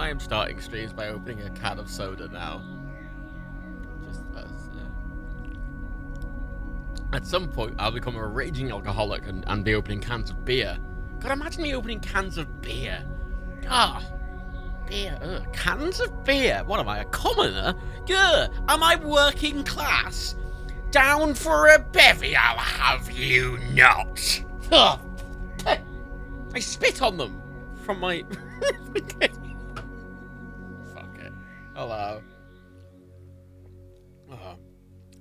I am starting streams by opening a can of soda now. Just as, at some point, I'll become a raging alcoholic and be opening cans of beer. God, imagine me opening cans of beer. Ah, beer. Ugh. Cans of beer? What am I, a commoner? Gah, am I working class? Down for a bevy, I'll have you not. Ugh. I spit on them from my... Fuck it. Hello.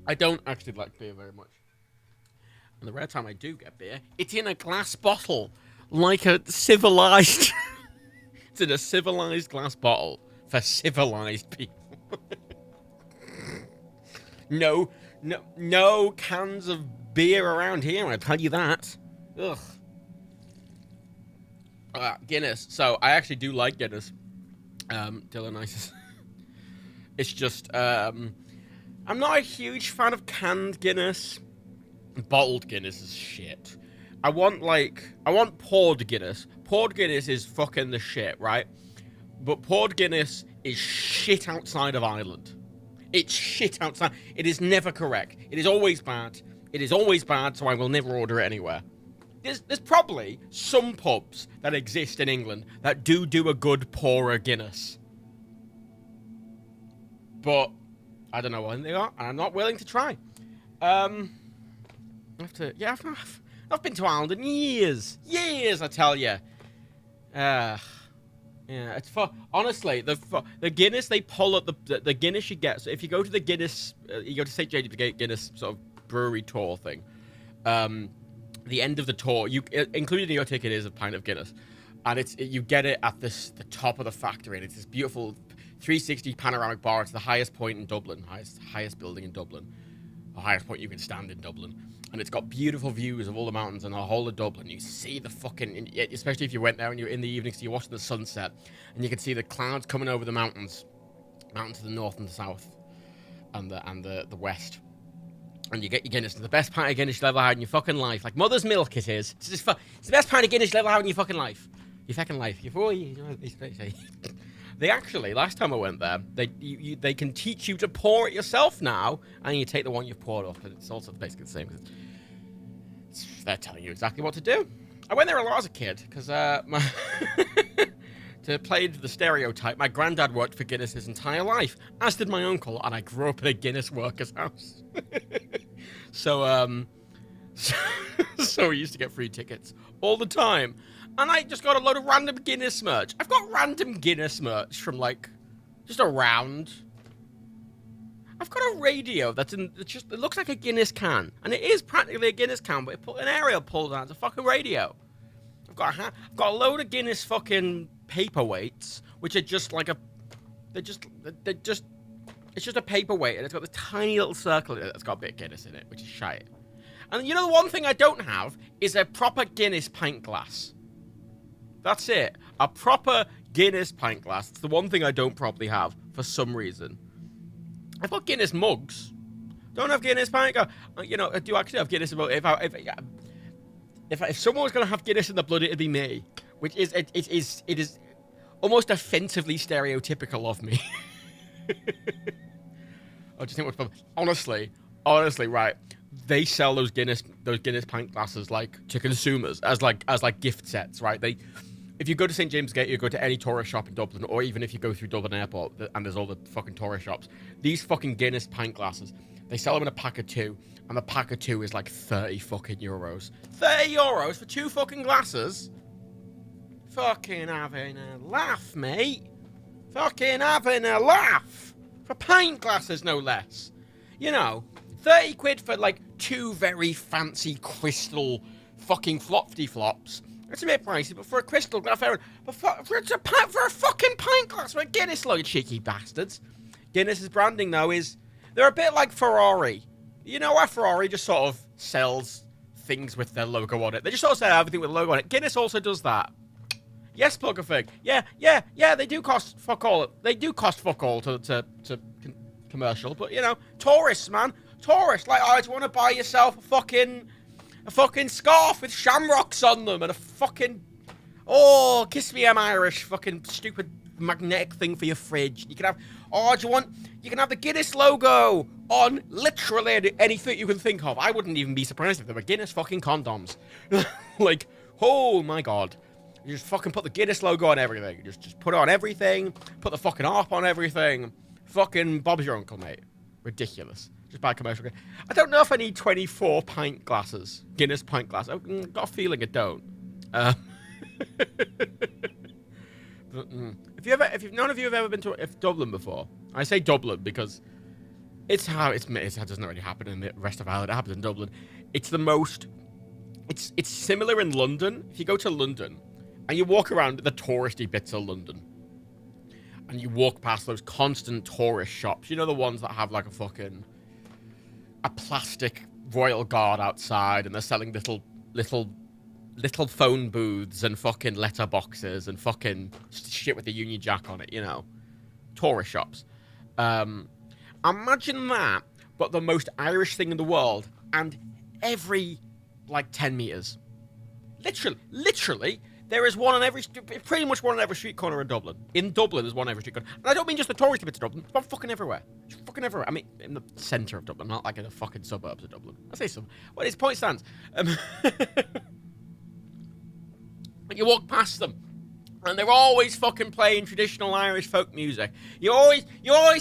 I don't actually like beer very much. And the rare time I do get beer, it's in a glass bottle. Like a civilized... It's in a civilized glass bottle for civilized people. No cans of beer around here, I tell you that. Ugh. Guinness. So, I actually do like Guinness. Dylan, it's just, I'm not a huge fan of canned Guinness. Bottled Guinness is shit. I want poured Guinness. Poured Guinness is fucking the shit, right? But poured Guinness is shit outside of Ireland. It's shit outside. It is never correct. It is always bad. It is always bad, so I will never order it anywhere. There's probably some pubs that exist in England that do a good pourer Guinness. But I don't know when they are, and I'm not willing to try. I've been to Ireland in years, I tell you. Yeah, it's for honestly the Guinness they pull at the Guinness you get. So if you go to the Guinness, you go to St James Gate Guinness sort of brewery tour thing. The end of the tour, included in your ticket, is a pint of Guinness, and you get it at the top of the factory, and it's this beautiful 360 panoramic bar. It's the highest point in Dublin, highest building in Dublin, the highest point you can stand in Dublin. And it's got beautiful views of all the mountains and the whole of Dublin. You see the fucking... Especially if you went there and you're in the evening, so you're watching the sunset. And you can see the clouds coming over the mountains. Mountains to the north and the south. And the west. And you get your Guinness. The best pint of Guinness you'll ever have in your fucking life. Like mother's milk it is. It's the best pint of Guinness you'll ever have in your fucking life. Your fucking life. They actually, last time I went there, they can teach you to pour it yourself now, and you take the one you've poured up, and it's also basically the same. They're telling you exactly what to do. I went there a lot as a kid, because to play into the stereotype, my granddad worked for Guinness his entire life, as did my uncle, and I grew up in a Guinness worker's house. So we used to get free tickets all the time. And I just got a load of random Guinness merch. I've got random Guinness merch from, like, just around. I've got a radio it looks like a Guinness can. And it is practically a Guinness can, but an aerial pulled out. It's a fucking radio. I've got a load of Guinness fucking paperweights, which are just like it's just a paperweight, and it's got this tiny little circle in it that's got a bit of Guinness in it, which is shite. And you know the one thing I don't have is a proper Guinness pint glass. That's it. A proper Guinness pint glass. It's the one thing I don't properly have for some reason. I've got Guinness mugs. Don't have Guinness pint glass. You know, I do actually have Guinness. If someone was going to have Guinness in the blood, it'd be me. Which is it is almost offensively stereotypical of me. I just think honestly, right? They sell those Guinness pint glasses like to consumers as gift sets, right? If you go to St James Gate, you go to any tourist shop in Dublin, or even if you go through Dublin Airport and there's all the fucking tourist shops, these fucking Guinness pint glasses, they sell them in a pack of 2, and the pack of 2 is like 30 fucking euros. 30 euros for 2 fucking glasses? Fucking having a laugh, mate. Fucking having a laugh. For pint glasses, no less. You know, 30 quid for like 2 very fancy crystal fucking flopty flops. It's a bit pricey, but for a crystal glass, but for a fucking pint glass for a Guinness, load, cheeky bastards. Guinness's branding, though, they're a bit like Ferrari. You know why Ferrari just sort of sells things with their logo on it? They just sort of sell everything with a logo on it. Guinness also does that. Yes, Plug-a-Fig. Yeah, they do cost fuck all. They do cost fuck all to commercial, but, you know, tourists, man. Tourists, like, oh, do you want to buy yourself a fucking scarf with shamrocks on them and a fucking... Oh, kiss me, I'm Irish. Fucking stupid magnetic thing for your fridge. You can have, you can have the Guinness logo on literally anything you can think of. I wouldn't even be surprised if there were Guinness fucking condoms. Like, oh my god. You just fucking put the Guinness logo on everything. Just put it on everything. Put the fucking ARP on everything. Fucking Bob's your uncle, mate. Ridiculous. Just buy commercial. I don't know if I need 24 pint glasses. Guinness pint glasses. I've got a feeling I don't. If none of you have ever been to Dublin before, I say Dublin because it doesn't really happen in the rest of Ireland. It happens in Dublin. It's the most. It's similar in London. If you go to London and you walk around the touristy bits of London, and you walk past those constant tourist shops, you know, the ones that have like a plastic royal guard outside, and they're selling little phone booths and fucking letterboxes and fucking shit with the Union Jack on it, you know. Tourist shops. Imagine that, but the most Irish thing in the world, and every, 10 meters. Literally, there is one on pretty much one on every street corner in Dublin. In Dublin, there's one on every street corner. And I don't mean just the touristy bits of Dublin, it's about fucking everywhere. It's fucking everywhere. I mean, in the centre of Dublin, not like in the fucking suburbs of Dublin. I say some. Well, his point stands. You walk past them, and they're always fucking playing traditional Irish folk music. You always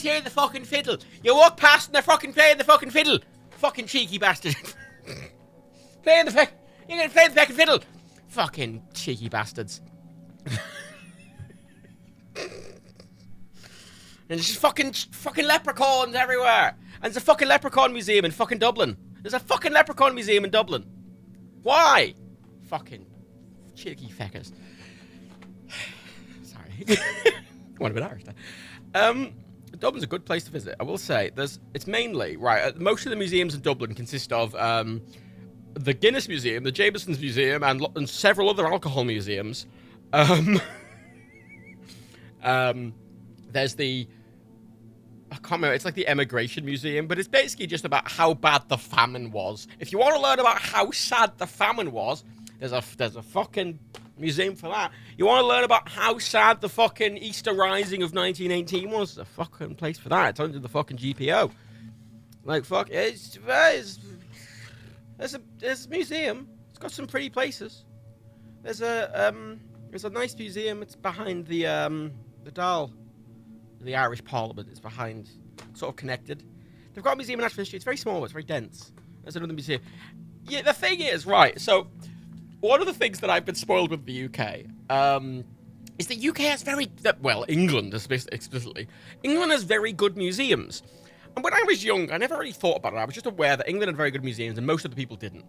hear the fucking fiddle. You walk past and they're fucking playing the fucking fiddle. Fucking cheeky bastard. You're gonna play the fucking fiddle. Fucking cheeky bastards. And there's just fucking leprechauns everywhere. And there's a fucking leprechaun museum in fucking Dublin. There's a fucking leprechaun museum in Dublin. Why? Fucking cheeky feckers. Sorry. What a bit Irish there. Dublin's a good place to visit, I will say. It's mainly, right, most of the museums in Dublin consist of the Guinness Museum, the Jameson's Museum, and several other alcohol museums. There's the... I can't remember, it's like the Emigration Museum, but it's basically just about how bad the famine was. If you want to learn about how sad the famine was, there's a fucking museum for that. You want to learn about how sad the fucking Easter Rising of 1918 was? There's a fucking place for that. It's under the fucking GPO. Like, fuck, there's a museum. It's got some pretty places. There's a nice museum. It's behind the Dáil, the Irish Parliament. It's behind, sort of connected. They've got a museum in Ashford Street. It's very small. It's very dense. There's another museum. Yeah, the thing is, right, so one of the things that I've been spoiled with the UK is the UK has England explicitly. England has very good museums. And when I was young, I never really thought about it. I was just aware that England had very good museums and most of the people didn't.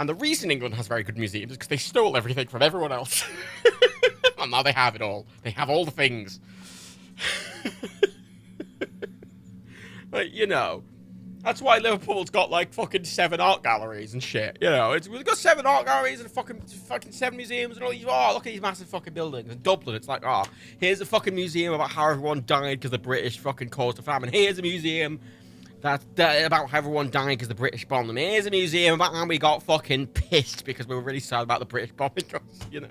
And the reason England has very good museums is because they stole everything from everyone else. And now they have it all. They have all the things. Like, you know, that's why Liverpool's got like fucking 7 art galleries and shit. You know, we've got 7 art galleries and fucking 7 museums and all these. Oh, look at these massive fucking buildings. In Dublin, it's like, oh, here's a fucking museum about how everyone died because the British fucking caused a famine. Here's a museum that about how everyone died because the British bombed them. Here's a museum about how we got fucking pissed because we were really sad about the British bombing us. You know.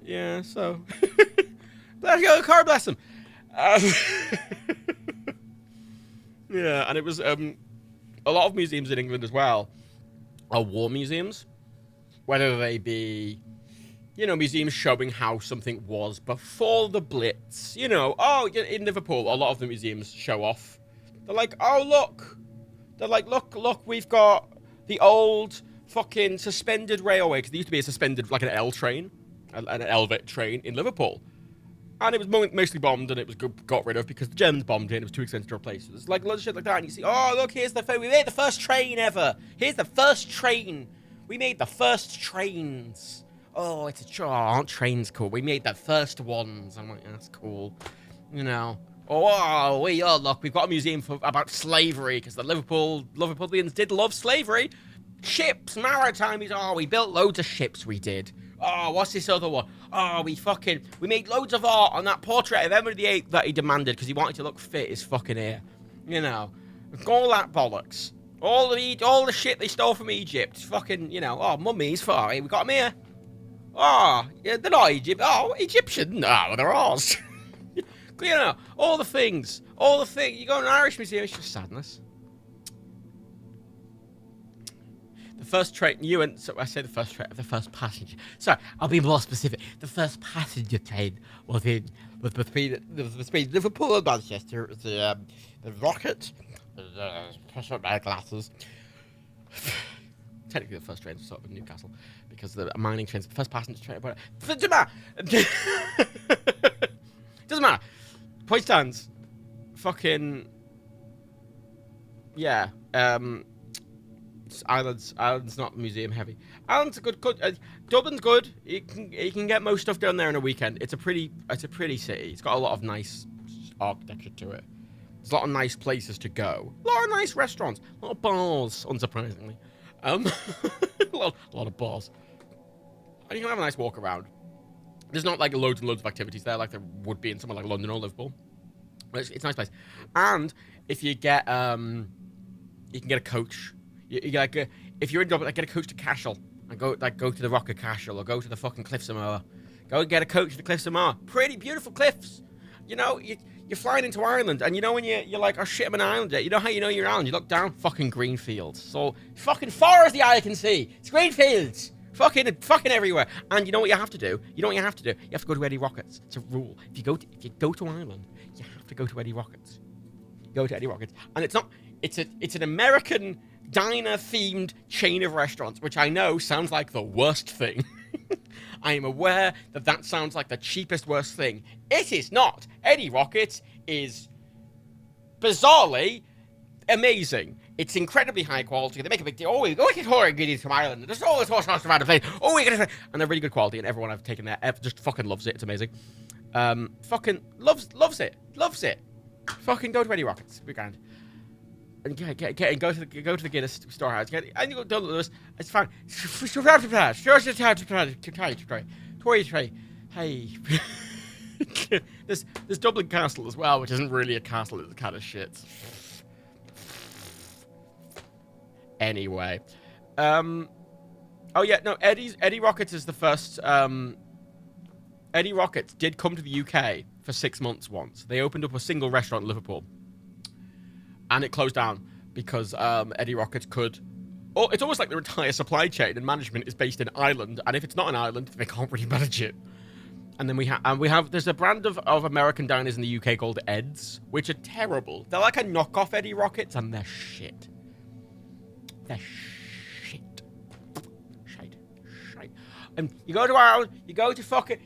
Yeah. So. God bless him. Yeah, and it was a lot of museums in England as well are war museums, whether they be, you know, museums showing how something was before the Blitz. You know, in Liverpool, a lot of the museums show off. They're like, oh look, look, we've got the old fucking suspended railway, because there used to be a suspended, like an L train, an Elvet train in Liverpool. And it was mostly bombed, and it was got rid of because the Germans bombed it, and it was too expensive to replace. There's like lots of shit like that, and you see, oh, look, we made the first train ever. Here's the first train. We made the first trains. Oh, aren't trains cool? We made the first ones. I'm like, that's cool. You know. Look, we've got a museum about slavery, because the Liverpoolians did love slavery. Ships, maritime, we built loads of ships, we did. Oh, what's this other one? Oh, we made loads of art on that portrait of Henry VIII that he demanded because he wanted to look fit his fucking ear. You know, all that bollocks. All the shit they stole from Egypt. Fucking, you know, mummies, we got them here. Oh, yeah, they're not Egypt. Oh, Egyptian? No, they're ours. You know, all the things. You go to an Irish museum, it's just sadness. The first train, so I say the first passenger. Sorry, I'll be more specific. The first passenger train was between Liverpool and Manchester. The rocket, pressure my glasses. Technically, the first train was sort of in Newcastle because the mining trains, the first passenger train. But doesn't matter. Doesn't matter. Point stands. Fucking yeah. Ireland's not museum heavy. Ireland's a good. Dublin's good. You can get most stuff down there in a weekend. It's a pretty city. It's got a lot of nice architecture to it. There's a lot of nice places to go. A lot of nice restaurants. A lot of bars, unsurprisingly. A lot of bars. And you can have a nice walk around. There's not like loads and loads of activities there like there would be in somewhere like London or Liverpool. But it's a nice place. And if you get you can get a coach. If you're in Dublin, get a coach to Cashel and go to the Rock of Cashel or go to the fucking Cliffs of Moher. Go and get a coach to the Cliffs of Moher. Pretty beautiful cliffs. You know, you're flying into Ireland, and you know when you're like, oh shit, I'm an islander. You know how you know you're Ireland? You look down, fucking green fields. So fucking far as the eye can see, it's green fields. Fucking everywhere. And you know what you have to do? You have to go to Eddie Rockets. It's a rule. If you go to Ireland, you have to go to Eddie Rockets. Go to Eddie Rockets, and it's an American diner-themed chain of restaurants, which I know sounds like the worst thing. I am aware that sounds like the cheapest, worst thing. It is not. Eddie Rockets is bizarrely amazing. It's incredibly high quality. They make a big deal. Oh, we get horror ingredients from Ireland. There's all this horse sauce around the place. Oh, we get it. And they're really good quality, and everyone I've taken there just fucking loves it. It's amazing. Fucking loves it. Fucking go to Eddie Rockets. It'll be grand. And go to the Guinness storehouse. And you go to Lewis. It's fine. Hey, there's Dublin Castle as well, which isn't really a castle. It's kind of shit. Anyway, oh yeah, no. Eddie Rockets is the first. Eddie Rockets did come to the UK for 6 months once. They opened up a single restaurant in Liverpool. And it closed down because Eddie Rockets could... Oh, it's almost like their entire supply chain and management is based in Ireland. And if it's not in Ireland, they can't really manage it. And then we have... There's a brand of American diners in the UK called Ed's, which are terrible. They're like a knockoff Eddie Rockets, and they're shit. They're shit. Shite. And you go to Ireland, go to fucking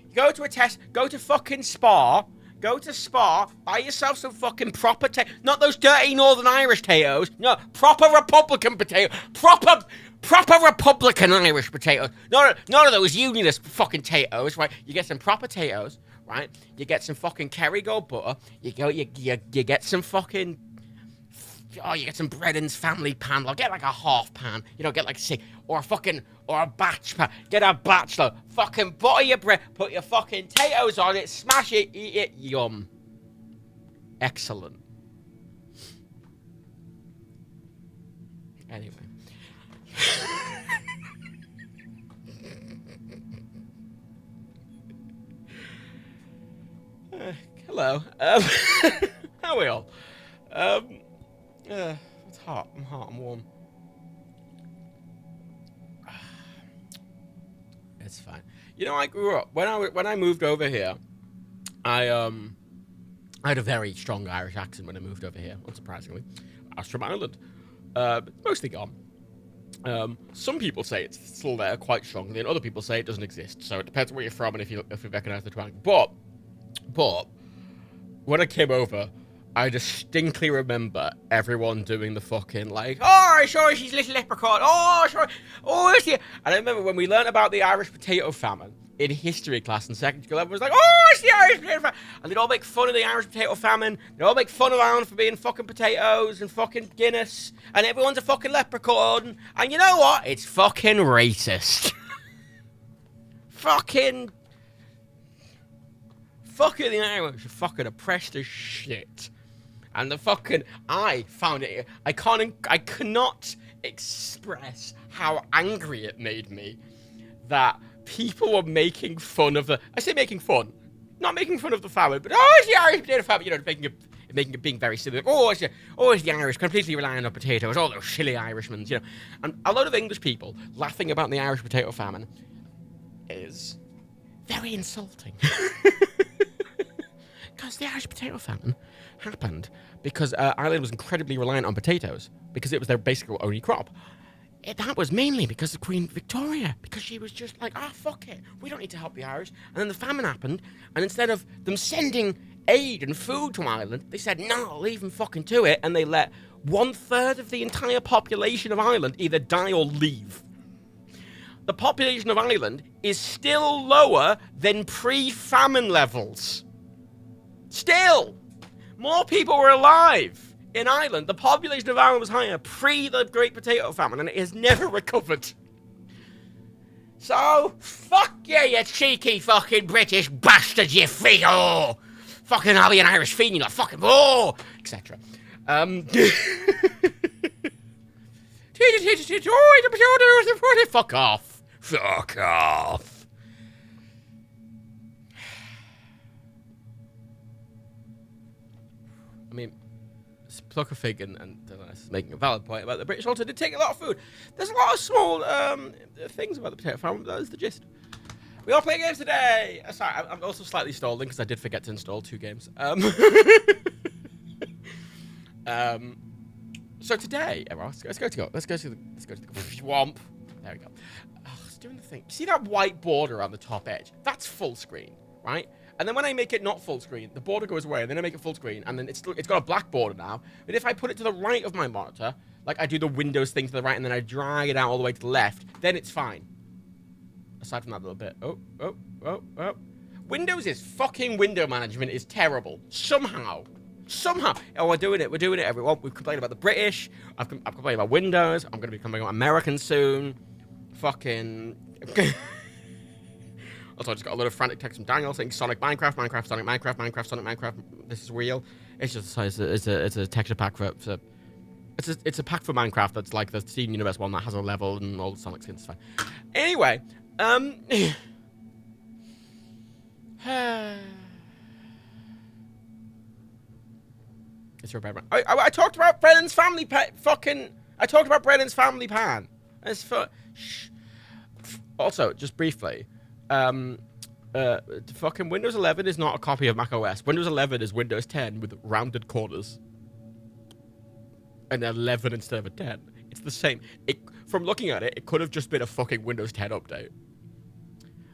Spa... Go to Spa, buy yourself some fucking proper not those dirty Northern Irish potatoes. No, proper Republican potato. Proper Republican Irish potatoes. None of those unionist fucking potatoes, right? You get some proper potatoes, right? You get some fucking Kerrygold butter. You get some fucking... Oh, you get some Breden's family pan. Or get like a half pan. You know, get like or a batch pan. Get a batch load. Fucking butter your bread. Put your fucking potatoes on it. Smash it. Eat it. Yum. Excellent. Anyway. Hello. How are we all? It's hot. I'm warm. It's fine. You know, I grew up when I moved over here. I had a very strong Irish accent when I moved over here. Unsurprisingly, I was from Ireland. Mostly gone. Some people say it's still there, quite strongly, and other people say it doesn't exist. So it depends where you're from and if you recognize the twang. But when I came over, I distinctly remember everyone doing the fucking like, oh, sure, she's a little leprechaun. Oh, sure. Oh, is she? And I remember when we learned about the Irish potato famine in history class in secondary school, everyone was like, oh, it's the Irish potato famine. And they'd all make fun of the Irish potato famine. They'd all make fun of Ireland for being fucking potatoes and fucking Guinness. And everyone's a fucking leprechaun. And you know what? It's fucking racist. Fucking the Irish are fucking oppressed as shit. And I found it, I cannot express how angry it made me that people were making fun of the... I say making fun. Not making fun of the famine, but oh, it's the Irish potato famine. You know, making it being very silly. Like, it's the Irish completely relying on potatoes. All those silly Irishmen, you know. And a lot of English people laughing about the Irish potato famine is very insulting. Because the Irish potato famine happened because Ireland was incredibly reliant on potatoes because it was their basically only crop. That was mainly because of Queen Victoria, because she was just like, fuck it, we don't need to help the Irish. And then the famine happened, and instead of them sending aid and food to Ireland, they said, no, leave them fucking to it, and they let 1/3 of the entire population of Ireland either die or leave. The population of Ireland is still lower than pre-famine levels. Still, more people were alive. In Ireland, the population of Ireland was higher pre the Great Potato Famine, and it has never recovered. So, fuck you cheeky fucking British bastards, you feed fucking I'll be an Irish feeding you like fucking etc. Fuck off. Fuck off. I mean, pluck a fig and making a valid point about the British also did take a lot of food. There's a lot of small things about the potato famine, but that is the gist. We all play games today. Sorry, I'm also slightly stalling because I did forget to install 2 games. So today, let's go to the swamp. There we go. It's doing the thing. See that white border on the top edge? That's full screen, right? And then when I make it not full screen, the border goes away, and then I make it full screen, and then it's got a black border now. But if I put it to the right of my monitor, like I do the Windows thing to the right, and then I drag it out all the way to the left, then it's fine. Aside from that little bit. Oh. Windows' fucking window management is terrible. Somehow. Oh, we're doing it, everyone. We've complained about the British. I've complained about Windows. I'm going to be complaining about Americans soon. Fucking... Also, I just got a lot of frantic text from Daniel saying Sonic Minecraft, Sonic Minecraft, Sonic Minecraft. This is real. It's just it's a texture pack for it's a pack for Minecraft that's like the Steam Universe one that has a level and all the Sonic skins. It's fine. Anyway, it's your bad. I talked about Brennan's family I talked about Brennan's family pan. It's for. Also, just briefly. Fucking Windows 11 is not a copy of Mac OS. Windows 11 is Windows 10 with rounded corners. And 11 instead of a 10. It's the same. From looking at it, it could have just been a fucking Windows 10 update.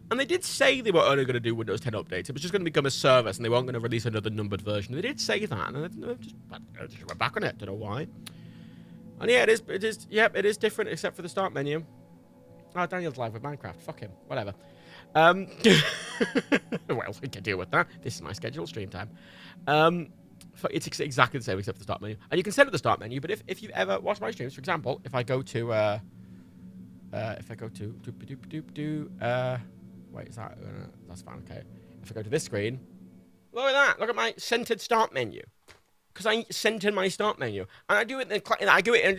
And they did say they were only going to do Windows 10 updates. It was just going to become a service, and they weren't going to release another numbered version. They did say that, and I just went back on it. Don't know why. And yeah, it is different, except for the start menu. Oh, Daniel's live with Minecraft. Fuck him. Whatever. Well, we can deal with that. This is my scheduled stream time. It's exactly the same except for the start menu. And you can set up the start menu, but if you've ever watched my streams, for example, if I go to wait, is that that's fine, okay. If I go to this screen, look at that. Look at my centered start menu. Because I centered my start menu. And I do it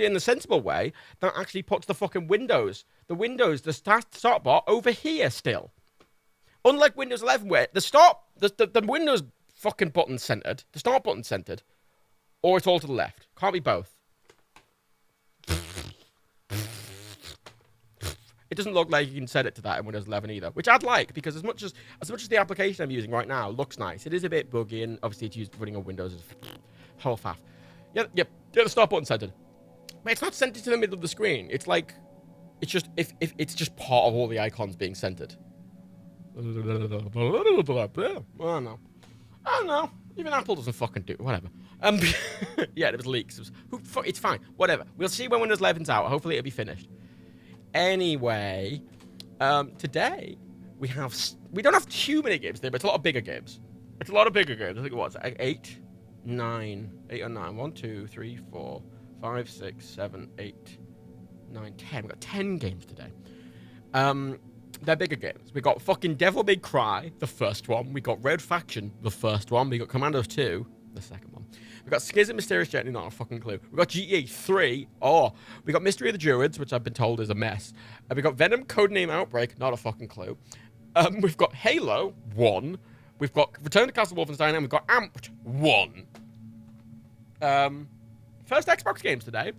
in the sensible way that actually puts the fucking the start bar over here still. Unlike Windows 11 where the Windows fucking button centered, the start button centered, or it's all to the left. Can't be both. It doesn't look like you can set it to that in Windows 11 either, which I'd like, because as much as the application I'm using right now looks nice, it is a bit buggy, and obviously it's used running on Windows. Whole faff. Yeah, the start button centered. But it's not centered to the middle of the screen. It's like, it's just if it's just part of all the icons being centered. I don't know. Even Apple doesn't fucking do it. Whatever. Yeah, there was leaks. It's fine. Whatever. We'll see when Windows 11's out. Hopefully it'll be finished. Anyway, today we don't have too many games today, but it's a lot of bigger games. I think it was 8 or 9. 1, 2, 3, 4, 5, 6, 7, 8, 9, 10. We've got 10 games today. They're bigger games. We got fucking Devil May Cry, the first one. We got Red Faction, the first one. We got Commandos 2, The second one. We've got Schizm, Mysterious Journey, not a fucking clue. We've got GTA 3. Oh, we got Mystery of the Druids, which I've been told is a mess. And we got Venom, Codename Outbreak, not a fucking clue. We've got Halo 1. We've got Return to Castle Wolfenstein, and we've got Amped 1. First Xbox games today.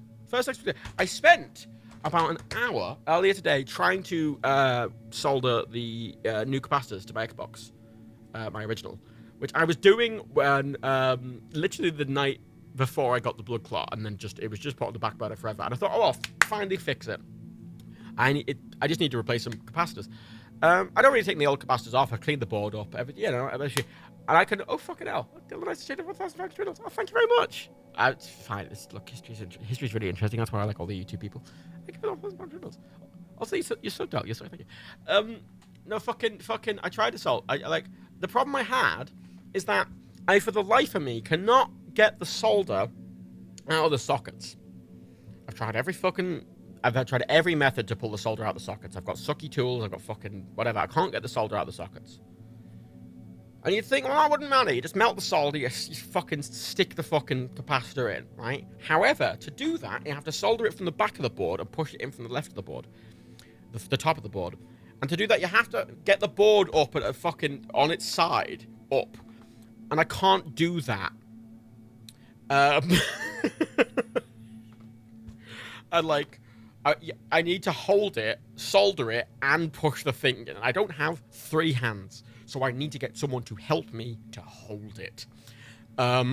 I spent about an hour earlier today trying to solder the new capacitors to my Xbox, my original, which I was doing when literally the night before I got the blood clot, and then it was just put on the back burner forever. And I thought, oh, I'll finally fix it. I just need to replace some capacitors. I don't really take the old capacitors off. I cleaned the board up, and I can. Oh fucking hell! Oh, thank you very much. It's fine. Look, history's really interesting. That's why I like all the YouTube people. Also, you're so dope. You're so thank you. No fucking. I tried to solve. I like the problem I had is that I, for the life of me, cannot get the solder out of the sockets. I've tried every method to pull the solder out of the sockets. I've got sucky tools. I've got fucking whatever. I can't get the solder out of the sockets. And you'd think, well, it wouldn't matter. You just melt the solder, you fucking stick the fucking capacitor in, right? However, to do that, you have to solder it from the back of the board and push it in from the left of the board, the top of the board. And to do that, you have to get the board up at a fucking on its side up, and I can't do that. And like, I need to hold it, solder it, and push the thing in. I don't have 3 hands. So I need to get someone to help me to hold it. I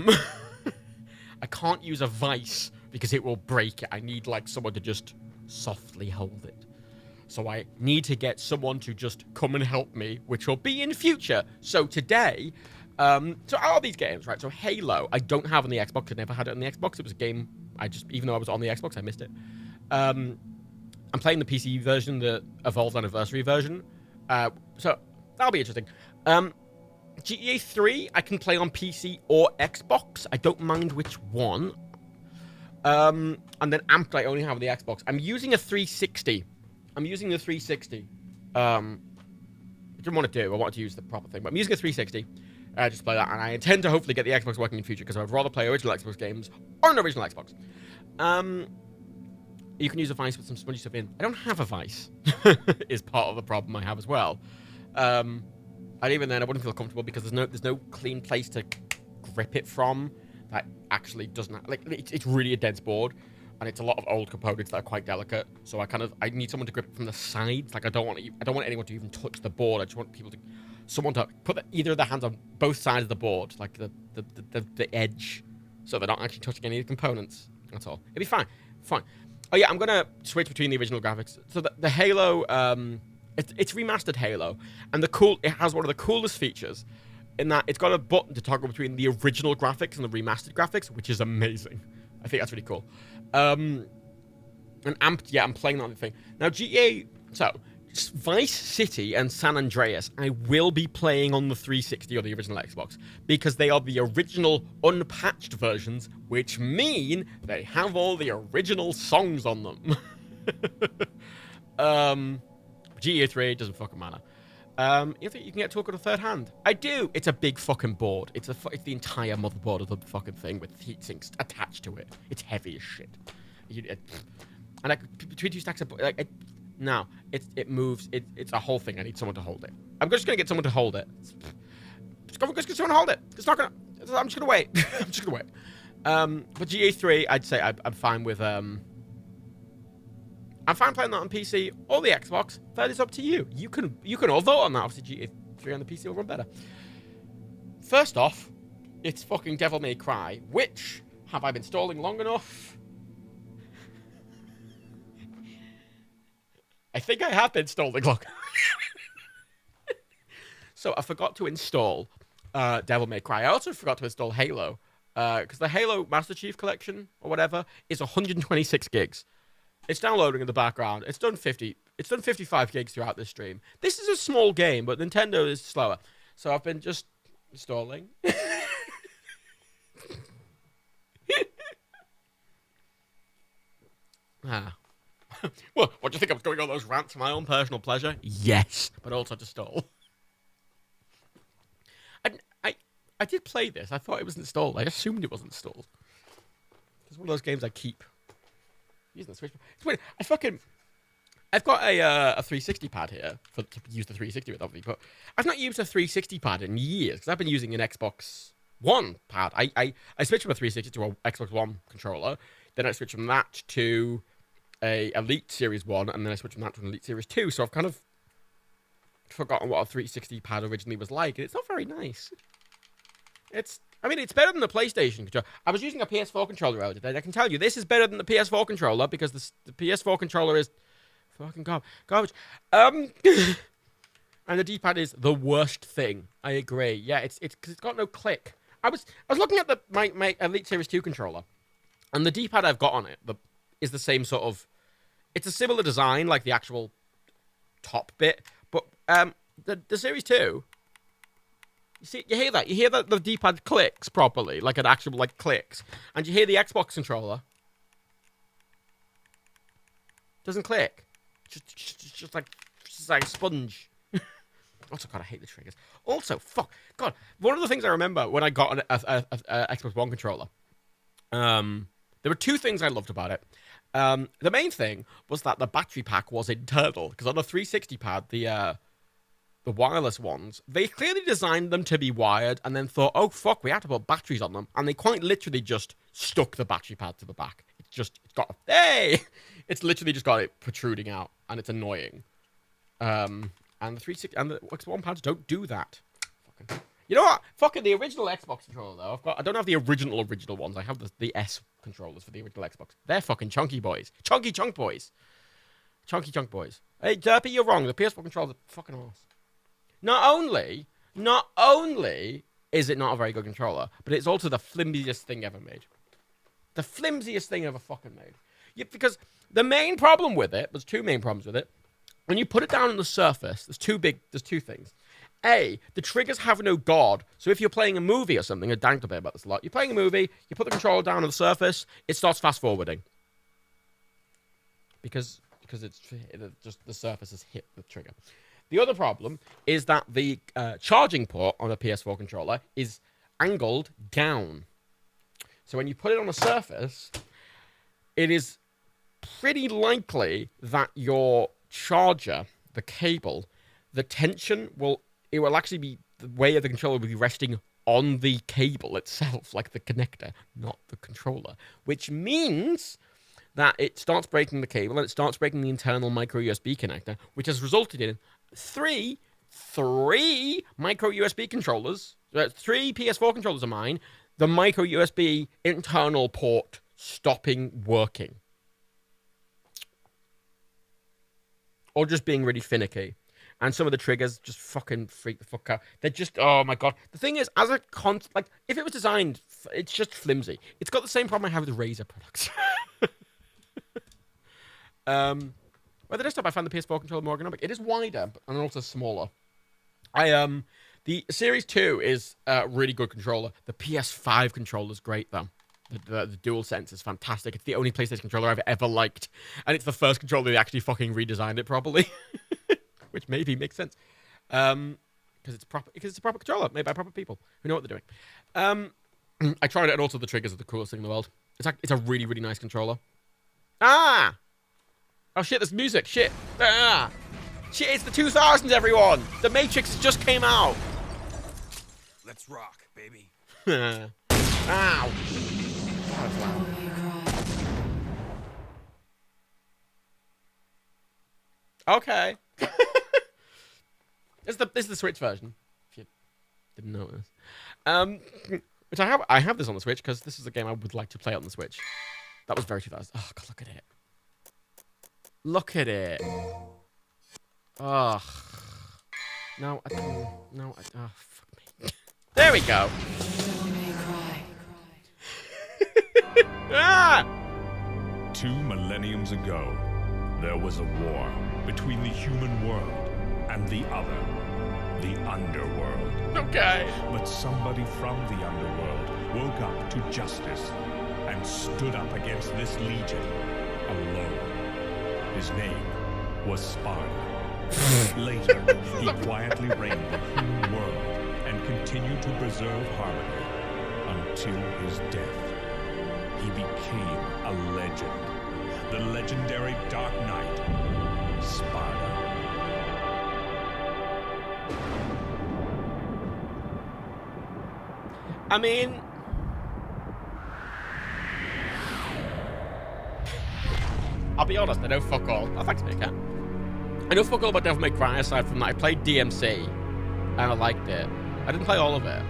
can't use a vice because it will break it. I need like someone to just softly hold it. So I need to get someone to just come and help me, which will be in future. So today, so all these games, right? So Halo, I don't have on the Xbox. I never had it on the Xbox. It was a game even though I was on the Xbox, I missed it. I'm playing the PC version, the Evolved Anniversary version. So that'll be interesting. GTA 3, I can play on PC or Xbox. I don't mind which one. And then Amped, I only have on the Xbox. I'm using a 360. I didn't want to do. I wanted to use the proper thing, but I'm using a 360. Just play that, and I intend to hopefully get the Xbox working in future because I would rather play original Xbox games on an original Xbox. You can use a vice with some spongy stuff in. I don't have a vice. Is part of the problem I have as well. And even then, I wouldn't feel comfortable because there's no clean place to grip it from that actually doesn't it's really a dense board, and it's a lot of old components that are quite delicate. So I need someone to grip it from the sides. Like I don't want anyone to even touch the board. I just want someone to put either of their hands on both sides of the board, like the edge, so they're not actually touching any of the components. That's all. It'll be fine. Oh yeah, I'm gonna switch between the original graphics. So the Halo. It's remastered Halo, and it has one of the coolest features in that it's got a button to toggle between the original graphics and the remastered graphics, which is amazing. I think that's really cool. And Amped, yeah, I'm playing that on the thing. Now, GTA, so Vice City and San Andreas, I will be playing on the 360 or the original Xbox because they are the original unpatched versions, which mean they have all the original songs on them. GTA 3 doesn't fucking matter. You think you can get talk on a third hand? I do. It's a big fucking board. It's the entire motherboard of the fucking thing with heat sinks attached to it. It's heavy as shit. And between 2 stacks of no, it moves. It's a whole thing. I need someone to hold it. I'm just gonna get someone to hold it. Just get someone to hold it. It's not gonna. I'm just gonna wait. But GTA 3, I'd say I'm fine with. I'm fine playing that on PC or the Xbox. That is up to you. You can all vote on that. Obviously, GTA 3 on the PC will run better. First off, it's fucking Devil May Cry, which have I been stalling long enough? I think I have been stalling long. So I forgot to install Devil May Cry. I also forgot to install Halo because the Halo Master Chief Collection or whatever is 126 gigs. It's downloading in the background. It's done 55 gigs throughout this stream. This is a small game, but Nintendo is slower. So I've been just installing. Well, what do you think I was going on those rants for my own personal pleasure? Yes, but also to stall. I did play this. I thought it was installed. I assumed it was installed. It's one of those games I keep using the Switch. It's weird. I've got a 360 pad here to use the 360 with, obviously, but I've not used a 360 pad in years because I've been using an Xbox One pad. I switched from a 360 to an Xbox One controller, then I switched from that to a Elite Series 1, and then I switched from that to an Elite Series 2, so I've kind of forgotten what a 360 pad originally was like, and it's not very nice. It's better than the PlayStation controller. I was using a PS4 controller earlier today, and I can tell you, this is better than the PS4 controller, because the PS4 controller is fucking garbage. And the D-pad is the worst thing. I agree. Yeah, it's because it's got no click. I was looking at my Elite Series 2 controller, and the D-pad I've got on it is the same sort of... It's a similar design, like the actual top bit, but the Series 2... You hear that? You hear that the D-pad clicks properly, like an actual, like, clicks. And you hear the Xbox controller. Doesn't click. Just like a sponge. Also, God, I hate the triggers. Also, fuck. God, one of the things I remember when I got an Xbox One controller, there were two things I loved about it. The main thing was that the battery pack was internal, because on the 360 pad, the wireless ones, they clearly designed them to be wired and then thought, oh, fuck, we have to put batteries on them. And they quite literally just stuck the battery pad to the back. It's literally just got it protruding out, and it's annoying. And the 360 and the Xbox One pads don't do that. Fucking. You know what? Fucking the original Xbox controller, though. I don't have the original ones. I have the S controllers for the original Xbox. They're fucking chunky boys. Chunky chunk boys. Chunky chunk boys. Hey, Derpy, you're wrong. The PS4 controllers are fucking awesome. Not only is it not a very good controller, but it's also the flimsiest thing ever made. The flimsiest thing ever fucking made. Yeah, because the main problem with it, there's two main problems with it. When you put it down on the surface, there's two things. A, the triggers have no guard. So if you're playing a movie or something, I danked a bit about this a lot. You're playing a movie, you put the controller down on the surface, it starts fast forwarding. Because it's just the surface has hit the trigger. The other problem is that the charging port on a PS4 controller is angled down. So when you put it on a surface, it is pretty likely that your charger, the cable, the tension will actually be, the way of the controller will be resting on the cable itself, like the connector, not the controller. Which means that it starts breaking the cable and it starts breaking the internal micro USB connector, which has resulted in three micro USB controllers, 3 PS4 controllers of mine, the micro USB internal port stopping working. Or just being really finicky. And some of the triggers just fucking freak the fuck out. They're just, oh my God. The thing is, if it was designed, it's just flimsy. It's got the same problem I have with Razer products. Well, the desktop, I found the PS4 controller more ergonomic. It is wider and also smaller. The Series 2 is a really good controller. The PS5 controller is great, though. The DualSense is fantastic. It's the only PlayStation controller I've ever liked. And it's the first controller they actually fucking redesigned it properly. Which maybe makes sense. Because it's a proper controller made by proper people who know what they're doing. I tried it, and also the triggers are the coolest thing in the world. It's a really, really nice controller. Ah! Oh shit, there's music. Shit. Ah! Shit, it's the 2000s, everyone! The Matrix just came out! Let's rock, baby. Ow! That's loud. Okay. This is the Switch version, if you didn't notice. Which I have this on the Switch, because this is a game I would like to play on the Switch. That was very 2000. Oh, God, look at it. Look at it. Ugh. No, fuck me. There we go. Ah! 2 millenniums ago, there was a war between the human world and the other, the underworld. Okay. But somebody from the underworld woke up to justice and stood up against this legion alone. His name was Sparta. Later, he quietly reigned the human world and continued to preserve harmony until his death. He became a legend. The legendary Dark Knight, Sparta. I mean, I'll be honest, I know fuck all. Oh, thanks, Mika. I know fuck all about Devil May Cry aside from that. I played DMC and I liked it. I didn't play all of it.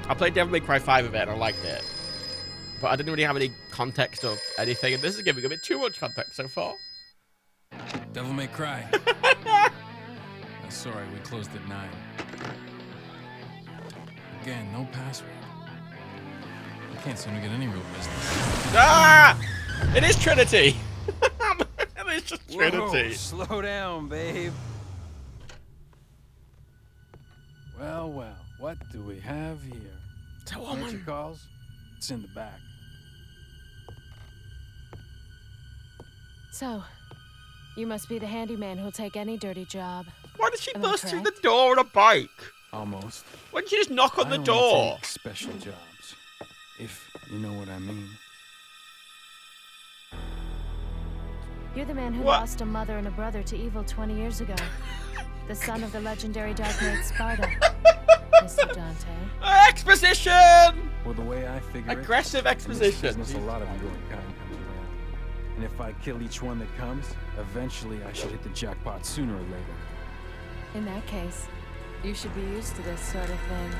I played Devil May Cry 5 of it and I liked it. But I didn't really have any context or anything, and this is giving a bit too much context so far. Devil May Cry. Sorry, we closed at 9. Again, no password. I can't seem to get any real business. Ah! It is Trinity! It is just Trinity. Whoa, slow down, babe. Well, well, what do we have here? It's a Answer woman. calls? It's in the back. So, you must be the handyman who'll take any dirty job. Why did she Am I burst through the correct? door on a bike? Almost. Why didn't she just knock on I the only door? take special jobs, if you know what I mean. You're the man who What? lost a mother and a brother to evil 20 years ago. The son of the legendary Dark Knight Sparta, Mr. Dante. Exposition! Well, the way I figure Aggressive it, in this exposition. business, a lot of your kind comes around. And if I kill each one that comes, eventually I should hit the jackpot sooner or later. In that case, you should be used to this sort of thing.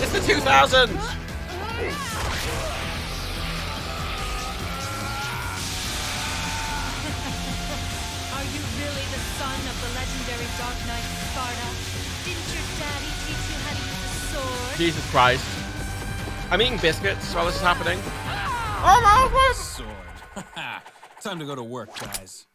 It's the 2000s! Are you really the son of the legendary Dark Knight Sparta? Didn't your daddy teach you how to use a sword? Jesus Christ. I'm eating biscuits while this is happening. Oh my Sword. Time to go to work, guys.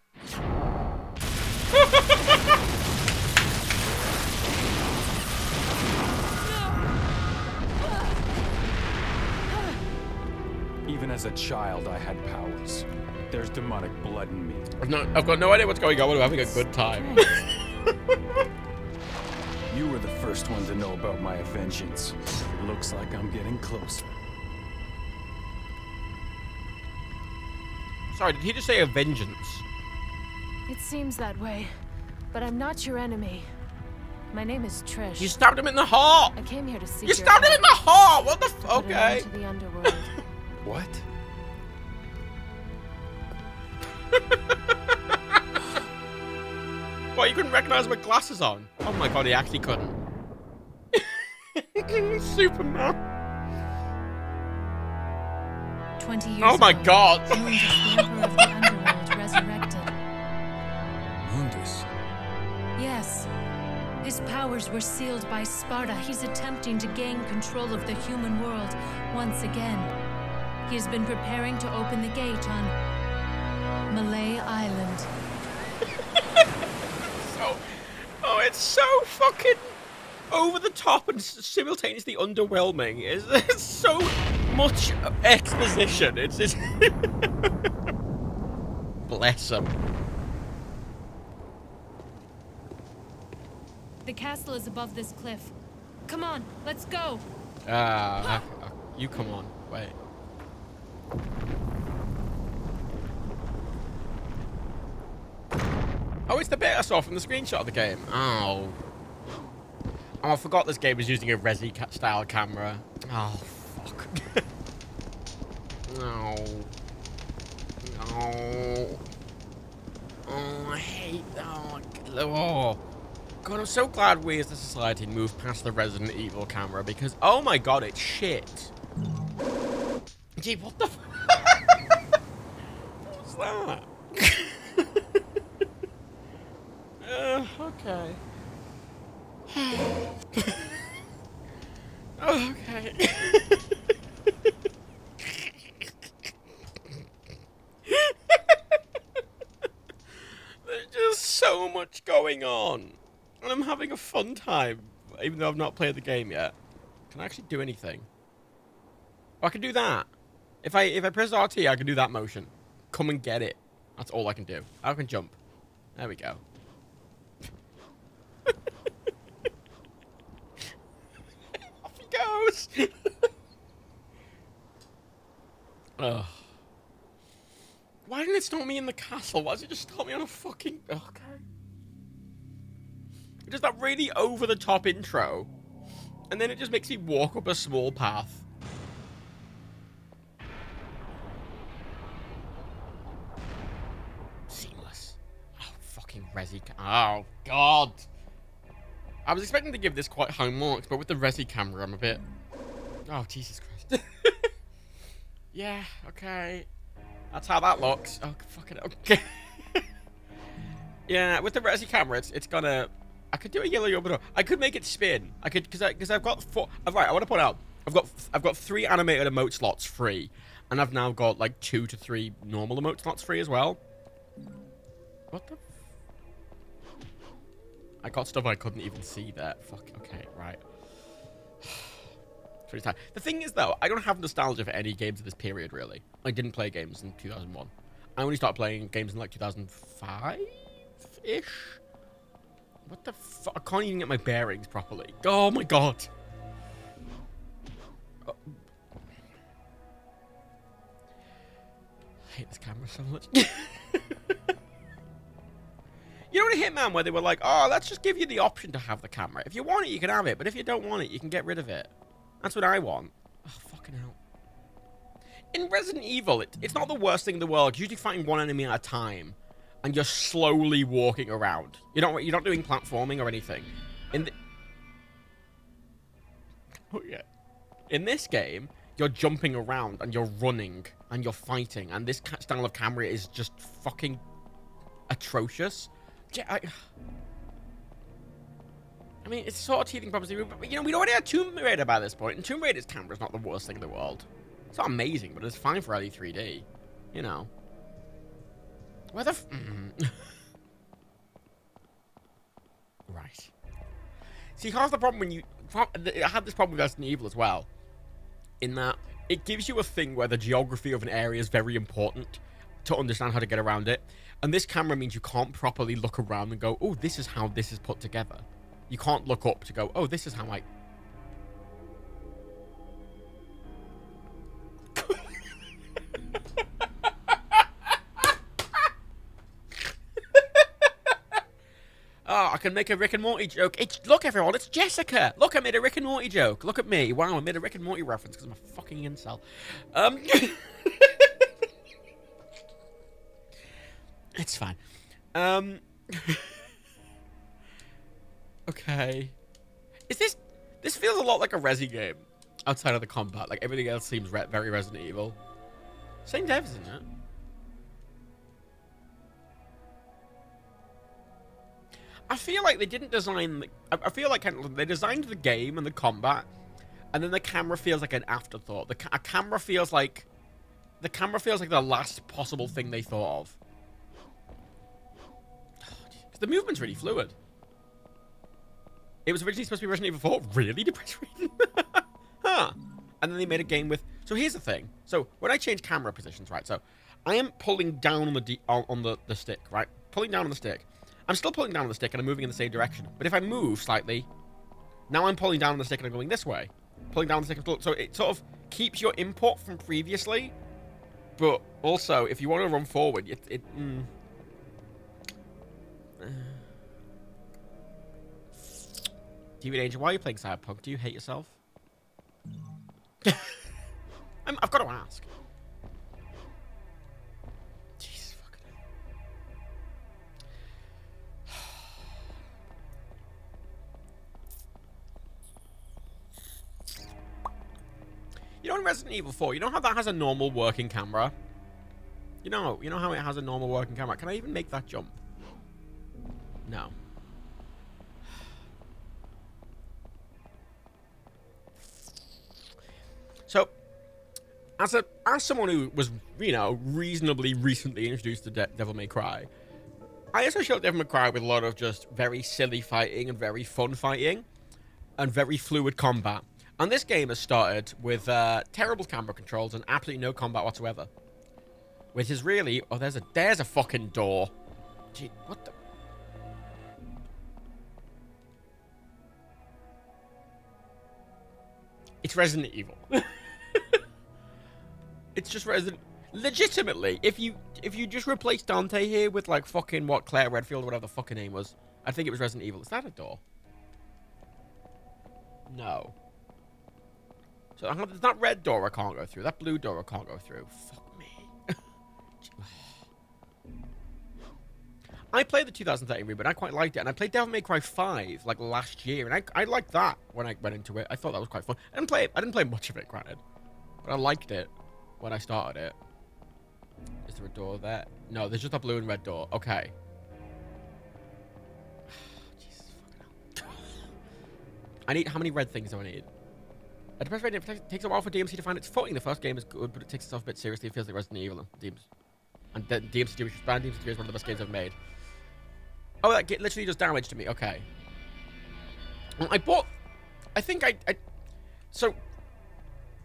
Even as a child, I had powers. There's demonic blood in me. I've got no idea what's going on, but I'm having a good time. You were the first one to know about my vengeance. It looks like I'm getting closer. Sorry, did he just say a vengeance? It seems that way, but I'm not your enemy. My name is Trish. You stabbed him in the heart! I came here to seek You your stabbed him in help the heart! What the to put an okay. end to the underworld. What? What, you couldn't recognize my glasses on? Oh my god, he actually couldn't. Superman. 20 years Oh my ago, god. Mundus, the Emperor of the Underworld, resurrected. Mundus. Yes. His powers were sealed by Sparta. He's attempting to gain control of the human world once again. He has been preparing to open the gate on Malay Island. Oh, it's so fucking over the top and simultaneously underwhelming. It's so much exposition. It's bless him. The castle is above this cliff. Come on, let's go. You come on. Wait. Oh, it's the bit I saw from the screenshot of the game. Oh. Oh, I forgot this game was using a Resi-style camera. Oh, fuck. No. No. Oh, I hate that. Oh. God, I'm so glad we as a society moved past the Resident Evil camera because, oh my god, it's shit. Gee, what the What's that? Okay. Okay. There's just so much going on. And I'm having a fun time, even though I've not played the game yet. Can I actually do anything? Oh, I can do that. If I press RT, I can do that motion. Come and get it. That's all I can do. I can jump. There we go. Off he goes. Ugh. Why didn't it stop me in the castle? Why does it just stop me on a fucking... Okay. It does that really over-the-top intro. And then it just makes me walk up a small path. Seamless. Oh, fucking Resi... Oh, God. I was expecting to give this quite high marks, but with the Resi camera, I'm a bit... Oh, Jesus Christ. Yeah, okay. That's how that looks. Oh, fucking okay. Yeah, with the Resi camera, it's gonna... I could do a yellow but I could make it spin. I could, because I've got 4... Right, I want to point out, I've got 3 animated emote slots free, and I've now got like 2 to 3 normal emote slots free as well. What the... I got stuff I couldn't even see there. Fuck, okay, right. The thing is, though, I don't have nostalgia for any games of this period, really. I didn't play games in 2001. I only started playing games in, like, 2005-ish? What the fuck? I can't even get my bearings properly. Oh, my God. Oh. I hate this camera so much. You know, in Hitman, where they were like, oh, let's just give you the option to have the camera. If you want it, you can have it. But if you don't want it, you can get rid of it. That's what I want. Oh, fucking hell. In Resident Evil, it's not the worst thing in the world. You're usually fighting one enemy at a time, and you're slowly walking around. You're not doing platforming or anything. Oh yeah. In this game, you're jumping around and you're running and you're fighting, and this style of camera is just fucking atrocious. I mean, it's sort of teething problems, but, you know, we'd already had Tomb Raider by this point, and Tomb Raider's camera is not the worst thing in the world. It's not amazing, but it's fine for early 3D. You know. Where the Right. See, half the problem when you... I had this problem with Resident Evil as well, in that it gives you a thing where the geography of an area is very important to understand how to get around it, and this camera means you can't properly look around and go, oh, this is how this is put together. You can't look up to go, oh, this is how I... Oh, I can make a Rick and Morty joke. Look, everyone, it's Jessica. Look, I made a Rick and Morty joke. Look at me. Wow, I made a Rick and Morty reference because I'm a fucking incel. It's fine. Okay. This feels a lot like a Resi game outside of the combat. Like, everything else seems very Resident Evil. Same devs, isn't it? I feel like they didn't design... I feel like they designed the game and the combat, and then the camera feels like an afterthought. The camera feels like... The camera feels like the last possible thing they thought of. Because the movement's really fluid. It was originally supposed to be Resident Evil 4. Really, Depressed Reading? Huh. And then they made a game with... So here's the thing. So when I change camera positions, right? So I am pulling down on the stick, right? Pulling down on the stick. I'm still pulling down on the stick and I'm moving in the same direction. But if I move slightly, now I'm pulling down on the stick and I'm going this way. Pulling down on the stick. So it sort of keeps your input from previously. But also, if you want to run forward, TV Danger, why are you playing Cyberpunk? Do you hate yourself? I've got to ask. Jesus fucking hell. You know in Resident Evil 4, you know how that has a normal working camera? You know how it has a normal working camera? Can I even make that jump? No. So, as someone who was, you know, reasonably recently introduced to Devil May Cry, I associate Devil May Cry with a lot of just very silly fighting and very fun fighting and very fluid combat. And this game has started with terrible camera controls and absolutely no combat whatsoever. Which is really... Oh, there's a fucking door. Gee, what the... It's Resident Evil. It's just Resident... Legitimately, if you just replace Dante here with, like, fucking, what, Claire Redfield or whatever the fucking name was, I think it was Resident Evil. Is that a door? No. So there's that red door I can't go through. That blue door I can't go through. Fuck me. I played the 2013 reboot. I quite liked it, and I played Devil May Cry 5 like last year, and I liked that when I went into it. I thought that was quite fun. I didn't play much of it, granted, but I liked it when I started it. Is there a door there? No, there's just a blue and red door. Okay. Jesus fucking hell. I need... How many red things do I need? At the best rate, it takes a while for DMC to find its footing. The first game is good, but it takes itself a bit seriously. It feels like Resident Evil. And DMC2, which is bad. DMC2 is one of the best games I've made. Oh, that literally does damage to me. Okay. I bought... I think so,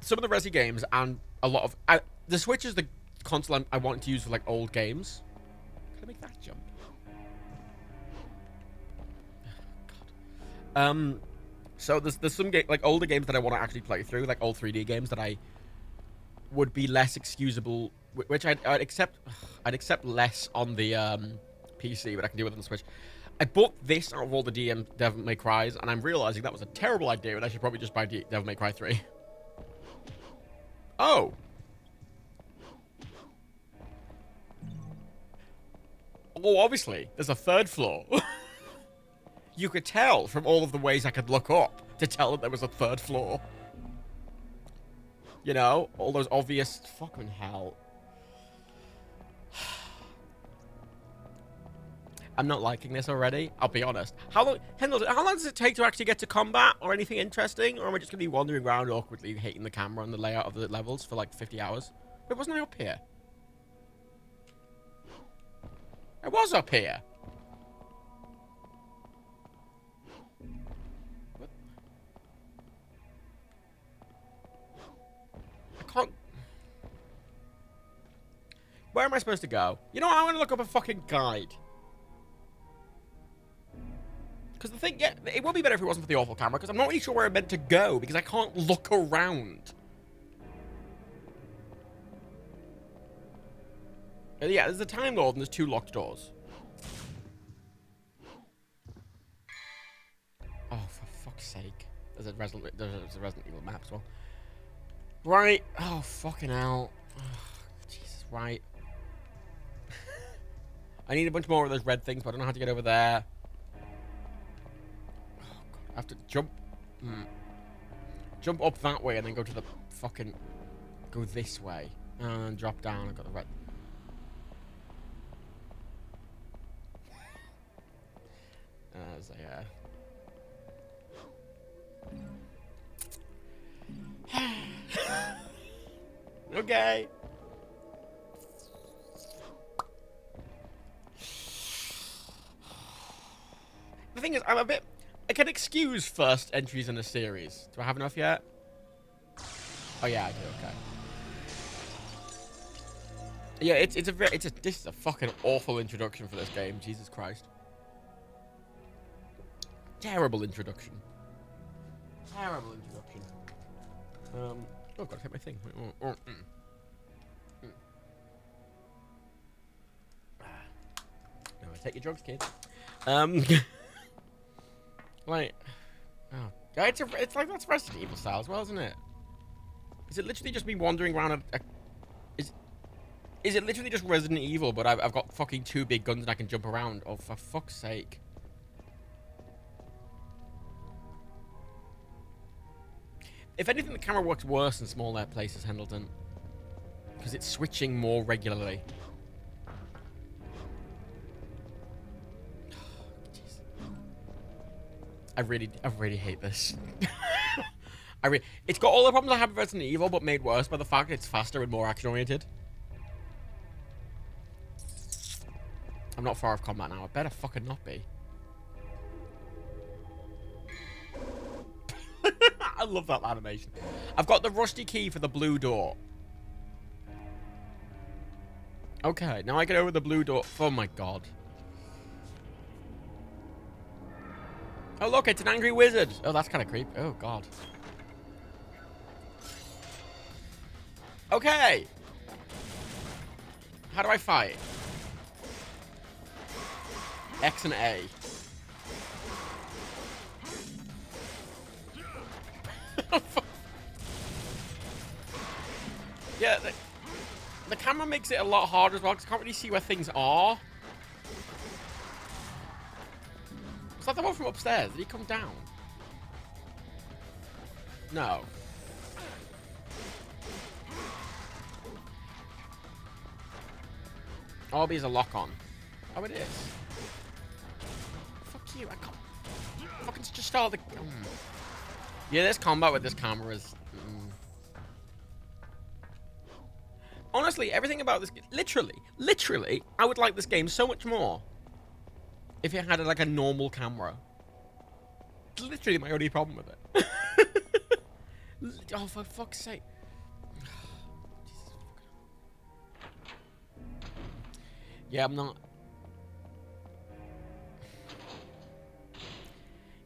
some of the Resi games and a lot of... the Switch is the console I want to use for, like, old games. Can I make that jump? God. So there's some like older games that I want to actually play through, like old 3D games that I would be less excusable, which I'd accept. I'd accept less on the PC, but I can deal with it on the Switch. I bought this out of all the Devil May Cries, and I'm realizing that was a terrible idea, and I should probably just buy Devil May Cry 3. Oh. Well, obviously, there's a third floor. You could tell from all of the ways I could look up to tell that there was a third floor. You know, all those obvious... Fucking hell. I'm not liking this already, I'll be honest. How long does it take to actually get to combat or anything interesting? Or am I just going to be wandering around awkwardly, hating the camera and the layout of the levels for like 50 hours? Wait, wasn't I up here? I was up here. Where am I supposed to go? You know what? I'm going to look up a fucking guide. Because the thing, yeah, it would be better if it wasn't for the awful camera, because I'm not really sure where I'm meant to go, because I can't look around. Yeah, there's a Time Lord and there's 2 locked doors. Oh, for fuck's sake. There's a Resident Evil map as well. Right. Oh, fucking hell. Oh, Jesus, right. I need a bunch more of those red things, but I don't know how to get over there. Oh, God. I have to jump. Jump up that way and then go to the fucking... Go this way. And drop down. I've got the red... So, yeah. Okay. The thing is, I can excuse first entries in a series. Do I have enough yet? Oh yeah, I do. Okay. Yeah, this is a fucking awful introduction for this game. Jesus Christ. Terrible introduction. Terrible introduction. Oh, I've got to take my thing. No, take your drugs, kid. Like, oh, it's like that's Resident Evil style as well, isn't it? Is it literally just me wandering around is it literally just Resident Evil, but I've got fucking 2 big guns and I can jump around? Oh, for fuck's sake. If anything, the camera works worse in smaller places, Pendleton. Because it's switching more regularly. I really hate this. It's got all the problems I have with Resident Evil, but made worse by the fact that it's faster and more action-oriented. I'm not far off combat now. I better fucking not be. I love that animation. I've got the rusty key for the blue door. Okay, now I get over the blue door. Oh my god. Oh look, it's an angry wizard. Oh, that's kind of creepy. Oh god. Okay. How do I fight? X and A. Yeah, the camera makes it a lot harder as well because I can't really see where things are. Is that the one from upstairs? Did he come down? No. RB is a lock-on. Oh, it is. Fuck you, I can't... Fucking just start the... Yeah, this combat with this camera is... Honestly, everything about this... Literally, I would like this game so much more if it had, like, a normal camera. It's literally my only problem with it. Oh, for fuck's sake. Yeah, I'm not...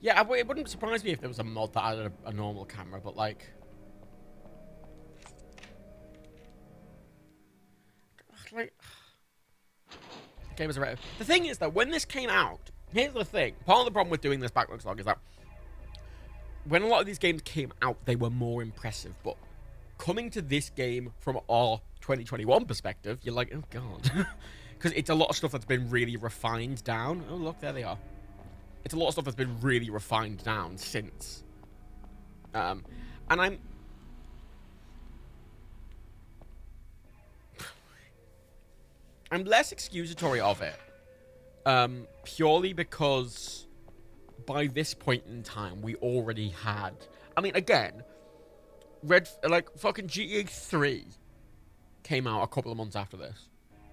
Yeah, it wouldn't surprise me if there was a mod that added a normal camera, but, like... The game is a... The thing is that when this came out, here's the thing. Part of the problem with doing this backlog slog is that when a lot of these games came out, they were more impressive, but coming to this game from our 2021 perspective, you're like, oh god. Because it's a lot of stuff that's been really refined down. Oh, look, there they are. It's a lot of stuff that's been really refined down since. And I'm less excusatory of it. Purely because by this point in time, we already had... I mean, again, fucking GTA 3 came out a couple of months after this.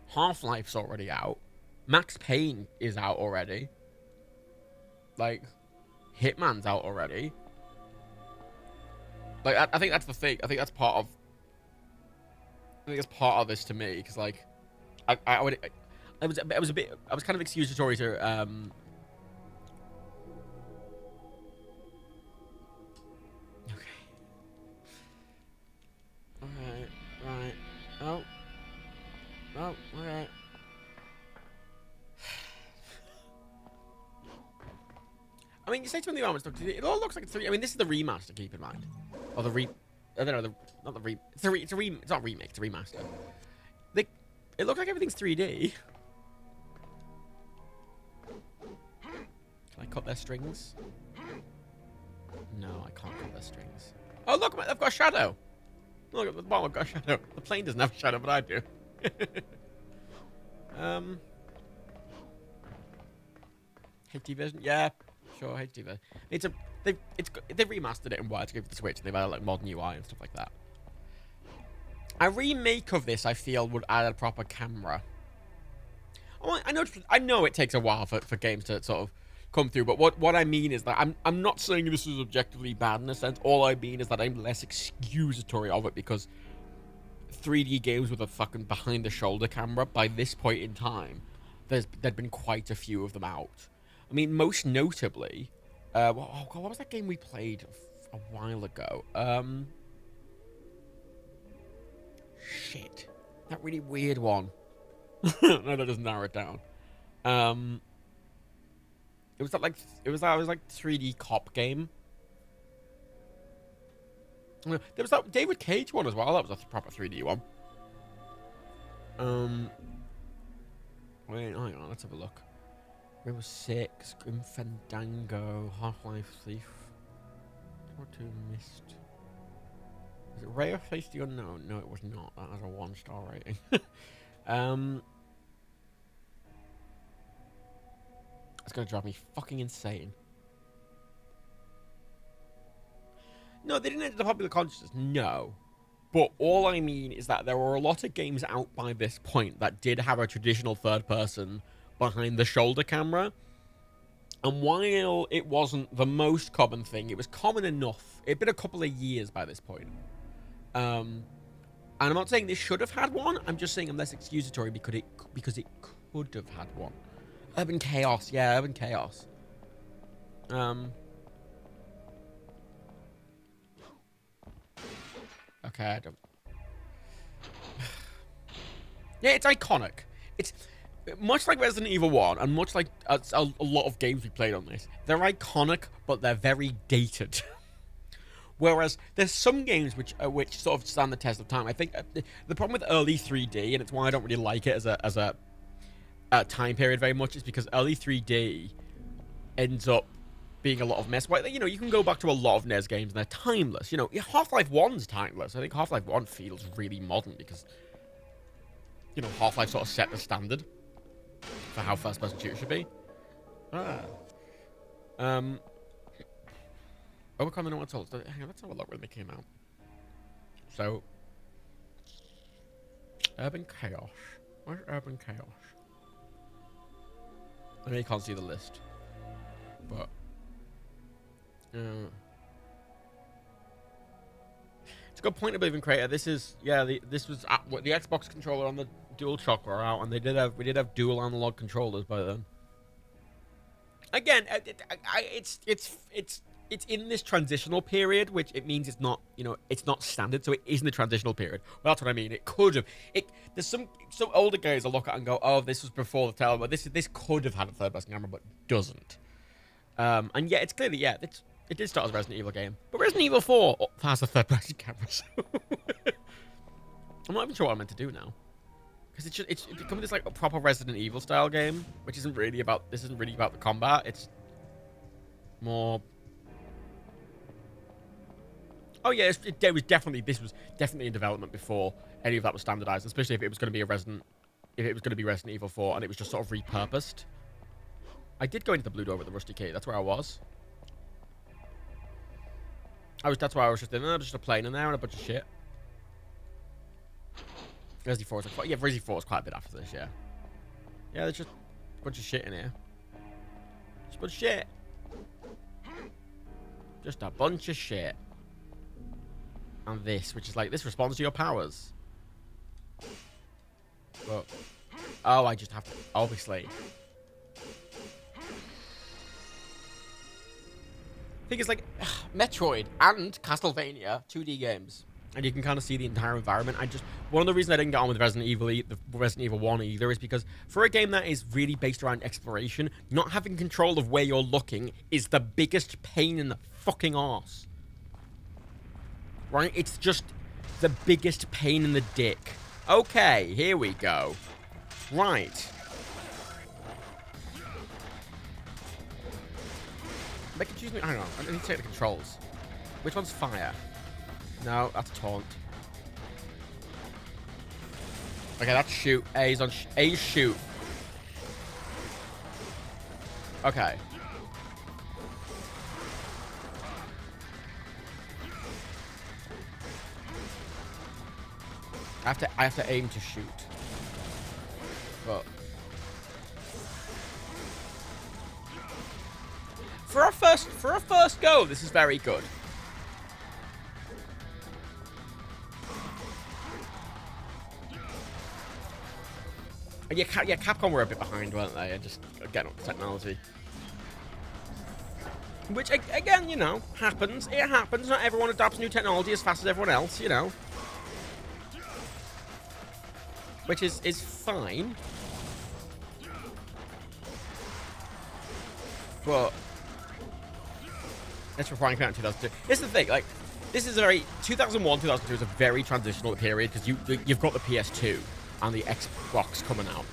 Half-Life's already out. Max Payne is out already. Like, Hitman's out already. Like, I think that's the thing. I think that's part of... I think that's part of this to me, because, like, I was kind of excusatory to, Okay. Alright, right. Oh. Oh, alright. I mean, you say something about it all looks like it's... I mean, this is the remaster, keep in mind. Or the I don't know, not the it's not remake, it's a remaster. It looks like everything's 3D. Can I cut their strings? No, I can't cut their strings. Oh, look, I've got a shadow. Look, at the bottom, I've got a shadow. The plane doesn't have a shadow, but I do. HD version? Yeah, sure, HD version. They've remastered it in widescreen for the Switch, and they've added, like, modern UI and stuff like that. A remake of this, I feel, would add a proper camera. Oh, I know it takes a while for games to sort of come through, but what I mean is that I'm not saying this is objectively bad in a sense. All I mean is that I'm less excusatory of it because 3D games with a fucking behind-the-shoulder camera, by this point in time, there'd been quite a few of them out. I mean, most notably, what was that game we played a while ago? Shit. That really weird one. No, that doesn't narrow it down. It was like 3D cop game. There was that David Cage one as well. That was a proper 3D one. Wait, hang on, let's have a look. Rainbow Six, Grim Fandango, Half-Life Thief, 2 Mist. Was it Ray or Face the Unknown? No, it was not. That has a 1-star rating. It's gonna drive me fucking insane. No, they didn't enter the popular consciousness. No. But all I mean is that there were a lot of games out by this point that did have a traditional third-person behind-the-shoulder camera. And while it wasn't the most common thing, it was common enough. It'd been a couple of years by this point. And And I'm not saying this should have had one. I'm just saying I'm less excusatory because it could have had one. Urban Chaos. Yeah, Urban Chaos. Okay, I don't... Yeah, it's iconic. It's much like Resident Evil 1, and much like a lot of games we played on this. They're iconic, but they're very dated. Whereas there's some games which sort of stand the test of time. I think the problem with early 3D, and it's why I don't really like it as a time period very much, is because early 3D ends up being a lot of mess. You know, you can go back to a lot of NES games and they're timeless. You know, Half-Life 1's timeless. I think Half-Life 1 feels really modern because, you know, Half-Life sort of set the standard for how first-person shooters should be. Overcome the Normal Souls. Hang on, let's have a look when they came out. So, Urban Chaos. Where's Urban Chaos? I know you can't see the list, but it's a good point about even creator. This is this was the Xbox controller on the DualShock were out, and we did have dual analog controllers by then. Again, it's in this transitional period, which it means it's not, you know, it's not standard, so it isn't a transitional period. Well, that's what I mean. It could have. There's some older guys will look at it and go, "Oh, this was before the tell," but this could have had a third-person camera, but doesn't. And yeah, it's clearly it did start as a Resident Evil game, but Resident Evil 4 has a third-person camera. So I'm not even sure what I'm meant to do now, because it's become this like a proper Resident Evil style game, which isn't really about the combat. It's more. Oh yeah, this was definitely in development before any of that was standardized, especially if it was going to be Resident Evil 4 and it was just sort of repurposed. I did go into the blue door with the rusty key. That's where I was. That's why I was just in there, just a plane in there and a bunch of shit. Resi 4 is Resi 4 is quite a bit after this, yeah. Yeah, there's just a bunch of shit in here. Just a bunch of shit. Just a bunch of shit. And this, which is like, this responds to your powers. But, oh, I just have to, obviously. I think it's like Metroid and Castlevania 2D games. And you can kind of see the entire environment. One of the reasons I didn't get on with Resident Evil 1 either is because for a game that is really based around exploration, not having control of where you're looking is the biggest pain in the fucking arse. Right? It's just the biggest pain in the dick. Okay, here we go. Right. Choose me. Hang on, I need to take the controls. Which one's fire? No, that's taunt. Okay, that's shoot. A's shoot. Okay. I have to aim to shoot. But for a first go, this is very good. And yeah, Capcom were a bit behind, weren't they? Just getting up the technology. Which, again, you know, happens. It happens. Not everyone adopts new technology as fast as everyone else, you know. Which is fine. But that's before I came out in 2002. This is the thing, like, this is a very 2001, 2002 is a very transitional period because you've got the PS2 and the Xbox coming out.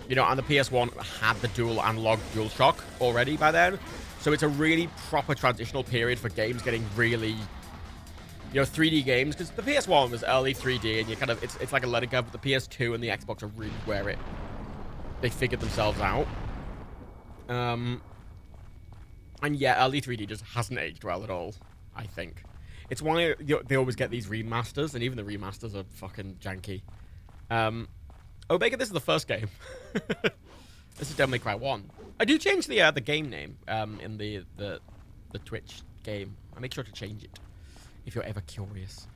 You know, and the PS1 had the dual analog DualShock already by then. So it's a really proper transitional period for games getting really, you know, 3D games, because the PS1 was early 3D and you kind of, it's like a let it go, but the PS2 and the Xbox are really where they figured themselves out. And yeah, early 3D just hasn't aged well at all, I think. It's why they always get these remasters, and even the remasters are fucking janky. Omega, this is the first game. This is Devil May Cry 1. I do change the game name in the Twitch game. I make sure to change it if you're ever curious.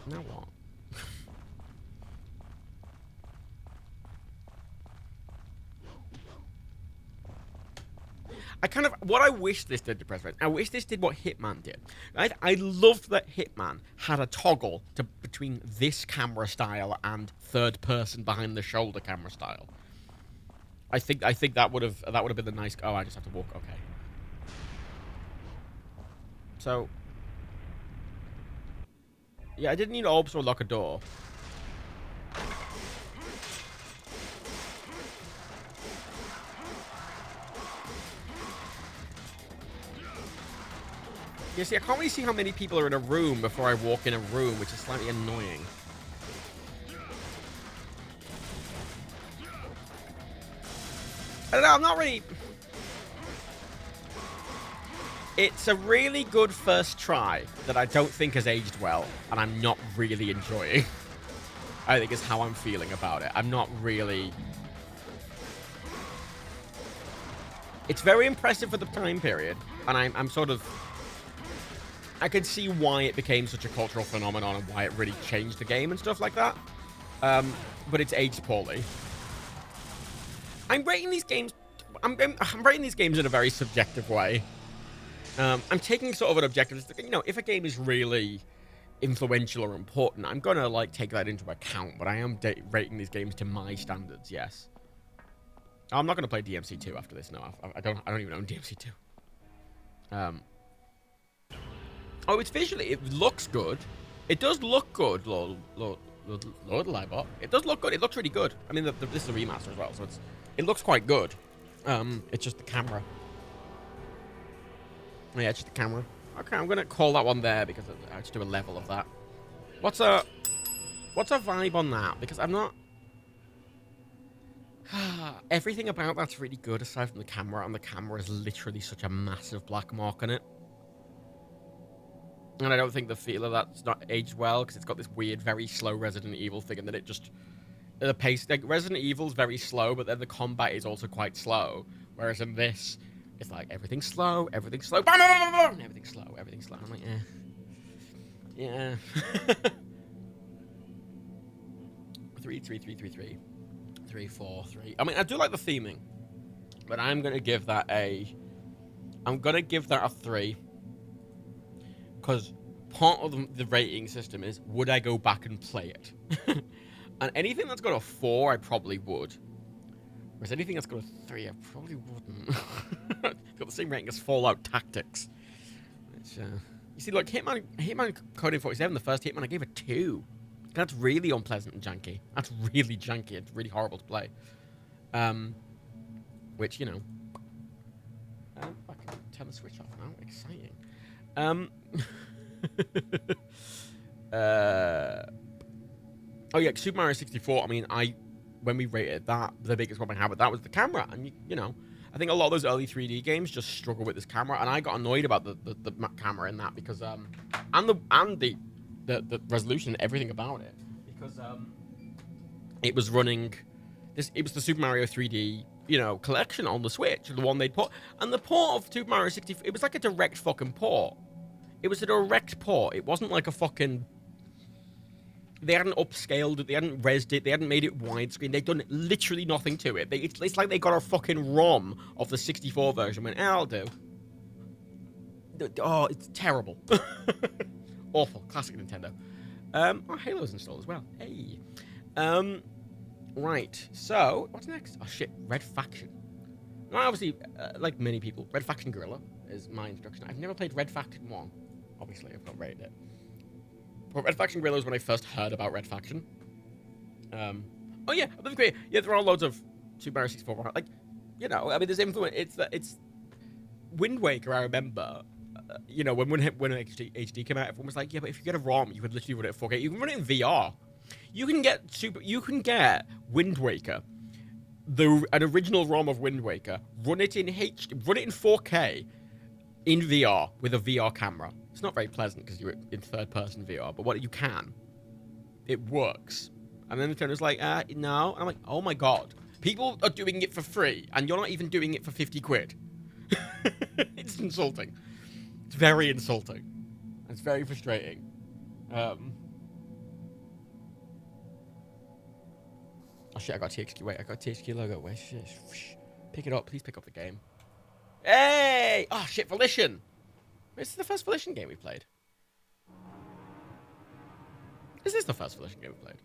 Now what? What I wish this did to Press Red, I wish this did what Hitman did. Right? I loved that Hitman had a toggle between this camera style and third person behind the shoulder camera style. I think that would have been the nice. Oh, I just have to walk. Okay. So, yeah, I didn't need orbs or lock a door. Yeah, see, I can't really see how many people are in a room before I walk in a room, which is slightly annoying. I don't know, I'm not really... It's a really good first try that I don't think has aged well, and I'm not really enjoying. I think is how I'm feeling about it. I'm not really... It's very impressive for the time period, and I'm sort of... I can see why it became such a cultural phenomenon and why it really changed the game and stuff like that. But it's aged poorly. I'm rating these games... I'm rating these games in a very subjective way. I'm taking sort of an objective... You know, if a game is really influential or important, I'm going to, like, take that into account. But I am rating these games to my standards, yes. I'm not going to play DMC2 after this, no. I don't even own DMC2. Oh, it's visually, it looks good. It does look good, Lord Libot. It does look good. It looks really good. I mean, this is a remaster as well, so it looks quite good. It's just the camera. Oh, yeah, it's just the camera. Okay, I'm gonna call that one there because I just do a level of that. What's a vibe on that? Because I'm not... Everything about that's really good aside from the camera, and the camera is literally such a massive black mark on it. And I don't think the feel of that's not aged well, because it's got this weird, very slow Resident Evil thing, and then it just... The pace... Like, Resident Evil's very slow, but then the combat is also quite slow. Whereas in this, it's like, everything's slow, everything's slow, bam, bam, bam, bam, everything's slow, everything's slow. I'm like, eh. Yeah. 3, 3, 3, 3, 3. 3, 4, 3. I mean, I do like the theming, but I'm going to give that a... I'm going to give that a 3. Because part of the rating system is, would I go back and play it? And anything that's got a 4, I probably would. Whereas anything that's got a 3, I probably wouldn't. It's got the same rating as Fallout Tactics. Which, you see, like, Hitman Codename 47, the first Hitman, I gave a 2. That's really unpleasant and janky. That's really janky. It's really horrible to play. Which, you know. I can turn the switch off now. Exciting. Oh yeah, Super Mario 64. I mean, when we rated that, the biggest problem I had with that was the camera, and you know, I think a lot of those early 3D games just struggle with this camera, and I got annoyed about the camera in that because and the resolution and everything about it, because it was running this. It was the Super Mario 3D, you know, collection on the Switch, the one they'd put, and the port of Super Mario 64. It was like a direct fucking port. It was a direct port. It wasn't like a fucking... They hadn't upscaled it. They hadn't rezzed it. They hadn't made it widescreen. They'd done literally nothing to it. It's like they got a fucking ROM of the 64 version and went, I'll do. Oh, it's terrible. Awful. Classic Nintendo. Oh, Halo's installed as well. Hey. Right. So, what's next? Oh, shit. Red Faction. Well, obviously, like many people, Red Faction Guerrilla is my introduction. I've never played Red Faction 1. Obviously, I've not rated it. But Red Faction Guerrilla was when I first heard about Red Faction. Oh yeah, that's great. Yeah, there are loads of Super Mario 64. Like, you know, I mean, there's influence. It's Wind Waker. I remember, you know, when HD came out, everyone was like, yeah, but if you get a ROM, you could literally run it at 4K. You can run it in VR. You can get Wind Waker, an original ROM of Wind Waker, run it in 4K. In VR, with a VR camera. It's not very pleasant because you're in third-person VR, but what you can. It works. And then Nintendo's like, no. And I'm like, oh my god. People are doing it for free, and you're not even doing it for 50 quid. It's insulting. It's very insulting. It's very frustrating. Oh shit, I got THQ. Wait, I got THQ logo. Wait, shit. Pick it up. Please pick up the game. Hey! Oh shit, Volition! This is the first Volition game we played. Is this the first Volition game we played?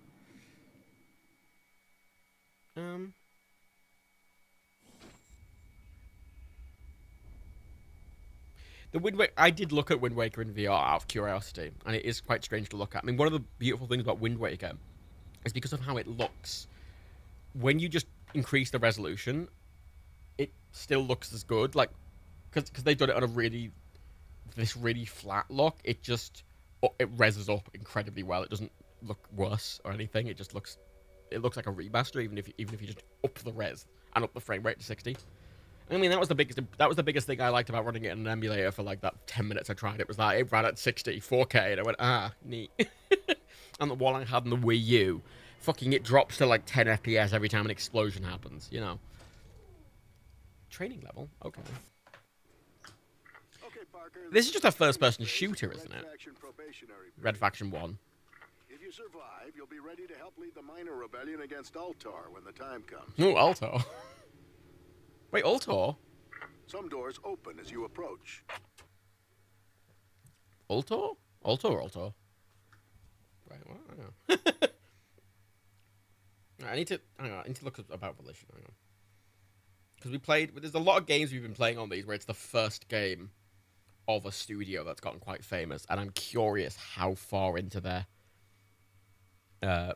The Wind Waker, I did look at Wind Waker in VR out of curiosity, and it is quite strange to look at. I mean, one of the beautiful things about Wind Waker is because of how it looks. When you just increase the resolution, it still looks as good. Like, because they've done it on this really flat look, it reses up incredibly well. It doesn't look worse or anything. It looks like a remaster, even if you just up the res and up the frame rate to 60. I mean, that was the biggest thing I liked about running it in an emulator for like that 10 minutes I tried. It was like it ran at 60, 4K, and I went, neat. And the one I had in the Wii U, fucking it drops to like 10 FPS every time an explosion happens, you know. Training level? Okay. This is just a first-person shooter, isn't it? Red Faction 1. If you survive, you'll be ready to help lead the minor rebellion against Ultar when the time comes. Oh, Ultar. Wait, Ultar? Some doors open as you approach. Ultar? Ultar or Ultar? Right, well, I don't know. I need to look about Volition. Hang on. Because there's a lot of games we've been playing on these where it's the first game of a studio that's gotten quite famous, and I'm curious how far into their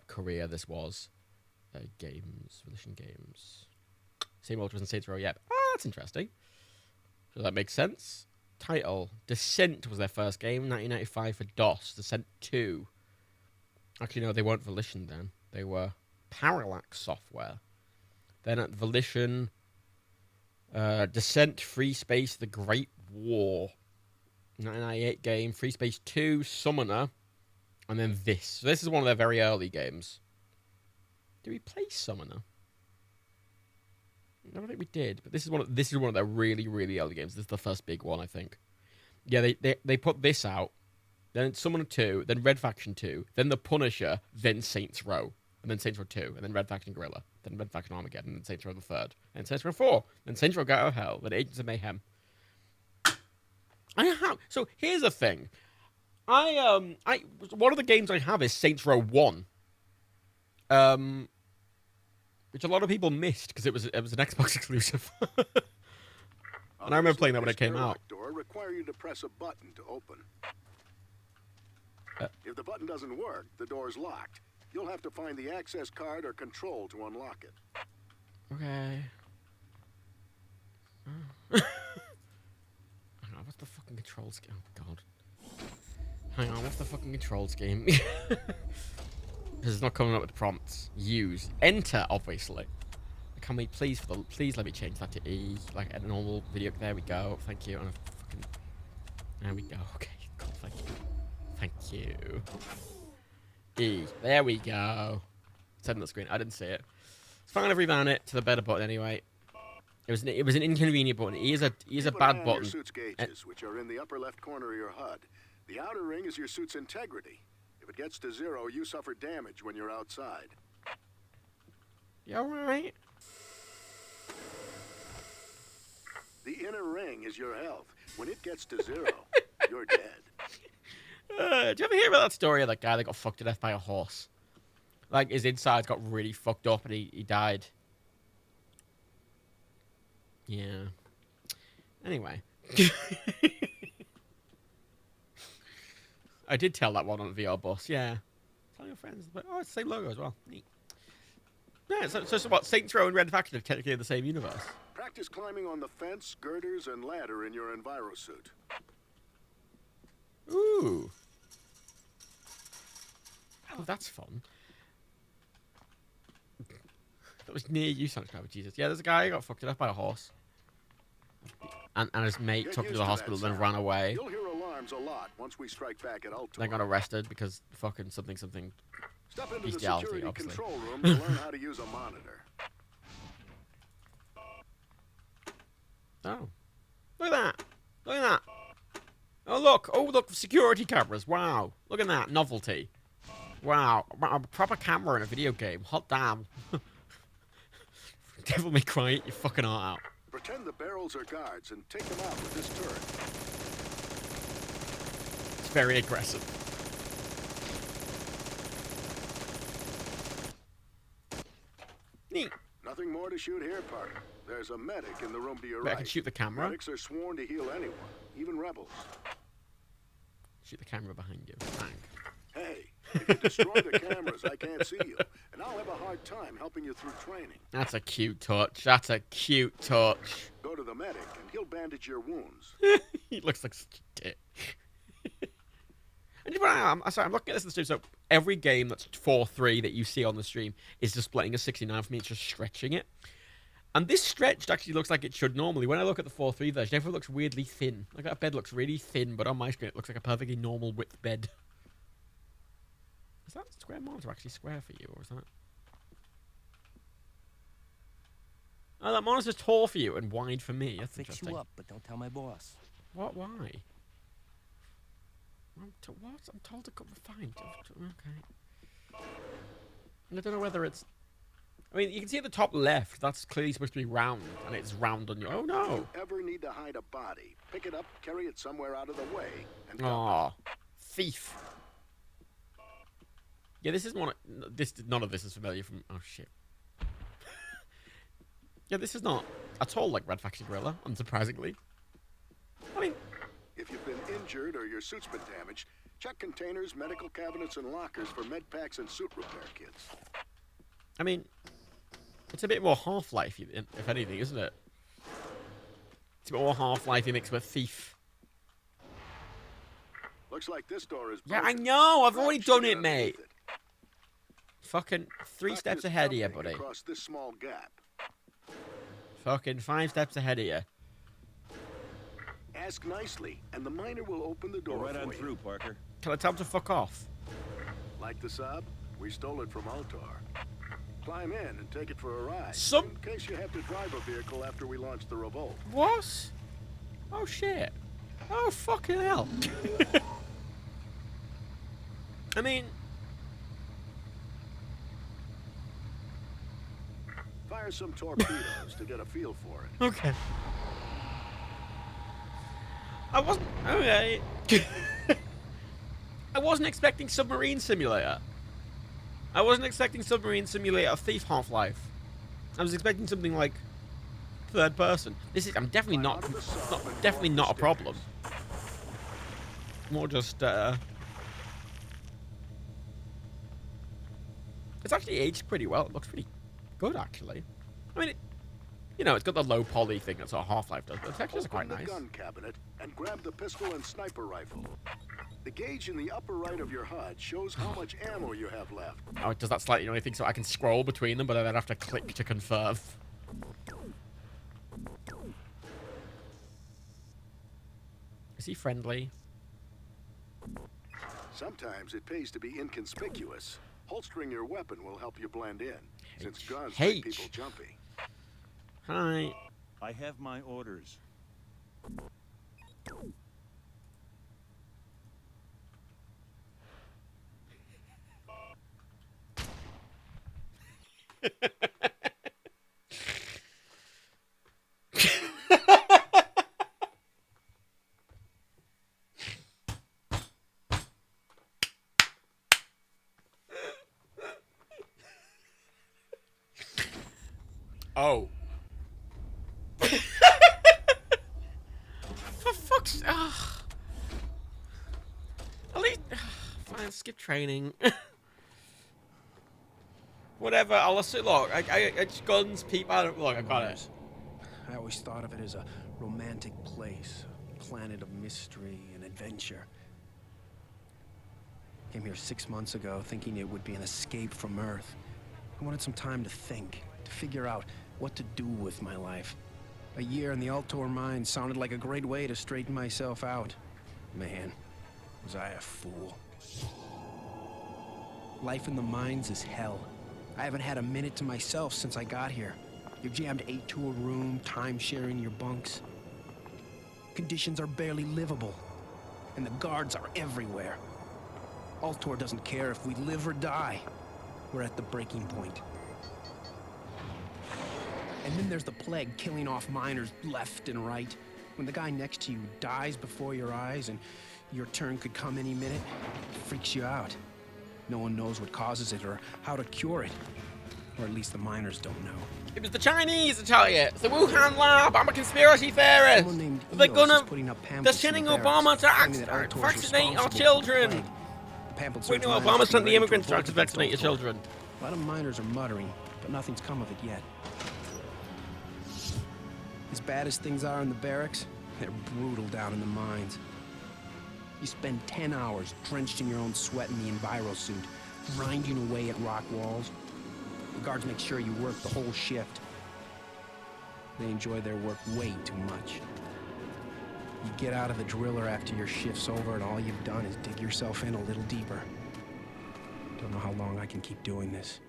career this was. Volition games. Same Ultras and Saints Row yet. That's interesting. So that makes sense. Title. Descent was their first game, 1995 for DOS. Descent 2. Actually, no, they weren't Volition then. They were Parallax Software. Then at Volition, Descent, Free Space, The Great War. 1998 game, Free Space 2, Summoner, and then this. So this is one of their very early games. Did we play Summoner? I don't think we did, but this is one of their really, really early games. This is the first big one, I think. Yeah, they put this out, then Summoner 2, then Red Faction 2, then The Punisher, then Saints Row, and then Saints Row 2, and then Red Faction Guerrilla, then Red Faction Armageddon, and then Saints Row the Third, and Saints Row 4, then Saints Row Gat Out of Hell, then Agents of Mayhem. So here's the thing. One of the games I have is Saints Row 1. Which a lot of people missed because it was an Xbox exclusive. And I remember playing that when it came out. Door require you to press a button to open. If the button doesn't work, the door's locked. You'll have to find the access card or control to unlock it. Okay. Hang on, what's the fucking control scheme? Oh, God. Hang on, what's the fucking control scheme? Because it's not coming up with prompts. Use. Enter, obviously. Can we please let me change that to E, like a normal video. There we go. Thank you. And there we go. Okay. Cool. Thank you. Thank you. E. There we go. It's on the screen. I didn't see it. It's fine to revan it to the better button anyway. It was an inconvenient button. E is a bad button. Your suit's gauges, which are in the upper left corner of your HUD. The outer ring is your suit's integrity. If it gets to 0, you suffer damage when you're outside. You alright? The inner ring is your health. When it gets to 0, you're dead. Did you ever hear about that story of that guy that got fucked to death by a horse? Like, his insides got really fucked up and he died. Yeah. Anyway. I did tell that one on VR Bus, yeah. Tell your friends. But, oh, it's the same logo as well. Neat. Yeah, so what? Saints Row and Red Faction are technically in the same universe. Practice climbing on the fence, girders, and ladder in your envirosuit. Ooh. Oh, that's fun. That was near you, Sunshine, Jesus. Yeah, there's a guy who got fucked to death by a horse. And his mate took him to the hospital and then ran away. You'll hear alarms a lot once we strike back at Ultar. Then got arrested because fucking something Step into the bestiality, security obviously. control room to learn how to use a monitor. Oh. Look at that. Look at that. Oh, look. Oh, look. Security cameras. Wow. Look at that. Novelty. Wow. A proper camera in a video game. Hot damn. Devil May Cry, eat your fucking heart out. Pretend the barrels are guards and take them out with this turret. It's very aggressive. Neat. Nothing more to shoot here, Parker. There's a medic in the room to your Wait, right. I can shoot the camera. Medics are sworn to heal anyone, even rebels. Shoot the camera behind you. Bang. Hey, if you destroy the cameras, I can't see you, and I'll have a hard time helping you through training. That's a cute touch. That's a cute touch. Go to the medic, and he'll bandage your wounds. He looks like such a dick. And I'm looking at this in the stream. So every game that's 4:3 that you see on the stream is displaying a 69 for me. It's just stretching it. And this stretched actually looks like it should normally. When I look at the 4:3 version, everything looks weirdly thin. Like that bed looks really thin, but on my screen it looks like a perfectly normal width bed. Is that square monitor actually square for you, or is that? Oh, that monitor's tall for you and wide for me. That's Fix interesting. you up, but don't tell my boss. What? Why? What? I'm told to come fine. Okay. And I don't know whether it's. I mean, you can see at the top left, that's clearly supposed to be round, and it's round on your. Oh no! If you ever need to hide a body, pick it up, carry it somewhere out of the way, and dump Aw, thief. Yeah, this is one. None of this is familiar from. Oh shit. Yeah, this is not at all like Red Faction Gorilla, unsurprisingly. I mean. If you've been injured or your suit's been damaged, check containers, medical cabinets, and lockers for med packs and suit repair kits. I mean, it's a bit more Half-Life, if anything, isn't it? It's a bit more Half-Life mixed with Thief. Looks like this door is Yeah, I broken. know. I've already Perhaps done get it, mate. underneath it. Fucking 3 steps Practice ahead of you, jumping buddy. across this small gap. Fucking 5 steps ahead of you. Ask nicely, and the miner will open the door Go right for on you. through, Parker. Can I tell him to fuck off? Like the sub? We stole it from Altar. Climb in and take it for a ride. Some- In case you have to drive a vehicle after we launch the revolt. What? Oh, shit. Oh, fucking hell. I mean... Fire some torpedoes to get a feel for it. Okay. I wasn't... Okay. I wasn't expecting Submarine Simulator. I wasn't expecting Submarine Simulator Thief Half-Life. I was expecting something like third person. This is... I'm definitely Climb not... out of the sub and go definitely up not a the problem. stairs. More just, It's actually aged pretty well. It looks pretty good, actually. I mean, you know, it's got the low poly thing that's what Half-Life does, but the textures are quite Open the nice. gun cabinet and grab the pistol and sniper rifle. The gauge in the upper right of your HUD shows how much ammo you have left. Oh, it does that slightly only thing so I can scroll between them, but I then have to click to confirm. Is he friendly? Sometimes it pays to be inconspicuous. Holstering your weapon will help you blend in, since guns H. make people jumpy. Hi. I have my orders. Oh. For fuck's... At least... Fine, skip training. Whatever, I'll assume... Look, it's guns, people... Look, I got it. I always thought of it as a romantic place, a planet of mystery and adventure. Came here 6 months ago thinking it would be an escape from Earth. I wanted some time to think, to figure out what to do with my life. A year in the Altor mine sounded like a great way to straighten myself out. Man, was I a fool. Life in the mines is hell. I haven't had a minute to myself since I got here. You're jammed 8 to a room, time-sharing your bunks. Conditions are barely livable, and the guards are everywhere. Altor doesn't care if we live or die. We're at the breaking point. And then there's the plague killing off miners left and right. When the guy next to you dies before your eyes and your turn could come any minute, it freaks you out. No one knows what causes it or how to cure it. Or at least the miners don't know. It was the Chinese, I tell you. It's the Wuhan lab. I'm a conspiracy theorist. Someone named They're Eos is gonna... putting up They're pamphlets sending in the Obama barracks to claiming that Ultor's vaccinate our responsible for the children. plague. The pamphlets Wait, no, urge Obama miners sent be the ready immigrants revolt to against vaccinate your Ultor. children. A lot of miners are muttering, but nothing's come of it yet. As bad as things are in the barracks, they're brutal down in the mines. You spend 10 hours drenched in your own sweat in the enviro suit, grinding away at rock walls. The guards make sure you work the whole shift. They enjoy their work way too much. You get out of the driller after your shift's over and all you've done is dig yourself in a little deeper. Don't know how long I can keep doing this.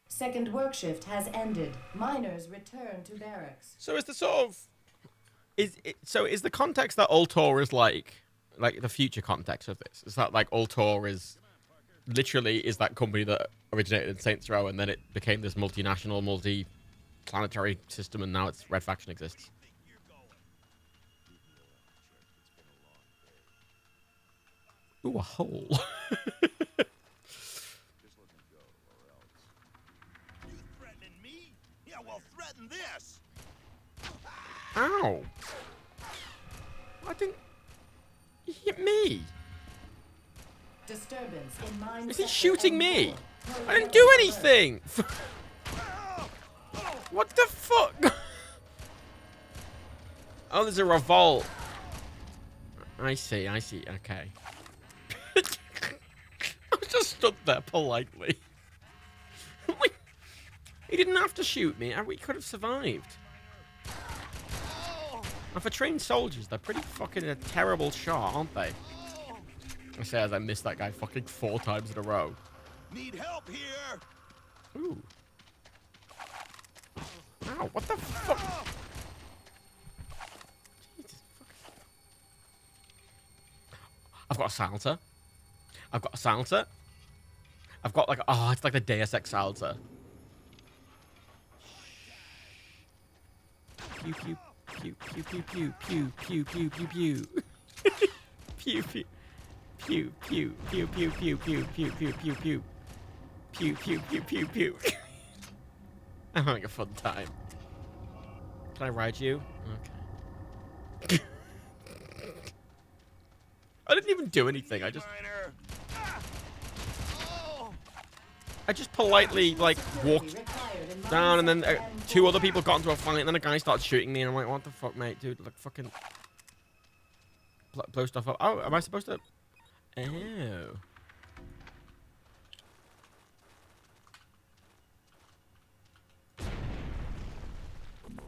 Second work shift has ended. Miners return to barracks. So is the sort of... is the context that Ultor is like the future context of this? Is that like Ultor is... literally is that company that originated in Saints Row and then it became this multinational, multi-planetary system and now its Red Faction exists? Ooh, a hole. Ow. I didn't... He hit me. Disturbance in mine. Is he shooting me? I didn't do anything. What the fuck? Oh, there's a revolt. I see, okay. I just stood there politely. He didn't have to shoot me. We could have survived. And for trained soldiers, they're pretty fucking a terrible shot, aren't they? I say as I missed that guy fucking 4 times in a row. Need help here. Ooh. Ow, what the fuck? Jesus fuck. I've got a silencer. I've got a silencer. I've got like a, oh, it's like the Deus Ex silencer. Pew pew pew pew pew pew pew pew pew pew pew. Pew pew. Pew pew pew pew pew pew pew pew pew pew. Pew pew pew pew pew. I'm having a fun time. Can I ride you? Okay. I didn't even do anything. I just politely like walked down, and then 2 other people got into a fight, and then a guy started shooting me, and I'm like, what the fuck, mate, dude? Like fucking blow stuff up. Oh, am I supposed to? Oh.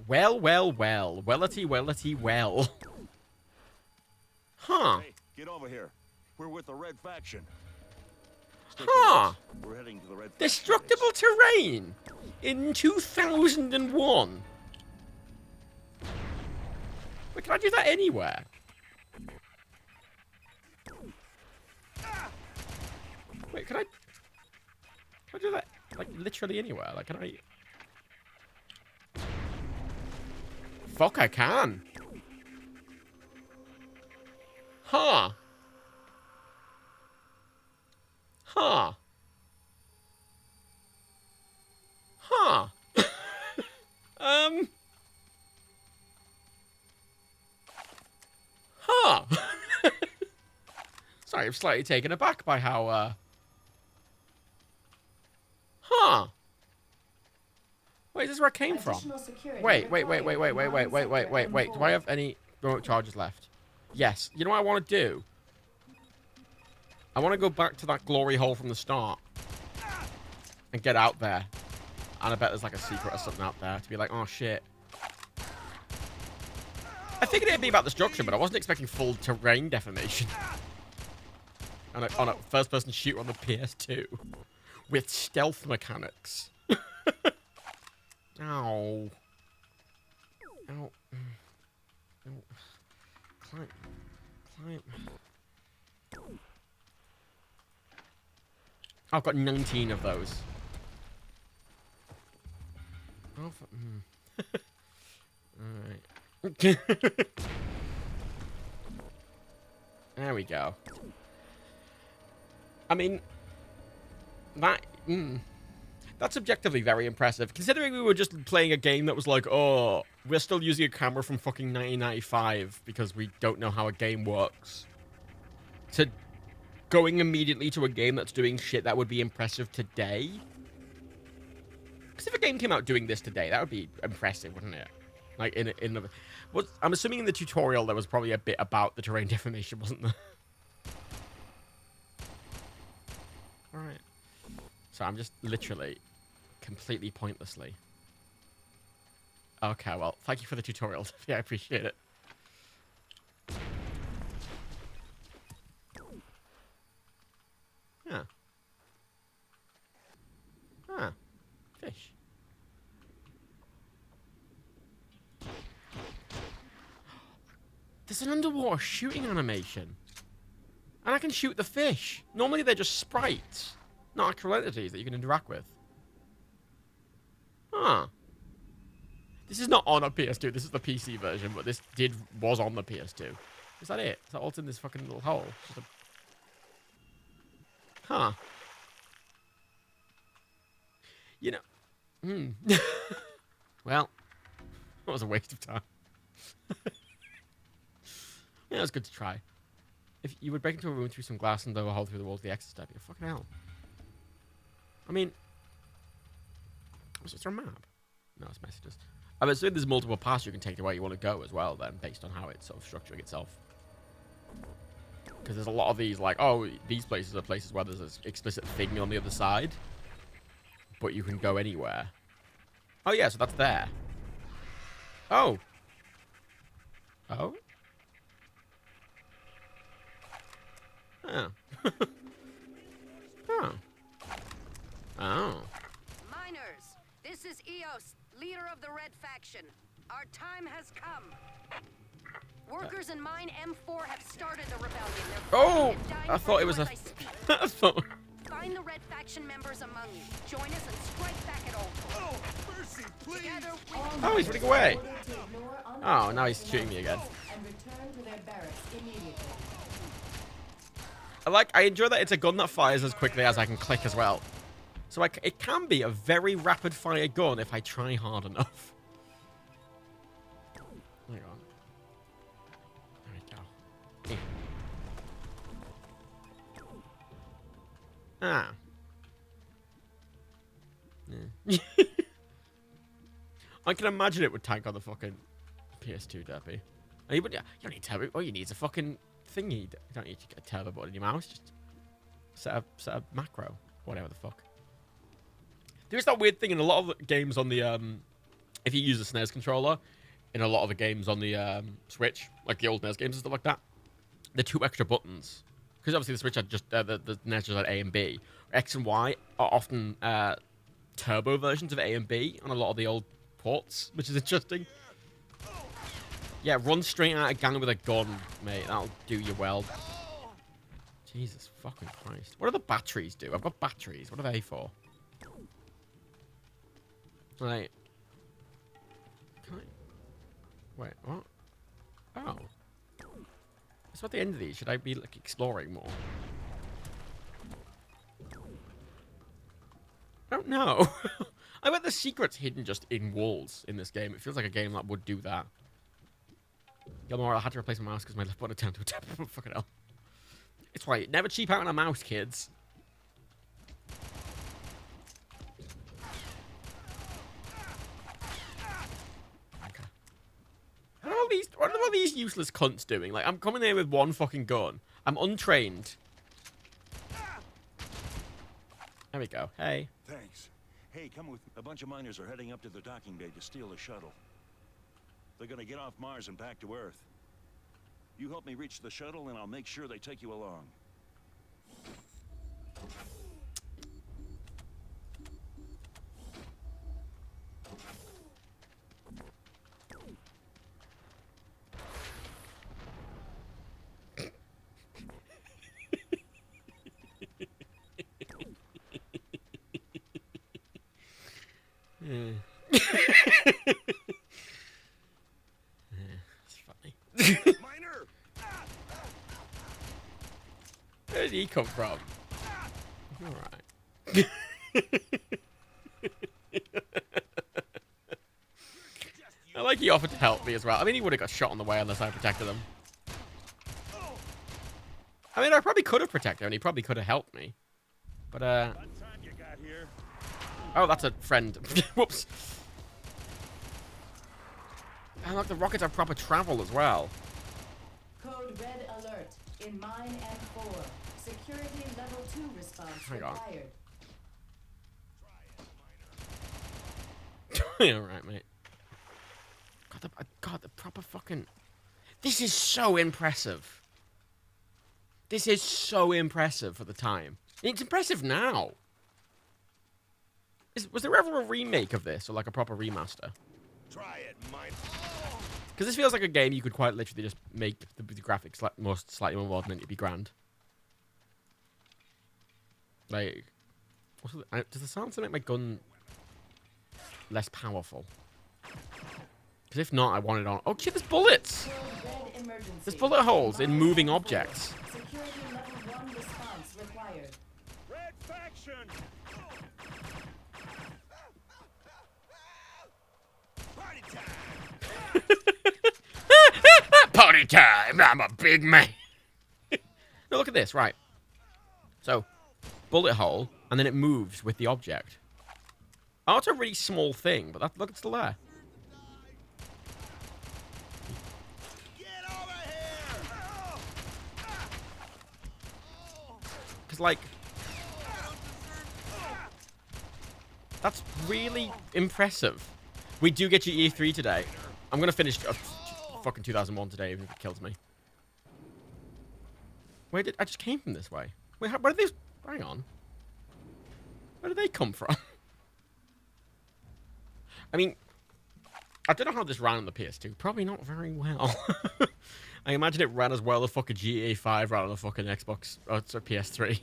Well, well, well. Wellity, wellity, well. Huh. Hey, get over here. We're with the Red Faction. Huh. We're heading to the Red Destructible terrain in 2001. Wait, can I do that anywhere? Wait, can I do that, like, literally anywhere? Like, can I... Fuck, I can. Huh. Huh. Huh. Huh. Sorry, I'm slightly taken aback by how, Huh. Wait, is this where I came from? Wait. Do I have any remote charges left? Yes. You know what I want to do? I want to go back to that glory hole from the start. And get out there. And I bet there's like a secret or something out there to be like, oh shit. I figured it'd be about destruction, but I wasn't expecting full terrain deformation. On a first-person shooter on the PS2. With stealth mechanics. Ow. Ow. Ow. Climb. I've got 19 of those. Alright. There we go. I mean, that's objectively very impressive. Considering we were just playing a game that was like, oh, we're still using a camera from fucking 1995 because we don't know how a game works. To going immediately to a game that's doing shit that would be impressive today. Because if a game came out doing this today, that would be impressive, wouldn't it? Like, I'm assuming in the tutorial there was probably a bit about the terrain deformation, wasn't there? Alright. So I'm just literally, completely pointlessly. Okay, well, thank you for the tutorial. Yeah, I appreciate it. Yeah. Ah. Fish. There's an underwater shooting animation. And I can shoot the fish. Normally they're just sprites, not actual entities that you can interact with. Huh. This is not on a PS2. This is the PC version, but this was on the PS2. Is that it? Is that all in this fucking little hole? Huh. You know. Well, that was a waste of time. Yeah, it was good to try. If you would break into a room through some glass and though a hole through the walls, the exit step, you're fucking hell. I mean, was it a map? No, it's messages. I'm assuming there's multiple paths you can take to where you want to go as well, then, based on how it's sort of structuring itself. Because there's a lot of these, like, oh, these places are places where there's an explicit thing on the other side, but you can go anywhere. Oh, yeah, so that's there. Oh. Oh? Oh. Oh. Oh. Miners, this is Eos, leader of the Red Faction. Our time has come. Workers in Mine M4 have started the rebellion. Oh! I thought it was a... I thought... Find the Red Faction members among you. Join us and strike back at all. Oh, mercy, please! Oh, he's running away. Oh, now he's shooting me again. And return to their barracks immediately. I enjoy that it's a gun that fires as quickly as I can click as well. So it can be a very rapid fire gun if I try hard enough. Hang on. There we go. Ah. Yeah. I can imagine it would tank on the fucking PS2 derpy. You don't need turbo. All you need is a fucking thingy. You don't need to get a turbo button in your mouse. Just set a macro. Whatever the fuck. There's that weird thing in a lot of games on the if you use a SNES controller, in a lot of the games on the Switch, like the old NES games and stuff like that, the 2 extra buttons. Because obviously the Switch had just the NES just had A and B. X and Y are often turbo versions of A and B on a lot of the old ports, which is interesting. Yeah, run straight out of gang with a gun, mate. That'll do you well. Jesus fucking Christ. What do the batteries do? I've got batteries. What are they for? Right. Can I... Wait, what? Oh. So at the end of these, should I be, like, exploring more? I don't know. I bet the secret's hidden just in walls in this game. It feels like a game that would do that. Gilmore, I had to replace my mouse because my left button turned to a tab. Fucking hell. It's right. Never cheap out on a mouse, kids. Okay. What are all these useless cunts doing? Like, I'm coming here with one fucking gun. I'm untrained. There we go. Hey. Thanks. Hey, come with me. A bunch of miners are heading up to the docking bay to steal a shuttle. They're gonna get off Mars and back to Earth. You help me reach the shuttle and I'll make sure they take you along. It's funny. Miner! Where did he come from? Alright. I like he offered to help me as well. I mean, he would have got shot on the way unless I protected him. I mean, I probably could have protected him, and he probably could have helped me. But, What time you got here? oh, that's a friend. Whoops. And look, the rockets have proper travel as well. Code red alert in mine M4. Security level 2 response Hang on. required. Alright, mate. God, the proper fucking... This is so impressive. This is so impressive for the time. It's impressive now. Was there ever a remake of this, or like a proper remaster? Try it, mine. Because this feels like a game you could quite literally just make the graphics slightly more modern and it'd be grand. Like, does the silencer make my gun less powerful? Because if not, I want it on. Oh shit, there's bullets! There's bullet holes in moving objects. Security level 1 response required. Red faction! Party time! Party time! I'm a big man! No, look at this, right. So, bullet hole, and then it moves with the object. Oh, it's a really small thing, but look, it's still there. Because, like, that's really impressive. We do get you E3 today. I'm going to finish fucking 2001 today, even if it kills me. Where did... I just came from this way. Wait, where did these... Hang on. Where did they come from? I mean, I don't know how this ran on the PS2. Probably not very well. I imagine it ran as well as fucking GTA 5 ran on the fucking Xbox, or PS3.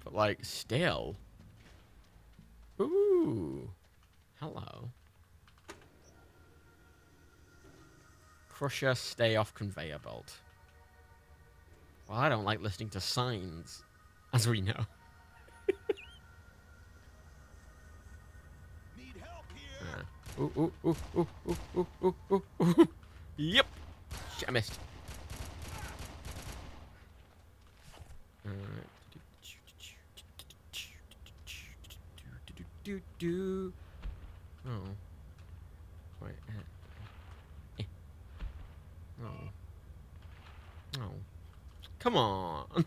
But, like, still. Ooh. Hello. Crusher, stay off conveyor belt. Well, I don't like listening to signs, as we know. Need help here! Ooh. Yep. Shit, I missed. Oh. Wait. Oh. Oh. Come on.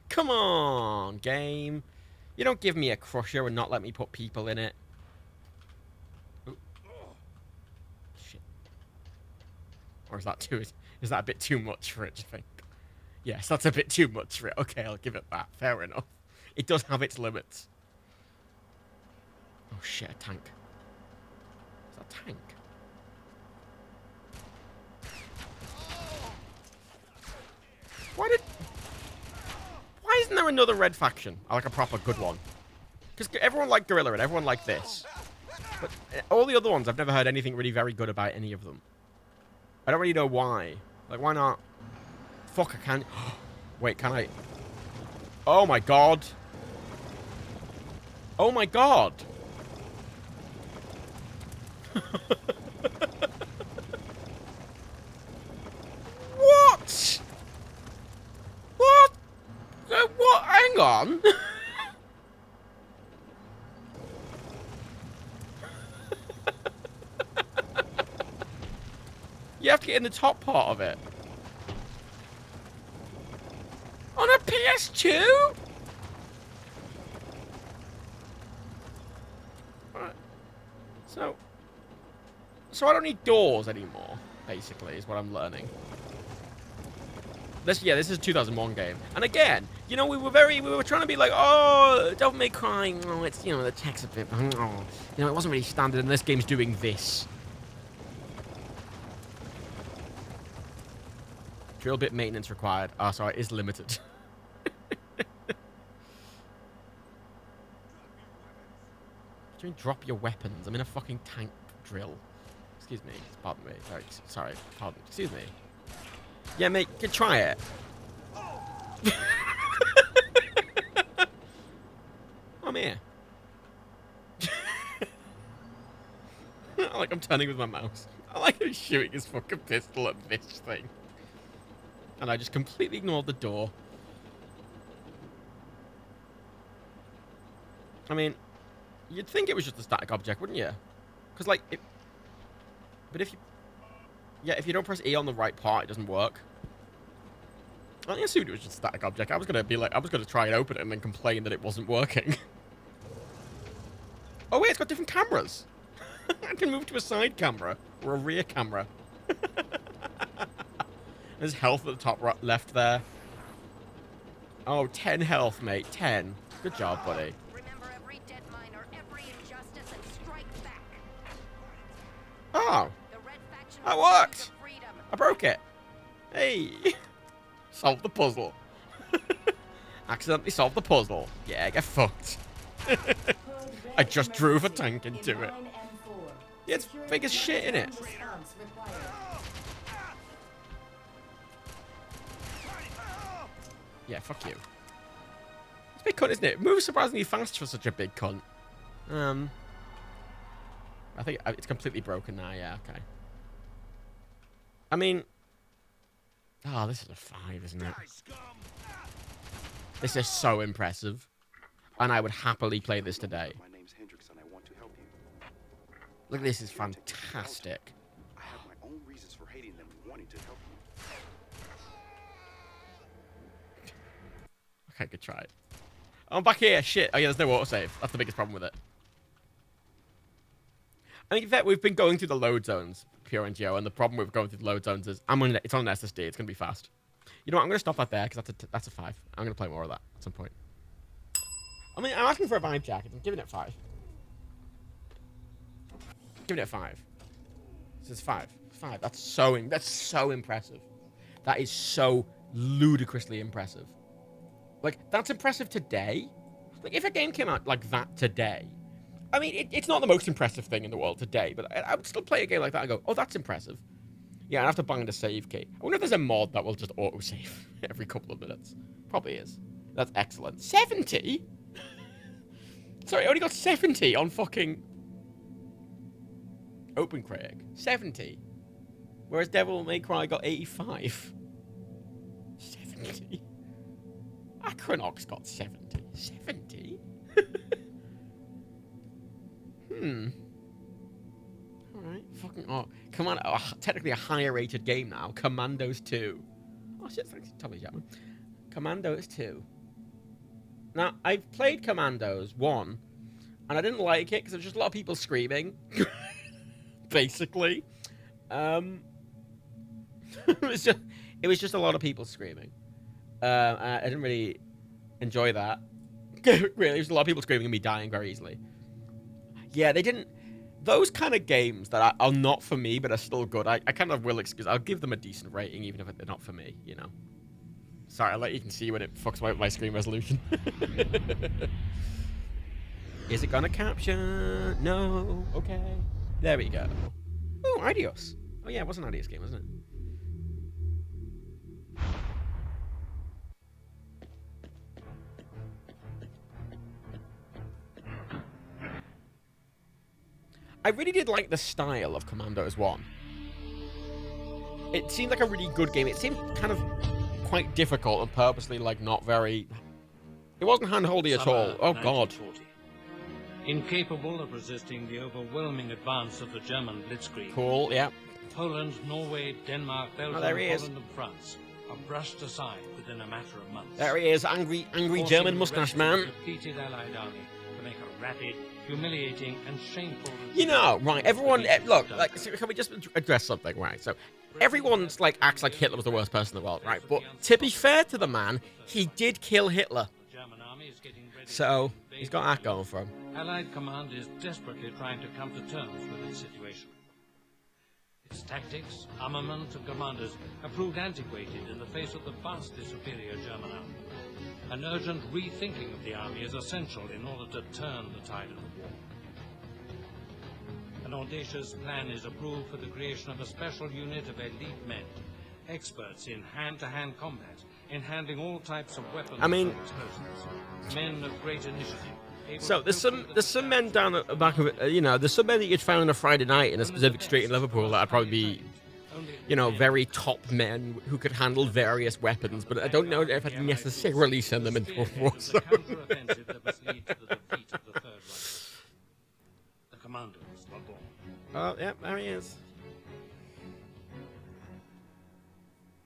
Come on, game. You don't give me a crusher and not let me put people in it. Ooh. Shit. Or is that a bit too much for it, do you think? Yes, that's a bit too much for it. Okay, I'll give it that. Fair enough. It does have its limits. Oh shit, a tank. Is that a tank? Why isn't there another red faction? Like a proper good one? Because everyone liked Gorilla and everyone liked this. But all the other ones, I've never heard anything really very good about any of them. I don't really know why. Like, why not? Fuck, I can't... Wait, can I... Oh my god. Oh my god. What? What? What? Hang on. You have to get in the top part of it. On a PS2? Right. So I don't need doors anymore, basically, is what I'm learning. This is a 2001 game. And again, you know, we were trying to be like, oh, Devil May Cry, oh, it's, you know, the text a bit, oh, you know, it wasn't really standard, and this game's doing this. Drill bit maintenance required. Oh, sorry, it is limited. What do you mean drop your weapons? I'm in a fucking tank drill. Excuse me. Pardon me. Sorry. Pardon. Excuse me. Yeah, mate. You can try it. I'm here. I'm turning with my mouse. I like him shooting his fucking pistol at this thing. And I just completely ignored the door. I mean, you'd think it was just a static object, wouldn't you? Because, like, but if you... Yeah, if you don't press E on the right part, it doesn't work. I assumed it was just a static object. I was going to try and open it and then complain that it wasn't working. Oh, wait, it's got different cameras. I can move to a side camera or a rear camera. There's health at the top right, left there. Oh, 10 health, mate. 10. Good job, buddy. Remember every dead miner, every injustice, and strike back. Oh. The Red Faction That worked. freedom. I broke it. Hey. Solved the puzzle. Accidentally solved the puzzle. Yeah, get fucked. I just drove a tank into it. Yeah, it's big as shit, innit? Yeah, fuck you. It's a big cunt, isn't it? It moves surprisingly fast for such a big cunt. I think it's completely broken now, yeah, okay. I mean... Oh, this is a 5, isn't it? This is so impressive. And I would happily play this today. Look, this is fantastic. I have my own reasons for hating them and wanting to help you. Okay, good try. I'm back here. Shit. Oh, yeah, there's no autosave. That's the biggest problem with it. I mean, in fact, we've been going through the load zones, Pure NGO, and the problem with going through the load zones is it's on an SSD. It's going to be fast. You know what? I'm going to stop that there because that's a 5. I'm going to play more of that at some point. I mean, I'm asking for a vibe jacket. I'm giving it 5. Giving it a 5. This is 5. 5. That's so impressive. That is so ludicrously impressive. Like, that's impressive today. Like, if a game came out like that today, I mean, it's not the most impressive thing in the world today, but I would still play a game like that and go, oh, that's impressive. Yeah, I'd have to bind a save key. I wonder if there's a mod that will just auto-save every couple of minutes. Probably is. That's excellent. 70? Sorry, I only got 70 on fucking... Open Craig. 70. Whereas Devil May Cry got 85. 70? Acronox got 70. 70? Alright. Fucking... Oh, come on. Oh, technically a higher rated game now. Commandos 2. Oh shit, thanks Tommy Chapman. Commandos 2. Now, I've played Commandos 1, and I didn't like it because there was just a lot of people screaming. Basically. It was just a lot of people screaming. I didn't really enjoy that. Really, there was a lot of people screaming and me dying very easily. Yeah, they didn't... Those kind of games that are not for me, but are still good, I kind of will excuse... I'll give them a decent rating, even if they're not for me, you know. Sorry, I'll let you can see when it fucks my screen resolution. Is it gonna capture? No. Okay. There we go. Oh, Idios. Oh yeah, it was an Idios game, wasn't it? I really did like the style of Commandos 1. It seemed like a really good game. It seemed kind of quite difficult and purposely, like, not very... It wasn't hand-holdy at all. Oh, God. Incapable of resisting the overwhelming advance of the German blitzkrieg. Cool, yeah. Poland, Norway, Denmark, Belgium, Holland, and France are brushed aside within a matter of months. There he is, angry German mustache man. Defeated Allied army to make a rapid, humiliating, and shameful... You know, right, everyone... Look, like, can we just address something, right? So, everyone's, like, acts like Hitler was the worst person in the world, right? But, to be fair to the man, he did kill Hitler. So, he's got that going for him. Allied command is desperately trying to come to terms with its situation. Its tactics, armament, and commanders have proved antiquated in the face of the vastly superior German army. An urgent rethinking of the army is essential in order to turn the tide of the war. An audacious plan is approved for the creation of a special unit of elite men, experts in hand-to-hand combat, in handling all types of weapons I mean, and explosives. Men of great initiative. So there's some men down at the back of it, you know, there's some men that you'd find on a Friday night in a specific street in Liverpool that I'd probably be, you know, very top men who could handle various weapons, but I don't know if I'd necessarily send them into a war zone. The Commandos were born. Oh, yeah, there he is.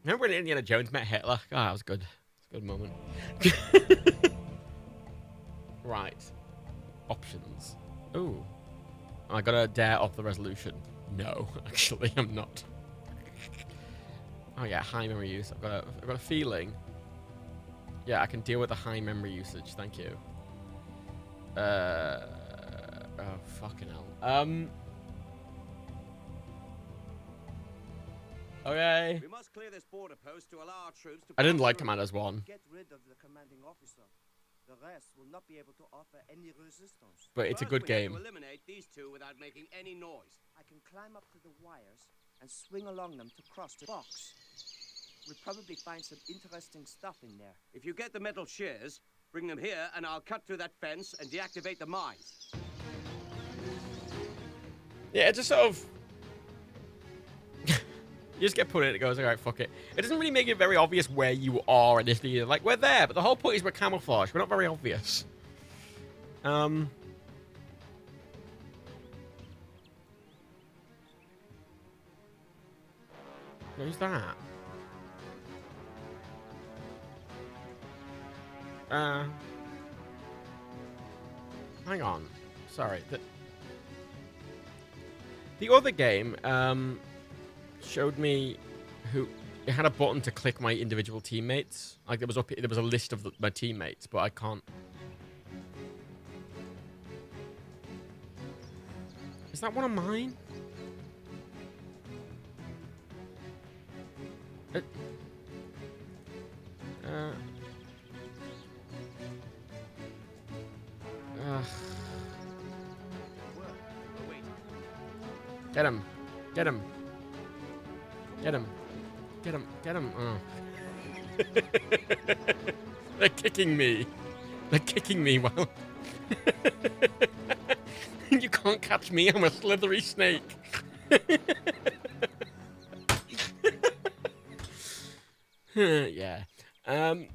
Remember when Indiana Jones met Hitler? Oh, that was good. It's a good moment. Right. Options. Ooh. I gotta dare off the resolution. No, actually, I'm not. Oh yeah, high memory use. I've got a feeling. Yeah, I can deal with the high memory usage. Thank you. Oh fucking hell. Okay. We must clear this border post to allow our troops to I didn't like Commandos 1. Get rid of the commanding officer. The rest will not be able to offer any resistance. But it's a good game. To eliminate these two without making any noise. I can climb up to the wires and swing along them to cross the box. We'll probably find some interesting stuff in there. If you get the metal shears, bring them here and I'll cut through that fence and deactivate the mines. Yeah, it just sort of... You just get put in, it goes, alright, fuck it. It doesn't really make it very obvious where you are initially. Like, we're there, but the whole point is we're camouflaged. We're not very obvious. Who's that? Hang on. Sorry. The other game, showed me who it had a button to click my individual teammates. Like there was a list of my teammates, but I can't. Is that one of mine? Get him. Get him. Get him. Get him. Get him. Oh. They're kicking me. They're kicking me while... You can't catch me. I'm a slithery snake. Yeah. I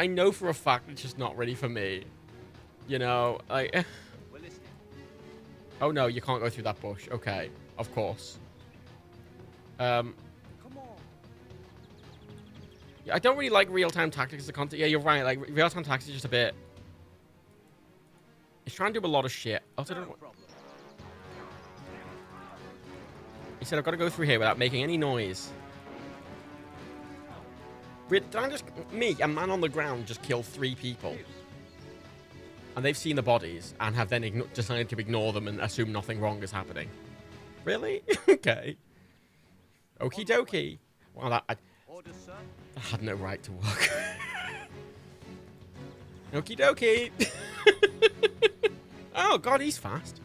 know for a fact it's just not ready for me. You know, like... Oh no, you can't go through that bush. Okay, of course. Come on. Yeah, I don't really like real-time tactics as a content. Yeah, you're right. Like real-time tactics is just a bit. It's trying to do a lot of shit. Also, don't. He said I've got to go through here without making any noise. Did I just a man on the ground, just kill 3 people? And they've seen the bodies and have then decided to ignore them and assume nothing wrong is happening. Really? Okay. Okie dokie. Well, that had no right to work. Okie dokie. Oh god, he's fast.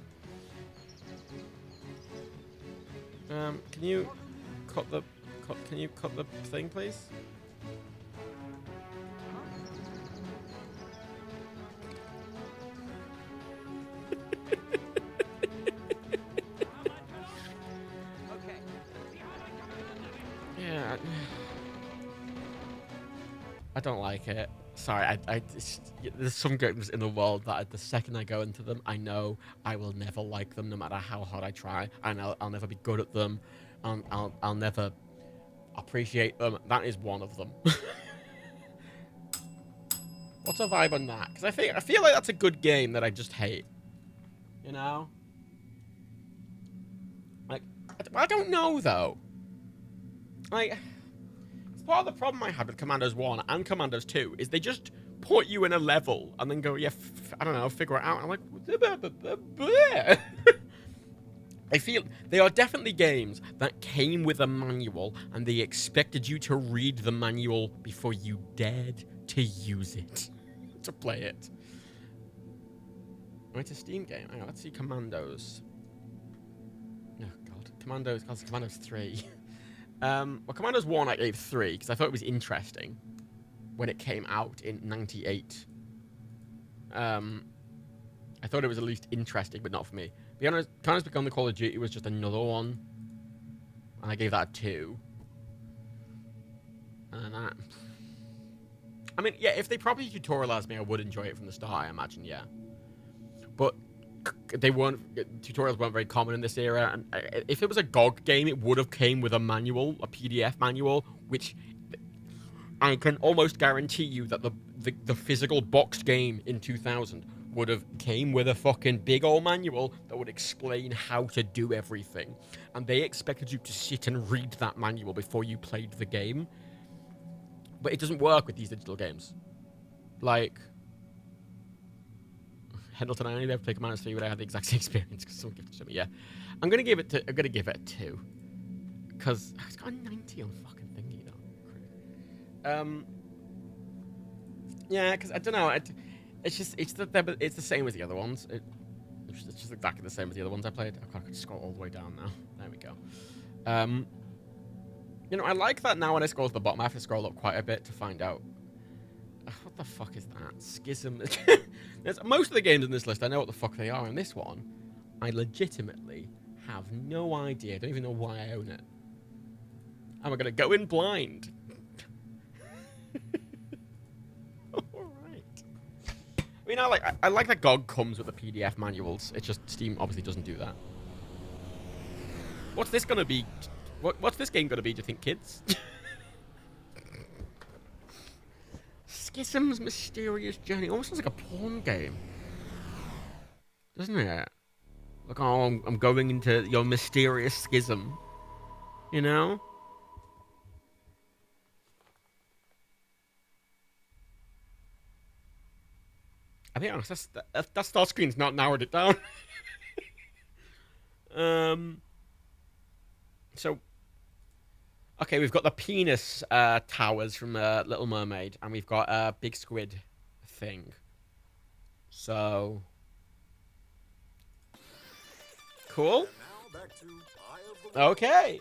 Can you cut the thing, please? Yeah. I don't like it. Sorry, there's some games in the world that the second I go into them, I know I will never like them, no matter how hard I try, and I'll never be good at them, and I'll never appreciate them. That is one of them. What's a vibe on that? Because I feel like that's a good game that I just hate. You know? Like, I don't know though. Like, part of the problem I had with Commandos 1 and Commandos 2 is they just put you in a level and then go, yeah, I don't know, figure it out. I'm like, I feel they are definitely games that came with a manual and they expected you to read the manual before you dared to use it, to play it. Oh, it's a Steam game. Hang on, let's see Commandos. Oh, God. Commandos 3. Well, Commandos 1 I gave 3, because I thought it was interesting when it came out in 98. I thought it was at least interesting, but not for me. Be honest, Commandos Become the Call of Duty was just another one. And I gave that a 2. And that... I mean, yeah, if they properly tutorialized me, I would enjoy it from the start, I imagine, yeah. But tutorials weren't very common in this era, and if it was a GOG game, it would have came with a manual, a PDF manual, which I can almost guarantee you that the physical boxed game in 2000 would have came with a fucking big old manual that would explain how to do everything. And they expected you to sit and read that manual before you played the game. But it doesn't work with these digital games. Like... Hendleton, I only ever played Commandos 3, but I had the exact same experience because someone gifted it to me. Yeah, I'm gonna give it a 2 because it's got a 90 on fucking thingy though. Yeah, because I don't know. It's the same as the other ones. It's just exactly the same as the other ones I played. I could scroll all the way down now. There we go. You know, I like that now when I scroll to the bottom, I have to scroll up quite a bit to find out. What the fuck is that? Schizm. Most of the games in this list, I know what the fuck they are. In this one, I legitimately have no idea. I don't even know why I own it. Am I going to go in blind? Alright. I mean, I like that GOG comes with the PDF manuals. It's just Steam obviously doesn't do that. What's this going to be? What's this game going to be, do you think, kids? Schism's Mysterious Journey. Almost sounds like a porn game. Doesn't it? Like, oh, I'm going into your mysterious schism. You know? I'll be honest, that start screen's not narrowed it down. So... Okay, we've got the penis towers from Little Mermaid, and we've got a big squid thing. So... Cool. Okay.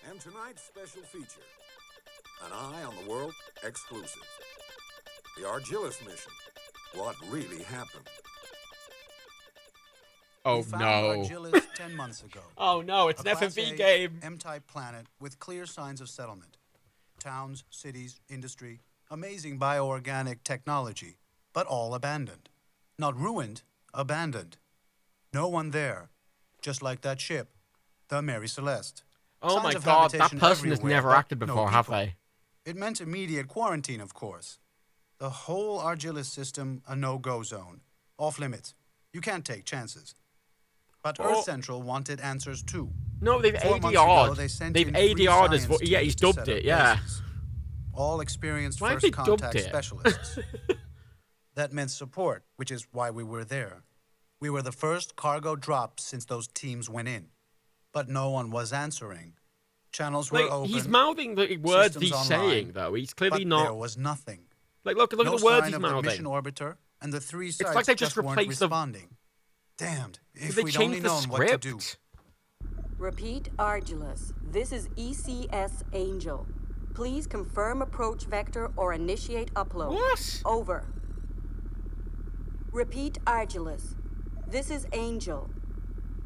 And tonight's special feature, an Eye on the World exclusive. The Argillus mission. What really happened? Oh, we found no. Argillus 10 months ago. Oh, no, it's an FMV game. M-type planet with clear signs of settlement. Towns, cities, industry, amazing bioorganic technology, but all abandoned. Not ruined, abandoned. No one there, just like that ship, the Mary Celeste. Oh Signs my of god, that habitation person has everywhere, never but acted no before, have people. they? It meant immediate quarantine, of course. The whole Argillus system a no-go zone. Off limits. You can't take chances. But Earth Central wanted answers too. No, they've 4 months ago, ADR'd. they They've ADR'd as well. Yeah, he's dubbed it, yeah. All experienced Why have they first dubbed contact it? specialists. That meant support, which is why we were there. We were the first cargo drop since those teams went in. But no one was answering. Channels were open. He's mouthing the words he's systems saying, online, though. He's clearly but not... there was nothing. Like, look No at the words sign he's of the mouthing. mission orbiter, and the 3 sites It's like they just weren't replaced the... responding. Damned, if They we'd only changed the known what to do. script. Repeat, Argillus. This is ECS Angel. Please confirm approach vector or initiate upload. What? Over. Repeat, Argillus. This is Angel.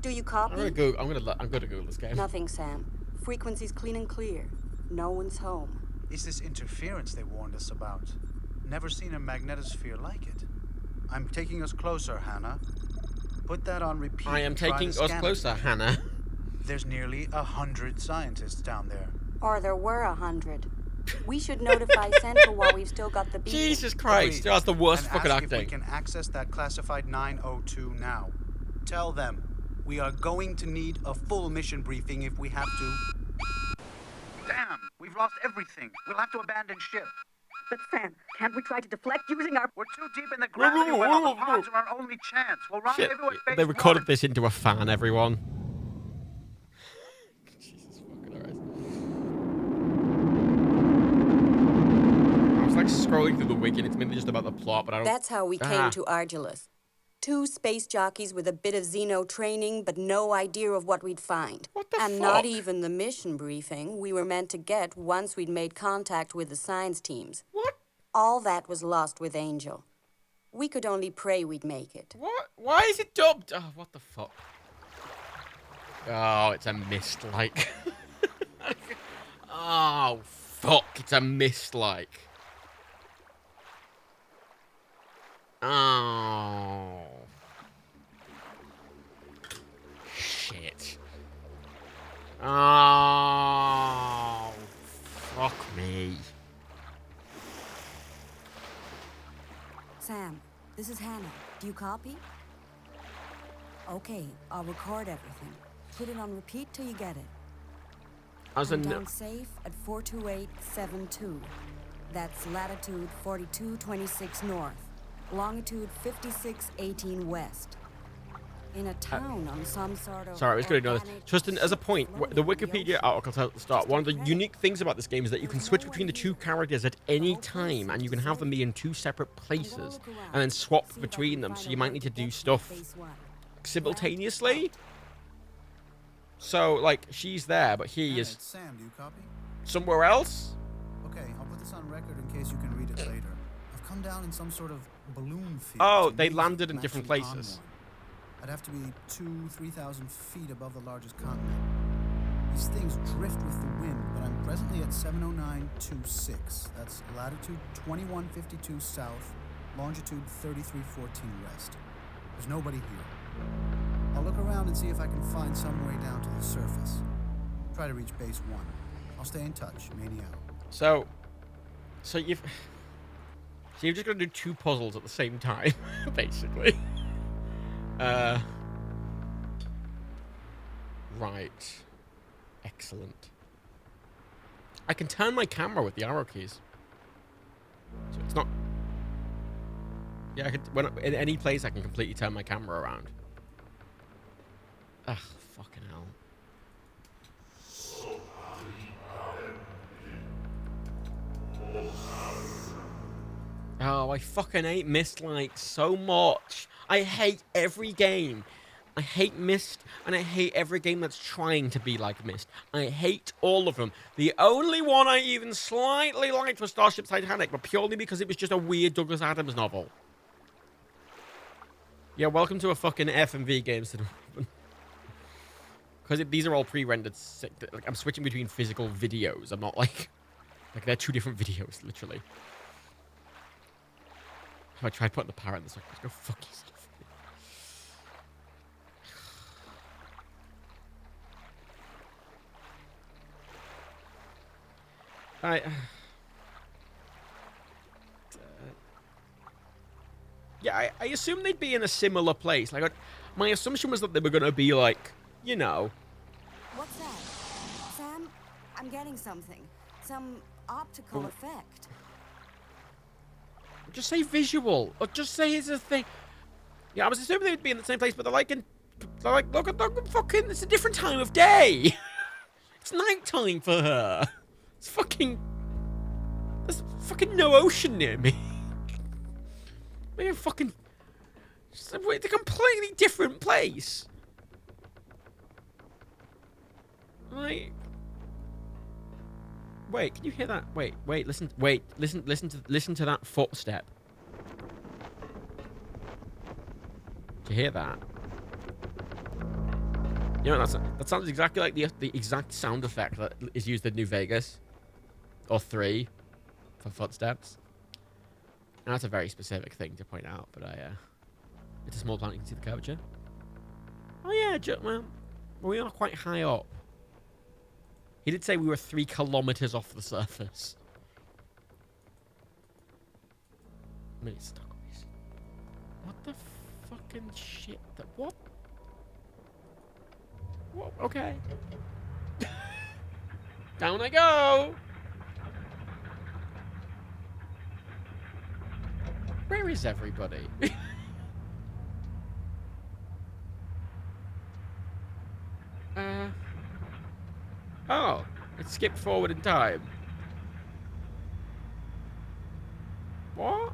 Do you copy? I'm gonna Google this game. Nothing, Sam. Frequency's clean and clear. No one's home. It's this interference they warned us about. Never seen a magnetosphere like it. I'm taking us closer, Hannah. Put that on repeat. I am and try taking to us scan closer, it. Hannah. There's nearly 100 scientists down there. Or there were 100. We should notify Central while we've still got the beacon. Jesus Christ, that's the worst And fucking ask if we acting. can access that classified 902 now. Tell them we are going to need a full mission briefing if we have to. Damn, we've lost everything. We'll have to abandon ship. But Sam, can't we try to deflect using our... We're too deep in the gravity well. The pods are our only chance. We'll Shit, rendezvous at base they recorded 1. this into a fan, everyone. Jesus fucking Christ. I was like scrolling through the wiki, and it's mainly just about the plot, but I don't... That's how we came to Argilus. 2 space jockeys with a bit of Xeno training, but no idea of what we'd find. What the and fuck? not even the mission briefing we were meant to get once we'd made contact with the science teams. What? All that was lost with Angel. We could only pray we'd make it. What? Why is it dubbed? Oh, what the fuck? Oh, it's a mist-like. Oh, fuck. It's a mist-like. Oh. Shit. Oh. Fuck me. Sam, this is Hannah. Do you copy? Okay, I'll record everything. Put it on repeat till you get it. Come down safe at 42872. That's latitude 4226 north, longitude 5618 west. In a town on some sort of... Sorry, I was going to ignore this. Just as a point, the Wikipedia article tells at the start, one of the unique things about this game is that you can switch between the 2 characters at any time, and you can have them be in 2 separate places, and then swap between them, so you might need to do stuff simultaneously. So, like, she's there, but he is Sam, do you copy? somewhere else? Okay, I'll put this on record in case you can read it later. I've come down in some sort of balloon field. Oh, they landed in different actually places. on one. I'd have to be 2,000–3,000 feet above the largest continent. These things drift with the wind, but I'm presently at 70926. That's latitude 2152 south, longitude 3314 west. There's nobody here. I'll look around and see if I can find some way down to the surface. Try to reach base 1. I'll stay in touch. Mania out. So you've just got to do 2 puzzles at the same time, basically. Right. Excellent. I can turn my camera with the arrow keys. So it's not... Yeah, I could, in any place I can completely turn my camera around. Ugh, fucking hell. Oh, I fucking hate Myst like so much. I hate every game. I hate Myst, and I hate every game that's trying to be like Myst. I hate all of them. The only one I even slightly liked was Starship Titanic, but purely because it was just a weird Douglas Adams novel. Yeah, welcome to a fucking FMV game. Because these are all pre-rendered. Like, I'm switching between physical videos. I'm not like they're 2 different videos, literally. If I tried putting the parrot in this, like, go fuck yourself. Yeah, I assume they'd be in a similar place. Like, my assumption was that they were going to be like, you know. What's that? Sam, I'm getting something. Some optical effect. Just say visual, or just say it's a thing. Yeah, I was assuming they'd be in the same place, but they're like, look at fucking, it's a different time of day. It's nighttime for her. It's fucking, there's fucking no ocean near me. Maybe fucking, it's a completely different place. Like, wait, can you hear that? Wait, listen to that footstep. Do you hear that? You know, that sounds exactly like the exact sound effect that is used in New Vegas. Or 3 for footsteps. And that's a very specific thing to point out, but it's a small planet, you can see the curvature. Oh yeah, well, we are quite high up. He did say we were 3 kilometers off the surface. Mini stockways. What the fucking shit? What? Whoa, okay. Down I go. Where is everybody? Oh, it skipped forward in time. What?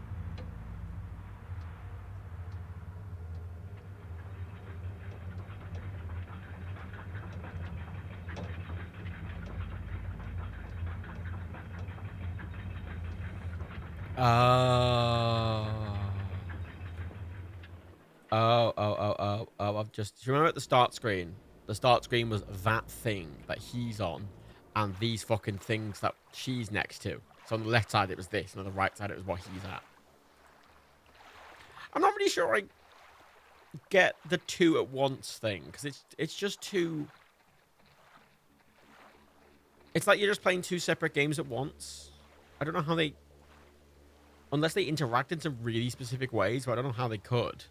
I've just... Do you remember at the start screen? The start screen was that thing that he's on, and these fucking things that she's next to. So on the left side, it was this, and on the right side, it was what he's at. I'm not really sure I get the two at once thing, because it's just too... It's like you're just playing two separate games at once. I don't know how they... Unless they interact in some really specific ways, but I don't know how they could.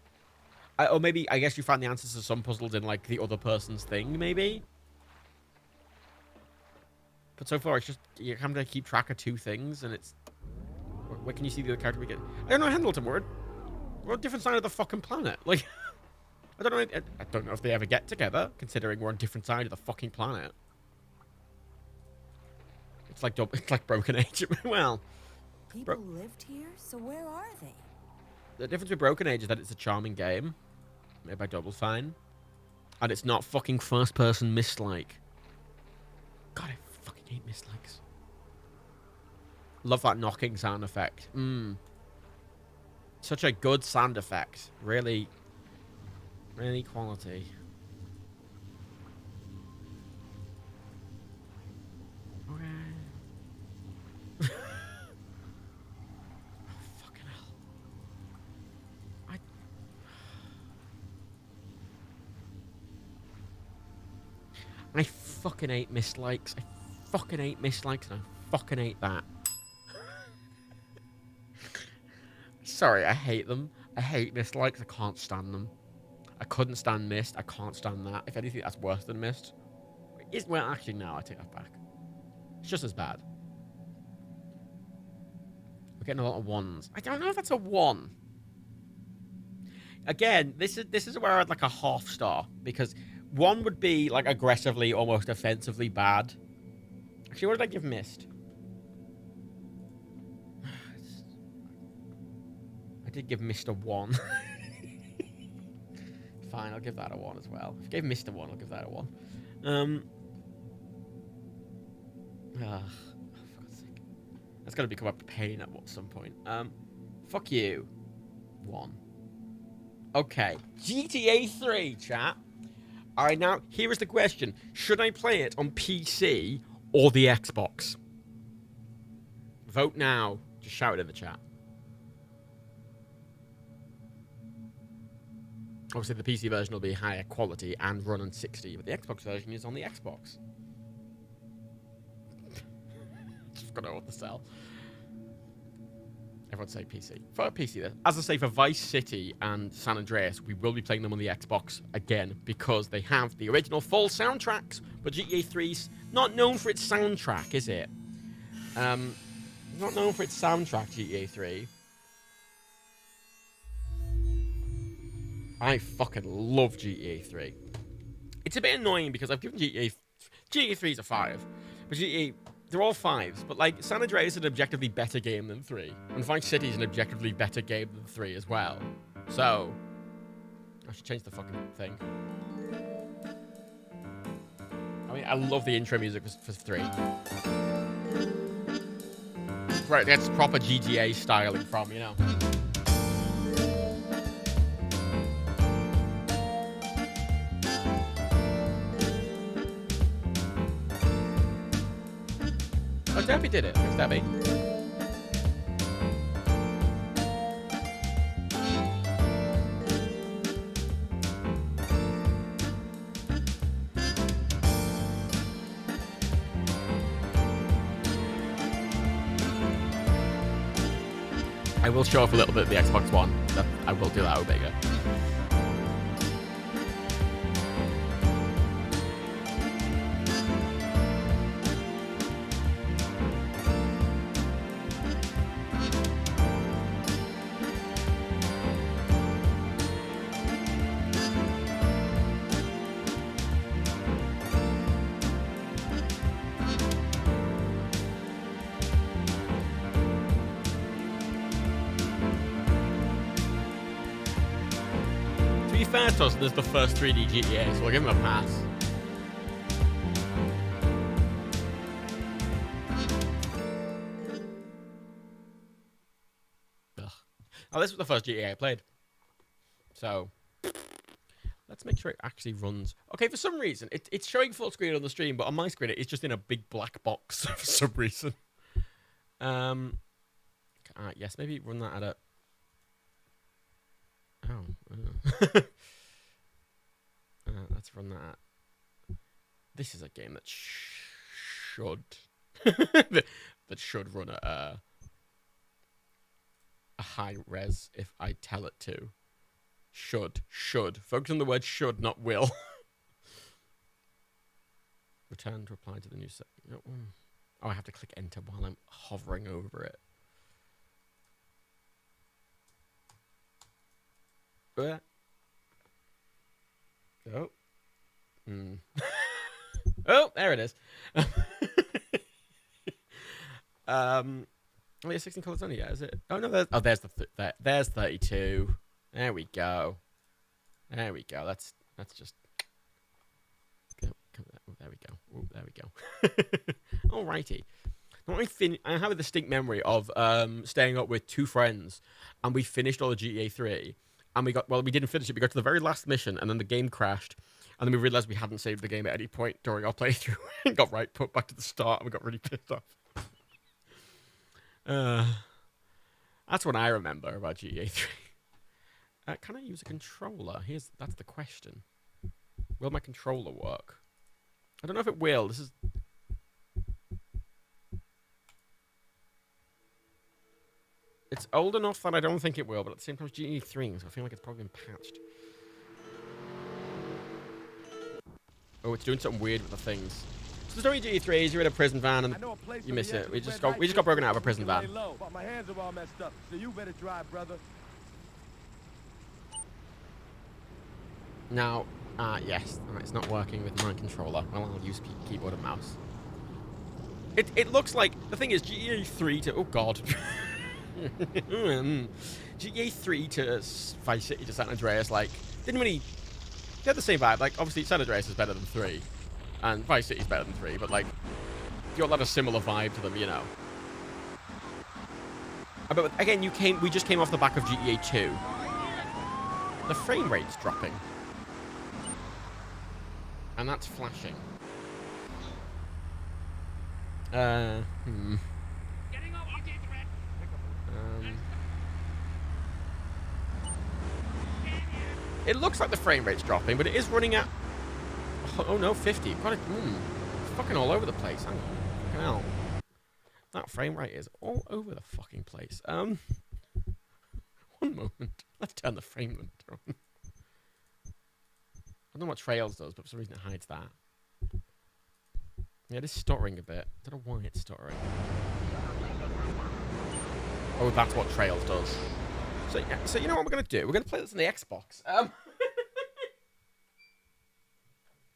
Or maybe, I guess you find the answers to some puzzles in, like, the other person's thing, maybe? But so far, it's just, you're having to keep track of two things, and it's... Where can you see the other character we get? I don't know, Handleton, we're on a different side of the fucking planet. Like, I don't know if they ever get together, considering we're on different side of the fucking planet. It's like Broken Age. Well... People lived here, so where are they? The difference with Broken Age is that it's a charming game, made by Double Fine, and it's not fucking first-person Mist-like. God, I fucking hate Mist-likes. Love that knocking sound effect. Such a good sound effect. Really, really quality. Okay. I fucking hate Mist-likes. I fucking hate Mist-likes, and I fucking hate that. Sorry, I hate them. I hate Mist-likes. I can't stand them. I couldn't stand Mist. I can't stand that. If anything, that's worse than Mist. Well, actually, no, I take that back. It's just as bad. We're getting a lot of ones. I don't know if that's a one. Again, this is where I'd like a half star, because... One would be, like, aggressively, almost offensively bad. Actually, what did I give Mist? I did give Mist a 1. Fine, I'll give that a 1 as well. If I gave Mist a 1, I'll give that a 1. For God's sake. That's going to become a pain at some point. Fuck you. 1. Okay. GTA 3, chat. Alright, now, here is the question. Should I play it on PC or the Xbox? Vote now. Just shout it in the chat. Obviously, the PC version will be higher quality and run on 60, but the Xbox version is on the Xbox. Just gotta know what to sell. Everyone say PC. For PC, then. As I say, for Vice City and San Andreas, we will be playing them on the Xbox again because they have the original full soundtracks. But GTA 3's not known for its soundtrack, is it? Not known for its soundtrack, GTA 3. I fucking love GTA 3. It's a bit annoying because I've given GTA 3's a 5, but GTA... They're all 5s, but like San Andreas is an objectively better game than 3, and Vice City is an objectively better game than 3 as well. So I should change the fucking thing. I mean, I love the intro music for 3. Right, that's proper GTA styling from, you know. Oh, Debbie did it. Thanks, Debbie. I will show off a little bit of the Xbox One. I will do that Omega. fair to us, this is the first 3D GTA, so we'll give him a pass. Ugh. Oh, this was the first GTA I played. So, let's make sure it actually runs. Okay, for some reason, it's showing full screen on the stream, but on my screen, it's just in a big black box for some reason. Yes, maybe run that at a... Oh. Let's run that. This is a game that should that should run at a high res if I tell it to. Should. Focus on the word should, not will. Return to reply to the new set. Oh, I have to click enter while I'm hovering over it. Oh. Oh, there it is. Oh, yeah, 16 colors only, yeah, is it? Oh, no, there's 32. There we go. There we go. That's just... There we go. Ooh, there we go. Alrighty. I have a distinct memory of staying up with two friends, and we finished all the GTA 3, and we didn't finish it. We got to the very last mission, and then the game crashed, and then we realized we hadn't saved the game at any point during our playthrough, and got put back to the start, and we got really pissed off. That's what I remember about GTA 3. Can I use a controller? That's the question. Will my controller work? I don't know if it will. It's old enough that I don't think it will, but at the same time, it's GTA 3, so I feel like it's probably been patched. Oh, it's doing something weird with the things. So the story of GTA 3 is you're in a prison van and you miss it. We just got broken out of a prison van. My hands are all messed up, so you better drive, brother. Now, yes, it's not working with my controller. Well, I'll use keyboard and mouse. It looks like, the thing is, GTA 3 to, oh god. GTA 3 to Vice City to San Andreas, like, didn't really, they had the same vibe. Like, obviously, San Andreas is better than 3, and Vice City is better than 3, but, like, you got a lot of similar vibe to them, you know. But, again, we just came off the back of GTA 2. The frame rate's dropping. And that's flashing. It looks like the frame rate's dropping, but it is running at... Oh no, 50. It's fucking all over the place. Hang on. Fucking hell. That frame rate is all over the fucking place. One moment. Let's turn the frame limiter on. I don't know what Trails does, but for some reason it hides that. Yeah, it is stuttering a bit. I don't know why it's stuttering. Oh, that's what Trails does. So, yeah, so you know what we're going to do? We're going to play this on the Xbox.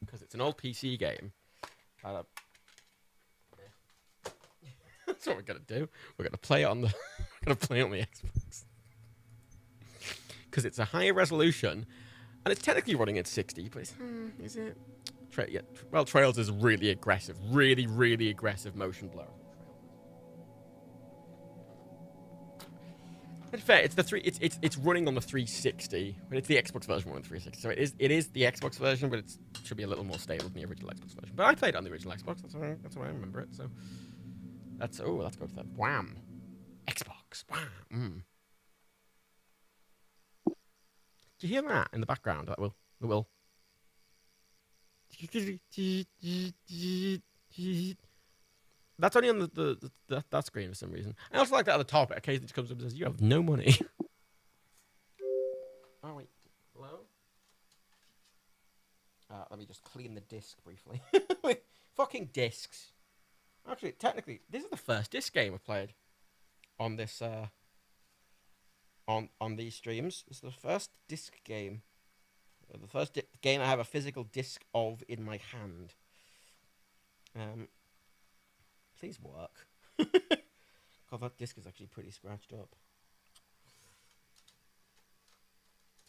Because it's an old PC game. That's what we're going to do. We're going to play it on the... we're going to play it on the Xbox. Because it's a higher resolution... And it's technically running at 60, but is it? Yeah. Well, Trails is really aggressive. Really, really aggressive motion blur. In fact, it's running on the 360, but it's the Xbox version running on the 360. So it is the Xbox version, but it should be a little more stable than the original Xbox version. But I played it on the original Xbox. That's how I remember it. So let's go to that. Wham! Xbox. Wham! Do you hear that in the background? That will. That's only on that screen for some reason. I also like that at the top. It occasionally comes up and says, "You have no money." Oh wait, hello. Let me just clean the disc briefly. Fucking discs. Actually, technically, this is the first disc game I've played on this. On these streams. It's the first disc game. The first game I have a physical disc of in my hand. Please work. God, that disc is actually pretty scratched up.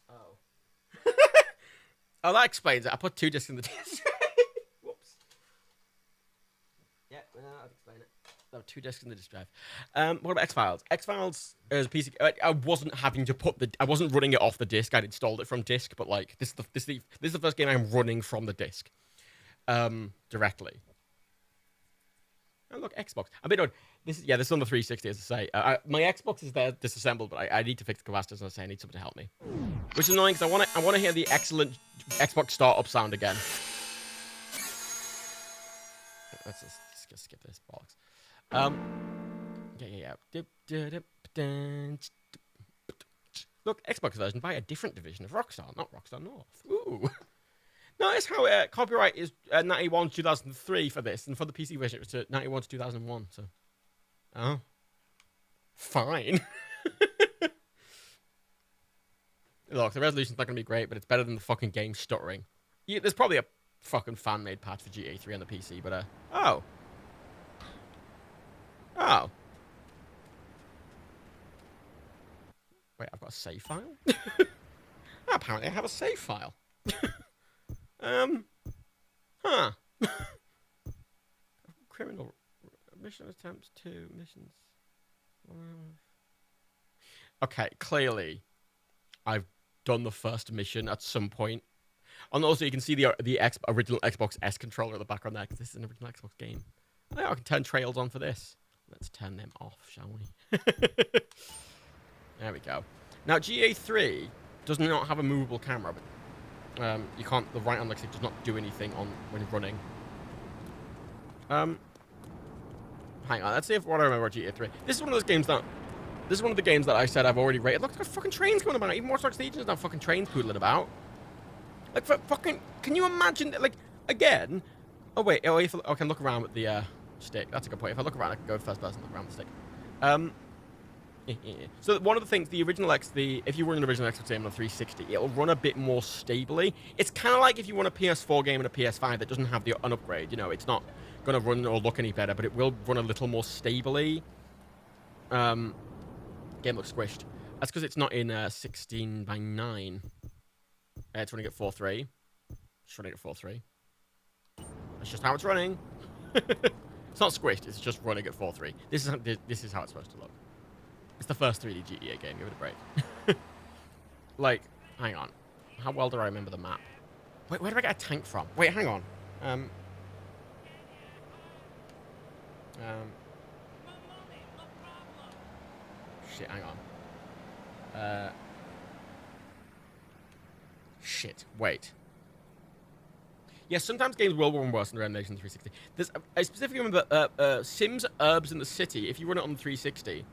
Oh. Oh, that explains it. I put 2 discs in the disc. Whoops. Yeah, well, I'll explain it. There were 2 discs in the disc drive. What about X-Files? X-Files is a PC. I wasn't having to I wasn't running it off the disc. I'd installed it from disc, but like this is the first game I'm running from the disc, directly. Oh look, Xbox. I mean, no, this is on the 360, as I say. My Xbox is there disassembled, but I need to fix the capacitors. As I say, I need something to help me, which is annoying because I want to hear the excellent Xbox startup sound again. Let's just skip this bollocks. Yeah. Look, Xbox version by a different division of Rockstar, not Rockstar North. Ooh. Notice how copyright is 91 to 2003 for this, and for the PC version it was 91 to 2001. So, oh, fine. Look, the resolution's not gonna be great, but it's better than the fucking game stuttering. Yeah, there's probably a fucking fan-made patch for GTA 3 on the PC, but oh. Wait, I've got a save file? Apparently I have a save file. Huh. Criminal mission attempts 2 missions. Okay, clearly I've done the first mission at some point. And also you can see the original Xbox S controller in the background there, because this is an original Xbox game. I can turn trails on for this. Let's turn them off, shall we? There we go. Now, GA3 does not have a movable camera, but you can't. The right-hand stick does not do anything when running. Hang on. Let's see what I remember about GA3. This is one of those games that. This is one of the games that I said I've already rated. Look, there's fucking trains going about. Even more Dark Legion is now fucking trains poodling about. Like, for fucking. Can you imagine? Like, again. Oh wait. Oh, if I can look around with the stick. That's a good point. If I look around, I can go first person, look around with the stick. So one of the things, the original if you run an original Xbox game on a 360, it'll run a bit more stably. It's kind of like if you run a PS4 game and a PS5 that doesn't have an upgrade. You know, it's not going to run or look any better, but it will run a little more stably. Game looks squished. That's because it's not in 16:9. It's running at 4:3. It's running at 4:3. That's just how it's running. It's not squished. It's just running at 4:3. This is how it's supposed to look. It's the first 3D GTA game. Give it a break. Like, hang on. How well do I remember the map? Wait, where do I get a tank from? Wait, hang on. Shit, hang on. Shit, wait. Yes, sometimes games will run worse than Animation 360. I specifically remember Sims Herbs in the City. If you run it on the 360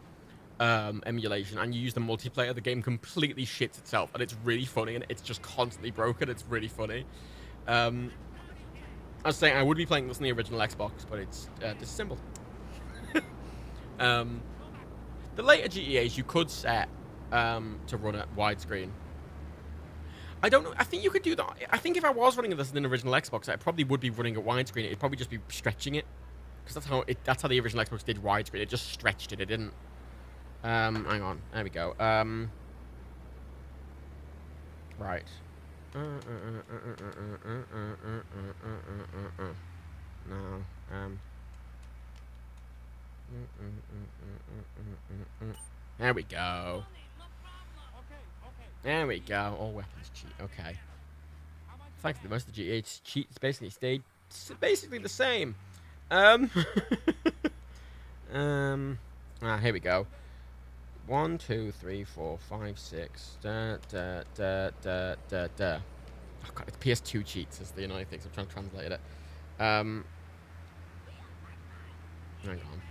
emulation and you use the multiplayer, the game completely shits itself, and it's really funny, and it's just constantly broken. It's really funny. I was saying I would be playing this on the original Xbox, but it's disassembled. The later GTAs you could set to run at widescreen. I don't know. I think you could do that. I think if I was running this in an original Xbox, I probably would be running at widescreen. It'd probably just be stretching it, because that's how the original Xbox did widescreen. It just stretched it. It didn't. Hang on. There we go. Right. No. There we go. There we go. All weapons cheat. Okay. Thankfully, most of the GH cheats basically stayed basically the same. Here we go. 1, 2, 3, 4, 5, 6. Oh god, it's PS2 cheats is the annoying thing, so I'm trying to translate it. Hang on.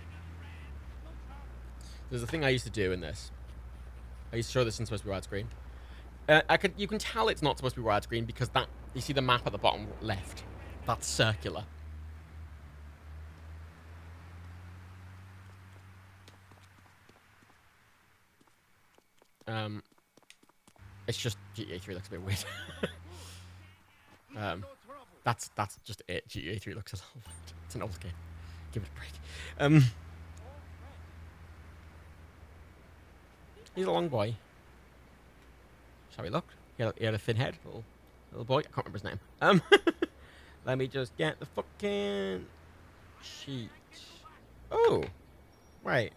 There's a thing I used to do in this. I used to show this in supposed to be widescreen. You can tell it's not supposed to be widescreen because you see the map at the bottom left. That's circular. It's just GTA 3 looks a bit weird. That's just it. GTA 3 looks a little weird. It's an old game. Give it a break. He's a long boy. Shall we look? He had a thin head, little little boy. I can't remember his name. Let me just get the fucking sheet. Oh, wait.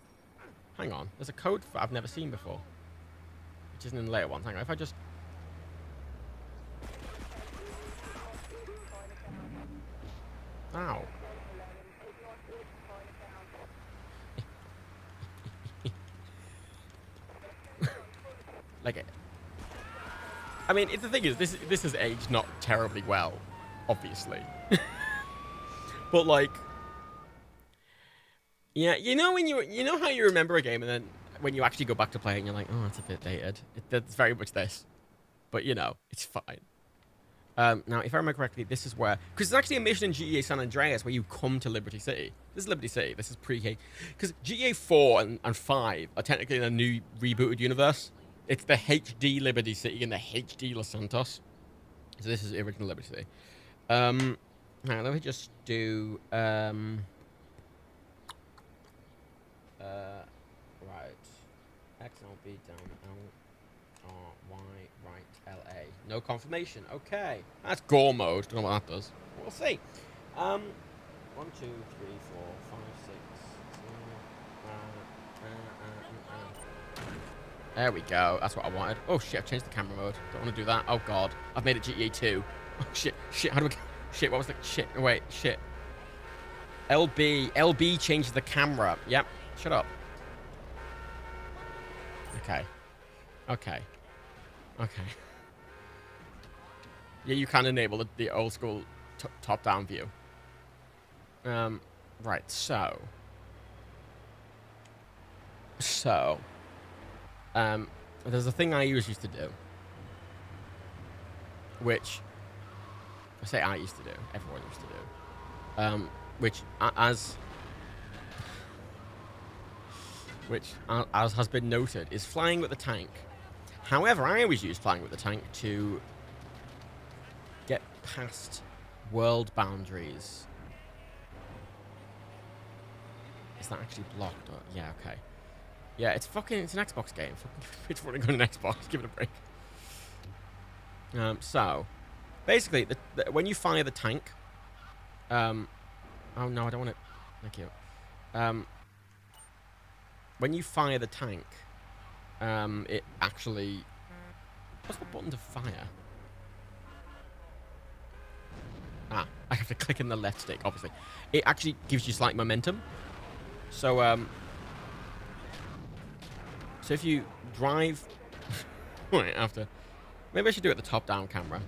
Hang on. There's a code I've never seen before, which isn't in the later ones. Hang on. If I just... Ow. Like it. I mean, the thing is, this has aged not terribly well, obviously. But like, yeah, you know when you know how you remember a game and then when you actually go back to play it and you're like, oh, that's a bit dated. It's very much this, but you know, it's fine. Now, if I remember correctly, this is where, because there's actually a mission in GTA San Andreas where you come to Liberty City. This is Liberty City. This is pre-K, because GTA 4 and 5 are technically in a new rebooted universe. It's the HD Liberty City and the HD Los Santos. So this is the original Liberty City. Now, let me just do... right. X, L, B, down, L, R, Y, right, L, A. No confirmation. Okay. That's gore mode. Don't know what that does. We'll see. 1, 2, 3, 4, 5, 6, 7, There we go. That's what I wanted. Oh, shit. I've changed the camera mode. Don't want to do that. Oh, God. I've made it GTA 2. Oh, shit. Shit. How do we... Shit. What was the... Shit. Wait. Shit. LB. LB changes the camera. Yep. Shut up. Okay. Okay. Okay. Yeah, you can enable the old school top-down view. Right. So... there's a thing I used to do, which I say I used to do, everyone used to do, which as has been noted, is flying with the tank. However, I always use flying with the tank to get past world boundaries. Is that actually blocked? Or, yeah, okay. Yeah, it's an Xbox game. It's running on an Xbox. Give it a break. So, basically, when you fire the tank... oh, no, I don't want it. Thank you. When you fire the tank, it actually... What's the button to fire? Ah, I have to click in the left stick, obviously. It actually gives you slight momentum. So, so if you drive... Wait, after... Maybe I should do it with the top-down camera.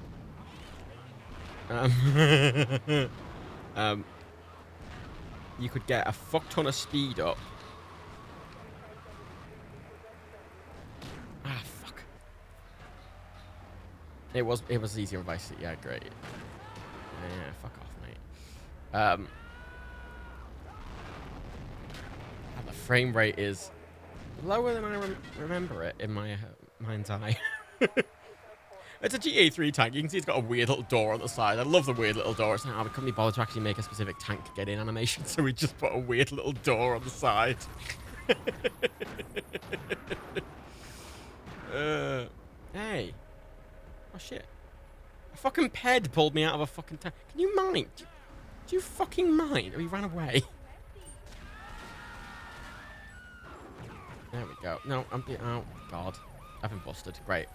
You could get a fuck ton of speed up. Ah, fuck. It was easier in Vice City. Yeah, great. Yeah, fuck off, mate. And the frame rate is lower than I remember it in my mind's eye. It's a GTA 3 tank. You can see it's got a weird little door on the side. I love the weird little door. It's like, oh, we couldn't be bothered to actually make a specific tank get in animation, so we just put a weird little door on the side. Hey. Oh, shit. A fucking ped pulled me out of a fucking tank. Can you mind? Do you fucking mind? Or he ran away? There we go. No, oh, God. I've been busted. Great.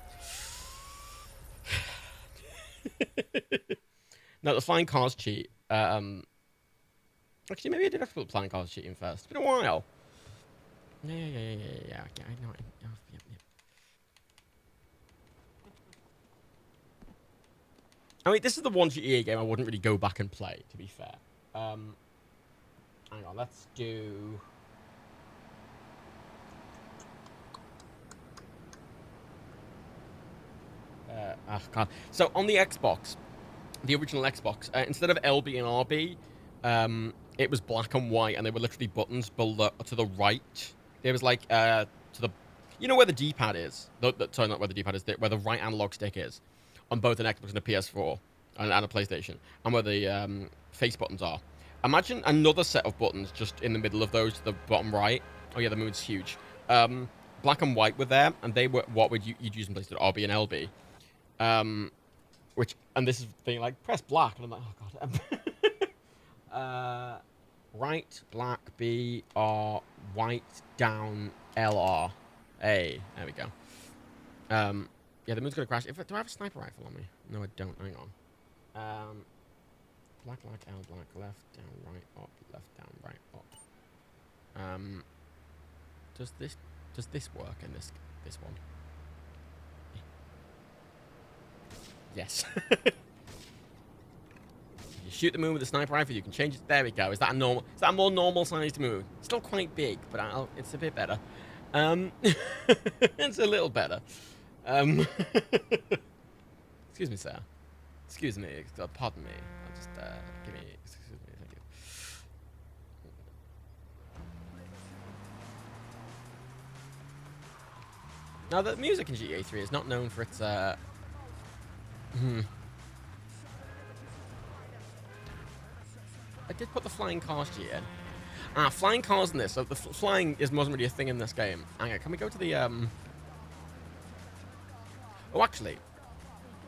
No, the flying cars cheat. Actually, maybe I did have to put flying cars cheating first. It's been a while. Yeah. Okay, I know. Yep. I mean, this is the one GTA game I wouldn't really go back and play, to be fair. Hang on, let's do... oh, God. So, on the Xbox, the original Xbox, instead of LB and RB, it was black and white, and they were literally buttons below, to the right. There was, like, to the... You know where the D-pad is? Sorry, not where the D-pad is, where the right analog stick is. On both an Xbox and a PS4 and a PlayStation, and where the face buttons are. Imagine another set of buttons just in the middle of those to the bottom right. Oh yeah, the moon's huge. Black and white were there, and they were what you'd use in places RB and LB. And this is the thing, like, press black, and I'm like, oh god. Right, black, B, R, white, down, L, R. A. There we go. Yeah, the moon's gonna crash. Do I have a sniper rifle on me? No, I don't. Hang on. Black, L, black, left, down, right, up, left, down, right, up. Does this work in this one? Yes. You shoot the moon with a sniper rifle, you can change it. There we go. Is that a more normal sized moon? Still quite big, but it's a bit better. It's a little better. Excuse me, sir. Excuse me. Pardon me. I'll just give me. Excuse me. Thank you. Now, the music in GTA 3 is not known for its. I did put the flying cars G in. Flying cars in this. So the flying wasn't really a thing in this game. Hang on, can we go to the Oh, actually,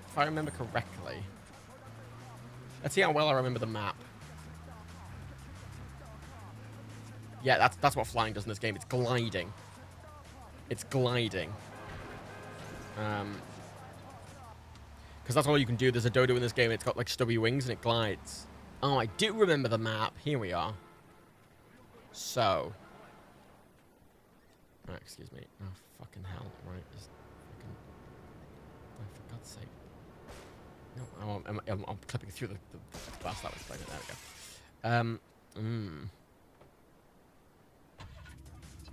if I remember correctly, let's see how well I remember the map. Yeah, that's what flying does in this game. It's gliding. It's gliding. Because that's all you can do. There's a dodo in this game. It's got like stubby wings and it glides. Oh, I do remember the map. Here we are. So. Oh, excuse me. Oh, fucking hell. Right. Just fucking. Oh, for God's sake. No, I'm clipping through the glass that was playing. There we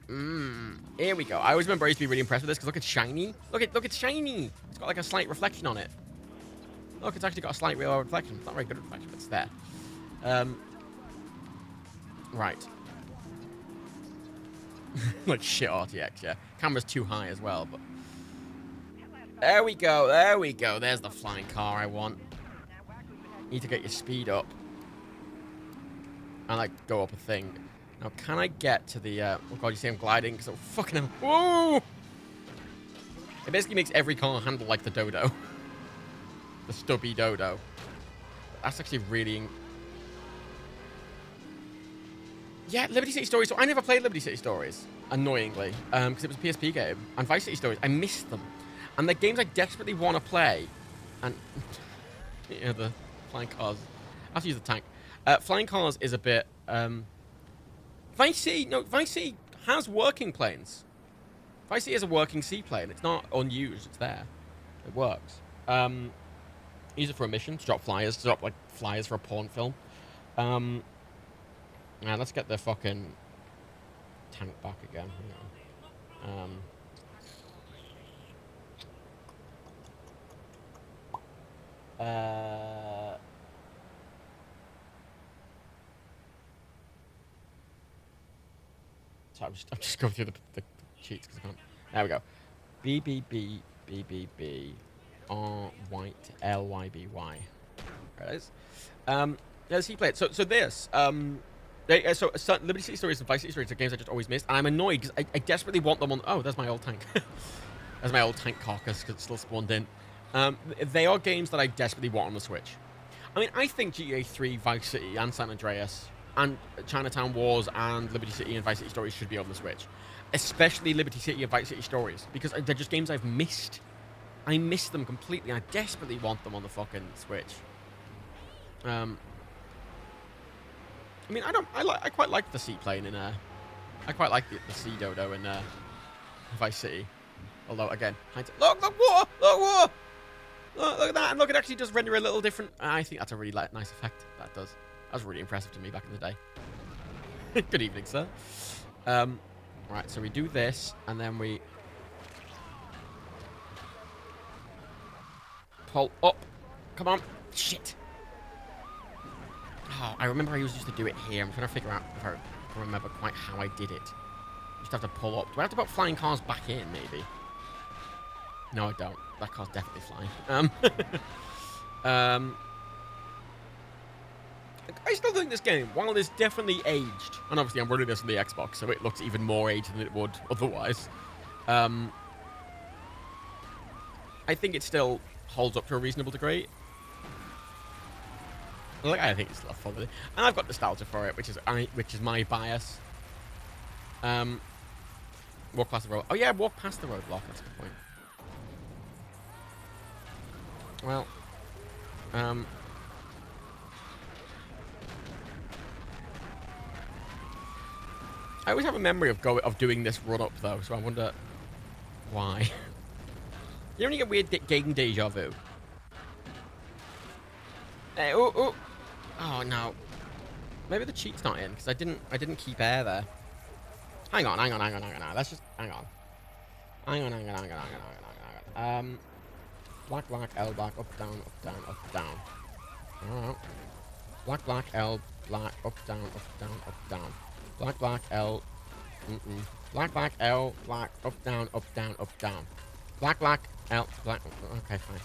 go. Here we go. I always remember I used to be really impressed with this because look, it's shiny. Look, it's shiny. It's got like a slight reflection on it. Look, it's actually got a slight real reflection. It's not very good reflection, but it's there. Right. Like shit RTX, yeah. Camera's too high as well, but... There we go, there we go. There's the flying car I want. Need to get your speed up. And, like, go up a thing. Now, can I get to the, oh god, you see I'm gliding? So, fucking hell. Whoa! It basically makes every car handle like the dodo. The stubby dodo. That's actually really... Yeah, Liberty City Stories. So I never played Liberty City Stories, annoyingly, because it was a PSP game. And Vice City Stories, I missed them. And they're games I desperately want to play. And, yeah, the flying cars. I have to use the tank. Flying cars is a bit, Vice City has working planes. Vice City has a working seaplane. It's not unused, it's there. It works. Use it for a mission, to drop flyers, for a porn film. Now let's get the fucking tank back again. So I'm just going through the cheats because I can't. There we go. B R white L Y B Y. There it is. Yeah, he played. So this. So Liberty City Stories and Vice City Stories are games I just always missed, and I'm annoyed because I desperately want them on. Oh, there's my old tank. There's my old tank carcass because it's still spawned in. They are games that I desperately want on the Switch. I mean, I think GTA 3, Vice City, and San Andreas, and Chinatown Wars, and Liberty City and Vice City Stories should be on the Switch. Especially Liberty City and Vice City Stories, because they're just games I've missed. I missed them completely. I desperately want them on the fucking Switch. I mean, I quite like the seaplane in I quite like the sea dodo in Vice City. Although again, look water, look water. Look at that, and look, it actually does render a little different. I think that's a really nice effect. That does. That was really impressive to me back in the day. Good evening, sir. Right, so we do this, and then we pull up. Come on, shit. Oh, I remember I used to do it here. I'm trying to figure out if I can remember quite how I did it. Just have to pull up. Do I have to put flying cars back in, maybe? No, I don't. That car's definitely flying. I still think this game, while it's definitely aged, and obviously I'm running this on the Xbox, so it looks even more aged than it would otherwise. I think it still holds up to a reasonable degree. Like, I think it's a lot of fun with it, and I've got nostalgia for it, which is my bias. Walk past the road. Oh yeah, walk past the roadblock. That's a good point. Well, I always have a memory of doing this run up though, so I wonder why. You know when you get weird game deja vu? Hey, oh no. Maybe the cheat's not in because I didn't keep air there. Hang on. Let's just hang on. Hang on. Black, L, black, up, down, up, down. Alright. Black, L, black, up, down, Black, L. Black, L, black, up, down. Black, L, black. Okay, fine.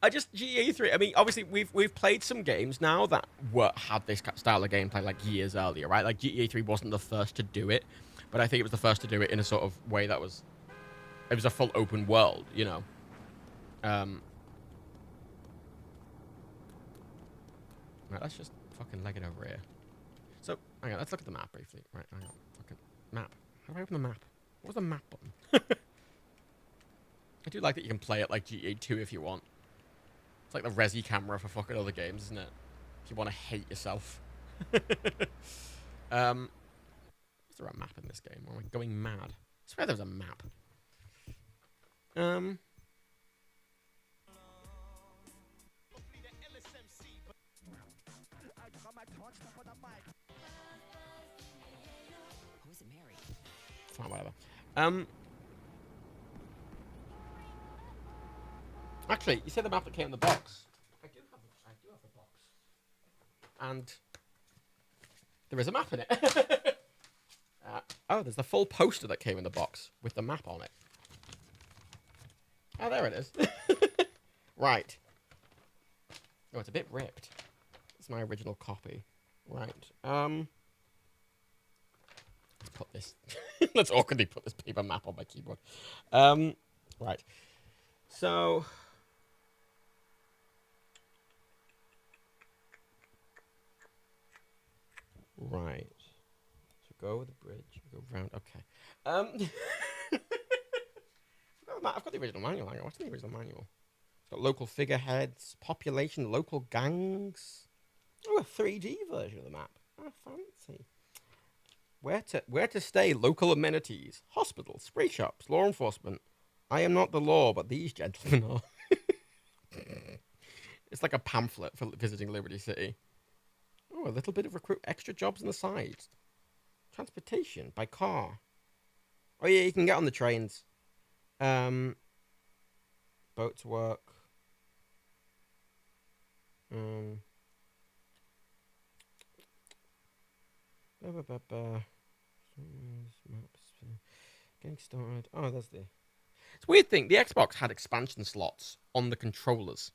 I just GE3. I mean, obviously we've played some games now that had this style of gameplay like years earlier, right? Like GE3 wasn't the first to do it, but I think it was the first to do it in a sort of way that was, it was a full open world, you know. Right, let's just fucking leg it over here. So, hang on, let's look at the map briefly. Right, hang on. Fucking map. How do I open the map? What was the map button? I do like that you can play it like GE2 if you want. It's like the Resi camera for fucking other games, isn't it? If you want to hate yourself. Is there a map in this game? Or am I going mad? I swear there's a map. Who's Mary? Fine, whatever. Actually, you said the map that came in the box. I do have the box. And there is a map in it. Oh, there's the full poster that came in the box with the map on it. Oh, there it is. Right. Oh, it's a bit ripped. It's my original copy. Right. Let's put this. Let's awkwardly put this paper map on my keyboard. Right. So. Right. So go over the bridge. Go round. Okay. I've got the original manual. Hang on. What's the original manual? It's got local figureheads, population, local gangs. Oh, a 3D version of the map. Oh, fancy. Where to stay, local amenities, hospitals, spray shops, law enforcement. I am not the law, but these gentlemen are. It's like a pamphlet for visiting Liberty City. Oh, a little bit of extra jobs on the side. Transportation by car. Oh yeah, you can get on the trains. Boat to work. Getting started. Oh, there's the. It's a weird thing. The Xbox had expansion slots on the controllers.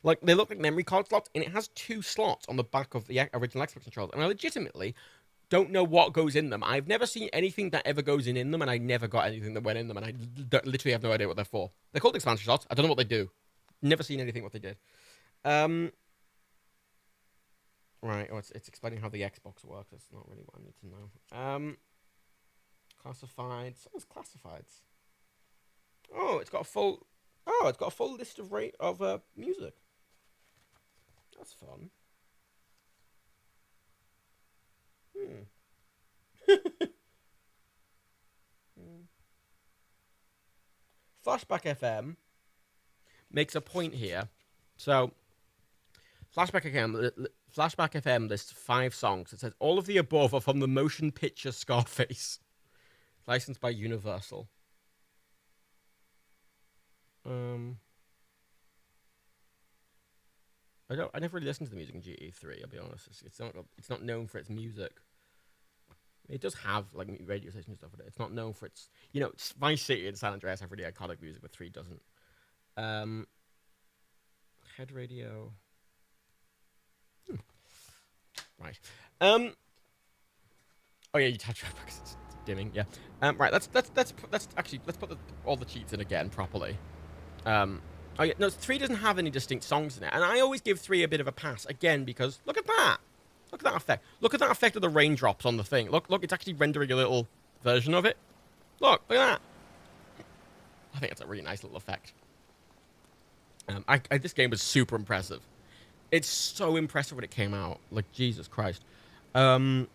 Like, they look like memory card slots, and it has 2 slots on the back of the original Xbox controllers. And I legitimately don't know what goes in them. I've never seen anything that ever goes in them, and I never got anything that went in them, and I literally have no idea what they're for. They're called expansion slots. I don't know what they do. Never seen anything what they did. Right. Oh, it's explaining how the Xbox works. That's not really what I need to know. Classifieds. Oh, it's classifieds. Oh, it's got a full. Oh, it's got a full list of music. That's fun. Flashback FM makes a point here. So, Flashback FM lists 5 songs. It says all of the above are from the motion picture Scarface, licensed by Universal. I never really listened to the music in GE3. I'll be honest. It's not known for its music. It does have like radio stations and stuff, but it's not known for its. You know, Vice City and San Andreas have really iconic music, but 3 doesn't. Head radio. Right. Oh yeah, you touch because it's dimming. Yeah. Right. Let's put all the cheats in again properly. Oh, yeah, no, 3 doesn't have any distinct songs in it. And I always give 3 a bit of a pass, again, because look at that. Look at that effect. Look at that effect of the raindrops on the thing. Look, it's actually rendering a little version of it. Look at that. I think it's a really nice little effect. This game was super impressive. It's so impressive when it came out. Like, Jesus Christ. Oh,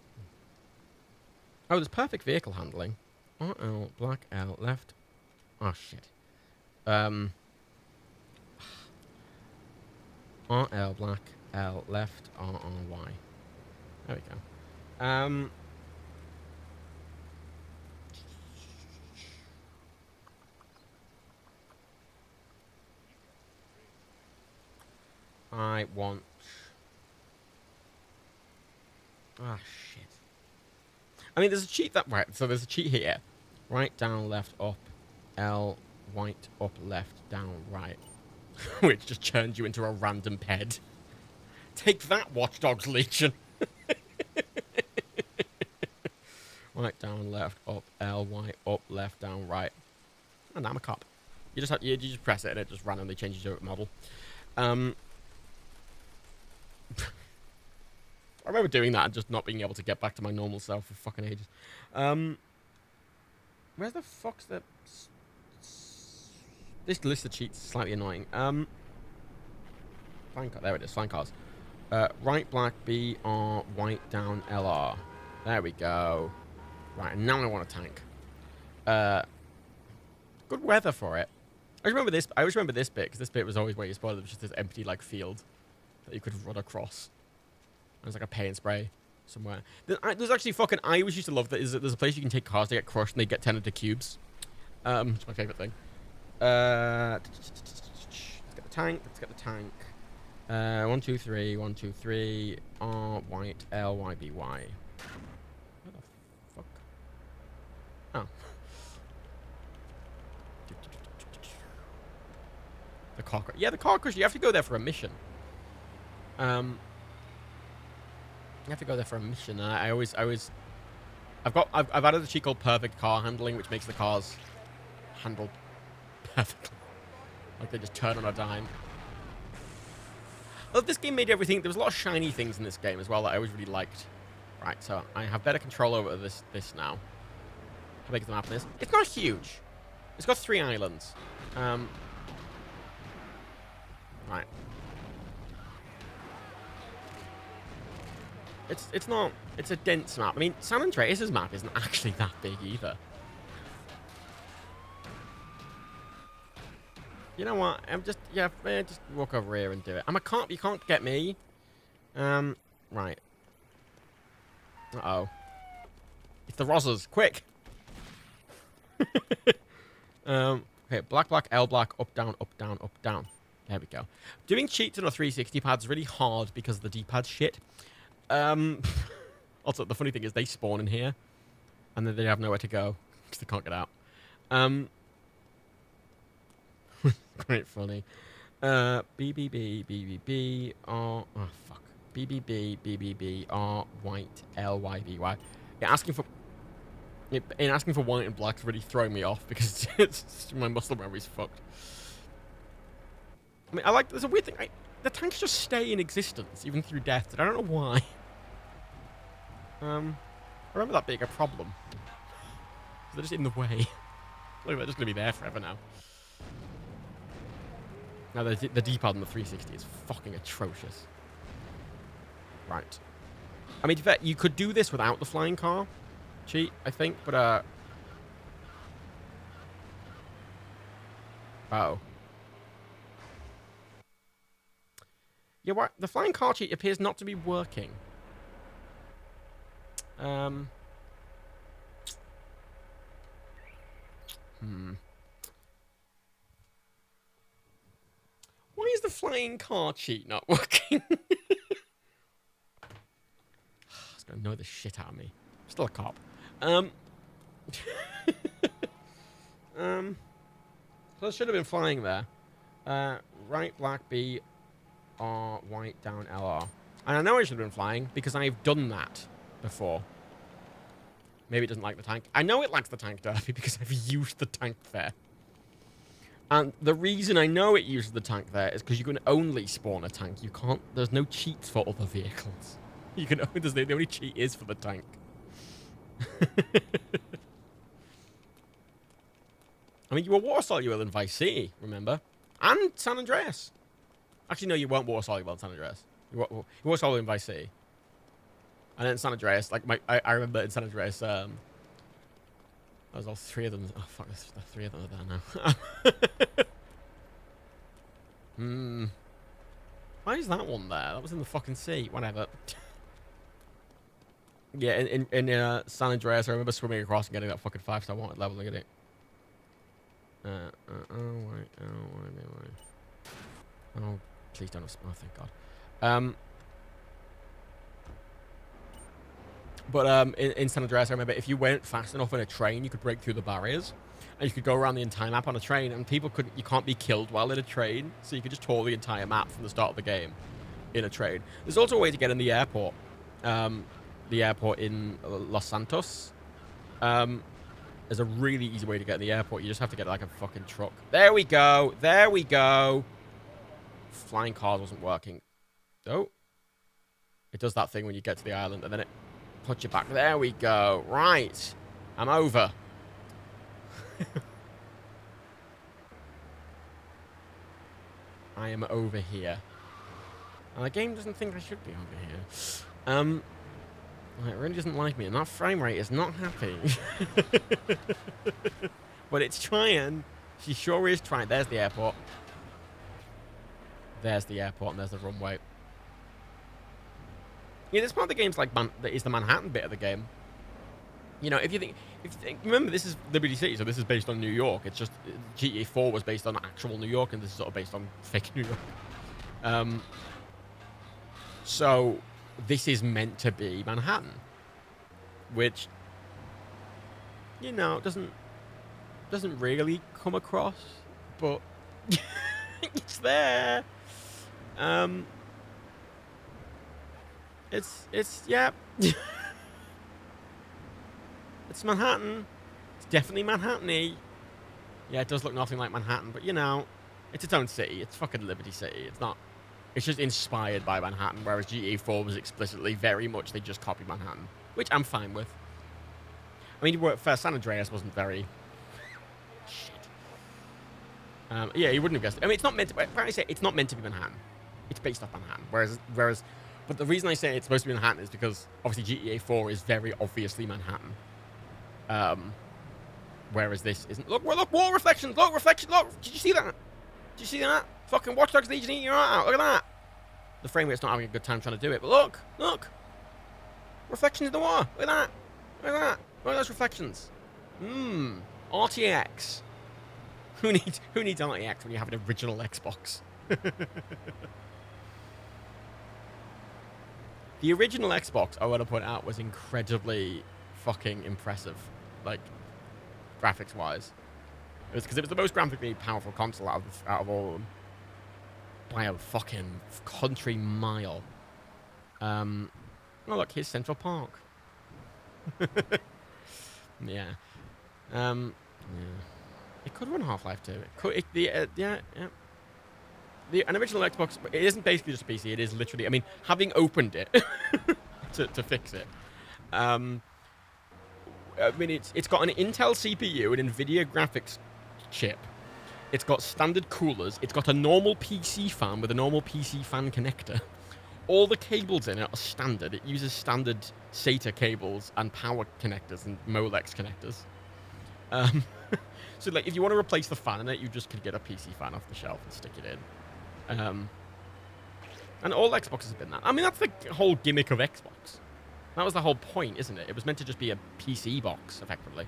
there's perfect vehicle handling. RL, black L, left. Oh, shit. RL, black L, left, RR, Y. There we go. I want... Ah, shit. I mean, there's a cheat that... Right, so there's a cheat here. Right, down, left, up, L, white, up, left, down, right. Which just turns you into a random ped. Take that, Watch Dogs Legion. Right, down, left, up, L, Y, up, left, down, right. And I'm a cop. You just press it and it just randomly changes your model. I remember doing that and just not being able to get back to my normal self for fucking ages. Where's the fuck's the... This list of cheats is slightly annoying. Flying car, there it is, flying cars. Right, black, B, R, white, down, LR. There we go. Right, and now I want a tank. Good weather for it. I always remember this bit, because this bit was always where you spotted. It was just this empty, like, field that you could run across. There's like a paint spray somewhere. There's actually fucking... I always used to love that. There's a place you can take cars, they get crushed, and they get turned into cubes. It's my favorite thing. Let's get the tank. Let's get the tank. 1, 2, 3. 1, 2, 3. R, white, L, Y, B, Y. Where the fuck? Oh. The car crush. Yeah, the car crush. You have to go there for a mission. You have to go there for a mission. And I've added a cheat called perfect car handling, which makes the cars handle perfectly. Like they just turn on a dime. Well, this game made everything... There was a lot of shiny things in this game as well that I always really liked. Right, so I have better control over this now. How big is the map in this? It's not huge. It's got 3 islands. Right. It's not... It's a dense map. I mean, San Andreas' map isn't actually that big either. You know what? I'm just... Yeah, just walk over here and do it. You can't get me. Right. Uh-oh. It's the Rozzers. Quick! Okay, black, black, L, black, up, down, up, down, up, down. There we go. Doing cheats on a 360 pad's really hard because the D-pad's shit. Also, the funny thing is they spawn in here, and then they have nowhere to go because they can't get out. Quite funny. BBB, BBB, R... Oh, fuck. BBB, BBB, R, white, L, Y, B, Y. Yeah, asking for white and black's really throwing me off because my muscle memory's fucked. I mean, there's a weird thing. The tanks just stay in existence, even through death, and I don't know why. I remember that being a problem. They're just in the way. Look, they're just going to be there forever now. Now, the D-pad on the 360 is fucking atrocious. Right. I mean, you could do this without the flying car cheat, I think, but, oh. Yeah, what? The flying car cheat appears not to be working. Why is the flying car cheat not working? It's gonna annoy the shit out of me. I'm still a cop. So it should have been flying there. Right, black, B, R, white, down, LR. And I know I should have been flying because I've done that before. Maybe it doesn't like the tank. I know it likes the tank derby because I've used the tank there. And the reason I know it uses the tank there is because you can only spawn a tank. You can't... There's no cheats for other vehicles. You can... The only cheat is for the tank. I mean, you were water soluble in Vice City, remember? And San Andreas. Actually, no, you weren't water soluble in San Andreas. You were water soluble in Vice City. And then San Andreas, like, I remember in San Andreas, there's all three of them. Oh, fuck, there's 3 of them are there now. Why is that one there? That was in the fucking sea. Whatever. Yeah, in San Andreas, I remember swimming across and getting that fucking 5-star wanted level. Look at it. Oh, please don't have... Oh, thank God. But in San Andreas, I remember if you went fast enough in a train, you could break through the barriers. And you could go around the entire map on a train, and you can't be killed while in a train. So you could just tour the entire map from the start of the game in a train. There's also a way to get in the airport. The airport in Los Santos. There's a really easy way to get in the airport. You just have to get like a fucking truck. There we go. There we go. Flying cars wasn't working. Oh. It does that thing when you get to the island, and then it puts you back. There we go. Right. I'm over. I am over here. And the game doesn't think I should be over here. It really doesn't like me, and that frame rate is not happy. But it's trying. She sure is trying. There's the airport. There's the airport, and there's the runway. Yeah, this part of the game's like is the Manhattan bit of the game. You know, if you think, remember this is Liberty City, so this is based on New York. It's just GTA 4 was based on actual New York, and this is sort of based on fake New York. So this is meant to be Manhattan, which, you know, doesn't really come across, but it's there. It's yeah. It's Manhattan. It's definitely Manhattan-y. Yeah, it does look nothing like Manhattan, but you know, it's its own city. It's fucking Liberty City. It's not. It's just inspired by Manhattan, whereas GTA 4 was explicitly very much they just copied Manhattan, which I'm fine with. I mean, San Andreas wasn't very. Shit. Yeah, you wouldn't have guessed it. I mean, it's not meant to. I say it's not meant to be Manhattan. It's based off Manhattan. Whereas, but the reason I say it's supposed to be Manhattan is because obviously GTA 4 is very obviously Manhattan. Whereas this isn't. Look, wall reflections. Look, reflection. Look, did you see that? Did you see that? Fucking Watch Dogs Legion eating your heart out. Look at that. The frame rate's not having a good time trying to do it, but look. Reflections in the water. Look at that. Look at that. Look at those reflections. RTX. Who needs RTX when you have an original Xbox? The original Xbox, I want to point out, was incredibly fucking impressive, like graphics-wise. It was because it was the most graphically powerful console out of all of them by a fucking country mile. Oh look, here's Central Park. Yeah. Yeah. It could run Half-Life 2. It could. Yeah. An original Xbox. It isn't basically just a PC. It is literally. I mean, having opened it to fix it. I mean, it's got an Intel CPU, an NVIDIA graphics chip. It's got standard coolers. It's got a normal PC fan with a normal PC fan connector. All the cables in it are standard. It uses standard SATA cables and power connectors and Molex connectors. So, like, if you want to replace the fan in it, you just could get a PC fan off the shelf and stick it in. And all Xboxes have been that. I mean, that's the whole gimmick of Xbox. That was the whole point, isn't it? It was meant to just be a PC box, effectively.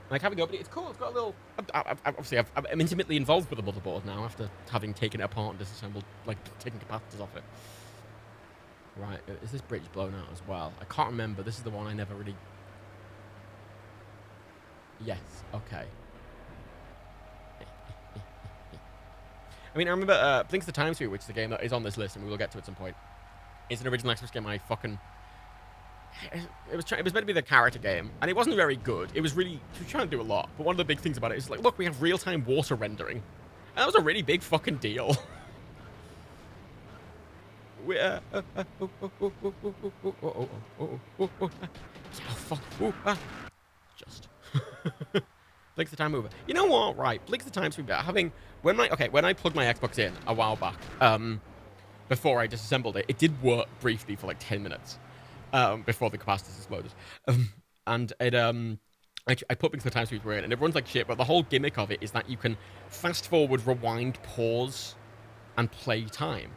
Like having opened it, it's cool. It's got a little. Obviously, I'm intimately involved with the motherboard now after having taken it apart and disassembled, like taking capacitors off it. Right, is this bridge blown out as well? I can't remember. This is the one I never really. Yes. Okay. I mean, I remember Blinks the Time Suite, which is the game that is on this list, and we will get to at some point. It's an original Xbox game I fucking it was meant to be the character game, and it wasn't very good. It was trying to do a lot, but one of the big things about it is like, look, we have real-time water rendering, and that was a really big fucking deal. Just Blinks the time mover. You know what? Right, Blinks the time sweeper. When I plugged my Xbox in a while back, before I disassembled it, it did work briefly for like 10 minutes, before the capacitors exploded, and it I put Blinks the time sweeper in, and it runs like shit. But the whole gimmick of it is that you can fast forward, rewind, pause, and play time,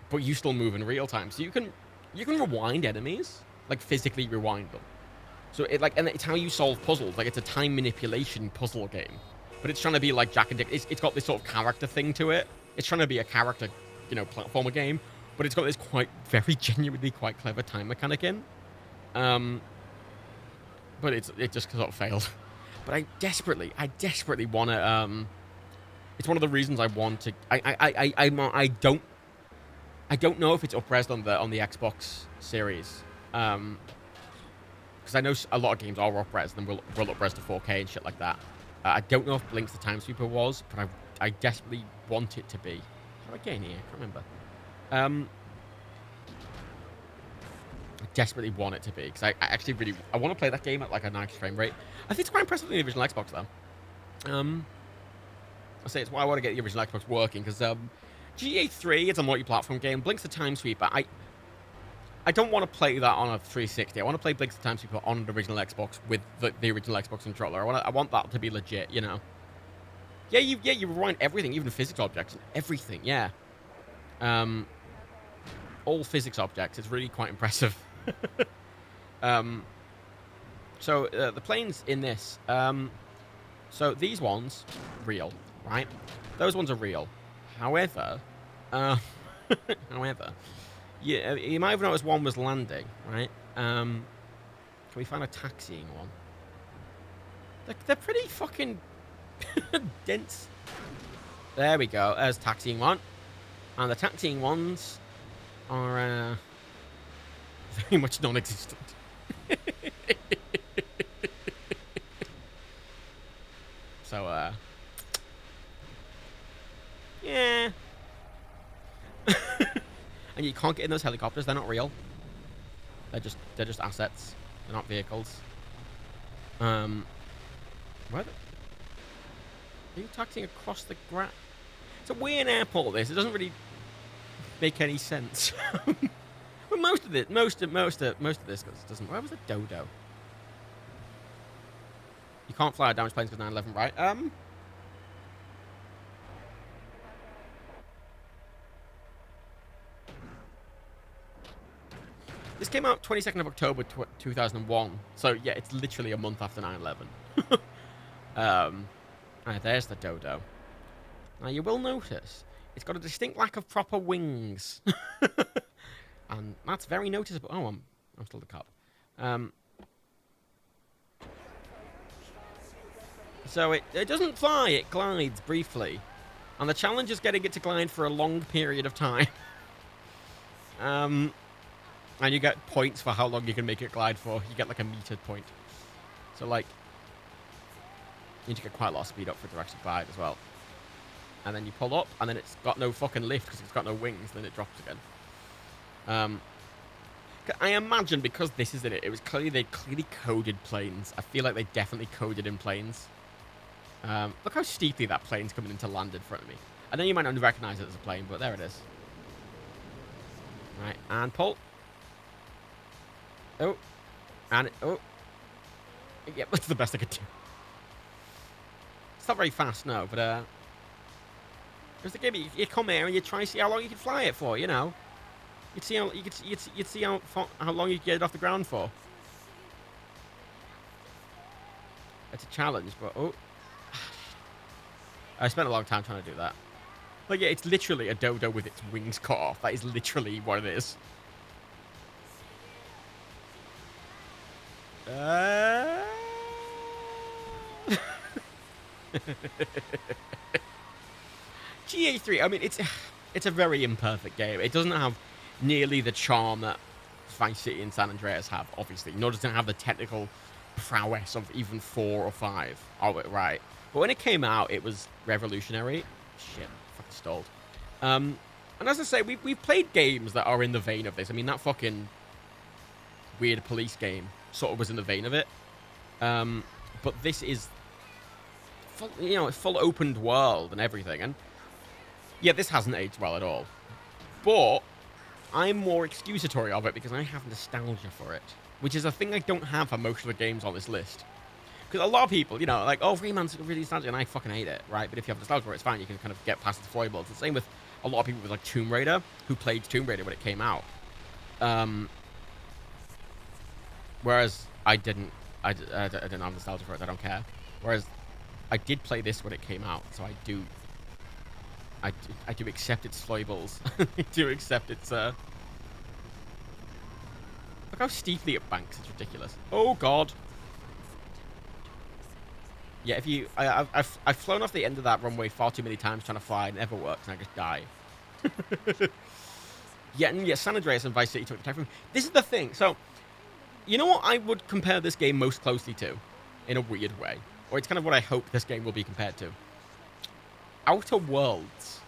but you still move in real time. So you can rewind enemies, like physically rewind them. So and it's how you solve puzzles. Like, it's a time manipulation puzzle game, but it's trying to be like Jack and Dick. It's got this sort of character thing to it. It's trying to be a character, platformer game, but it's got this very genuinely quite clever time mechanic in. But it just sort of failed. But I desperately want to. It's one of the reasons I want to. I don't know if it's up-resed on the Xbox Series. Because I know a lot of games are up-res and will up-res to 4K and shit like that. I don't know if Blinks the Time Sweeper was, but I desperately want it to be. How do I get in here? I can't remember. I desperately want it to be, because I actually I want to play that game at like a nice frame rate. I think it's quite impressive in the original Xbox, though. I say it's why I want to get the original Xbox working, because GA3 is a multi-platform game. Blinks the Time Sweeper, I don't want to play that on a 360. I want to play Blinks the Time Sweeper on the original Xbox with the original Xbox controller. I want that to be legit, you know. Yeah, you rewind everything, even physics objects and everything. Yeah. All physics objects. It's really quite impressive. So the planes in this. So these ones, real, right? Those ones are real. However, yeah, you might have noticed one was landing, right? Can we find a taxiing one? They're pretty fucking dense. There we go. There's taxiing one. And the taxiing ones are very much non-existent. So, yeah. And you can't get in those helicopters. They're not real. They're just assets. They're not vehicles. Where are you taxiing across the ground? It's a weird airport, this. It doesn't really make any sense. But most of this doesn't. Where was the dodo? You can't fly damaged planes with 9/11, right? This came out 22nd of October 2001. So yeah, it's literally a month after 9/11. Alright, there's the dodo. Now you will notice it's got a distinct lack of proper wings. And that's very noticeable. Oh, I'm still the cop. So it doesn't fly, it glides briefly. And the challenge is getting it to glide for a long period of time. And you get points for how long you can make it glide for. You get like a metered point. So like, you need to get quite a lot of speed up for it to actually glide as well. And then you pull up, and then it's got no fucking lift because it's got no wings, then it drops again. I imagine because this is it, they clearly coded planes. I feel like they definitely coded in planes. Look how steeply that plane's coming into land in front of me. I know you might not recognize it as a plane, but there it is. Right, and pull. Oh. And oh. Yep, that's the best I could do. It's not very fast, no, but there's the game. You come here and you try to see how long you can fly it for, you know. You'd see how long you can get it off the ground for. It's a challenge, but oh. I spent a long time trying to do that. But yeah, it's literally a dodo with its wings cut off. That is literally what it is. GA3, I mean, it's a very imperfect game. It doesn't have nearly the charm that Vice City and San Andreas have, obviously. Nor does it have the technical prowess of even 4 or 5. Oh, right. But when it came out, it was revolutionary. Shit, fucking stalled. And as I say, we've played games that are in the vein of this. I mean, that fucking weird police game sort of was in the vein of it. But this is full, you know, full opened world and everything. And yeah, this hasn't aged well at all. But I'm more excusatory of it because I have nostalgia for it, which is a thing I don't have for most of the games on this list. Because a lot of people, you know, like, oh, Freeman's really nostalgic, and I fucking hate it, right? But if you have nostalgia for it, it's fine. You can kind of get past the foibles. It's the same with a lot of people with, like, Tomb Raider, who played Tomb Raider when it came out. Whereas I didn't have nostalgia for it. I don't care. Whereas I did play this when it came out, so I do accept its foibles. I do accept its, Look how steeply it banks. It's ridiculous. Oh, God. Yeah, if you... I've flown off the end of that runway far too many times trying to fly. It never works, and I just die. Yeah, San Andreas and Vice City took the time from... This is the thing. So, you know what I would compare this game most closely to? In a weird way. Or it's kind of what I hope this game will be compared to. Outer Worlds.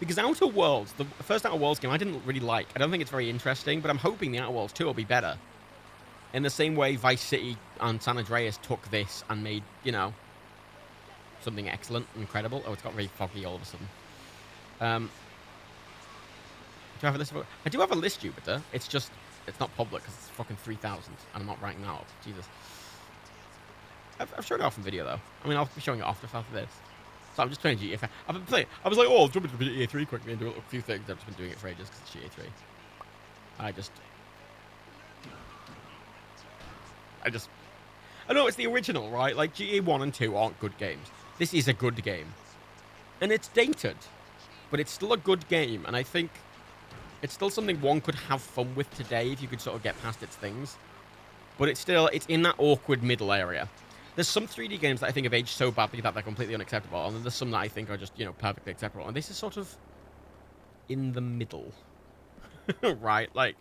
Because Outer Worlds, the first Outer Worlds game, I didn't really like. I don't think it's very interesting, but I'm hoping the Outer Worlds 2 will be better. In the same way Vice City and San Andreas took this and made, you know, something excellent, incredible. Oh, it's got really foggy all of a sudden. Do I have a list? I do have a list, Jupiter. It's just, it's not public because it's fucking 3,000, and I'm not writing that up. Jesus. I've shown it off in video, though. I mean, I'll be showing it off after this. So I'm just playing GTA 5. I've been playing. I was like, oh, I'll jump into GTA 3 quickly and do a few things. I've just been doing it for ages because it's GTA 3. I know it's the original, right? Like, GTA 1 and 2 aren't good games. This is a good game. And it's dated. But it's still a good game. And I think it's still something one could have fun with today if you could sort of get past its things. But it's in that awkward middle area. There's some 3D games that I think have aged so badly that they're completely unacceptable. And then there's some that I think are just, you know, perfectly acceptable. And this is sort of in the middle. Right? Like,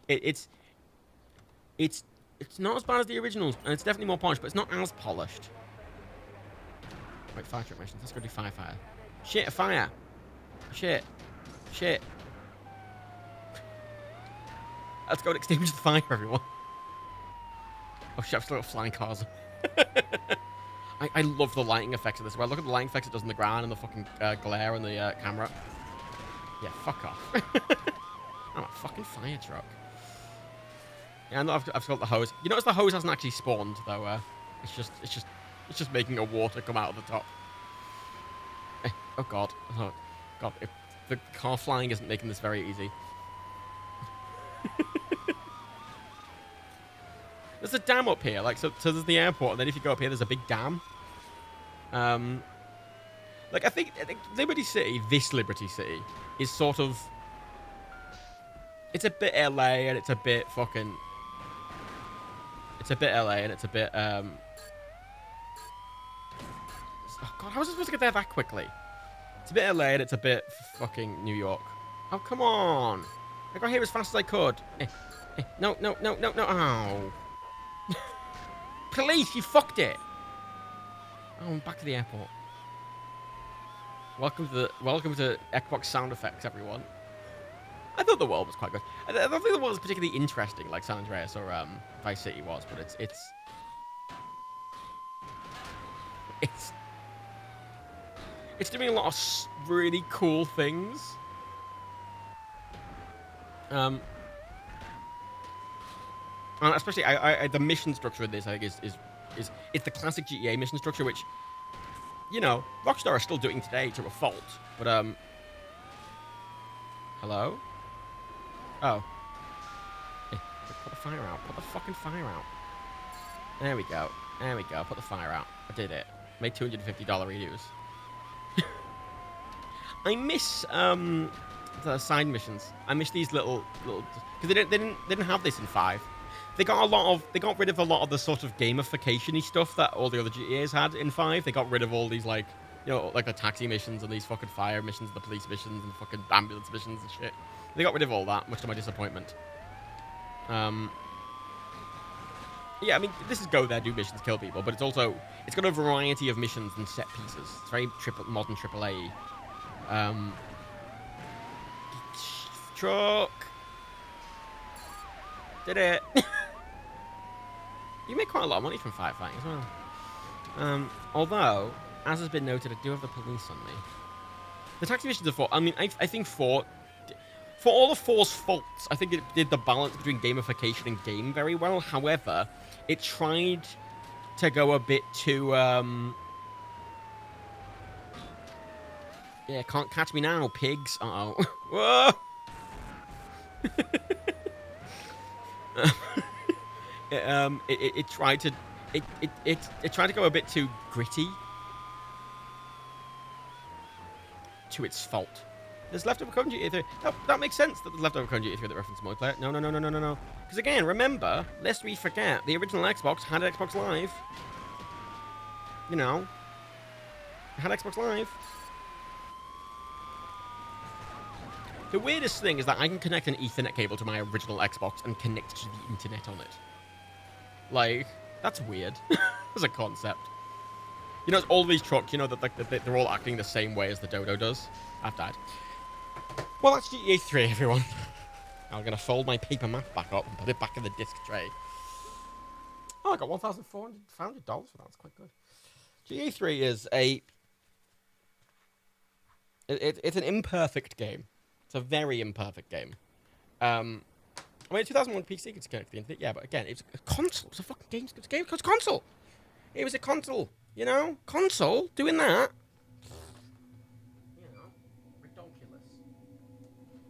it's not as bad as the originals. And it's definitely more polished, but it's not as polished. Wait, fire truck missions. Let's go do fire. Shit, a fire. Shit. Let's go and extinguish the fire, everyone. Oh shit, I've still got flying cars. I love the lighting effects of this. Well, look at the lighting effects it does on the ground and the fucking glare on the camera. Yeah, fuck off. I'm a fucking fire truck. Yeah, I know I've got the hose. You notice the hose hasn't actually spawned though. It's just making a water come out of the top. Oh god. Oh god. If the car flying isn't making this very easy. There's a dam up here, like so there's the airport, and then if you go up here, there's a big dam. Like I think Liberty City, this Liberty City, is sort of, it's a bit LA and it's a bit fucking, it's a bit LA and it's a bit oh god, how was I supposed to get there that quickly? It's a bit LA and it's a bit fucking New York. Oh come on, I got here as fast as I could. No. Oh. Police, you fucked it. Oh, I'm back to the airport. Welcome to Xbox sound effects, everyone. I thought the world was quite good. I don't think the world was particularly interesting, like San Andreas or Vice City was, but it's doing a lot of really cool things. And especially, the mission structure of this, I think, is it's the classic GTA mission structure, which, you know, Rockstar are still doing today to a fault. But hello? Oh. Hey, put the fire out. Put the fucking fire out. There we go. Put the fire out. I did it. Made $250 reviews. I miss the side missions. I miss these little because they didn't have this in 5. They got rid of a lot of the sort of gamification-y stuff that all the other GTAs had in 5. They got rid of all these, like, you know, like the taxi missions and these fucking fire missions, the police missions and fucking ambulance missions and shit. They got rid of all that, much to my disappointment. Yeah, I mean, this is go there, do missions, kill people, but it's also, it's got a variety of missions and set pieces. It's very modern AAA. Truck. Did it. You make quite a lot of money from firefighting as well. Although, as has been noted, I do have the police on me. The taxi missions are 4. I mean, I think 4... For all of 4's faults, I think it did the balance between gamification and game very well. However, it tried to go a bit too... Yeah, can't catch me now, pigs. Uh-oh. Whoa! It tried to... It tried to go a bit too gritty. To its fault. There's leftover code in GTA 3. That makes sense that there's leftover code in GTA 3 that references multiplayer. No. Because again, remember, lest we forget, the original Xbox had Xbox Live. You know. It had Xbox Live. The weirdest thing is that I can connect an Ethernet cable to my original Xbox and connect to the internet on it. Like, that's weird. As a concept. You know, all these trucks, you know, that they're all acting the same way as the Dodo does. I've died. Well, that's GTA 3, everyone. I'm going to fold my paper map back up and put it back in the disc tray. Oh, I got $1,400 for that. That's quite good. GTA 3 is a... It's an imperfect game. It's a very imperfect game. I mean, 2001 PC could connect to the internet, yeah, but again, it's a console. It's a fucking game. It's a game. It's a console. It was a console, you know? Console, doing that. You know,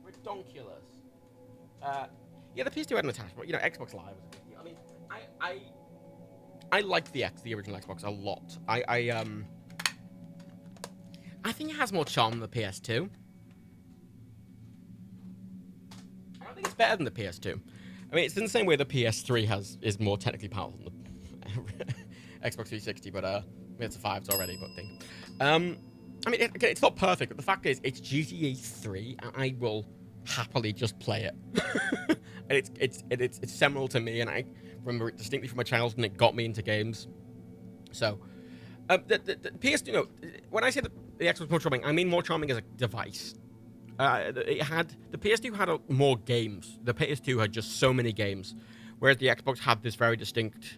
redonkulous. Yeah, the PS2 had an attachment, but, you know, Xbox Live was a big deal. I mean, I like the original Xbox a lot. I think it has more charm than the PS2. I don't think it's better than the PS2. I mean, it's in the same way the PS3 is more technically powerful than the Xbox 360, but I mean, it's a 5s already, but thing. I mean, again, it's not perfect, but the fact is, it's GTA 3, and I will happily just play it. And it's seminal to me, and I remember it distinctly from my childhood, and it got me into games. So, the PS2, you know, when I say the Xbox more charming, I mean more charming as a device. The PS2 had more games. The PS2 had just so many games, whereas the Xbox had this very distinct...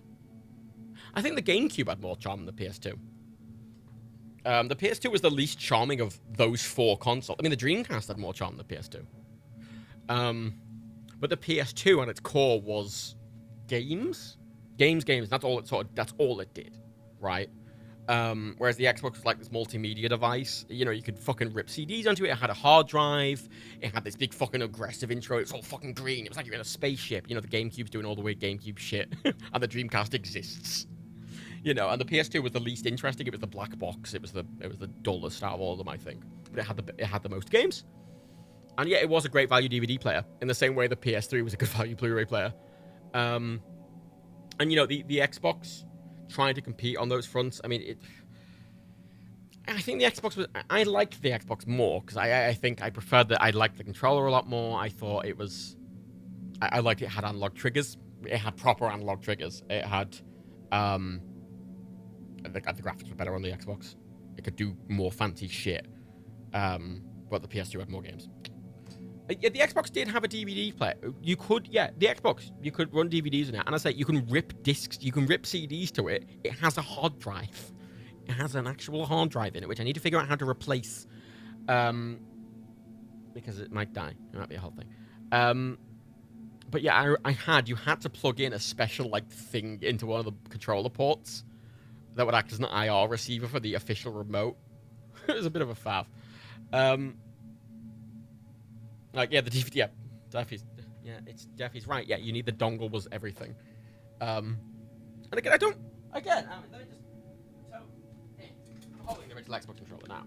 I think the GameCube had more charm than the PS2. The PS2 was the least charming of those 4 consoles. I mean, the Dreamcast had more charm than the PS2. But the PS2 at its core was games. Games. That's all it did, right? Whereas the Xbox was like this multimedia device. You know, you could fucking rip CDs onto it. It had a hard drive. It had this big fucking aggressive intro. It was all fucking green. It was like you're in a spaceship. You know, the GameCube's doing all the weird GameCube shit. And the Dreamcast exists. You know, and the PS2 was the least interesting. It was the black box. It was the dullest out of all of them, I think. But it had the most games. And yeah, it was a great value DVD player. In the same way the PS3 was a good value Blu-ray player. And you know, the Xbox trying to compete on those fronts. I mean, I think the Xbox was... I liked the Xbox more, because I think I preferred that. I liked the controller a lot more. I thought it was... I liked it had analog triggers. It had proper analog triggers. It had... The graphics were better on the Xbox. It could do more fancy shit. But the PS2 had more games. Yeah, the Xbox did have a DVD player. You could, the Xbox, you could run DVDs in it. And I say, you can rip discs, you can rip CDs to it. It has a hard drive. It has an actual hard drive in it, which I need to figure out how to replace. Because it might die. It might be a whole thing. But yeah, you had to plug in a special, like, thing into one of the controller ports that would act as an IR receiver for the official remote. It was a bit of a faff. Like, yeah, the DVD, Jeffy's right. Yeah, you need the dongle was everything. And again, let me just, I'm holding the original Xbox controller now.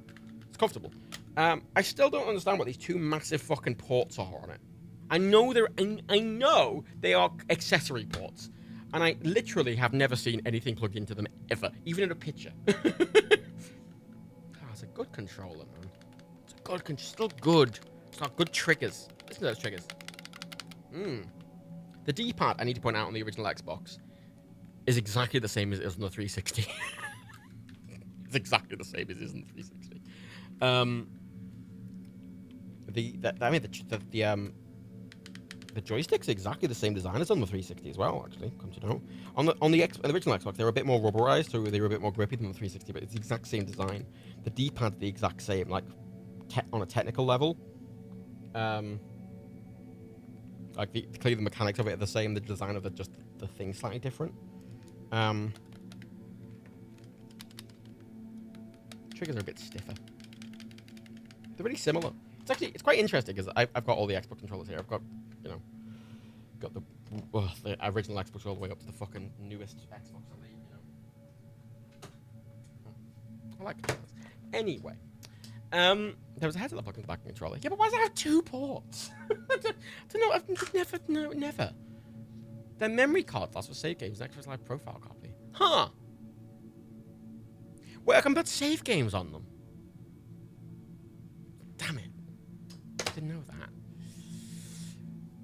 It's comfortable. I still don't understand what these 2 massive fucking ports are on it. I know they are accessory ports. And I literally have never seen anything plugged into them ever, even in a picture. It's a good controller, man. It's a good still good. It's not good triggers. Listen to those triggers. The D-pad, I need to point out, on the original Xbox is exactly the same as it is on the 360. It's exactly the same as it is on the 360. The joystick's exactly the same design as on the 360 as well, actually, come to know. On the original Xbox, they were a bit more rubberized, so they were a bit more grippy than the 360, but it's the exact same design. The D-pad's the exact same, like, on a technical level. Like, clearly the mechanics of it are the same, the design of the thing's slightly different. Triggers are a bit stiffer. They're really similar. It's quite interesting, because I've got all the Xbox controllers here. I've got, you know, the original Xbox all the way up to the fucking newest Xbox. I like it. Anyway, there was a headset lock in the back of the controller. Yeah, but why does it have 2 ports? I don't know. I've never. They're memory card slots for save games. Xbox Live profile copy. Huh. Wait, I can put save games on them. Damn it. Didn't know that.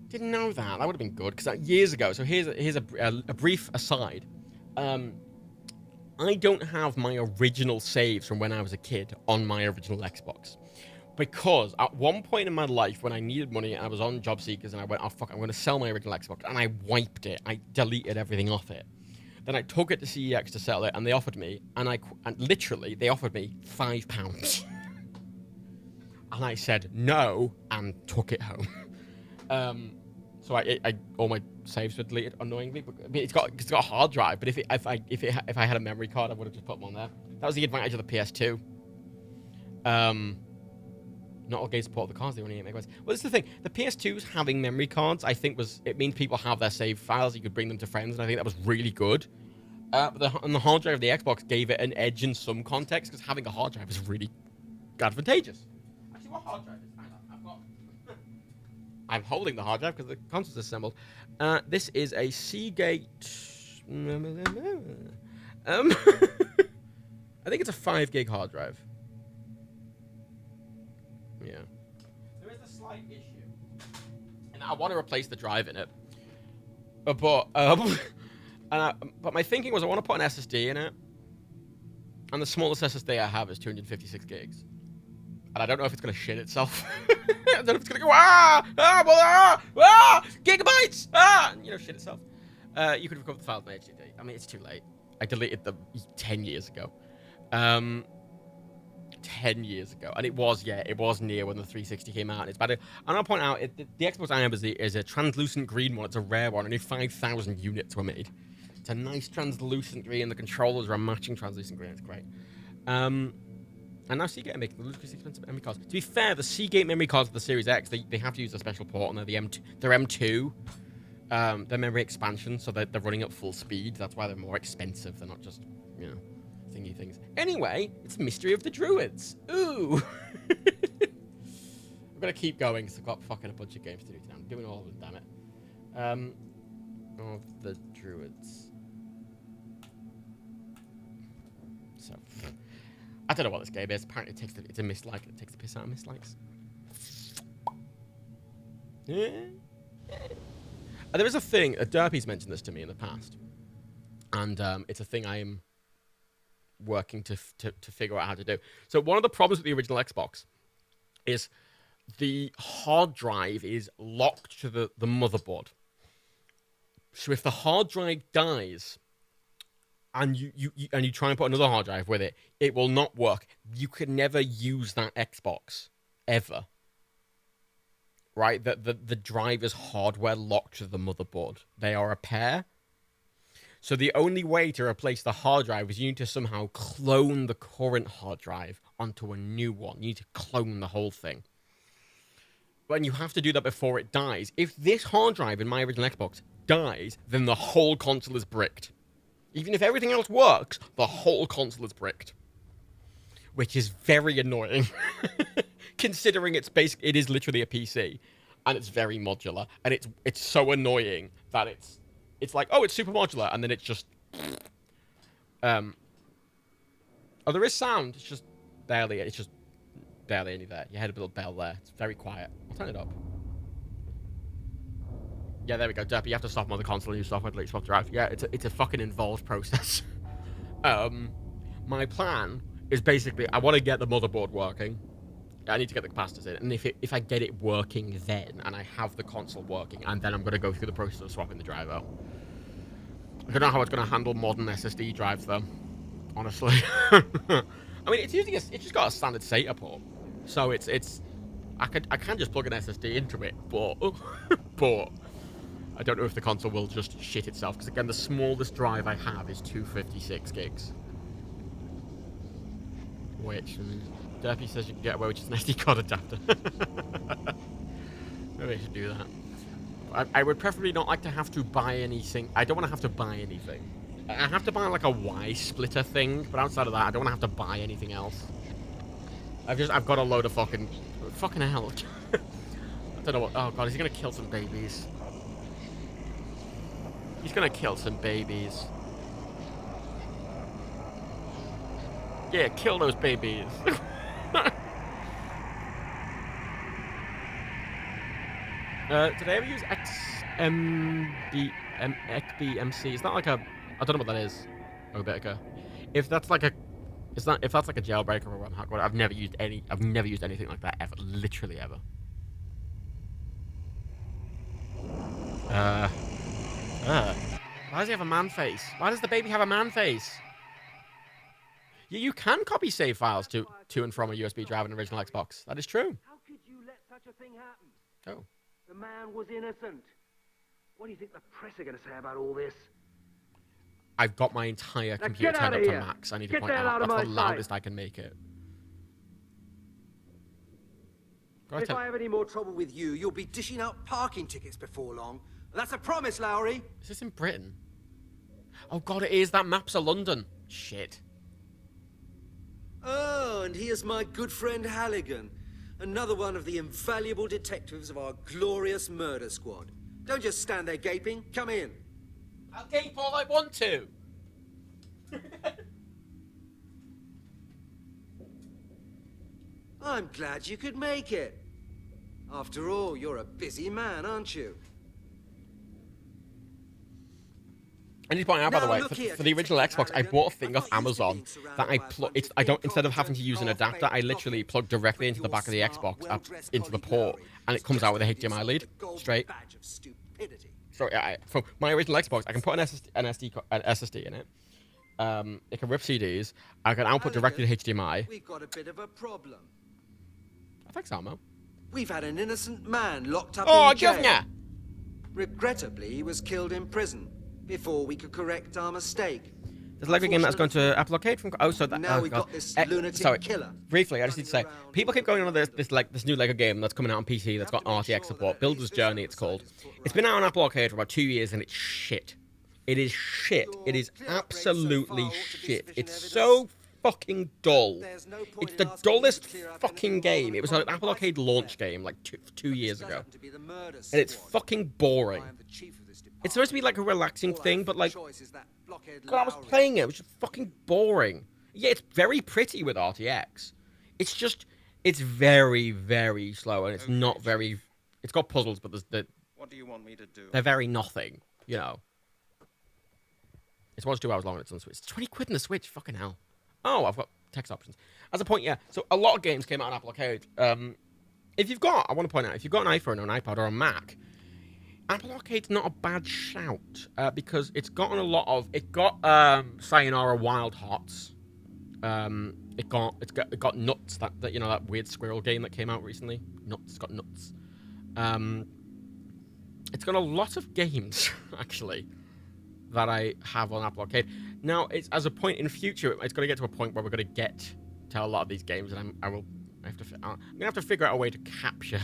Didn't know that. That would have been good, because years ago. So here's a brief aside. I don't have my original saves from when I was a kid on my original Xbox, because at one point in my life when I needed money and I was on job seekers and I went, oh fuck, I'm going to sell my original Xbox, and I wiped it. I deleted everything off it. Then I took it to CEX to sell it, and they offered me, and literally they offered me £5. And I said no and took it home. So all my saves were deleted annoyingly. But I mean, it's got a hard drive. But if I had a memory card, I would have just put them on there. That was the advantage of the PS2. Not all games support the cards. They only 8 megabytes. Well, this is the thing. The PS2's having memory cards, I think, it means people have their save files. You could bring them to friends, and I think that was really good. But the hard drive of the Xbox gave it an edge in some context, because having a hard drive is really advantageous. Actually, what hard drive is? I'm holding the hard drive because the console's assembled. This is a Seagate. I think it's a 5 gig hard drive. Yeah. There is a slight issue, and I want to replace the drive in it. But my thinking was I want to put an SSD in it, and the smallest SSD I have is 256 gigs. And I don't know if it's going to shit itself. I don't know if it's going to go, gigabytes, you know, shit itself. You could recover the files in HDD. I mean, it's too late. I deleted them 10 years ago. 10 years ago. And it was near when the 360 came out. And it's better. And I'll point out, the Xbox I have is a translucent green one. It's a rare one. Only 5,000 units were made. It's a nice translucent green. The controllers are a matching translucent green. It's great. And now Seagate are making the ludicrously expensive memory cards. To be fair, the Seagate memory cards for the Series X, they have to use a special port on there. They're M2. They're memory expansion, so they're running at full speed. That's why they're more expensive. They're not just, you know, thingy things. Anyway, it's Mystery of the Druids. Ooh. I'm going to keep going because I've got fucking a bunch of games to do today. I'm doing all of them, damn it. Of the Druids. So... I don't know what this game is. Apparently, it's a mislike. It takes the piss out of mislikes. Yeah. There is a thing. Derpy's mentioned this to me in the past, and it's a thing I am working to figure out how to do. So one of the problems with the original Xbox is the hard drive is locked to the motherboard. So if the hard drive dies, and you try and put another hard drive with it, it will not work. You can never use that Xbox ever. Right? The drive is hardware locked to the motherboard. They are a pair. So the only way to replace the hard drive is you need to somehow clone the current hard drive onto a new one. You need to clone the whole thing. And you have to do that before it dies. If this hard drive in my original Xbox dies, then the whole console is bricked. Even if everything else works, the whole console is bricked. Which is very annoying. Considering it is literally a PC. And it's very modular. And it's so annoying that it's like, oh, it's super modular. And then it's just... Oh, there is sound. It's just barely any there. You heard a little bell there. It's very quiet. I'll turn it up. Yeah, there we go. Derpy, you have to stop them on the console and use software to let you swap drive. Yeah, it's a fucking involved process. My plan is basically I want to get the motherboard working. I need to get the capacitors in, and if I get it working then, and I have the console working, and then I'm going to go through the process of swapping the drive out. I don't know how it's going to handle modern SSD drives, though. Honestly. I mean, it's just got a standard SATA port, so I can just plug an SSD into it, but I don't know if the console will just shit itself, because again, the smallest drive I have is 256 gigs. Which, Derpy says you can get away with just an SD card adapter. Maybe I should do that. I would preferably not like to have to buy anything. I don't want to have to buy anything. I have to buy like a Y splitter thing, but outside of that, I don't want to have to buy anything else. I've got a load of fucking hell. I don't know what. Oh god, is he gonna kill some babies? He's gonna kill some babies. Yeah, kill those babies. Did I ever use XBMC? Is that like a... I don't know what that is. Obetica. If that's like a... If that's like a jailbreaker or a hack, I've never used anything like that ever. Literally ever. Why does he have a man face? Why does the baby have a man face? You can copy save files to and from a USB drive in an original Xbox. That is true. How could you let such a thing happen? Oh. The man was innocent. What do you think the press are going to say about all this? I've got my entire computer turned up to max. I need to point out. That's the loudest I can make it. If I have any more trouble with you, you'll be dishing out parking tickets before long. That's a promise, Lowry. Is this in Britain? Oh god, it is. That map's of London. Shit. Oh, and here's my good friend Halligan. Another one of the invaluable detectives of our glorious murder squad. Don't just stand there gaping. Come in. I'll gape all I want to. I'm glad you could make it. After all, you're a busy man, aren't you? I need to point out, by the way, for the original Xbox, I bought a thing off Amazon that instead of having to use an adapter, I literally plug directly into the back of the Xbox, up into the port, and it comes out with a HDMI lead, straight. So for my original Xbox, I can put an SSD in it. It can rip CDs. I can output directly to HDMI. We've got a bit of a problem. Thanks, Almo. We've had an innocent man locked up in jail. Governor! Regrettably, he was killed in prison before we could correct our mistake. There's a Lego game that's going to Apple Arcade from... Oh, so that... Now oh, we've God. got this lunatic sorry. killer. Briefly, I just need to say, people keep going on this new Lego game that's coming out on PC that's got RTX support. Builder's Journey, it's called. It's been out on Apple Arcade for about 2 years, and it's shit. It is shit. It is absolutely shit. It's so fucking dull. It's the dullest fucking game. It was an Apple Arcade launch game like two years ago. And it's fucking boring. It's supposed to be like a relaxing thing, but like... God, I was playing it. It was just fucking boring. Yeah, it's very pretty with RTX. It's just... It's very, very slow, and it's not very... It's got puzzles, but What do you want me to do? They're very nothing, you know. It's 1 to 2 hours long and it's on the Switch. It's 20 quid in the Switch, fucking hell. Oh, I've got text options. As a point, yeah. So a lot of games came out on Apple Arcade. If you've got, I want to point out, if you've got an iPhone or an iPad or a Mac, Apple Arcade's not a bad shout because it's gotten a lot of. It got Sayonara Wild Hearts. It got Nuts, that you know, that weird squirrel game that came out recently. Nuts, it's got Nuts. It's got a lot of games actually that I have on Apple Arcade. Now, it's as a point in future, it's going to get to a point where we're going to get to a lot of these games, and I'm going to have to figure out a way to capture.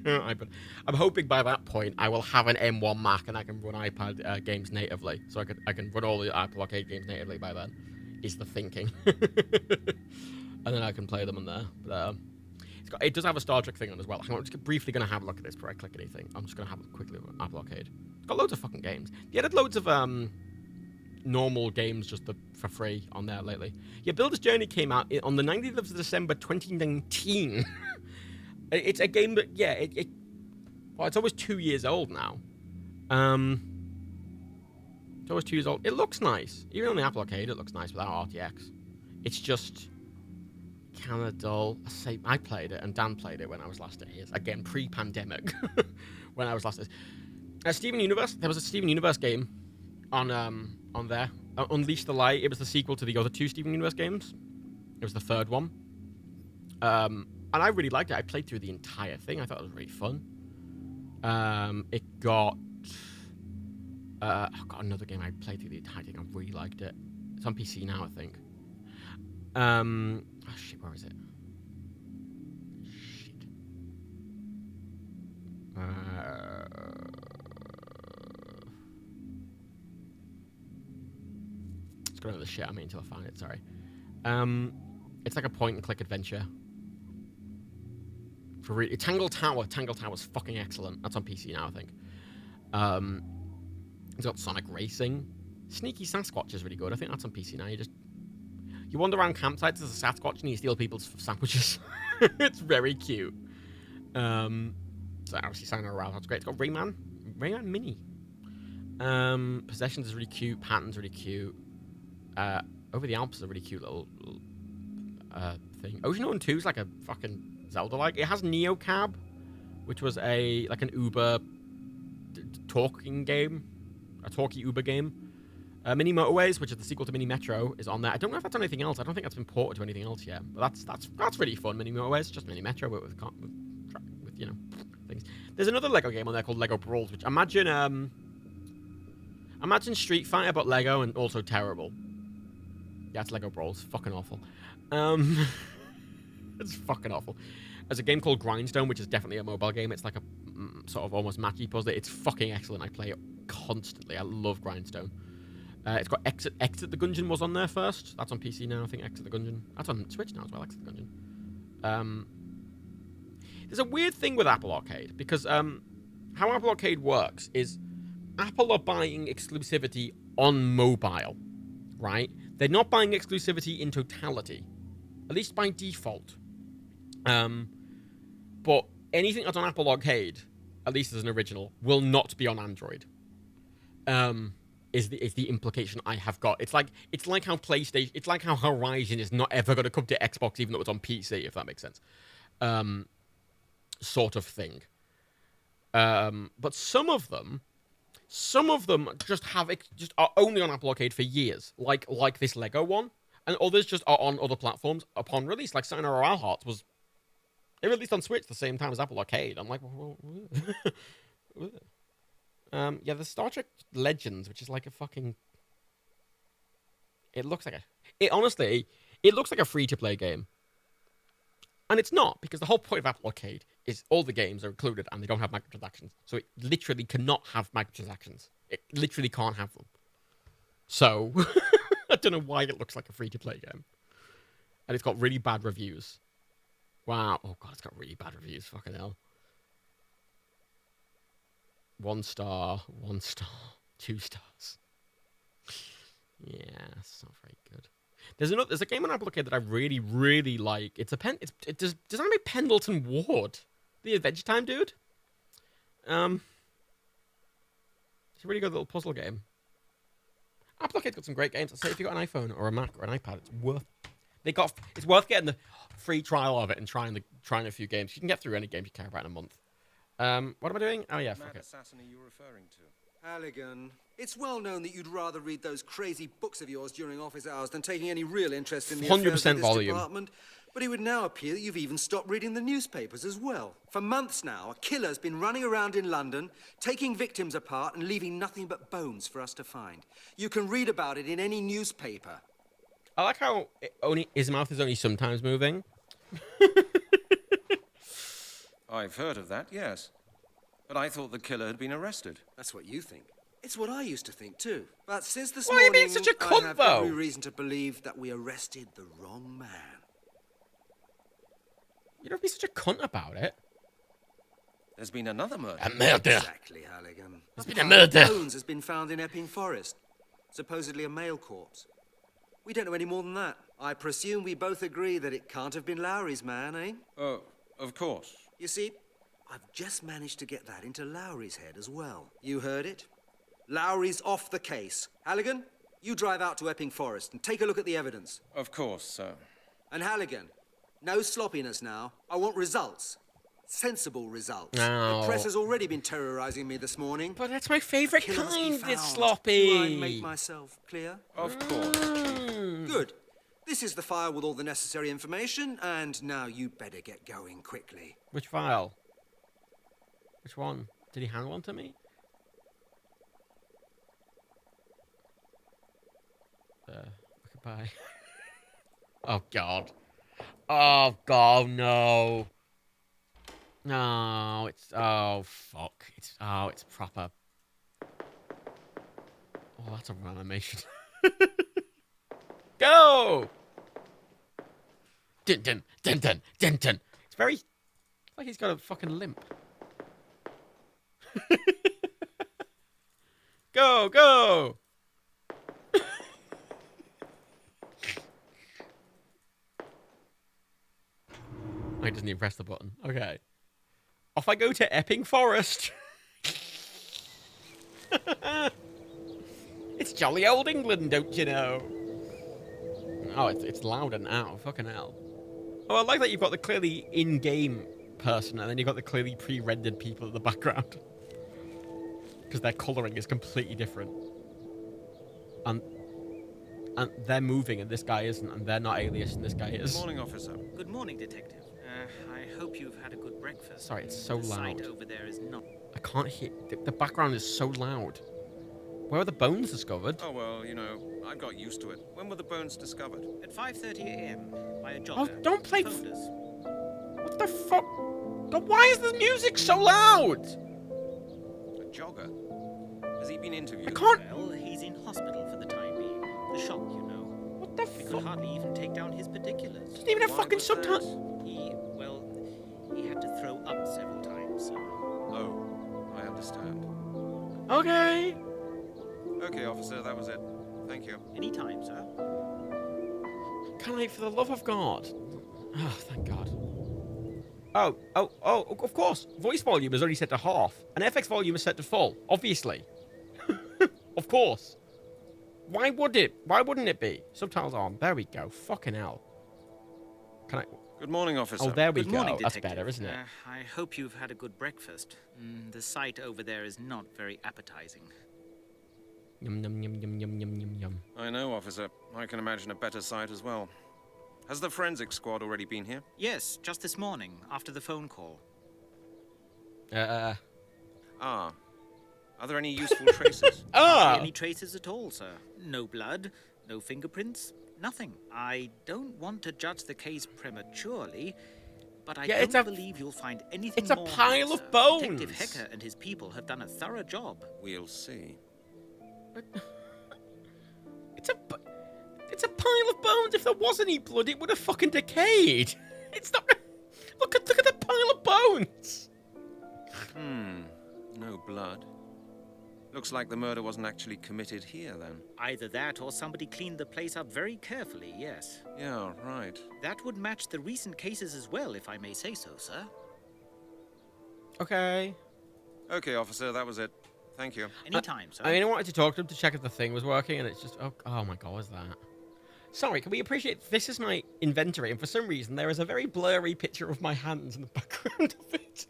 I'm hoping by that point I will have an M1 Mac and I can run iPad games natively, so I can run all the Apple Arcade games natively by then. Is the thinking, and then I can play them on there. But, it does have a Star Trek thing on as well. I'm just briefly going to have a look at this before I click anything. I'm just going to have a quick look at Apple Arcade. It's got loads of fucking games. They added loads of normal games just for free on there lately. Yeah, Builder's Journey came out on the 19th of December 2019. It's a game that, yeah, well, it's almost 2 years old now. It's always 2 years old. It looks nice. Even on the Apple Arcade, it looks nice without RTX. It's just kind of dull. I played it, and Dan played it when I was last at his. Again, pre-pandemic, when I was last at his. Steven Universe. There was a Steven Universe game on there. Unleash the Light. It was the sequel to the other 2 Steven Universe games. It was the 3rd one. And I really liked it. I played through the entire thing. I thought it was really fun. It got... I've got another game I played through the entire thing. I really liked it. It's on PC now, I think. Oh shit, where is it? Shit. It's going to the shit I mean until I find it, sorry. It's like a point-and-click adventure. Tangle Tower. Tangle Tower's fucking excellent. That's on PC now, I think. It's got Sonic Racing. Sneaky Sasquatch is really good. I think that's on PC now. You wander around campsites as a Sasquatch and you steal people's sandwiches. It's very cute. So obviously signing around, that's great. It's got Rayman Mini. Possessions is really cute. Patterns really cute. Over the Alps is a really cute little thing. Ocean Ocean 2 is like a fucking Zelda-like. It has Neo Cab, which was an Uber talking game. A talky Uber game. Mini Motorways, which is the sequel to Mini Metro, is on there. I don't know if that's on anything else. I don't think that's been ported to anything else yet. But that's really fun. Mini Motorways, just Mini Metro, but with you know, things. There's another Lego game on there called Lego Brawls, which imagine Street Fighter but Lego and also terrible. Yeah, it's Lego Brawls. Fucking awful. It's fucking awful. There's a game called Grindstone, which is definitely a mobile game. It's like a sort of almost matchy puzzle. It's fucking excellent. I play it constantly. I love Grindstone. It's got Exit the Gungeon was on there first. That's on PC now, I think, Exit the Gungeon. That's on Switch now as well, Exit the Gungeon. There's a weird thing with Apple Arcade, because how Apple Arcade works is Apple are buying exclusivity on mobile, right? They're not buying exclusivity in totality, at least by default. But anything that's on Apple Arcade, at least as an original, will not be on Android. Is the implication I have got. It's like how PlayStation, it's like how Horizon is not ever going to come to Xbox, even though it's on PC, if that makes sense. Sort of thing. But some of them just are only on Apple Arcade for years, like this Lego one, and others just are on other platforms upon release. Like Sayonara Wild Hearts was released on Switch the same time as Apple Arcade. I'm like, yeah, the Star Trek Legends, which is like a fucking... It looks like a free-to-play game. And it's not, because the whole point of Apple Arcade is all the games are included and they don't have microtransactions. So it literally cannot have microtransactions. It literally can't have them. So, I don't know why it looks like a free-to-play game. And it's got really bad reviews. Wow. Oh, God, it's got really bad reviews. Fucking hell. 1 star, 2 stars. Yeah, it's not very good. There's a game on Apple Arcade that I really, really like. It's does that make Pendleton Ward? The Adventure Time dude? It's a really good little puzzle game. Apple Arcade's got some great games. I'd say if you've got an iPhone or a Mac or an iPad, it's worth getting the free trial of it and trying a few games. You can get through any game you care about in a month. What am I doing? Oh yeah, fuck it. Assassin are you referring to? Halligan, it's well known that you'd rather read those crazy books of yours during office hours than taking any real interest in the 100% affairs of this volume. department. But it would now appear that you've even stopped reading the newspapers as well. For months now, a killer's been running around in London, taking victims apart and leaving nothing but bones for us to find. You can read about it in any newspaper. I like how his mouth is only sometimes moving. I've heard of that, yes. But I thought the killer had been arrested. That's what you think. It's what I used to think too. But since this Why are you morning, being such a cunt, I have though? every reason to believe that we arrested the wrong man. You don't be such a cunt about it. There's been another murder. A murder. Exactly, Halligan. There's been a murder. Bones has been found in Epping Forest. Supposedly a male corpse. We don't know any more than that. I presume we both agree that it can't have been Lowry's man, eh? Oh, of course. You see, I've just managed to get that into Lowry's head as well. You heard it? Lowry's off the case. Halligan, you drive out to Epping Forest and take a look at the evidence. Of course, sir. And Halligan, no sloppiness now. I want results. Sensible results. No. The press has already been terrorizing me this morning. But that's my favourite Killer must be kind. found. It's sloppy. Do I make myself clear? Of course. Good. This is the file with all the necessary information, and now you better get going quickly. Which file? Which one? Did he hand one to me? Goodbye. Oh, God. Oh, God, no. No, it's... Oh, fuck. It's proper... Oh, that's a run animation. Go! Dun dun dun dun dun dun. It's very... like he's got a fucking limp. Go, go! Oh, he doesn't even press the button. Okay. Off I go to Epping Forest. It's jolly old England, don't you know? Oh, it's louder now. Fucking hell. Oh, I like that you've got the clearly in-game person, and then you've got the clearly pre-rendered people in the background. Because their colouring is completely different. And they're moving, and this guy isn't, and they're not Alias, and this guy is. Good morning, officer. Good morning, Detective. I hope you've had a good breakfast. Sorry, it's so the loud. Site over there is not. I can't hear... The background is so loud. Where are the bones discovered? Oh, well, you know, I've got used to it. When were the bones discovered? At 5:30 a.m. by a jogger. Oh, don't play... Phoned us. What the fuck? God, why is the music so loud? A jogger? Has he been interviewed? I can't... Well, he's in hospital for the time being. The shock, you know. What the We could hardly even take down his particulars. Doesn't even have fucking subtitles. He had to throw up several times. Oh, I understand. Okay. Okay, officer, that was it. Thank you. Anytime, sir. Can I, for the love of God? Oh, thank God. Oh, of course. Voice volume is only set to half, and FX volume is set to full, obviously. Of course. Why wouldn't it be? Subtitles on. There we go. Fucking hell. Can I... Good morning, officer. Oh, there we Good go. morning, That's Detective. better, isn't it? I hope you've had a good breakfast. The sight over there is not very appetizing. Yum, yum, yum, yum, yum, yum, yum, yum. I know, officer. I can imagine a better sight as well. Has the forensic squad already been here? Yes, just this morning, after the phone call. Ah. Are there any useful traces? Ah! Any traces at all, sir? No blood, no fingerprints, nothing. I don't want to judge the case prematurely, but I don't believe you'll find anything more. It's a pile here, of sir. bones. Detective Hecker and his people have done a thorough job. We'll see. It's a pile of bones. If there was any blood, it would have fucking decayed. It's not... Look at the pile of bones. No blood. Looks like the murder wasn't actually committed here, then. Either that or somebody cleaned the place up very carefully, yes. Yeah, right. That would match the recent cases as well, if I may say so, sir. Okay. Okay, officer, that was it. Thank you. Anytime, sir. I mean, I wanted to talk to him to check if the thing was working, and it's just... Oh my God, what's that? Sorry, can we appreciate... This is my inventory, and for some reason, there is a very blurry picture of my hands in the background of it.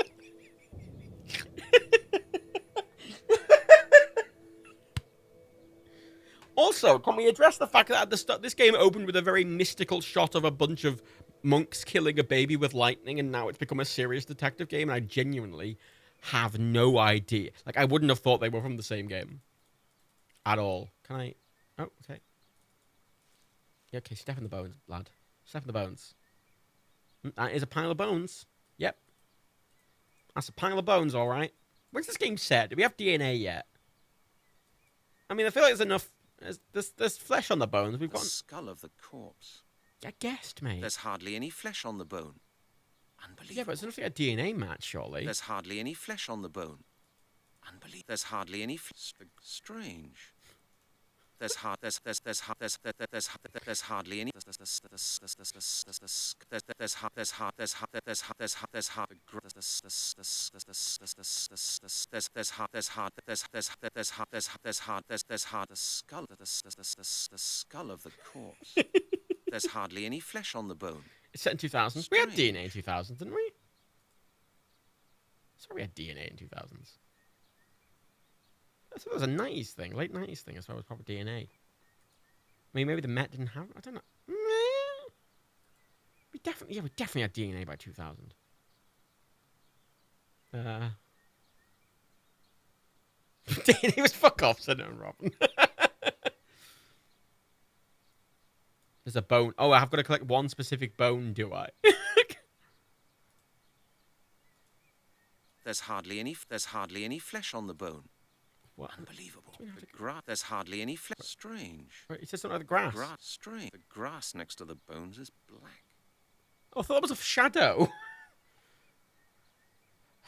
Also, can we address the fact that at the start, this game opened with a very mystical shot of a bunch of monks killing a baby with lightning, and now it's become a serious detective game, and I genuinely have no idea. Like, I wouldn't have thought they were from the same game. At all. Can I... Oh, okay. Yeah, okay, step in the bones, lad. Step in the bones. That is a pile of bones. Yep. That's a pile of bones, all right. Where's this game set? Do we have DNA yet? I mean, I feel like there's enough... There's flesh on the bones. We've got the skull of the corpse. I guessed, mate. There's hardly any flesh on the bone. Unbelievable. Yeah, but it's nothing like a DNA match, surely. There's hardly any flesh on the bone. Unbelievable. There's hardly any strange. hardly any. The skull of the corpse. There's hardly any flesh on the bone. It's set in 2000s. We had DNA in 2000s, didn't we? Sorry, we had DNA in 2000s. That was a 90s thing, late 90s thing as far as proper DNA. I mean, maybe the Met didn't have. I don't know. We definitely had DNA by 2000. DNA was fuck off, said no, Robin. There's a bone. Oh, I've got to collect one specific bone, do I? There's hardly any flesh on the bone. What? Unbelievable. There's hardly any flesh. Strange. Wait, it says something like the grass. Strange. The grass next to the bones is black. Oh, I thought that was a shadow.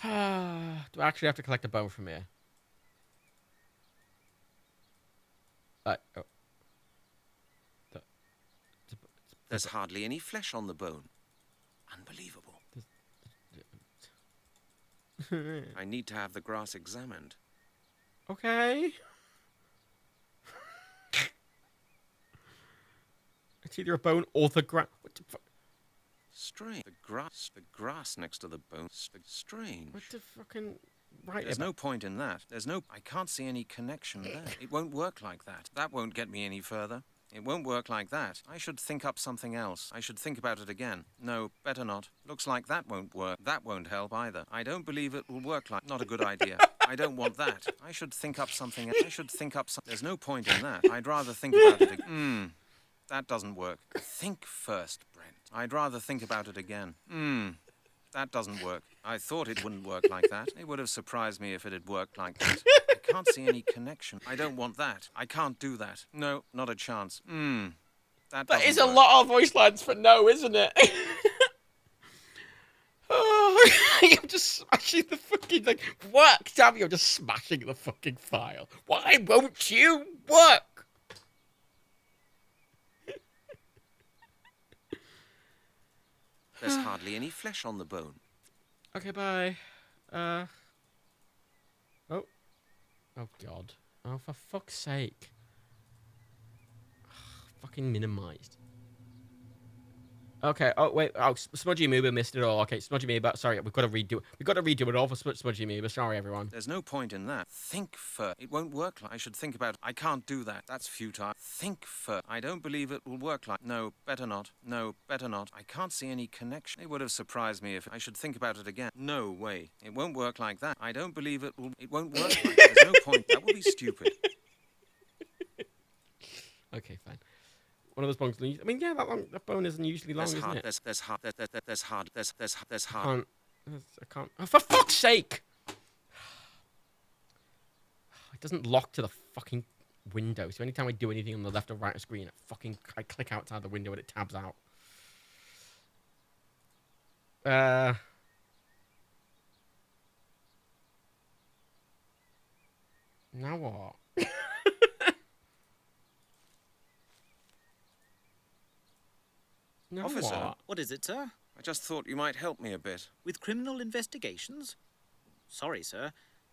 Do I actually have to collect a bone from here? Oh. There's hardly any flesh on the bone. Unbelievable. I need to have the grass examined. Okay. It's either a bone or the grass. What the fuck? Strange. The grass next to the bones. Strange. What the fucking... Right. There's no point in that. I can't see any connection there. It won't work like that. That won't get me any further. It won't work like that. I should think up something else. I should think about it again. No, better not. Looks like that won't work. That won't help either. I don't believe it will work like... Not a good idea. I don't want that. I should think up something else. There's no point in that. I'd rather think about it again. That doesn't work. Think first, Brent. I'd rather think about it again. That doesn't work. I thought it wouldn't work like that. It would have surprised me if it had worked like that. I can't see any connection. I don't want that. I can't do that. No, not a chance. That is a lot of voice lines for no, isn't it? Oh, I'm just smashing the fucking thing. Work, damn you, I'm just smashing the fucking file. Why won't you work? There's hardly any flesh on the bone. Okay, bye. Oh. Oh, God. Oh, for fuck's sake. Fucking minimized. Okay, oh, wait. Oh, Smudgy Amoeba missed it all. Okay, Smudgy Amoeba. Sorry, we've got to redo it. We've got to redo it all for Smudgy Amoeba. Sorry, everyone. There's no point in that. Think first. It won't work like... I should think about it. I can't do that. That's futile. Think first. I don't believe it will work like... No, better not. No, better not. I can't see any connection. It would have surprised me if... I should think about it again. No way. It won't work like that. I don't believe it will... It won't work like that. There's no point. That would be stupid. Okay, fine. One of those bones. I mean, yeah, that bone isn't usually long, isn't it? There's hard. I can't. Oh, for fuck's sake! It doesn't lock to the fucking window. So anytime I do anything on the left or right of screen, I click outside the window and it tabs out. Now what? No, Officer, what is it, sir? I just thought you might help me a bit. With criminal investigations? Sorry, sir.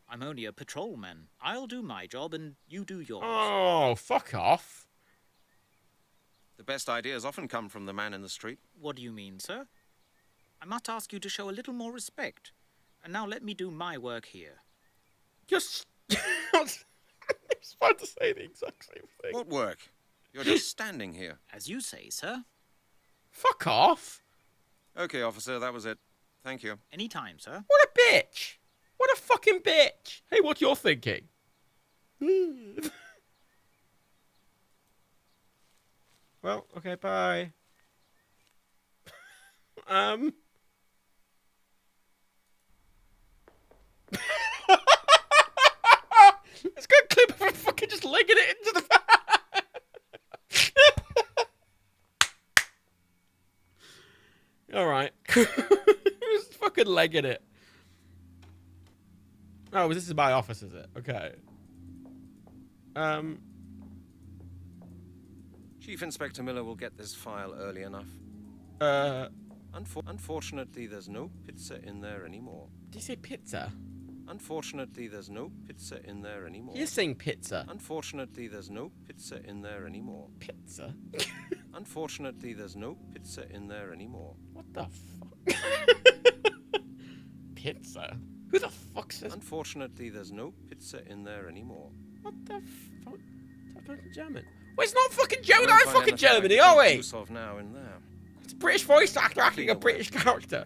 I'm only a patrolman. I'll do my job and you do yours. Oh, fuck off. The best ideas often come from the man in the street. What do you mean, sir? I must ask you to show a little more respect. And now let me do my work here. Just... I was about to say the exact same thing. What work? You're just standing here. As you say, sir. Fuck off. Okay, officer, that was it. Thank you. Any time, sir. What a bitch. What a fucking bitch. Hey, what you're thinking? Well, okay, bye. It's got a clip of him fucking just legging it into the... Alright. Just fucking legging it. Oh, this is my office, is it? Okay. Chief Inspector Miller will get this file early enough. Unfortunately, there's no pizza in there anymore. Did you say pizza? Unfortunately, there's no pizza in there anymore. You're saying pizza. Unfortunately, there's no pizza in there anymore. Pizza? Unfortunately, there's no pizza in there anymore. What the fuck? Pizza? Who the fuck says? Unfortunately, there's no pizza in there anymore. What the fuck? Talking German? Well, it's not fucking German. I'm fucking Germany, are we? Use of now in there. It's a British voice actor acting a British character.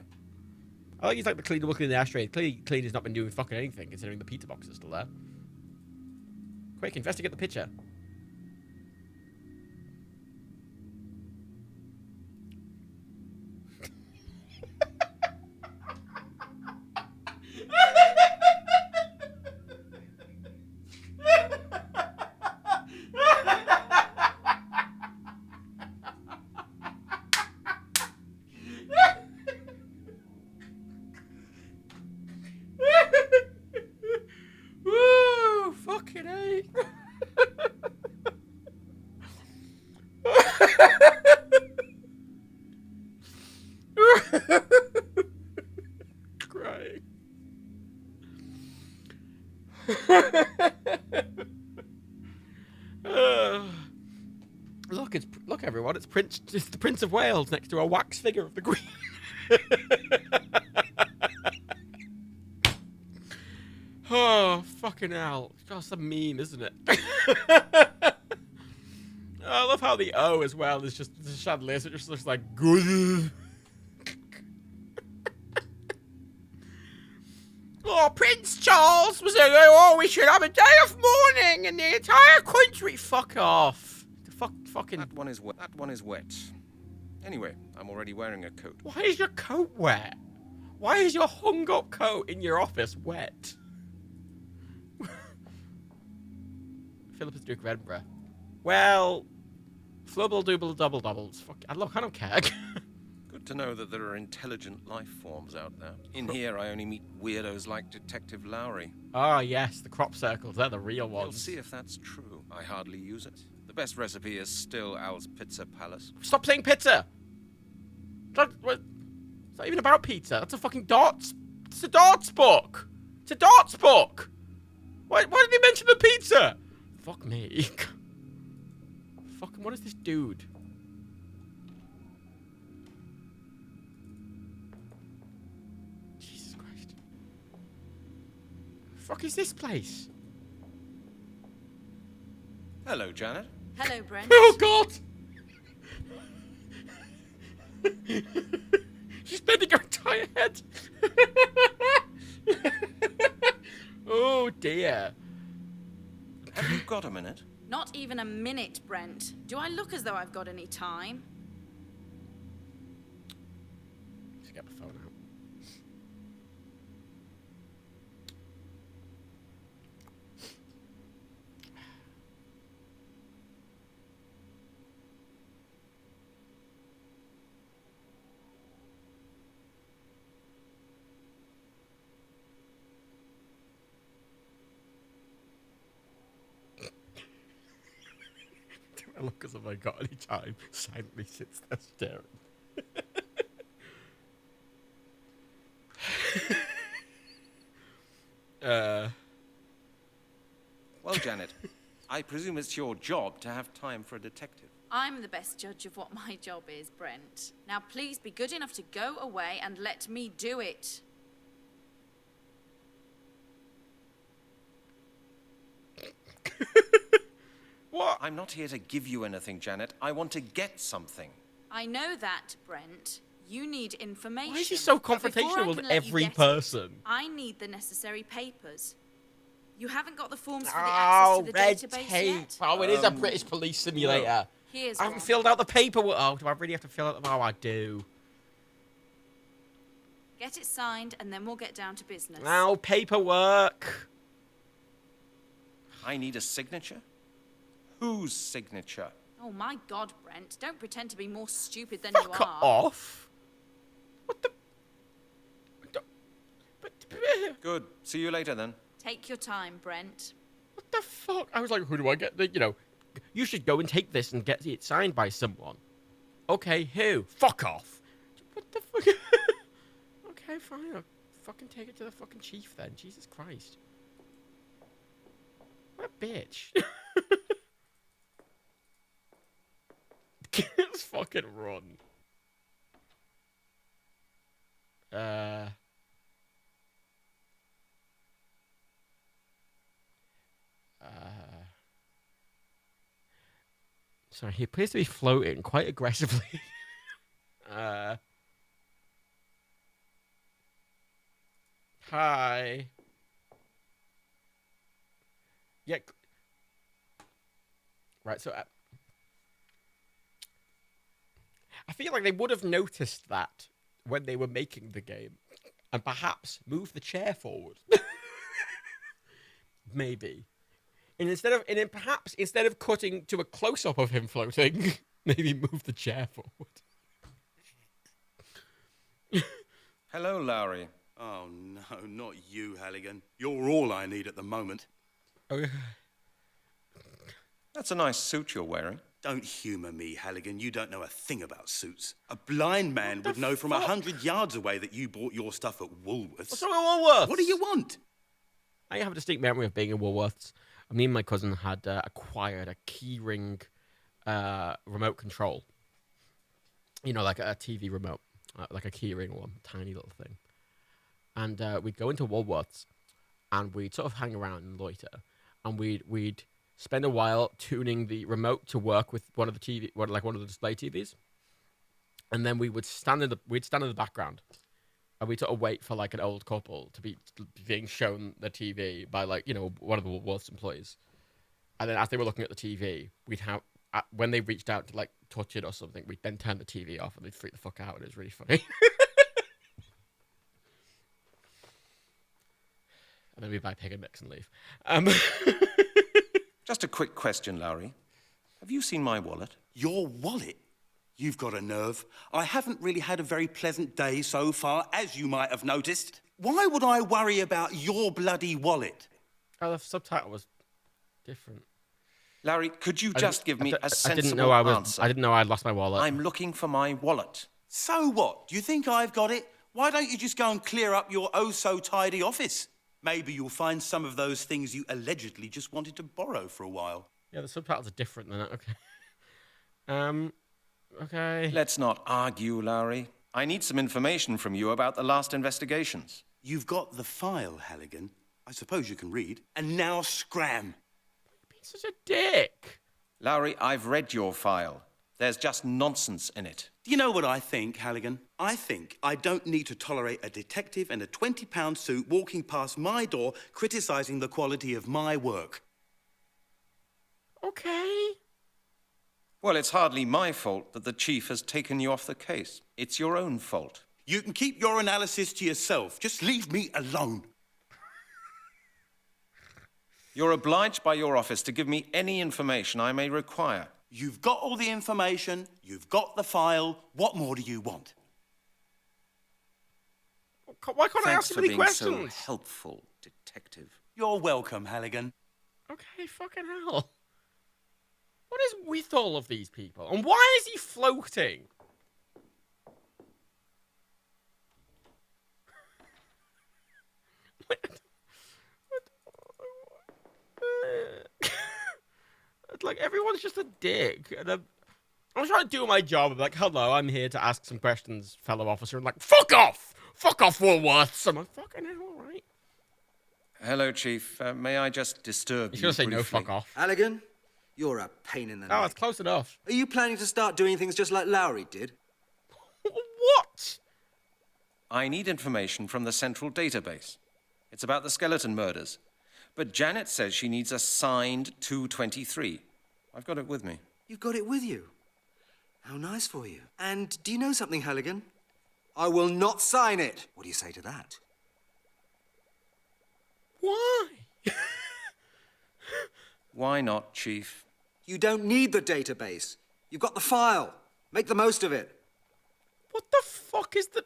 I think he's like the cleaner looking in the ashtray. Clearly, cleaner's not been doing fucking anything, considering the pizza box is still there. Quick, investigate the picture. Woo! Fucking A. Crying. Look, everyone! It's the Prince of Wales next to a wax figure of the Queen. Oh, fucking hell. It's just a meme, isn't it? I love how the O as well is just the chandelier, so it just looks like good. Oh, Prince Charles was saying, oh, we should have a day of mourning in the entire country. Fuck off. Fucking. That one is wet. That one is wet. Anyway, I'm already wearing a coat. Why is your coat wet? Why is your hung up coat in your office wet? Philip is Duke of Edinburgh. Well, flubble dooble double doubles. Fuck, look, I don't care. Good to know that there are intelligent life forms out there. In here, I only meet weirdos like Detective Lowry. Ah, yes, the crop circles. They're the real ones. We'll see if that's true. I hardly use it. The best recipe is still Al's Pizza Palace. Stop saying pizza. It's not even about pizza. That's a fucking darts. It's a darts book. It's a darts book. Why did he mention the pizza? Fuck me. Fucking, what is this dude? Jesus Christ. Fuck is this place? Hello, Janet. Hello, Brent. Oh, God! She's bending her entire head. Oh, dear. Have you got a minute? Not even a minute, Brent. Do I look as though I've got any time? Let's get the phone out. I look as if I got any time. Silently sits there staring. Well, Janet, I presume it's your job to have time for a detective. I'm the best judge of what my job is, Brent. Now please be good enough to go away and let me do it. What? I'm not here to give you anything, Janet. I want to get something. I know that, Brent. You need information. Why is she so But before confrontational I with can let you every get it, person? I need the necessary papers. You haven't got the forms for the access to the red database tape. yet? Oh, it is a British police simulator. Here's I haven't one. filled out the paperwork. Oh, do I really have to fill out the... Oh, I do. Get it signed, and then we'll get down to business. Now, paperwork. I need a signature? Whose signature? Oh my God, Brent! Don't pretend to be more stupid than Fuck you are. off. Good. See you later, then. Take your time, Brent. What the fuck? I was like, who do I get? You know, go and take this and get it signed by someone. Okay, who? Fuck off. What the fuck? Okay, fine. I'll fucking take it to the fucking chief then. Jesus Christ. What a bitch. Let's fucking run. Sorry, he appears to be floating quite aggressively. Hi. Yeah. Right, so I feel like they would have noticed that when they were making the game, and perhaps move the chair forward. Maybe. And perhaps instead of cutting to a close-up of him floating, maybe move the chair forward. Hello, Lowry. Oh, no, not you, Halligan. You're all I need at the moment. Okay. That's a nice suit you're wearing. Don't humour me, Halligan. You don't know a thing about suits. A blind man would know from 100 yards away that you bought your stuff at Woolworths. What's wrong with Woolworths? What do you want? I have a distinct memory of being in Woolworths. Me and my cousin had acquired a keyring remote control. You know, like a TV remote. Like a keyring one. Tiny little thing. And we'd go into Woolworths and we'd sort of hang around and loiter. And we'd spend a while tuning the remote to work with one of the one of the display TVs. And then we'd stand in the background. And we'd sort of wait for like an old couple to be being shown the TV by like, you know, one of the Woolworths employees. And then as they were looking at the TV, we'd have, when they reached out to like touch it or something, we'd then turn the TV off and they'd freak the fuck out. And it was really funny. And then we'd buy pig and mix and leave. Just a quick question, Lowry. Have you seen my wallet? Your wallet? You've got a nerve. I haven't really had a very pleasant day so far, as you might have noticed. Why would I worry about your bloody wallet? Oh, the subtitle was different. Larry, could you just give me a sensible answer? I didn't know I'd lost my wallet. I'm looking for my wallet. So what? Do you think I've got it? Why don't you just go and clear up your oh-so-tidy office? Maybe you'll find some of those things you allegedly just wanted to borrow for a while. Yeah, the subtitles are different than that. Okay. Okay. Let's not argue, Lowry. I need some information from you about the last investigations. You've got the file, Halligan. I suppose you can read. And now scram. You're being such a dick. Lowry, I've read your file. There's just nonsense in it. Do you know what I think, Halligan? I think I don't need to tolerate a detective in a £20 suit walking past my door criticising the quality of my work. Okay. Well, it's hardly my fault that the chief has taken you off the case. It's your own fault. You can keep your analysis to yourself. Just leave me alone. You're obliged by your office to give me any information I may require. You've got all the information. You've got the file. What more do you want? Why can't I ask you any questions? Thanks for being so helpful, detective. You're welcome, Halligan. Okay, fucking hell. What is with all of these people? And why is he floating? Like, everyone's just a dick. And I'm trying to do my job. I'm like, hello, I'm here to ask some questions, fellow officer. And like, fuck off! Fuck off, Woolworths! I'm like, fucking hell, all right. Hello, Chief. May I just disturb you? You're going to say briefly? no, fuck off. Halligan, you're a pain in the neck. Oh, it's close enough. Are you planning to start doing things just like Lowry did? What? I need information from the central database. It's about the skeleton murders. But Janet says she needs a signed 223. I've got it with me. You've got it with you? How nice for you. And do you know something, Halligan? I will not sign it. What do you say to that? Why? Why not, Chief? You don't need the database. You've got the file. Make the most of it. What the fuck is the...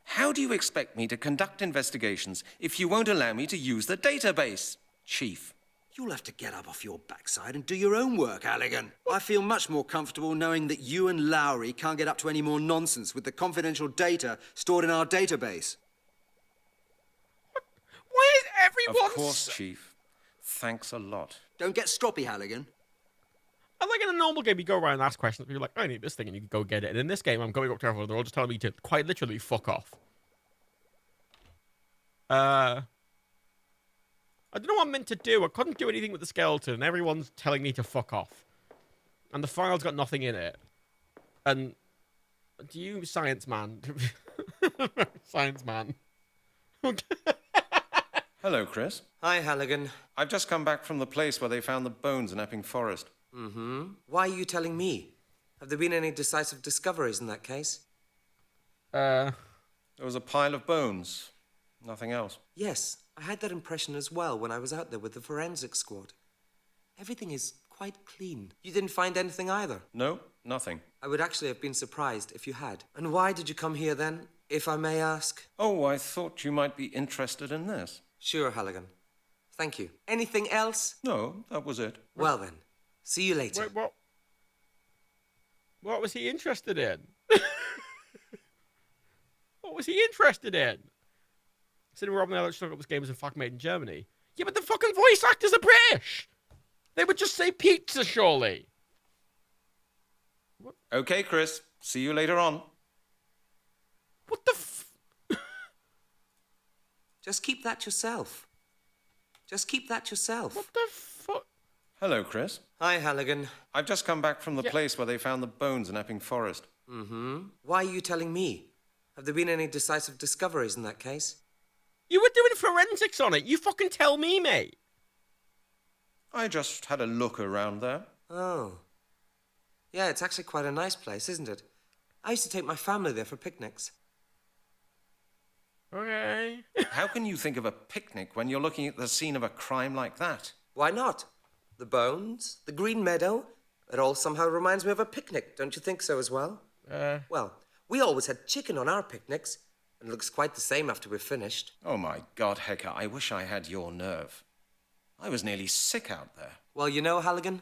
How do you expect me to conduct investigations if you won't allow me to use the database, Chief? You'll have to get up off your backside and do your own work, Halligan. I feel much more comfortable knowing that you and Lowry can't get up to any more nonsense with the confidential data stored in our database. Why is everyone... Of course, Chief. Thanks a lot. Don't get stroppy, Halligan. And like in a normal game, you go around and ask questions, but you're like, I need this thing, and you can go get it. And in this game, I'm going up to everyone, they're all just telling me to quite literally fuck off. I don't know what I'm meant to do. I couldn't do anything with the skeleton. Everyone's telling me to fuck off. And the file's got nothing in it. And do you, science man? Science man. Hello, Chris. Hi, Halligan. I've just come back from the place where they found the bones in Epping Forest. Mm-hmm. Why are you telling me? Have there been any decisive discoveries in that case? There was a pile of bones. Nothing else. Yes, I had that impression as well when I was out there with the forensic squad. Everything is quite clean. You didn't find anything either? No, nothing. I would actually have been surprised if you had. And why did you come here then, if I may ask? Oh, I thought you might be interested in this. Sure, Halligan. Thank you. Anything else? No, that was it. Well then, see you later. Wait, what? What was he interested in? What was he interested in? Considering Rob and I stuck up this game was in fact made in Germany. Yeah, but the fucking voice actors are British. They would just say pizza, surely. What? Okay, Chris. See you later on. What the Just keep that yourself. Just keep that yourself. What the fuck? Hello, Chris. Hi, Halligan. I've just come back from the place where they found the bones in Epping Forest. Mm-hmm. Why are you telling me? Have there been any decisive discoveries in that case? You were doing forensics on it. You fucking tell me, mate. I just had a look around there. Oh. Yeah, it's actually quite a nice place, isn't it? I used to take my family there for picnics. Okay. How can you think of a picnic when you're looking at the scene of a crime like that? Why not? The bones, the green meadow, it all somehow reminds me of a picnic, don't you think so as well? Well, we always had chicken on our picnics, and it looks quite the same after we're finished. Oh my God, Hecker, I wish I had your nerve. I was nearly sick out there. Well, you know, Halligan,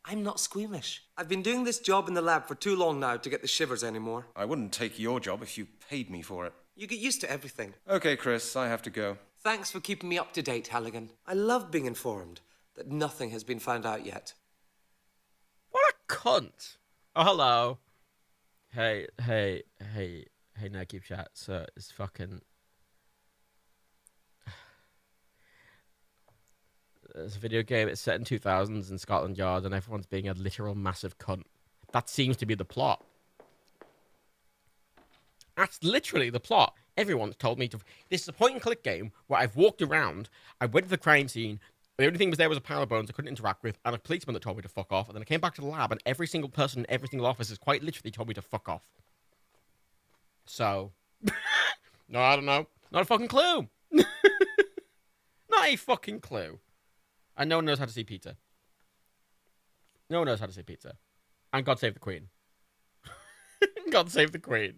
I'm not squeamish. I've been doing this job in the lab for too long now to get the shivers anymore. I wouldn't take your job if you paid me for it. You get used to everything. Okay, Chris, I have to go. Thanks for keeping me up to date, Halligan. I love being informed that nothing has been found out yet. What a cunt. Oh, hello. Hey, no, keep chat. So, it's fucking... It's a video game. It's set in 2000s in Scotland Yard, and everyone's being a literal massive cunt. That seems to be the plot. That's literally the plot. Everyone's told me to... This is a point-and-click game where I've walked around, I went to the crime scene, the only thing was there was a pile of bones I couldn't interact with, and a policeman that told me to fuck off, and then I came back to the lab, and every single person in every single office has quite literally told me to fuck off. So... no, I don't know. Not a fucking clue. Not a fucking clue. And no one knows how to say pizza. No one knows how to say pizza. And God save the Queen. God save the Queen.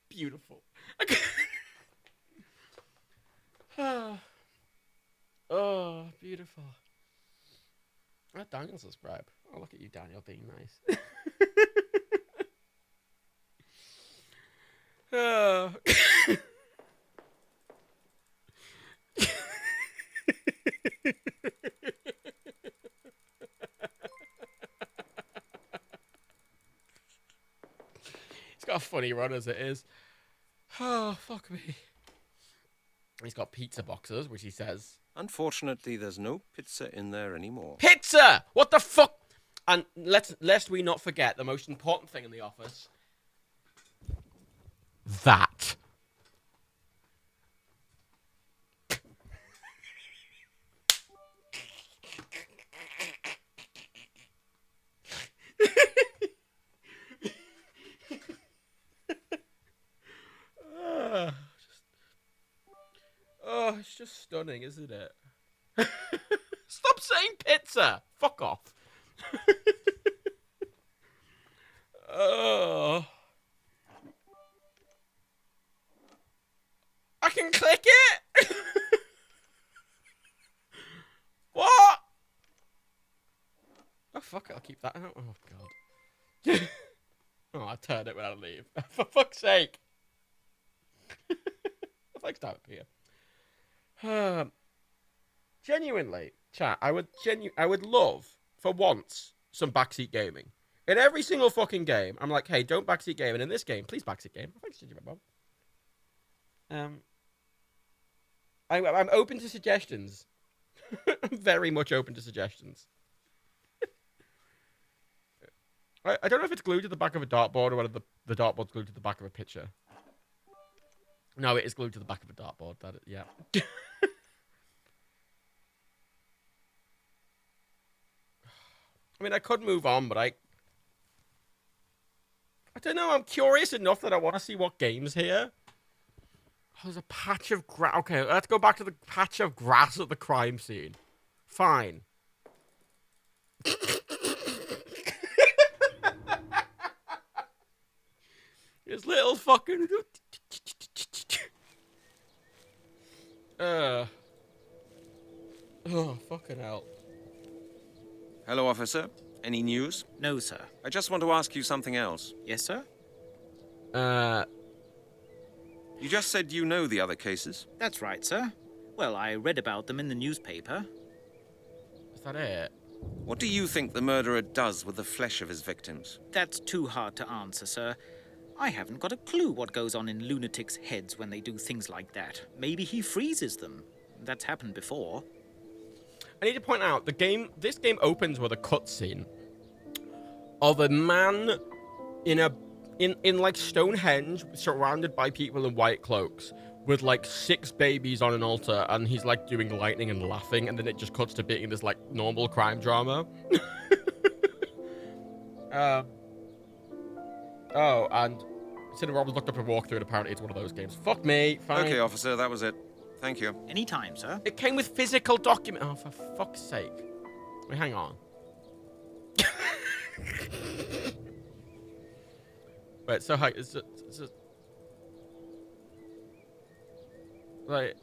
Beautiful. Oh, beautiful. Oh, Daniel subscribe. Oh, look at you, Daniel, being nice. Oh. It's got a funny run as it is. Oh, fuck me. He's got pizza boxes, which he says... Unfortunately, there's no pizza in there anymore. Pizza! What the fuck? And lest we not forget the most important thing in the office. That. Oh, it's just stunning, isn't it? Stop saying pizza. Fuck off. Oh. I can click it. What? Oh, fuck it. I'll keep that out. Oh, God. Oh, I turned it when I leave. For fuck's sake. Thanks, David Peter. Genuinely, chat, I would love, for once, some backseat gaming. In every single fucking game, I'm like, hey, don't backseat game. And in this game, please backseat game. Thanks, Gingerbread Bob. I'm open to suggestions. I'm very much open to suggestions. I don't know if it's glued to the back of a dartboard or whether the dartboard's glued to the back of a picture. No, it is glued to the back of a dartboard. Yeah. I mean, I could move on, but I don't know. I'm curious enough that I want to see what game's here. Oh, there's a patch of grass. Okay, let's go back to the patch of grass at the crime scene. Fine. This little fucking... Oh, fucking hell. Hello, officer. Any news? No, sir. I just want to ask you something else. Yes, sir? You just said you know the other cases. That's right, sir. Well, I read about them in the newspaper. Is that it? What do you think the murderer does with the flesh of his victims? That's too hard to answer, sir. I haven't got a clue what goes on in lunatics' heads when they do things like that. Maybe he freezes them. That's happened before. I need to point out, this game opens with a cutscene of a man in like Stonehenge, surrounded by people in white cloaks, with like 6 babies on an altar, and he's like doing lightning and laughing, and then it just cuts to being this like normal crime drama. Oh, and Cinema Rob looked up a walkthrough, and apparently it's one of those games. Fuck me. Fine. Okay, officer, that was it. Thank you. Anytime, sir. It came with physical document. Oh, for fuck's sake. Wait, hang on. Wait, so hi, is it like,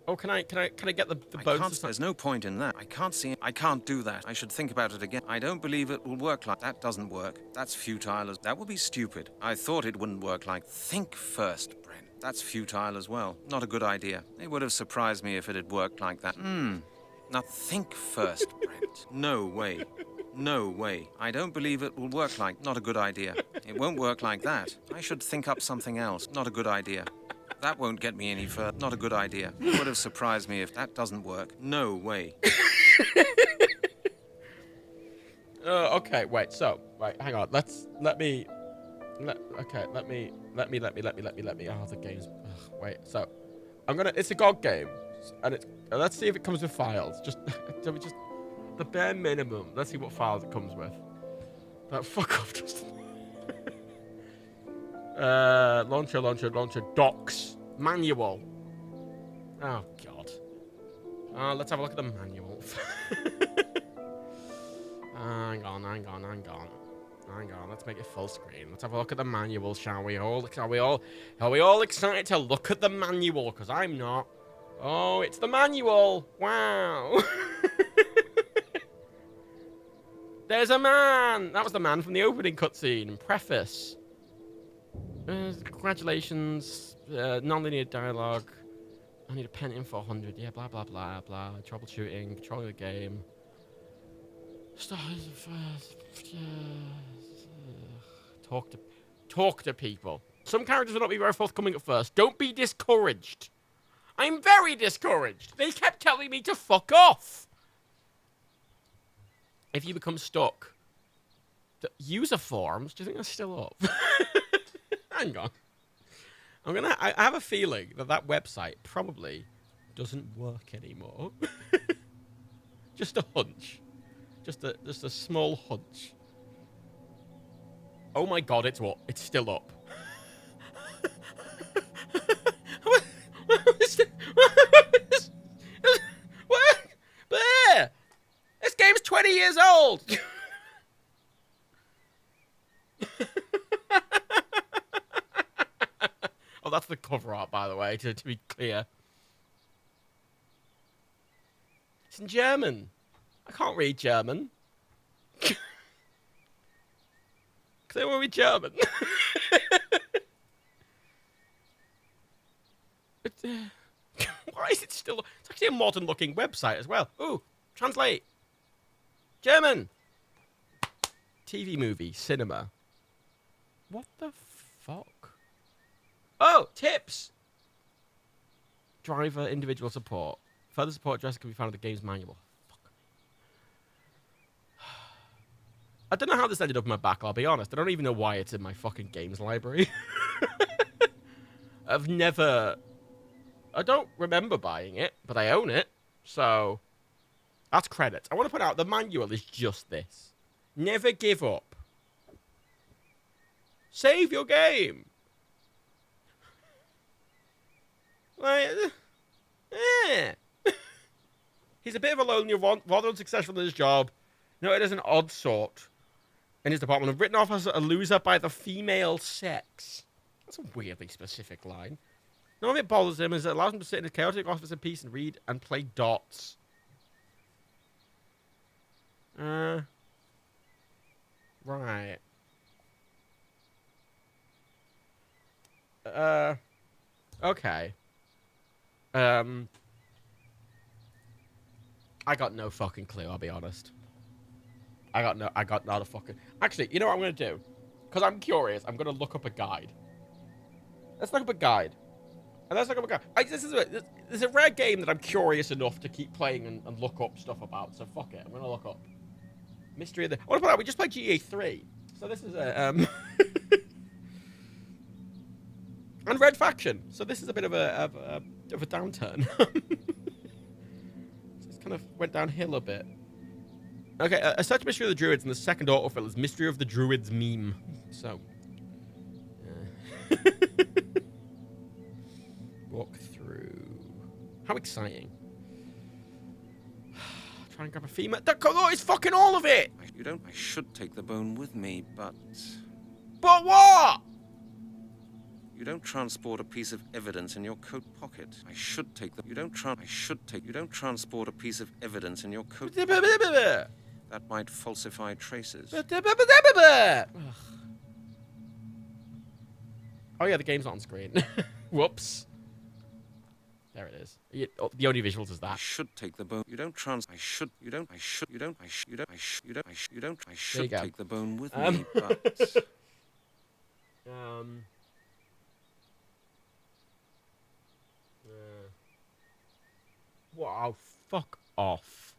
oh, can I get the bones? There's no point in that. I can't see it. I can't do that. I should think about it again. I don't believe it will work like that. Doesn't work. That's futile as that would be stupid. I thought it wouldn't work like. Think first, Brent. That's futile as well. Not a good idea. It would have surprised me if it had worked like that. Now think first, Brent. No way. No way. I don't believe it will work like. Not a good idea. It won't work like that. I should think up something else. Not a good idea. That won't get me any further. Not a good idea. It would have surprised me if that doesn't work. No way. Okay, wait, so, right, hang on. Let me. Oh, the game's. Ugh, wait, so. It's a GOG game. And let's see if it comes with files. Just the bare minimum. Let's see what files it comes with. Fuck off, Justin. Launcher, docs, manual. Oh, God. Let's have a look at the manual. Hang on. Let's make it full screen. Let's have a look at the manual, shall we all? Are we all excited to look at the manual? Because I'm not. Oh, it's the manual. Wow. There's a man. That was the man from the opening cutscene. Preface. Congratulations. Non-linear dialogue. I need a Pentium 400. Yeah, blah, blah, blah, blah. Troubleshooting. Controlling the game. Talk to people. Some characters will not be very forthcoming at first. Don't be discouraged. I'm very discouraged. They kept telling me to fuck off. If you become stuck, the user forums, do you think they're still up? Hang on. I have a feeling that website probably doesn't work anymore. Just a hunch. Just a small hunch. Oh my God, it's still up. world! Oh, that's the cover art, by the way, to be clear. It's in German. I can't read German. Because they won't read German. Why is it still... It's actually a modern-looking website as well. Ooh, translate. German. TV movie, cinema. What the fuck? Oh, tips. Driver, individual support. Further support address can be found in the game's manual. Fuck me. I don't know how this ended up in my backlog, I'll be honest. I don't even know why it's in my fucking games library. I've never... I don't remember buying it, but I own it. So, that's credits. I want to point out, the manual is just this. Never give up. Save your game. Like, He's a bit of a loner, rather unsuccessful in his job. Noted as an odd sort in his department, and written off as a loser by the female sex. That's a weirdly specific line. None of it bothers him, as it allows him to sit in his chaotic office in peace and read and play dots. Right. Okay. I got no fucking clue, I'll be honest. I got not a fucking... Actually, you know what I'm going to do? Because I'm curious, I'm going to look up a guide. Let's look up a guide. And let's look up a guide. This is a rare game that I'm curious enough to keep playing and look up stuff about, so fuck it. I'm going to look up. Mystery of the... What about that? We just played GA3. So this is a... and Red Faction. So this is a bit of a downturn. Kind of went downhill a bit. Okay, a search Mystery of the Druids, and the second autofill is Mystery of the Druids meme. So, walk through. How exciting! Try and grab a female. Oh, it's fucking all of it. You don't. I should take the bone with me, but. But what? You don't transport a piece of evidence in your coat pocket. I should take the... You don't transport a piece of evidence in your coat pocket. That might falsify traces. Oh yeah, the game's not on screen. Whoops. There it is. The only visuals is that. I should take the bone. You don't take the bone with me, but... Wow, fuck off.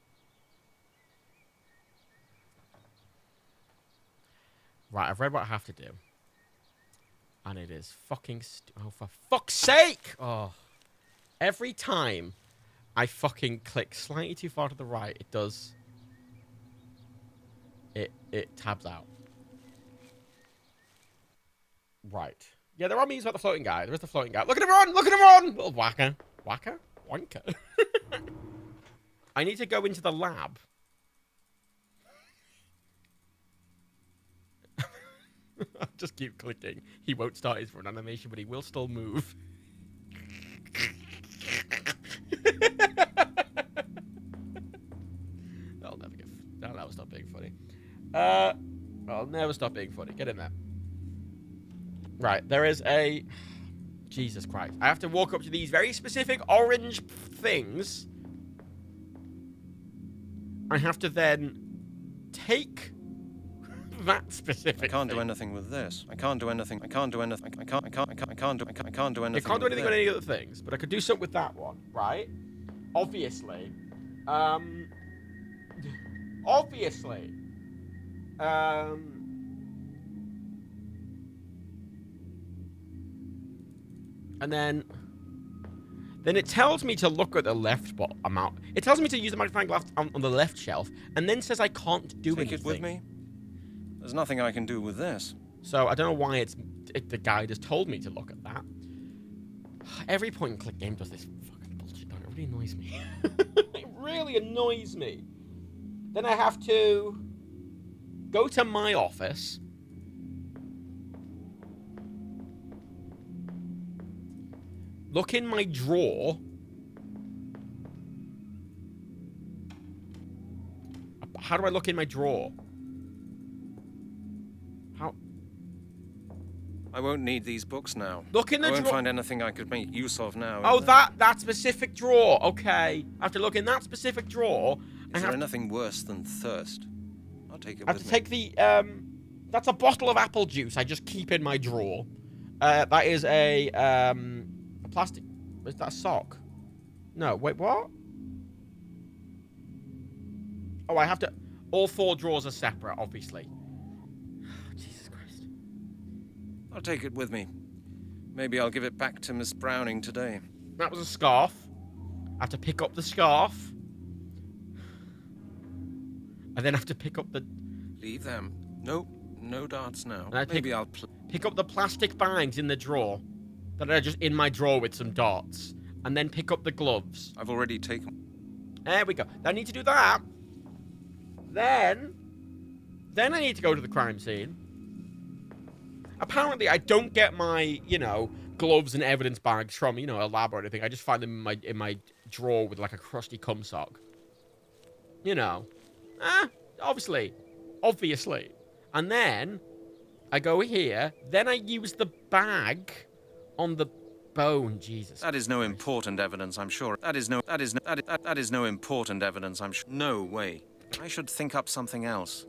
Right, I've read what I have to do. And it is fucking oh, for fuck's sake! Oh. Every time I fucking click slightly too far to the right, it does... It tabs out. Right. Yeah, there are memes about the floating guy. There is the floating guy. Look at him run! Look at him run! Little whacker. Whacker? Wanker. I need to go into the lab. I'll just keep clicking. He won't start his run animation, but he will still move. That'll never stop being funny. I'll never stop being funny. Get in there. Right, there is a... Jesus Christ. I have to walk up to these very specific orange things. I have to then take that specific I can't thing. do anything with this. I can't do anything. I can't do anything. I can't do anything. You can't do anything with any other things, but I could do something with that one, right? Obviously. Obviously. And then it tells me to look at the left amount. It tells me to use the magnifying glass on the left shelf, and then says I can't do anything. Take it with me. There's nothing I can do with this. So I don't know why the guide has told me to look at that. Every point-and-click game does this fucking bullshit. It really annoys me. It really annoys me. Then I have to go to my office. Look in my drawer. How do I look in my drawer? How? I won't need these books now. Look in the I won't drawer. find anything I could make use of now. Oh, that specific drawer. Okay. I have to look in that specific drawer. Is there anything worse than thirst? I'll take it I have with to me. take the, that's a bottle of apple juice I just keep in my drawer. That is a plastic, is that a sock? No, wait, what? Oh, I have to, all 4 drawers are separate, obviously. Jesus Christ. I'll take it with me. Maybe I'll give it back to Miss Browning today. That was a scarf. I have to pick up the scarf. I then have to pick up the... Leave them. No darts now. Maybe I'll pick up the plastic bags in the drawer that are just in my drawer with some darts. And then pick up the gloves. I've already taken... There we go. I need to do that. Then I need to go to the crime scene. Apparently, I don't get my, gloves and evidence bags from, a lab or anything. I just find them in my drawer with, like, a crusty cum sock. Obviously. And then I go here. Then I use the bag on the bone. Jesus. That is no important evidence, I'm sure. That is no important evidence, I'm sure. No way. I should think up something else.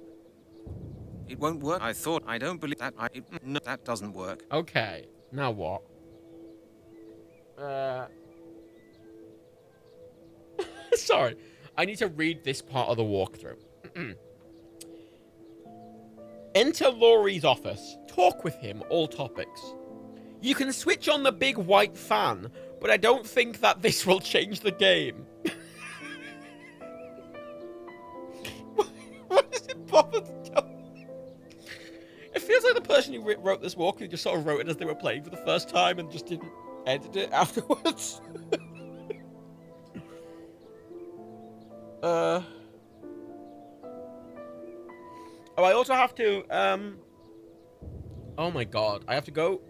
It won't work. I don't believe that. No, that doesn't work. Okay. Now what? Sorry. I need to read this part of the walkthrough. Enter Laurie's office. Talk with him, all topics. You can switch on the big white fan, but I don't think that this will change the game. What does it bother to tell me? It feels like the person who wrote this walkthrough just sort of wrote it as they were playing for the first time and just didn't edit it afterwards. Oh, I also have to, oh my god, I have to go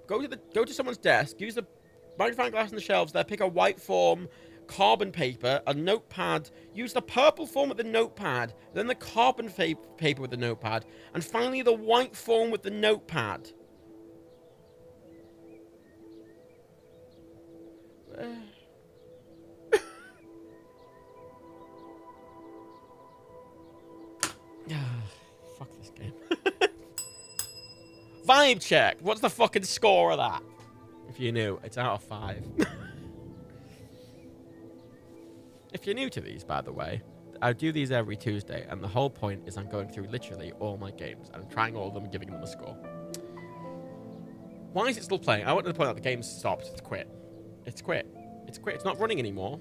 to someone's desk, use the magnifying glass on the shelves there, pick a white form, carbon paper, a notepad, use the purple form with the notepad, then the carbon paper with the notepad, and finally the white form with the notepad. Fuck this game. Vibe check. What's the fucking score of that? If you're new, it's out of 5. If you're new to these, by the way, I do these every Tuesday, and the whole point is I'm going through literally all my games, and I'm trying all of them and giving them a score. Why is it still playing? I want to point out the game's stopped. It's quit. It's quit. It's quit. It's not running anymore.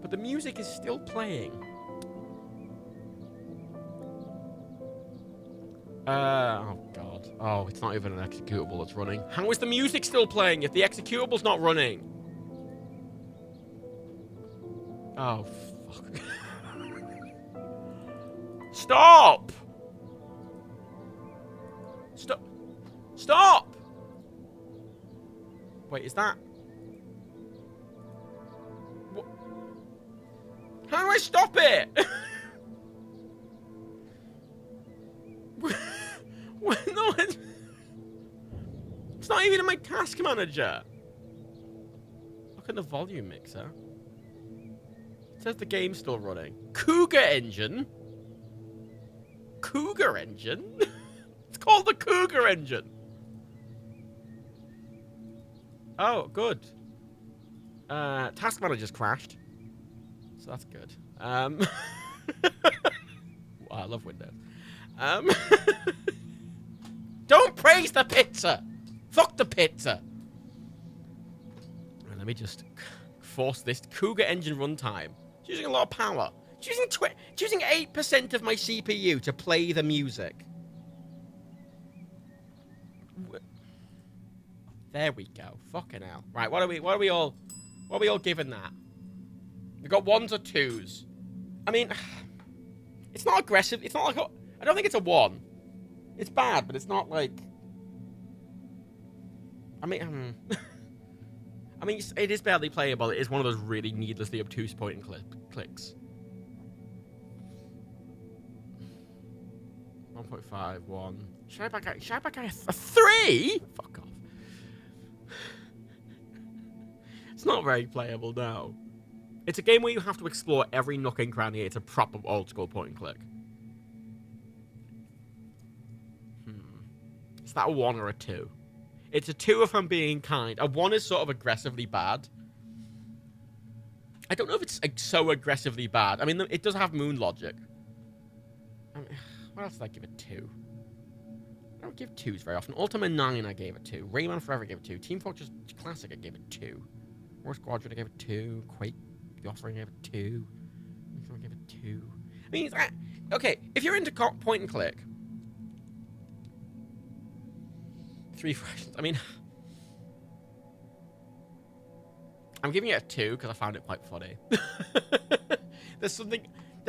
But the music is still playing. Oh, God. Oh, it's not even an executable that's running. How is the music still playing if the executable's not running? Oh, fuck. Stop! Stop! Stop! Wait, is that... What? How do I stop it? No, it's not even in my task manager. Look at the volume mixer. It says the game's still running. Cougar engine? Cougar engine? It's called the Cougar engine. Oh, good. Task manager's crashed. So that's good. Wow, I love Windows. Don't praise the pizza! Fuck the pizza! Right, let me just force this Cougar engine runtime. It's using a lot of power. It's using 8% of my CPU to play the music. There we go. Fucking hell. Right, what are we all giving that? We got 1s or 2s. I mean, It's not aggressive. It's not like I don't think it's a 1. It's bad, but it's not like... I mean, I mean, it is barely playable. It is one of those really needlessly obtuse point-and-clicks. 1.5, 1. Should I back out a 3? Fuck off. It's not very playable now. It's a game where you have to explore every nook and cranny. It's a proper old-school point-and-click. Is that a 1 or a 2? It's a 2 if I'm being kind. A 1 is sort of aggressively bad. I don't know if it's so aggressively bad. I mean, it does have moon logic. I mean, what else did I give it 2? I don't give 2s very often. Ultima 9, I gave it 2. Rayman Forever, I gave it 2. Team Fortress Classic, I gave it 2. War Squadron, I gave it 2. Quake, The Offering, I gave it 2. I gave it 2. I mean, okay, if you're into point and click, 3 fractions. I mean, I'm giving it a 2 because I found it quite funny. There's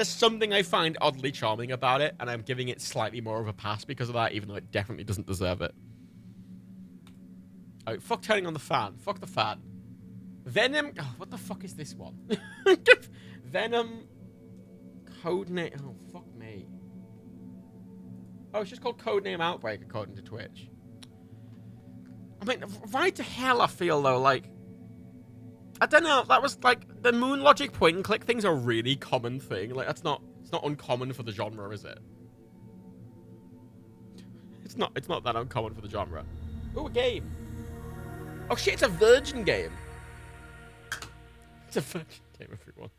something I find oddly charming about it, and I'm giving it slightly more of a pass because of that, even though it definitely doesn't deserve it. Oh, fuck turning on the fan. Fuck the fan. Venom. Oh, what the fuck is this one? Venom. Codename. Oh, fuck me. Oh, it's just called Codename Outbreak, according to Twitch. I mean, right to hell I feel, though, like... I don't know, that was, like, the moon logic point and click thing's a really common thing. Like, it's not uncommon for the genre, is it? It's not that uncommon for the genre. Ooh, a game. Oh, shit, it's a Virgin game. It's a Virgin game, everyone.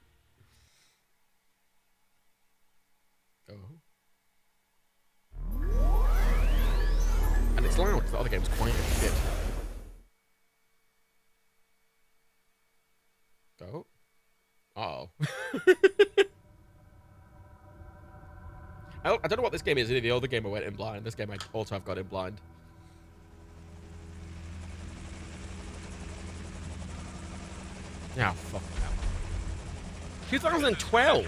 Oh. And it's loud, because the other game's quiet as shit. Oh. Uh-oh. I don't know what this game is. The other game I went in blind. This game I also have got in blind. Yeah, fuck that. 2012!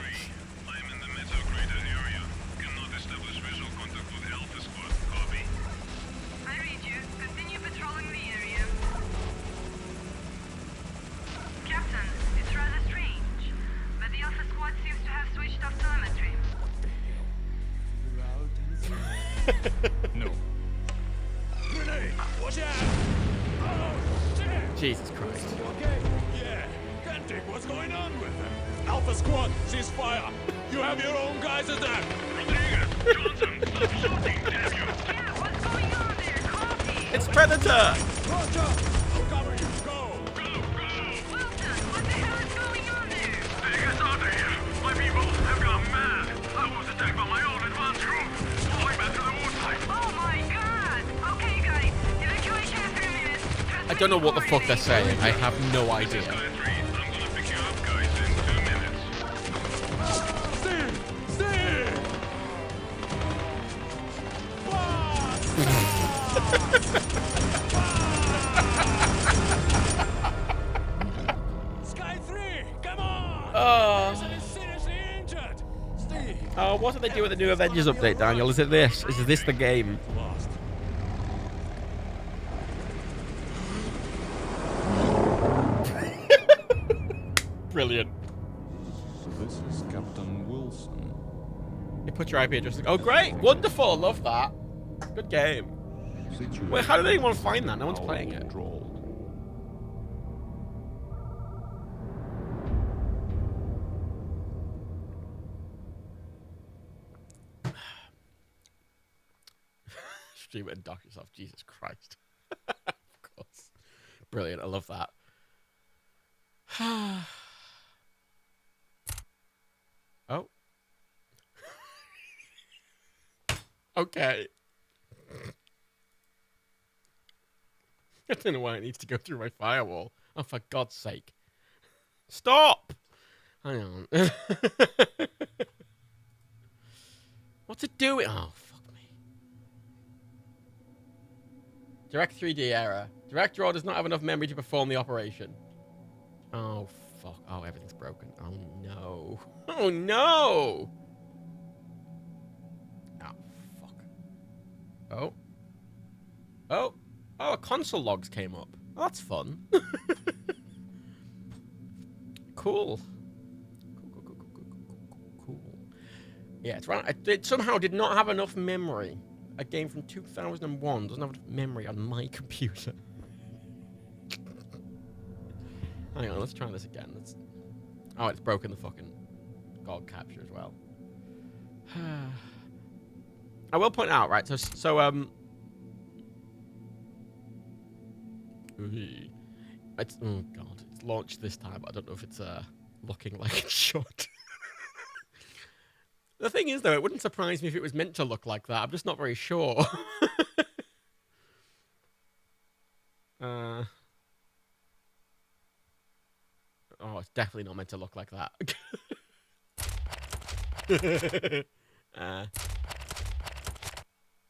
No. Grenade! Watch out! Oh, shit! Jesus Christ. Okay? Yeah. Can't take what's going on with them. Alpha Squad, cease fire. You have your own guys attack. Rodriguez, Johnson, stop shooting, damn you. Yeah, what's going on there? Copy. It's Predator! Roger! I'll cover you. Go! Wilson, what the hell is going on there? Take us out of here. My people have gone mad. I was attacked by my own advanced group. Falling back to the woodside. Oh my god! Okay, guys, evacuation in 3 minutes. I don't know what the fuck they're saying. I have no idea. I'm gonna pick you up, guys, in 2 minutes. Steve! Steve! Sky 3, come on! Oh. Seriously injured. Steve! Oh, what do they do with the new Avengers update, Daniel? Is it this? Is this the game? Lost. Brilliant. So this is Captain Wilson. You put your IP address. Oh, great! Wonderful! Love that. Good game. Wait, how did anyone find that? No one's playing it. Stream it and dock yourself. Jesus Christ. Of course. Brilliant. I love that. Oh. Okay. I don't know why it needs to go through my firewall. Oh, for God's sake. Stop! Hang on. What's it doing? Oh, fuck me. Direct 3D error. Direct Draw does not have enough memory to perform the operation. Oh, fuck. Oh, everything's broken. Oh, no. Oh, no! fuck. Oh. Oh. Oh, console logs came up. Oh, that's fun. Cool. Cool. Yeah, it's right. It somehow did not have enough memory. A game from 2001 doesn't have enough memory on my computer. Hang on, let's try this again. Oh, it's broken the fucking GOG capture as well. I will point out, right? It's oh god, it's launched this time. I don't know if it's looking like it should. The thing is, though, it wouldn't surprise me if it was meant to look like that. I'm just not very sure. Oh, it's definitely not meant to look like that.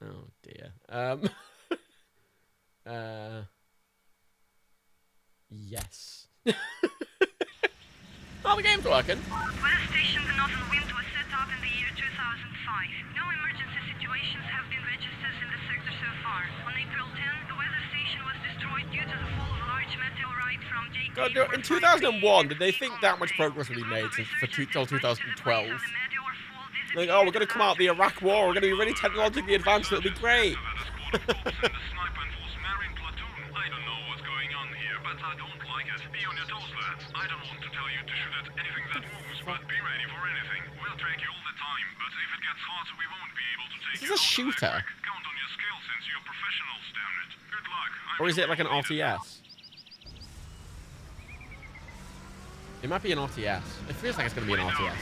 Oh dear. Yes. Oh, the game's working. Weather station the Northern Wind was set up in the year 2005. No emergency situations have been registered in the sector so far. On April 10, the weather station was destroyed due to the fall of a large meteorite from JK. God, in 2001, did they think that much progress would be made till 2012? Like, oh, we're going to come out of the Iraq War, we're going to be really technologically advanced, it'll be great. Is this a shooter? Or is it like an RTS? It might be an RTS. It feels like it's going to be an RTS.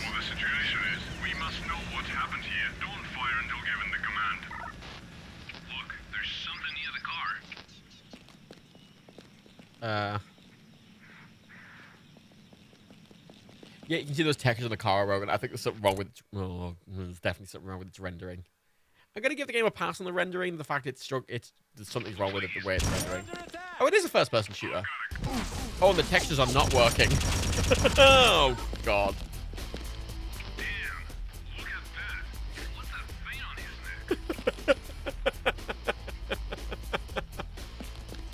We must know what happened here. Don't fire until given the command. Look, there's something near the car. Yeah, you can see those textures on the car, Rogan. I think there's something wrong with it. Oh, there's definitely something wrong with its rendering. I'm going to give the game a pass on the rendering. The fact there's something's wrong with it, the way it's rendering. Oh, it is a first-person shooter. Oh, and the textures are not working. Oh, God.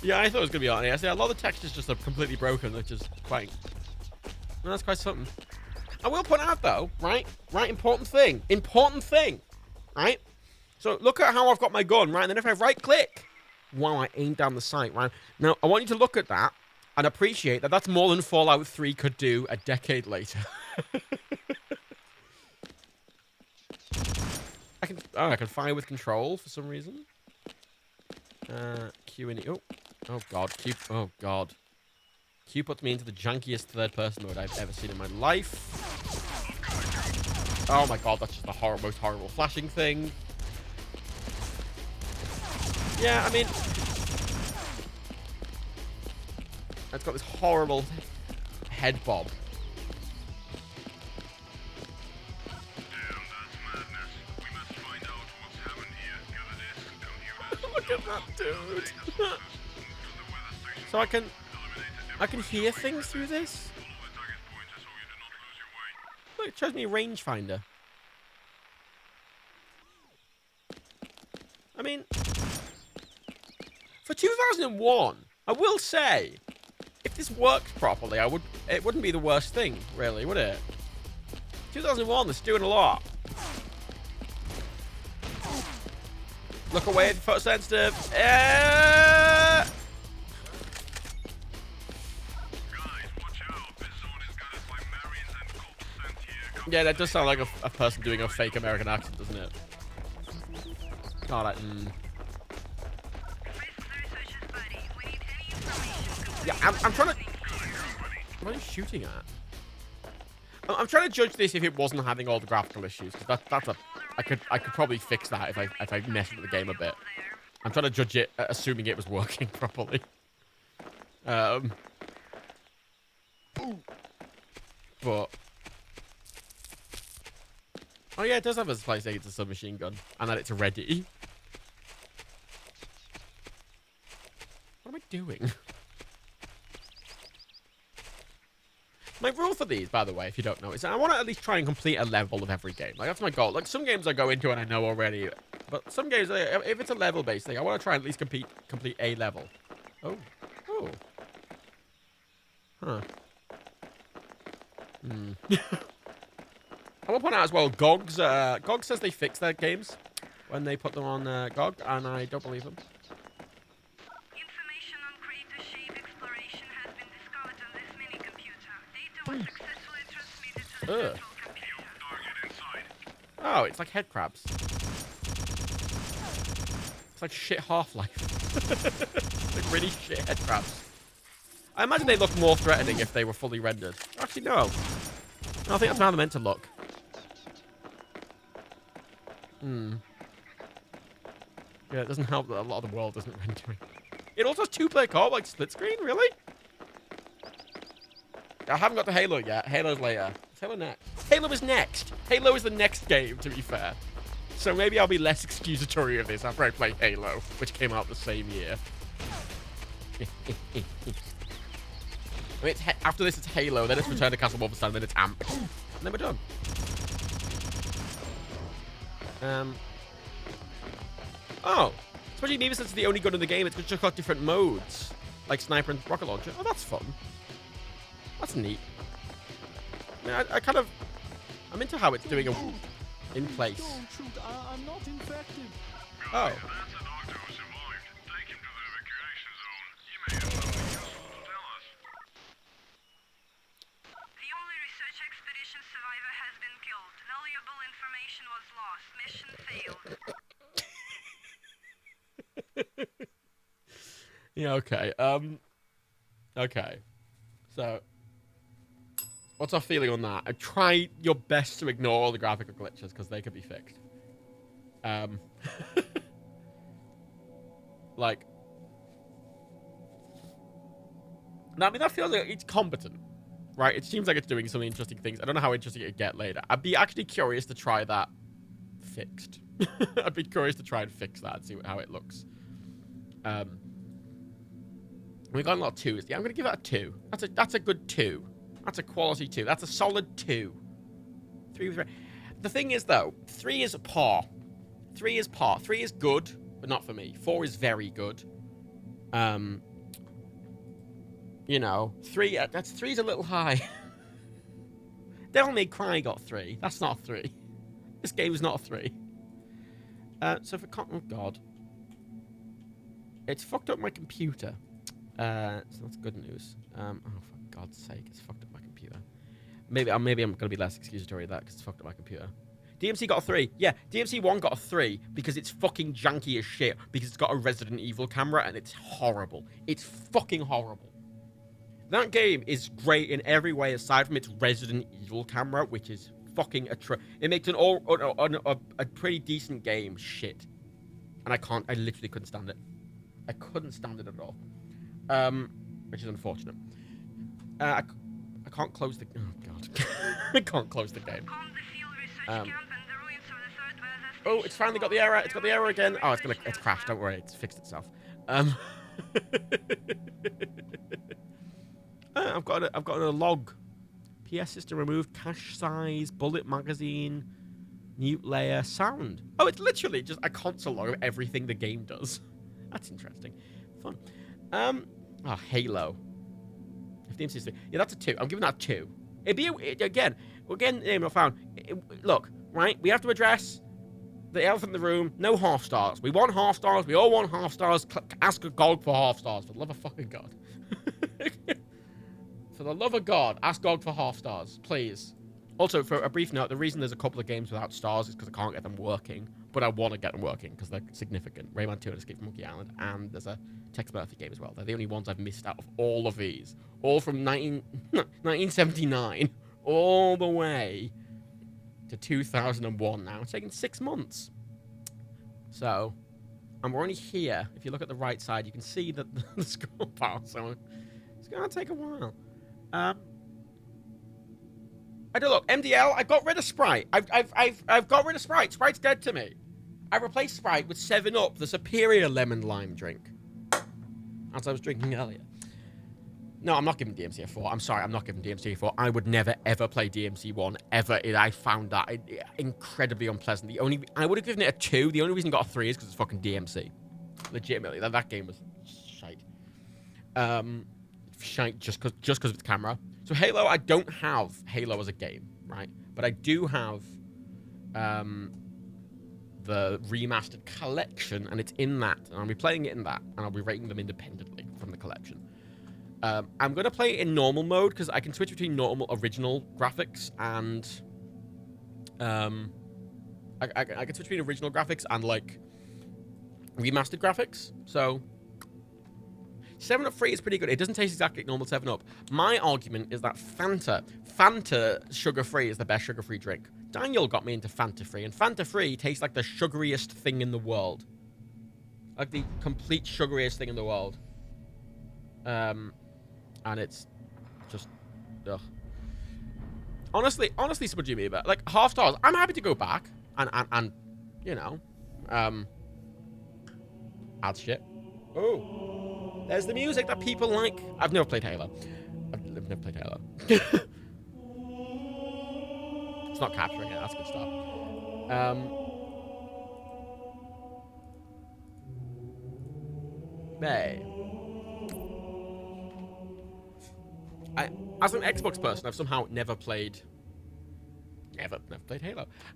Yeah, I thought it was going to be on here. I see a lot of the textures just are completely broken, which is quite... Well, that's quite something. I will point out, though, right, important thing, right? So look at how I've got my gun, right? And then if I right-click, while I aim down the sight, right? Now, I want you to look at that and appreciate that that's more than Fallout 3 could do a decade later. I can fire with control for some reason. Q in it. Oh god. Q. Oh god. Q puts me into the jankiest third-person mode I've ever seen in my life. Oh my god, that's just the most horrible flashing thing. Yeah, I mean, it's got this horrible head bob. Look at that dude. So I can hear things through this. Look, it shows me a rangefinder. I mean, for 2001, I will say, if this worked properly, it wouldn't be the worst thing, really, would it? 2001, it's doing a lot. Look away, photosensitive. Yeah, that does sound like a person doing a fake American accent, doesn't it? Oh, like, Yeah, I'm trying to... What are you shooting at? I'm trying to judge this if it wasn't having all the graphical issues, because I could probably fix that if I messed with the game a bit. I'm trying to judge it, assuming it was working properly. But oh yeah, it does have a place saying it's a submachine gun, and that it's ready. What am I doing? My rule for these, by the way, if you don't know, is I want to at least try and complete a level of every game. Like, that's my goal. Like, some games I go into and I know already. But some games, if it's a level-based thing, I want to try and at least complete a level. Oh. Oh. Huh. Hmm. I will point out as well, GOG says they fix their games when they put them on GOG, and I don't believe them. Information on crater shape exploration has been discovered on this mini-computer. Data was successfully transmitted to the central computer. Oh, it's like head crabs. It's like shit Half-Life. Like really shit head crabs. I imagine they look more threatening if they were fully rendered. Actually, no. I think that's how they're meant to look. Hmm. Yeah, it doesn't help that a lot of the world isn't rendering. It also has two-player co-op, like split screen, really? I haven't got to Halo yet. Halo's later. Is Halo next? Halo is next. Halo is the next game, to be fair. So maybe I'll be less excusatory of this after I play Halo, which came out the same year. I mean, after this, it's Halo, then it's Return to Castle Wolfenstein, then it's Amp. And then we're done. Oh. So what do you mean since it's the only gun in the game? It's just got different modes. Like Sniper and Rocket Launcher. Oh, that's fun. That's neat. I mean, I kind of... I'm into how it's doing a... in place. Don't shoot. I'm not infected. Oh. Survivor has been killed. Valuable information was lost. Mission failed. Yeah, okay. Okay. So, what's our feeling on that? Try your best to ignore all the graphical glitches, because they could be fixed. Like... No, I mean, that feels like it's competent. Right, it seems like it's doing some interesting things. I don't know how interesting it'd get later. I'd be actually curious to try that fixed. I'd be curious to try and fix that and see how it looks. We got a lot of 2s. Yeah, I'm going to give that a 2. That's a good 2. That's a quality 2. That's a solid 2. 3 was... The thing is, though, 3 is par. 3 is par. 3 is good, but not for me. 4 is very good. You know, 3's a little high. Devil May Cry got 3. That's not a 3. This game is not a 3. So if it can't... Oh, God. It's fucked up my computer. So that's good news. Oh, for God's sake, it's fucked up my computer. Maybe I'm going to be less excusatory of that because it's fucked up my computer. DMC got a 3. Yeah, DMC 1 got a 3 because it's fucking janky as shit. Because it's got a Resident Evil camera and it's horrible. It's fucking horrible. That game is great in every way aside from its Resident Evil camera, which is fucking it makes a pretty decent game shit. And I literally couldn't stand it. I couldn't stand it at all. Which is unfortunate. I can't close the... Oh, God. I can't close the game. Oh, it's finally got the error. It's got the error again. Oh, it's crashed. Don't worry. It's fixed itself. I've got a log. PS system removed, cache size, bullet magazine, mute layer, sound. Oh, it's literally just a console log of everything the game does. That's interesting. Fun. Oh, Halo. Yeah, that's a 2. I'm giving that a 2. It'd be again, name not found. Look, right? We have to address the elephant in the room. No half stars. We want half stars. We all want half stars. Ask a GOG for half stars. For the love of fucking God. For the love of God, ask GOG for half stars, please. Also, for a brief note, the reason there's a couple of games without stars is because I can't get them working. But I want to get them working because they're significant. Rayman 2 and Escape from Monkey Island, and there's a Tex Murphy game as well. They're the only ones I've missed out of all of these. All from 1979 all the way to 2001 now. It's taken 6 months. So, and we're only here. If you look at the right side, you can see the scroll bar. So, it's going to take a while. I don't look. MDL, I got rid of Sprite. I've got rid of Sprite. Sprite's dead to me. I replaced Sprite with 7-Up, the superior lemon lime drink. As I was drinking earlier. No, I'm not giving DMC a 4. I'm sorry, I'm not giving DMC a 4. I would never, ever play DMC 1, ever. I found that incredibly unpleasant. I would have given it a 2. The only reason I got a 3 is because it's fucking DMC. Legitimately, that game was shite. Shite just because of its camera. So Halo, I don't have Halo as a game, right? But I do have the remastered collection, and it's in that. And I'll be playing it in that, and I'll be rating them independently from the collection. I'm going to play it in normal mode, because I can switch between normal, original graphics, and... I can switch between original graphics and, like, remastered graphics. So, 7-Up free is pretty good. It doesn't taste exactly like normal 7-Up. My argument is that Fanta sugar-free is the best sugar-free drink. Daniel got me into Fanta free, and Fanta free tastes like the sugariest thing in the world. Like the complete sugariest thing in the world. And it's just, ugh. Honestly, smudgy me, but like half stars. I'm happy to go back and you know, add shit. Oh, there's the music that people like. I've never played Halo. I've never played Halo. It's not capturing it. That's good stuff. Hey. As an Xbox person, I've somehow never played Halo.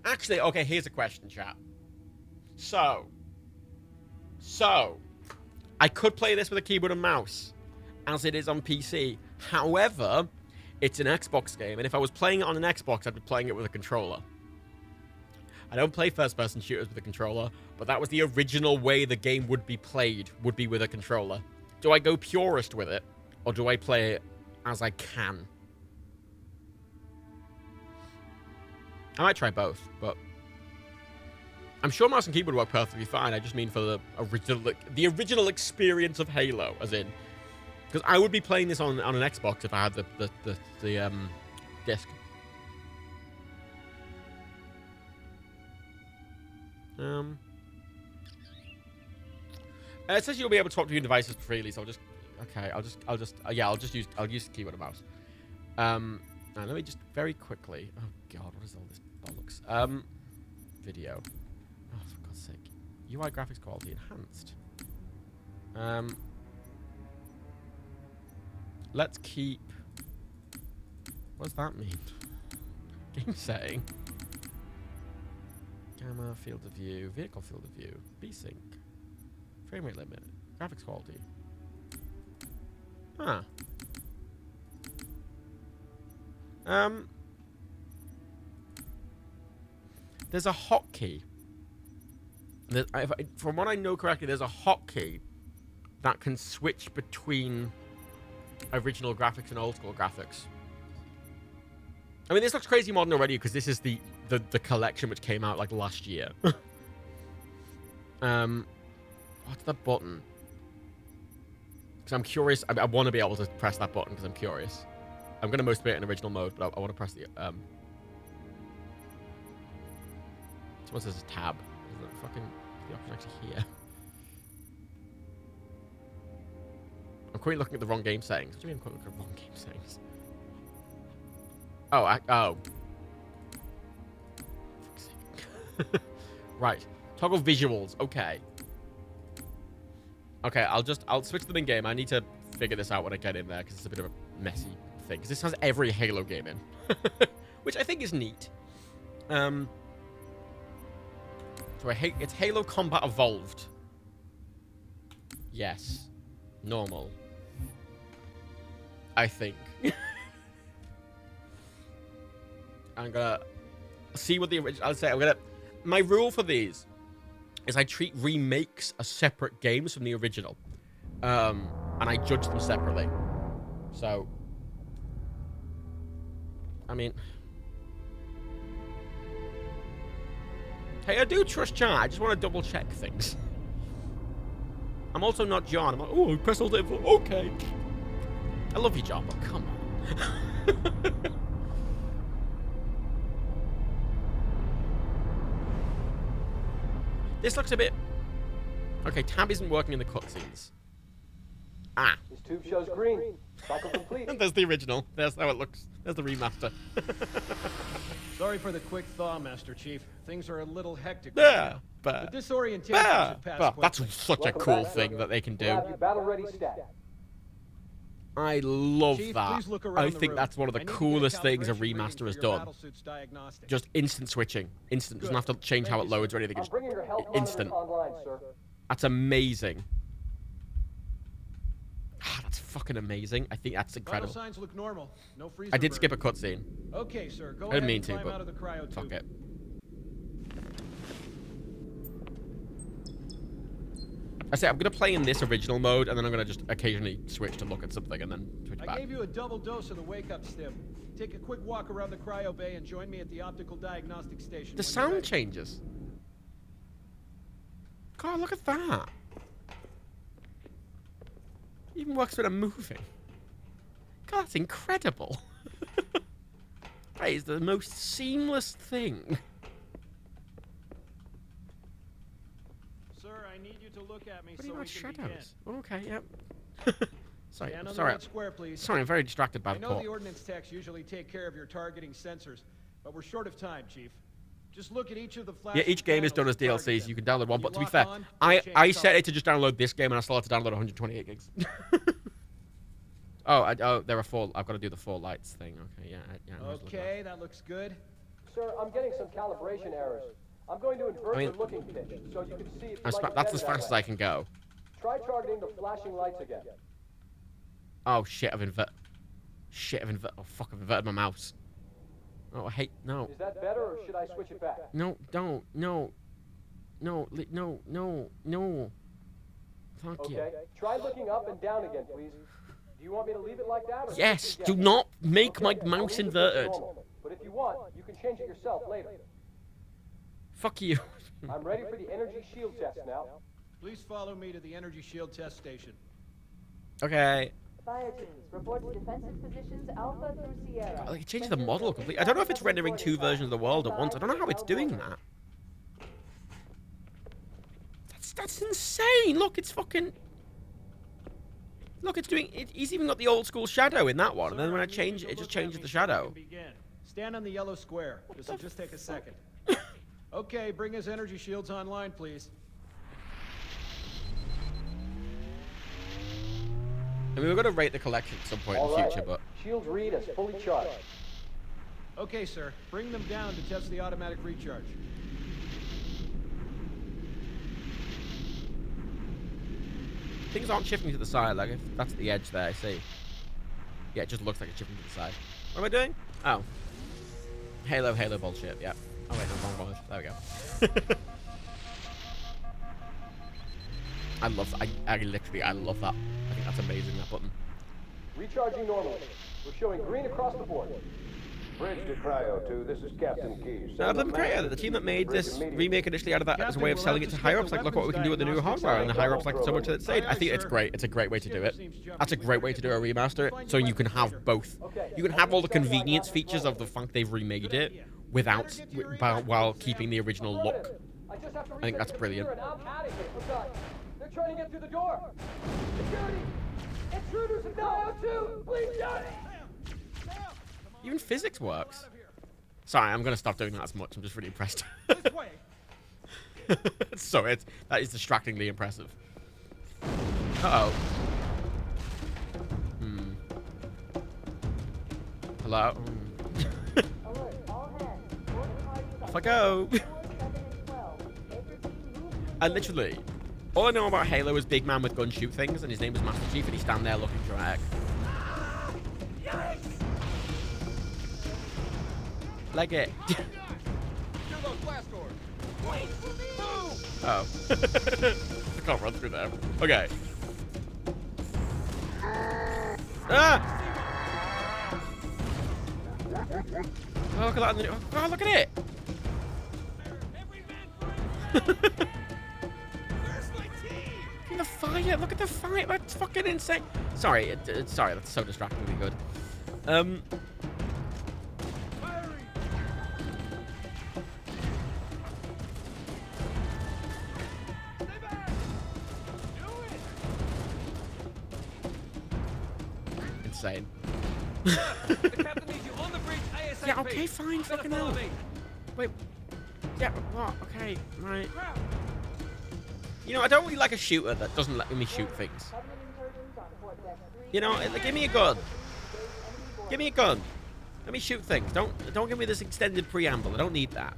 Actually, okay, here's a question, chat. So, I could play this with a keyboard and mouse, as it is on PC. However, it's an Xbox game, and if I was playing it on an Xbox, I'd be playing it with a controller. I don't play first-person shooters with a controller, but that was the original way the game would be played, would be with a controller. Do I go purist with it, or do I play it as I can? I might try both, but I'm sure mouse and keyboard work perfectly fine. I just mean for the original experience of Halo, as in, because I would be playing this on an Xbox if I had the disc. It says you'll be able to swap between devices freely, so I'll use keyboard and mouse. Now let me just very quickly. Oh god, what is all this bollocks? Video. Oh, for God's sake. UI graphics quality enhanced. Let's keep. What does that mean? Game setting. Camera, field of view, vehicle field of view, V-Sync, frame rate limit, graphics quality. Huh. There's a hotkey. From what I know correctly, there's a hotkey that can switch between original graphics and old school graphics. I mean, this looks crazy modern already because this is the collection which came out like last year. What's the button? Because I'm curious. I want to be able to press that button because I'm curious. I'm going to mostly play it in original mode, but I want to press the Someone says tab. Is that fucking the option actually here? I'm currently looking at the wrong game settings. What do you mean I'm currently looking at the wrong game settings? Oh, right. Toggle visuals. Okay. Okay, I'll switch to them in game. I need to figure this out when I get in there because it's a bit of a messy thing. Because this has every Halo game in, which I think is neat. So it's Halo Combat Evolved. Yes. Normal. I think. I'm gonna see what the original. I'll say I'm gonna. My rule for these is I treat remakes as separate games from the original, and I judge them separately. So, I mean, hey, I do trust chat. I just want to double check things. I'm also not John. I'm like, oh, press all day. Okay. I love you, John, but come on. This looks a bit... Okay, tab isn't working in the cutscenes. Ah. This tube shows green. Cycle complete. There's the original. There's how it looks. There's the remaster. Sorry for the quick thaw, Master Chief. Things are a little hectic. Yeah, The disorientation should pass that's quickly. such a cool thing that they can do. Battle ready stat. I love Chief, that. please look around I the think room. that's one of the I need to get coolest things a calibration reading remaster for has your done. battlesuit's diagnostic. Just instant switching. Instant. Doesn't have to change how it loads or anything. It's Bringing your health instant. online, sir. That's amazing. That's fucking amazing. I think that's incredible. Vital signs look normal. No freezer I did burn. skip a cutscene. Okay, sir. Go I didn't ahead mean and to, climb but out of the cryo fuck tube. it. I say I'm gonna play in this original mode, and then I'm gonna just occasionally switch to look at something, and then switch I back. gave you a double dose of the wake-up stim. Take a quick walk around the cryo bay and join me at the optical diagnostic station. The sound changes. God, look at that. Even works when I'm moving. God, that's incredible. That is the most seamless thing. Sir, I need you to look at me What do so you we got can shadows? begin. Okay, yep. Sorry, Stand on the sorry. red square, please. Sorry, I'm very distracted by I the know port. the ordnance techs usually take care of your targeting sensors, but we're short of time, Chief. Just look at each of the Yeah, each game is done as DLCs. You can download one, but to be fair, I set it to just download this game, and I still had to download 128 gigs. Oh, there are 4. I've got to do the 4 lights thing. Okay, yeah. Okay, that looks good. Sir, I'm getting some calibration errors. I'm going to invert the looking pitch so you can see if you like it That's better as that fast as way. I can go. Try targeting the flashing lights again. Oh shit! I've inverted. Oh fuck! I've inverted my mouse. Oh, I hate. No. Is that better, or should I switch it back? No, don't. No. No. Thank you. Okay. Try looking up and down again, please. Do you want me to leave it like that? Or Yes. switch Do again? not make my Okay, mouse I'll leave it inverted. normal, but if you want, you can change it yourself later. Fuck you. I'm ready for the energy shield test now. Please follow me to the energy shield test station. Okay. Fire teams, report to defensive positions Alpha through Sierra. Like, it changes the model completely. I don't know if it's rendering 2 versions of the world at once. I don't know how it's doing that. That's insane. Look, it's fucking. Look, it's doing. He's even got the old school shadow in that one, and then when I change it, it just changes the shadow. Stand on the yellow square. This will just take a second. Okay, bring his energy shields online, please. I mean, we're going to rate the collection at some point in the future, but... Shields read as fully charged. Okay, sir. Bring them down to test the automatic recharge. Things aren't shifting to the side, like, if that's the edge there, I see. Yeah, it just looks like it's shifting to the side. What am I doing? Oh. Halo bullshit, yeah. Oh, wait, no, wrong one. There we go. I love that. I love that. I think that's amazing, that button. Recharging normally. We're showing green across the board. Bridge to Cryo 2, this is Captain Key. The team that made this remake initially added that as a way of selling it to higher-ups, like, look what we can do with the new hardware, and the higher-ups like so much that it's saying. I think it's great. It's a great way to do it. That's a great way to do a remaster, so you can have both. You can have all the convenience features of the fact they've remade it without, while keeping the original look. I think that's brilliant. They're trying to get through the door. Security! Intruders in Cryo 2! Please, Johnny! Even physics works. Sorry, I'm gonna stop doing that as much. I'm just really impressed. That is distractingly impressive. Uh-oh. Hello? Off I go. All I know about Halo is big man with gun shoot things, and his name is Master Chief, and he's stand there looking dramatic. Like it. Oh. I can't run through there. Okay. Ah! Oh, look at that. Oh, look at it. The fire. Look at the fire. That's fucking insane. Sorry. Sorry, that's so distractingly good. insane. The captain needs you on the bridge ASAP. Yeah, okay, fine, fucking hell. Wait. Yeah, what? Okay, right. You know, I don't really like a shooter that doesn't let me shoot things. You know, give me a gun. Give me a gun. Let me shoot things. Don't give me this extended preamble. I don't need that.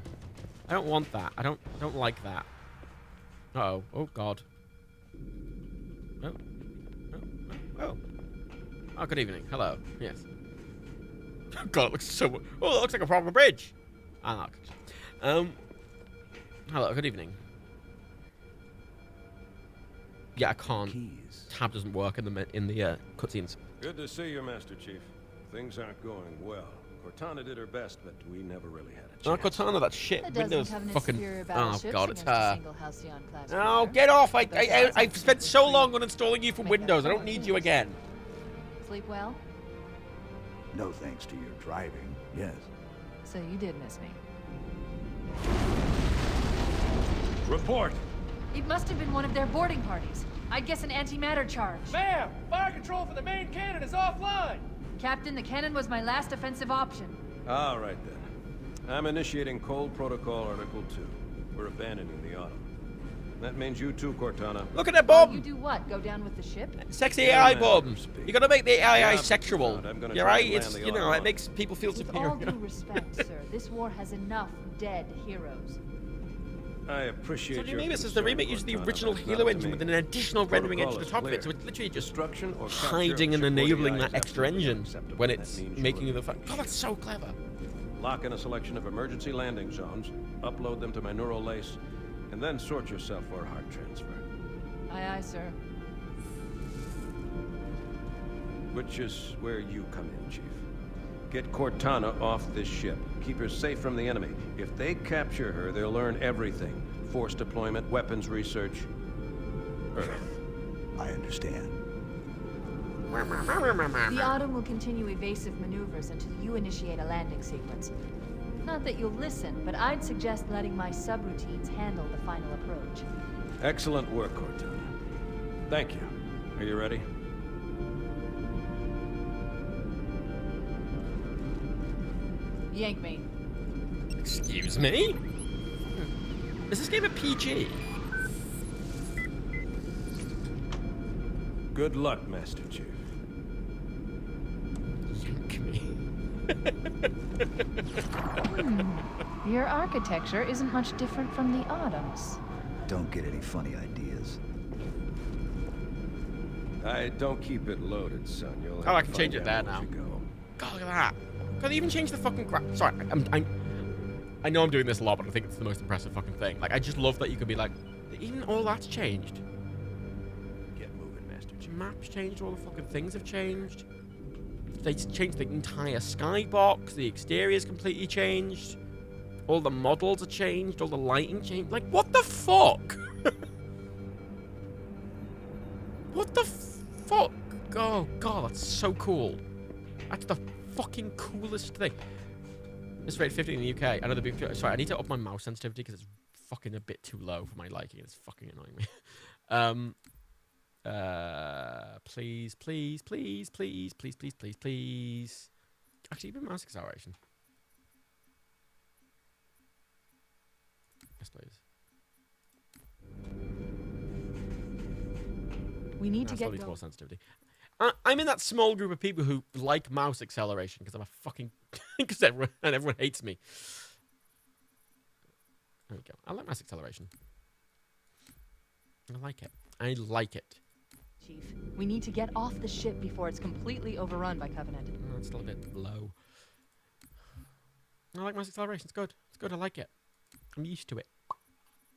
I don't want that. I don't like that. Uh-oh. Oh, God. Oh. Oh. Oh, good evening. Hello. Yes. God, it looks so... Oh, it looks like a proper bridge. Ah, no. Hello, good evening. Yeah, I can't. Tab doesn't work in the cutscenes. Good to see you, Master Chief. Things aren't going well. Cortana did her best, but we never really had a chance. Oh, Cortana, that shit. Windows fucking... Oh, God, it's her. class Oh, get off! I've spent so long on installing you from Windows. I don't need you again. Sleep well? No thanks to your driving, yes. So you did miss me. Report! It must have been one of their boarding parties. I'd guess an antimatter charge. Ma'am, fire control for the main cannon is offline. Captain, the cannon was my last offensive option. All right, then. I'm initiating Cold Protocol Article 2. We're abandoning the Autumn. That means you too, Cortana. Look at that bomb! You do what? Go down with the ship? Sexy AI bombs. You gotta make the AI sexual. You're You're right. It's, you know, it makes people feel With superior. all due respect, sir, this war has enough dead heroes. I appreciate So the your remake says the concern, remake uses the Cortana, original but it's Halo not up to engine me. with an additional rendering engine at the top of it, so Protocol it's literally just Destruction or capture hiding of and shipboard enabling AI that is extra absolutely engine unacceptable. when That it's means making you the... will- Oh, that's so clever. Lock in a selection of emergency landing zones, upload them to my neural lace, and then sort yourself for a heart transfer. Aye, aye, sir. Which is where you come in, Chief. Get Cortana off this ship. Keep her safe from the enemy. If they capture her, they'll learn everything. Force deployment, weapons research, Earth. I understand. The Autumn will continue evasive maneuvers until you initiate a landing sequence. Not that you'll listen, but I'd suggest letting my subroutines handle the final approach. Excellent work, Cortana. Thank you. Are you ready? Yank me. Excuse me? Is this game a PG? Good luck, Master Chief. Yank me. Your architecture isn't much different from the Autumn's. Don't get any funny ideas. I don't keep it loaded, son. You'll have Oh, I to can find change it out there as now. you go. God, look at that. Can I even change the fucking crap? Sorry, I know I'm doing this a lot, but I think it's the most impressive fucking thing. Like, I just love that you could be like, even all that's changed. Get moving, Master Chief. Maps changed, all the fucking things have changed. They changed the entire skybox, the exterior's completely changed. All the models are changed, all the lighting changed. Like, what the fuck? What the fuck? Oh, God, that's so cool. That's the fucking coolest thing. It's rated 50 in the UK. I know the big... Sorry, I need to up my mouse sensitivity because it's fucking a bit too low for my liking. It's fucking annoying me. Please, please, please, please, please, please, please, please. Actually, even mouse acceleration. Yes, please. We need to That's get more going. sensitivity. I'm in that small group of people who like mouse acceleration because I'm a fucking... because everyone hates me. There we go. I like mouse acceleration. I like it. I like it. Chief, we need to get off the ship before it's completely overrun by Covenant. Oh, it's still a bit low. I like mouse acceleration. It's good. It's good. I like it. I'm used to it.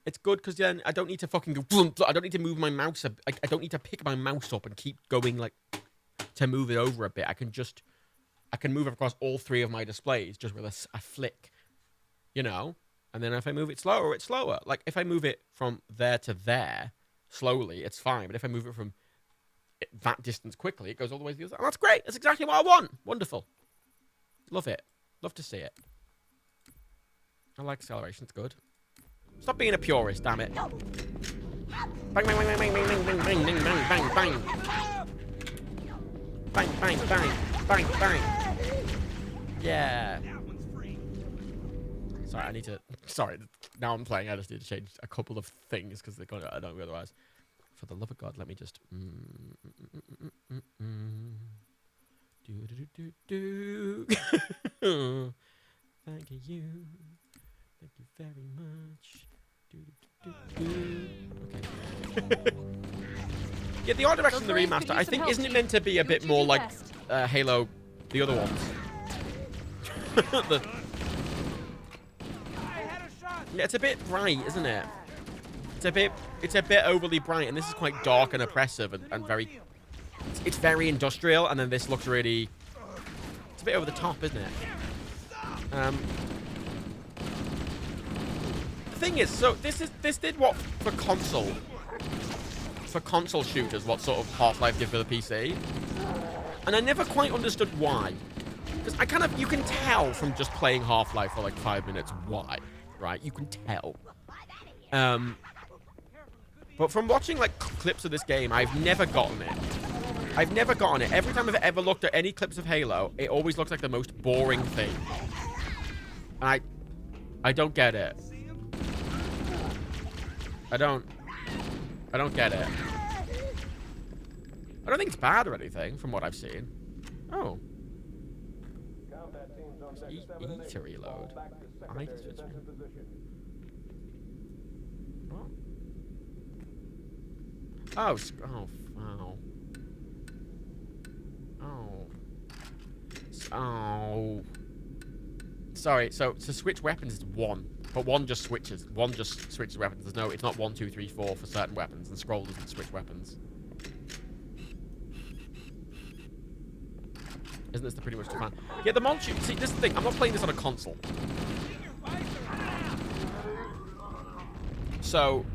It's good because then I don't need to fucking go... I don't need to move my mouse. I don't need to pick my mouse up and keep going, like, to move it over a bit. I can move it across all three of my displays just with a flick, you know? And then if I move it slower, it's slower. Like, if I move it from there to there slowly, it's fine. But if I move it from that distance quickly, it goes all the way to the other side. And that's great. That's exactly what I want. Wonderful. Love it. Love to see it. I like acceleration. It's good. Stop being a purist, damn it. Bang, bang, bang, bang, bang, bang, bang, bang, bang, bang, bang, bang. Bang, bang, bang. Bang, bang. Yeah. Sorry, I need to... Sorry, now I'm playing. I just need to change a couple of things because they're going to... I don't otherwise. For the love of God, let me just... Do. Thank you. Thank you very much. Okay. Yeah, the art direction of the remaster, I think, isn't it meant to be a bit more like Halo, the other ones? Yeah, it's a bit bright, isn't it? It's a bit overly bright, and this is quite dark and oppressive and very... It's very industrial, and then this looks really... It's a bit over the top, isn't it? The thing is, so this did what for console shooters, what sort of Half-Life did for the PC, and I never quite understood why. Because you can tell from just playing Half-Life for like 5 minutes why, right? You can tell. But from watching like clips of this game, I've never gotten it. Every time I've ever looked at any clips of Halo, it always looks like the most boring thing. And I don't get it. I don't get it. I don't think it's bad or anything, from what I've seen. Oh. E to reload. I to switch. Oh. Oh, wow. Oh. Sorry, so to switch weapons is 1. But 1 just switches. 1 just switches weapons. It's not 1, 2, 3, 4 for certain weapons, and scroll doesn't switch weapons. Isn't this the pretty much define? Yeah, the mod shoot. See, this is the thing. I'm not playing this on a console. So,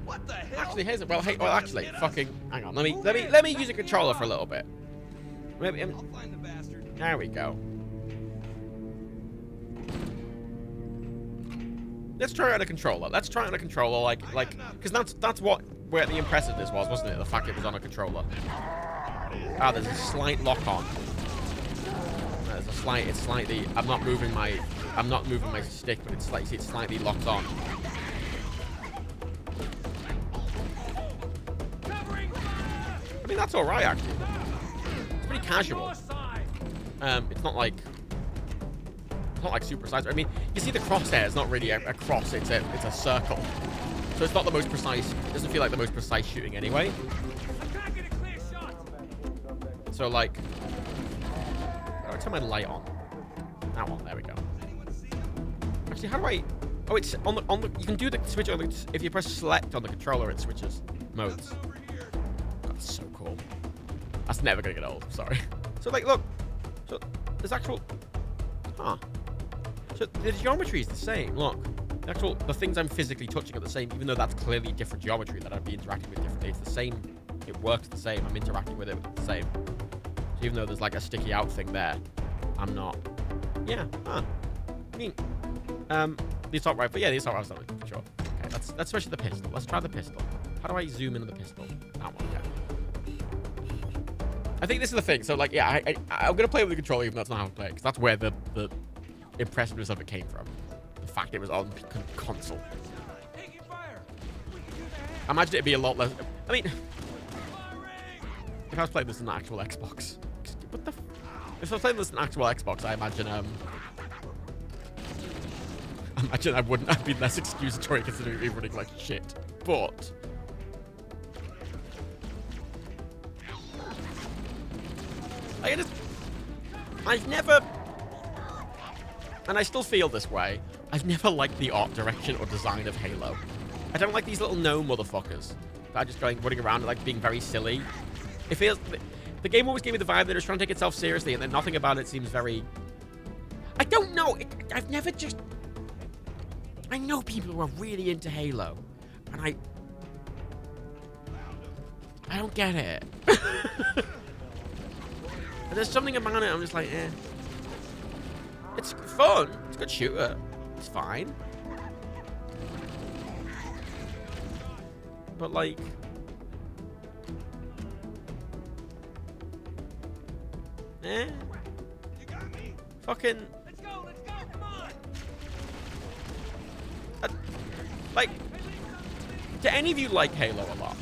actually, here's it. Well, hey, actually, fucking, hang on. Let me use a controller for a little bit. Maybe. There we go. Let's try it on a controller. Like, because that's where the impressiveness was, wasn't it? The fact it was on a controller. Ah, there's a slight lock on. It's slightly. I'm not moving my stick, but it's slightly locked on. I mean, that's all right actually. It's pretty casual. It's not like super precise. I mean, you see the crosshair. It's not really a cross. It's a circle. So it's not the most precise. It doesn't feel like the most precise shooting anyway. So like, how do I turn my light on? That one. There we go. Actually, how do I? Oh, it's on the. You can do the switch on the. If you press select on the controller, it switches modes. That's so cool. That's never gonna get old. Sorry. So like, look. So there's actual. Huh. So the geometry is the same. Look, the things I'm physically touching are the same, even though that's clearly different geometry that I'd be interacting with differently. It's the same. It works the same. I'm interacting with it the same. So even though there's like a sticky out thing there, I'm not. Yeah. Huh. I mean, the assault rifle. Yeah, the assault rifle's not for sure. Okay, let's switch to the pistol. Let's try the pistol. How do I zoom in on the pistol? That one. Okay. I think this is the thing. So like, yeah, I'm gonna play with the controller, even though that's not how I play it, because that's where the impressiveness of it came from. The fact it was on console. I imagine it'd be a lot less. I mean, if I was playing this on an actual Xbox, what the? If I was playing this on an actual Xbox, I imagine I wouldn't have been less excusatory considering me running like shit. But I've never, and I still feel this way, I've never liked the art direction or design of Halo. I don't like these little gnome motherfuckers that are just running around and like being very silly. It feels, the game always gave me the vibe that it's trying to take itself seriously, and then nothing about it seems very, I don't know, I've never just, I know people who are really into Halo, and I don't get it. And there's something about it, I'm just like, eh. It's fun. It's a good shooter. It's fine. But like, Eh? Fucking... Let's go, come on! Like, do any of you like Halo a lot?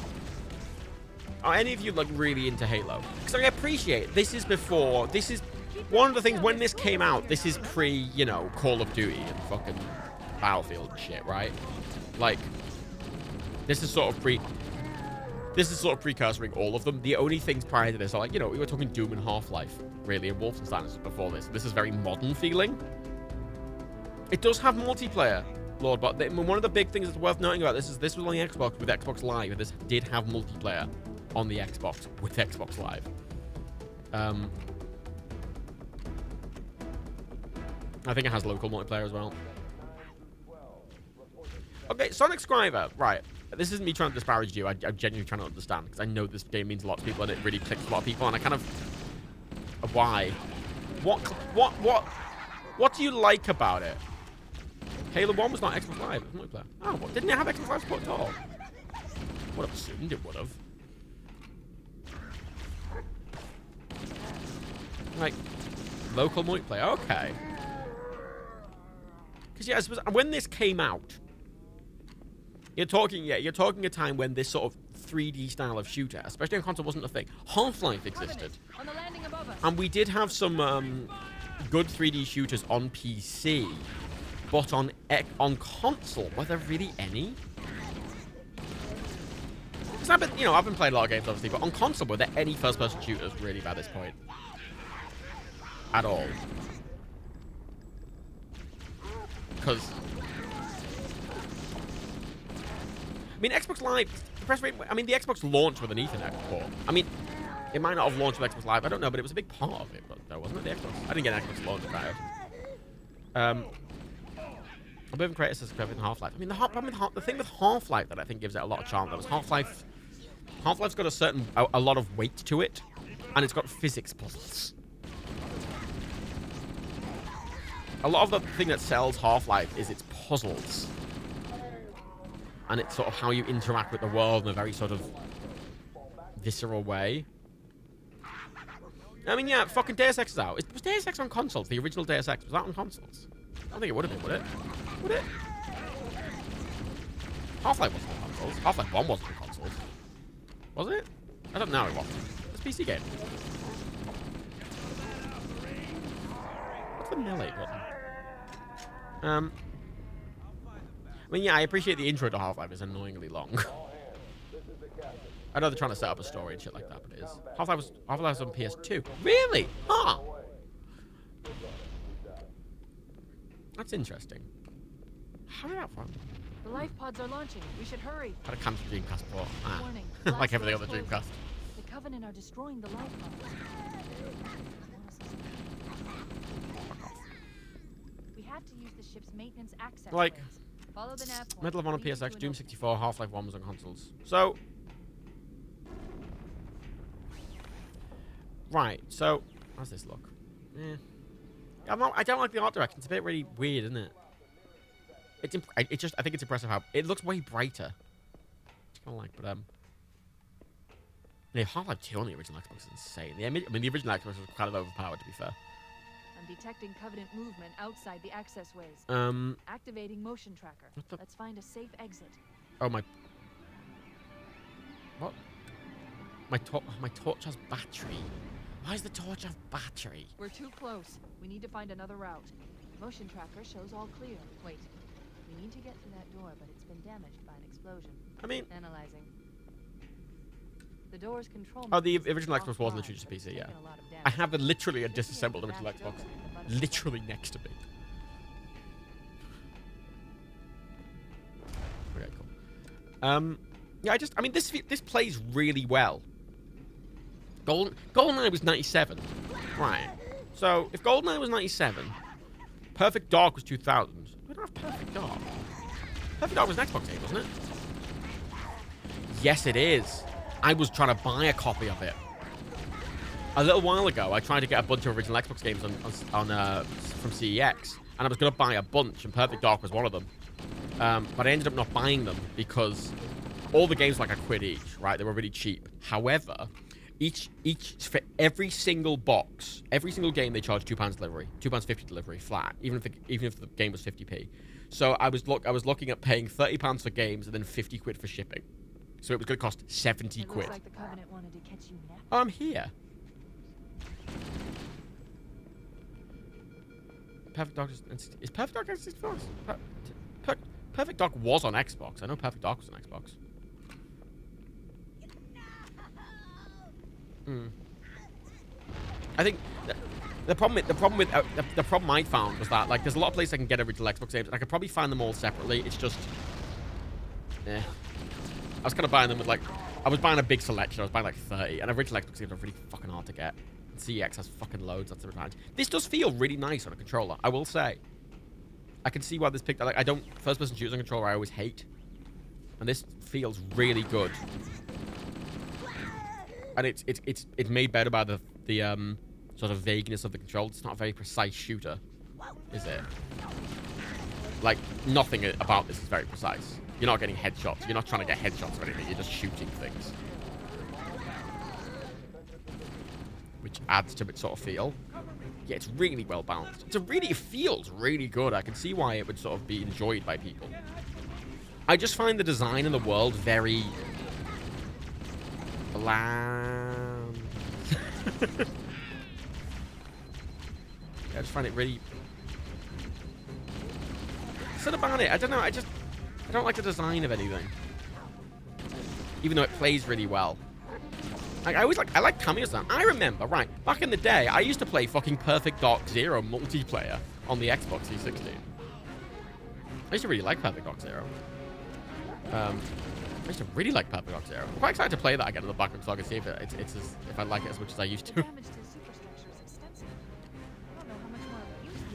Are any of you, like, really into Halo? Because I appreciate, this is before, this is... One of the things, when this came out, this is pre, you know, Call of Duty and fucking Battlefield and shit, right? Like, this is sort of precursoring all of them. The only things prior to this are, like, you know, we were talking Doom and Half-Life, really, and Wolfenstein is before this. This is very modern feeling. It does have multiplayer, Lord, but one of the big things that's worth noting about this is this was on the Xbox with Xbox Live. This did have multiplayer on the Xbox with Xbox Live. I think it has local multiplayer as well. Okay, Sonic Scriber. Right. This isn't me trying to disparage you. I'm genuinely trying to understand, because I know this game means a lot to people, and it really clicks a lot of people, and I kind of... Why? What do you like about it? Halo 1 was not Xbox Live. It was multiplayer. Oh, what? Didn't it have Xbox Live support at all? Would have assumed it would have. Like, local multiplayer. Okay. Because, yeah, I suppose when this came out, you're talking a time when this sort of 3D style of shooter, especially on console, wasn't a thing. Half-Life existed. And we did have some good 3D shooters on PC, but on console, were there really any? Because I've been playing a lot of games, obviously, but on console, were there any first-person shooters really by this point? At all. Because... I mean, Xbox Live, the Xbox launched with an Ethernet port. I mean, it might not have launched with Xbox Live, I don't know, but it was a big part of it, but wasn't it, the Xbox? I didn't get an Xbox launch prior. A bit of a great assist in Half-Life. I mean, the thing with Half-Life that I think gives it a lot of charm, though, is Half-Life's got a lot of weight to it, and it's got physics puzzles. A lot of the thing that sells Half-Life is its puzzles. And it's sort of how you interact with the world in a very sort of visceral way. I mean, yeah, fucking Deus Ex is out. Was Deus Ex on consoles? The original Deus Ex, was that on consoles? I don't think it would have been, would it? Would it? Half-Life wasn't on consoles. Half-Life 1 wasn't on consoles. Was it? I don't know, it wasn't. It's a PC game. What's the melee button? I mean, yeah, I appreciate the intro to Half-Life is annoyingly long. I know they're trying to set up a story and shit like that, but it is. Half-Life was on PS2. Really? Huh. That's interesting. How did that run? The life pods are launching. We should hurry. Had a cancelled Dreamcast before. Warning. Like every other Dreamcast. The Covenant are destroying the life pods. We have to use the ship's maintenance access like, ways. Follow the nav point. Medal of Honor PSX, Doom 64, Half-Life 1 was on consoles. So... Right, so... How's this look? Eh. I don't like the art direction. It's a bit really weird, isn't it? I think it's impressive how... It looks way brighter. It's kind of like, but, yeah, Half-Life 2 on the original Xbox is insane. The original Xbox was kind of overpowered, to be fair. I'm detecting Covenant movement outside the access ways. Activating motion tracker. Let's find a safe exit. Oh, my... What? My torch has battery. Why does the torch have battery? We're too close. We need to find another route. Motion tracker shows all clear. Wait. We need to get through that door, but it's been damaged by an explosion. I mean... Analyzing. The door's control... Oh, the original Xbox was literally just a PC, yeah. I have literally a disassembled original Xbox. Literally next to me. Okay, cool. Yeah, I mean, this plays really well. GoldenEye was 97. Right. So, if GoldenEye was 97, Perfect Dark was 2000. We don't have Perfect Dark. Perfect Dark was an Xbox game, wasn't it? Yes, it is. I was trying to buy a copy of it. A little while ago, I tried to get a bunch of original Xbox games from CEX, and I was going to buy a bunch, and Perfect Dark was one of them. But I ended up not buying them because all the games were like £1 each, right? They were really cheap. However, for every single box, every single game, they charge £2 delivery, £2.50 delivery flat, even if the game was 50p. So I was looking at paying £30 for games and then 50 quid for shipping. So it was going to cost 70 quid. Looks like the Covenant wanted to catch you napping. Oh, I'm here. Perfect Dark is Perfect Dark on Xbox? Perfect Dark was on Xbox. I know Perfect Dark was on Xbox. I think the problem I found was that like there's a lot of places I can get original Xbox games, and I could probably find them all separately. It's just, I was kind of buying them with like, I was buying a big selection. I was buying like 30, and original Xbox games are really fucking hard to get. CX has fucking loads. That's the advantage. This does feel really nice on a controller, I will say. I can see why this picked. Like I don't first-person shooter controller. I always hate, and this feels really good. And it's made better by the sort of vagueness of the control. It's not a very precise shooter, is it? Like nothing about this is very precise. You're not getting headshots. You're not trying to get headshots or anything. You're just shooting things, which adds to its sort of feel. Yeah, it's really well balanced. It feels really good. I can see why it would sort of be enjoyed by people. I just find the design in the world very bland. I just find it really... Something about it, I don't know, I don't like the design of anything. Even though it plays really well. Like, I like cameo design. I remember, right, back in the day, I used to play fucking Perfect Dark Zero multiplayer on the Xbox 360. I used to really like Perfect Dark Zero. I used to really like Perfect Dark Zero. I'm quite excited to play that again in the Backlog so I can see if if I like it as much as I used to.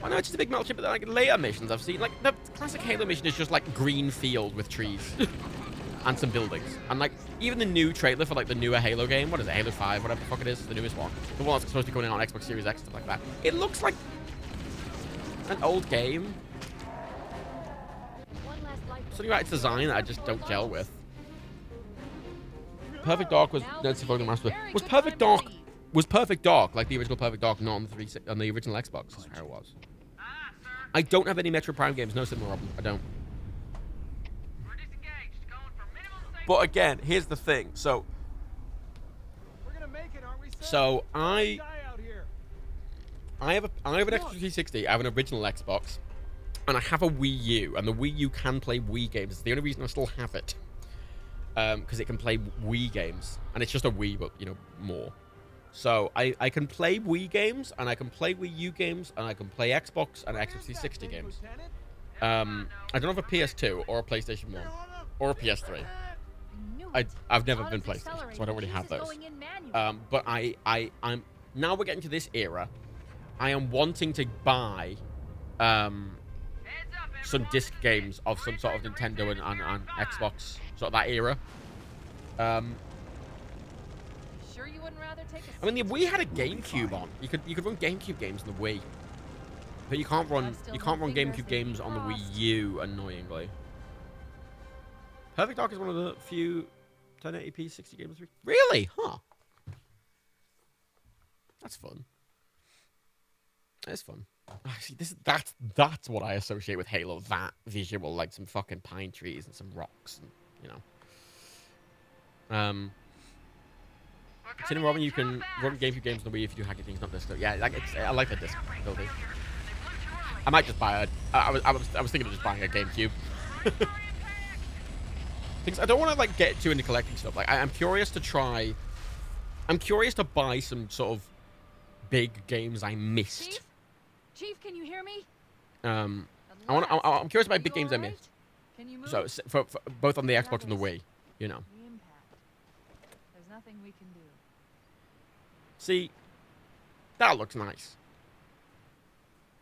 I know it's just a big metal chip, but like later missions I've seen, like the classic Halo mission is just like green field with trees and some buildings. And like even the new trailer for like the newer Halo game, what is it, Halo 5, whatever the fuck it is, the newest one, the one that's supposed to be coming out on Xbox Series X, stuff like that. It looks like an old game. Something about its design that I just don't gel with. Perfect Dark was Perfect Dark like the original Perfect Dark, not on the original Xbox? That's how it was. I don't have any Metro Prime games. No similar problem. I don't. But again, here's the thing. So I have an Xbox 360. I have an original Xbox, and I have a Wii U. And the Wii U can play Wii games. It's the only reason I still have it. Because it can play Wii games, and it's just a Wii, but you know, more. So I can play Wii games, and I can play Wii U games, and I can play Xbox and Xbox 360 games. I don't have a PS2 or a PlayStation 1 or a PS3. I've never been PlayStation, so I don't really have those. But I'm now we're getting to this era. I am wanting to buy some disc games of some sort of Nintendo and Xbox, sort of that era. Sure you wouldn't rather take I mean, the Wii had a GameCube on. You could run GameCube games on the Wii, but you can't run GameCube games on the Wii U. Annoyingly, Perfect Dark is one of the few 1080p 60 games. Really? Huh? That's fun. That's fun. See, that's what I associate with Halo. That visual, like some fucking pine trees and some rocks, and you know. Tim and Robin, you can run GameCube games on the Wii if you do hacky things, not disc. Yeah, like I like the disc ability. I might just buy I was thinking of just buying a GameCube. Things I don't want to like get too into collecting stuff. Like I'm curious to buy some sort of big games I missed. Chief, can you hear me? I'm curious about big games I missed. So for both on the Xbox and the Wii, you know. There's nothing we can do. See, that looks nice.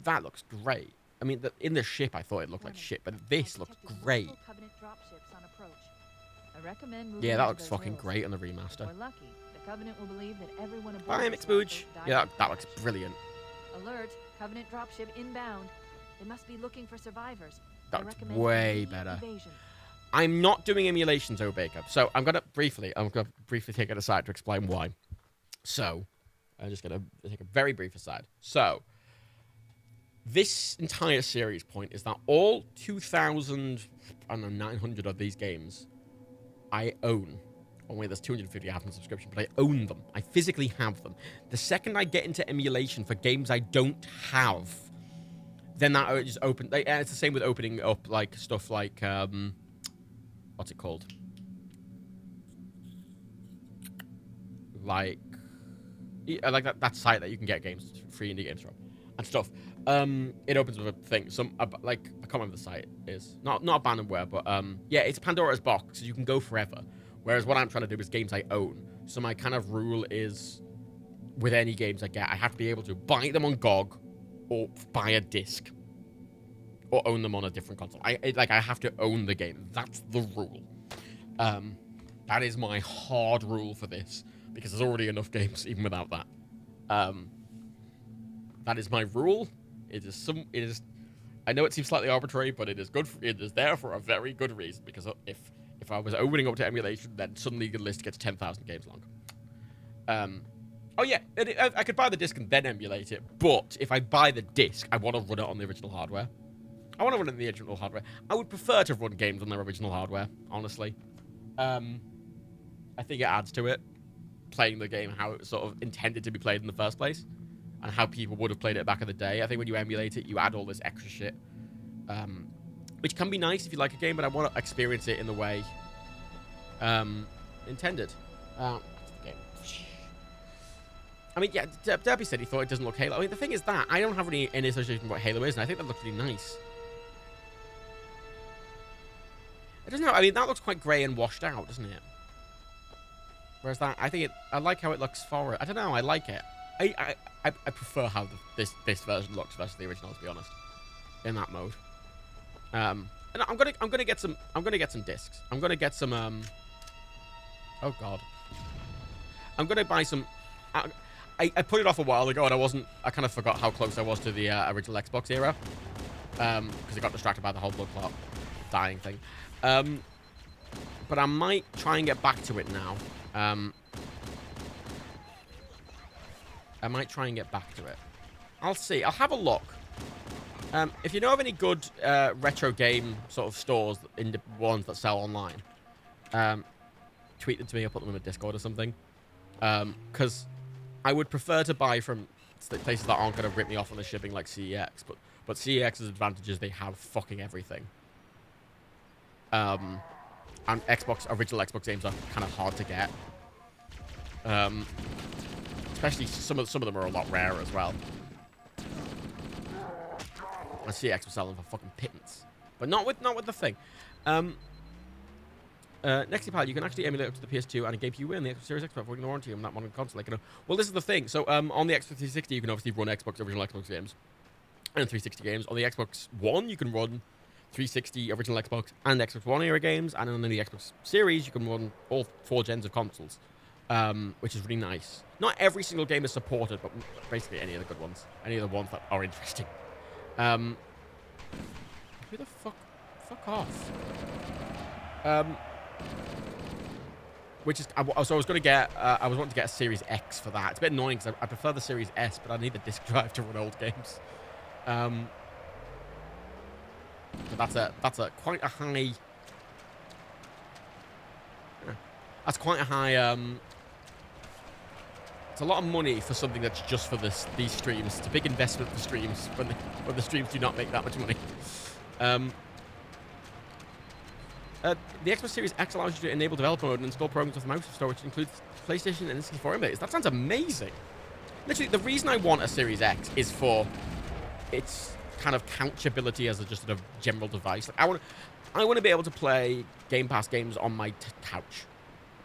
That looks great. I mean, in the ship, I thought it looked like shit, but this looks great. Yeah, that looks fucking great on the remaster. Bye, McSpooge. Yeah, that looks brilliant. Alert, Covenant dropship inbound. They must be looking for survivors. That looks way better. I'm not doing emulations, Baker. So I'm gonna briefly take it aside to explain why. So, I'm just going to take a very brief aside. So, this entire series point is that all 2,900 of these games I own. Only there's 250 I have on subscription, but I own them. I physically have them. The second I get into emulation for games I don't have, then that is open. It's the same with opening up like stuff like what's it called? Like that site that you can get games, free indie games from, and stuff. It opens with a thing. Like I can't remember the site is. Not abandonware, but yeah, it's Pandora's box. So you can go forever. Whereas what I'm trying to do is games I own. So my kind of rule is, with any games I get, I have to be able to buy them on GOG, or buy a disc, or own them on a different console. I have to own the game. That's the rule. That is my hard rule for this, because there's already enough games even without that. That is my rule. It is. I know it seems slightly arbitrary, but it is good. It is there for a very good reason. Because if I was opening up to emulation, then suddenly the list gets 10,000 games long. Oh yeah, I could buy the disc and then emulate it. But if I buy the disc, I want to run it on the original hardware. I want to run it on the original hardware. I would prefer to run games on their original hardware, honestly. I think it adds to it, playing the game how it was sort of intended to be played in the first place, and how people would have played it back in the day. I think when you emulate it, you add all this extra shit, which can be nice if you like a game, but I want to experience it in the way intended. Game. I mean, yeah, Derby said he thought it doesn't look Halo. I mean, the thing is that I don't have any association with what Halo is, and I think that looks really nice. I don't know. I mean, that looks quite grey and washed out, doesn't it? Whereas that, I like how it looks forward. I don't know. I like it. I prefer how this version looks versus the original, to be honest. In that mode. And I'm gonna get some discs. I'm gonna get some oh god. I'm gonna buy some. I put it off a while ago, and I kind of forgot how close I was to the original Xbox era. Because I got distracted by the whole blood clot dying thing. But I might try and get back to it now. I might try and get back to it. I'll see. I'll have a look. If you know of any good retro game sort of stores, ones that sell online, tweet them to me or put them in a Discord or something. Because I would prefer to buy from places that aren't going to rip me off on the shipping like CEX. But CEX's advantages, they have fucking everything. And original Xbox games are kind of hard to get. Especially some of them are a lot rarer as well. I see CX was selling for fucking pittance, but not with the thing. Next pal, you can actually emulate up to the PS2 and a GameCube win the Xbox Series X for the warranty on that modern console. Like, well, this is the thing. So on the Xbox 360, you can obviously run original Xbox games and 360 games. On the Xbox One, you can run 360 original Xbox and Xbox One era games, and on the Xbox Series, you can run all 4 gens of consoles. Which is really nice. Not every single game is supported, but basically any of the good ones. Any of the ones that are interesting. Who the fuck? Fuck off. Which is, so I was going to get, I was wanting to get a Series X for that. It's a bit annoying because I prefer the Series S, but I need the disc drive to run old games. But that's quite a high. That's quite a high. It's a lot of money for something that's just for these streams. It's a big investment for streams when the streams do not make that much money. The Xbox Series X allows you to enable developer mode and install programs with the mouse store, which includes PlayStation and N64 emulators. That sounds amazing. Literally, the reason I want a Series X is for its kind of couchability as just a general device. Like, I want to be able to play Game Pass games on my couch,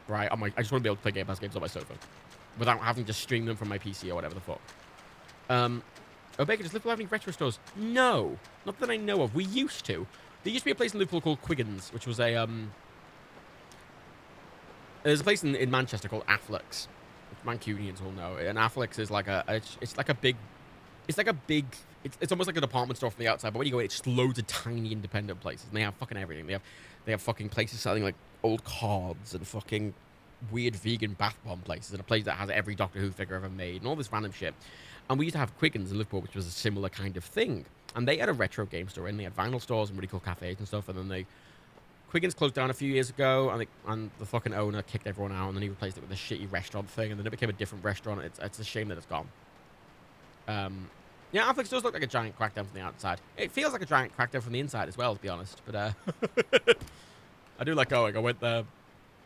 right? I just want to be able to play Game Pass games on my sofa without having to stream them from my PC or whatever the fuck. Baker, does Liverpool have any retro stores? No, not that I know of. We used to. There used to be a place in Liverpool called Quiggins, which was a there's a place in Manchester called Affleck's. Mancunians will know. And Affleck's is like it's almost like a department store from the outside, but when you go in, it's just loads of tiny independent places, and they have fucking everything. They have fucking places selling like old cards and fucking weird vegan bath bomb places and a place that has every Doctor Who figure ever made and all this random shit. And we used to have Quiggins in Liverpool, which was a similar kind of thing. And they had a retro game store, and they had vinyl stores and really cool cafes and stuff. And then Quiggins closed down a few years ago, and the fucking owner kicked everyone out, and then he replaced it with a shitty restaurant thing, and then it became a different restaurant. It's a shame that it's gone. Yeah, Affleck does look like a giant crackdown from the outside. It feels like a giant crackdown from the inside as well, to be honest. But I do like going. I went there.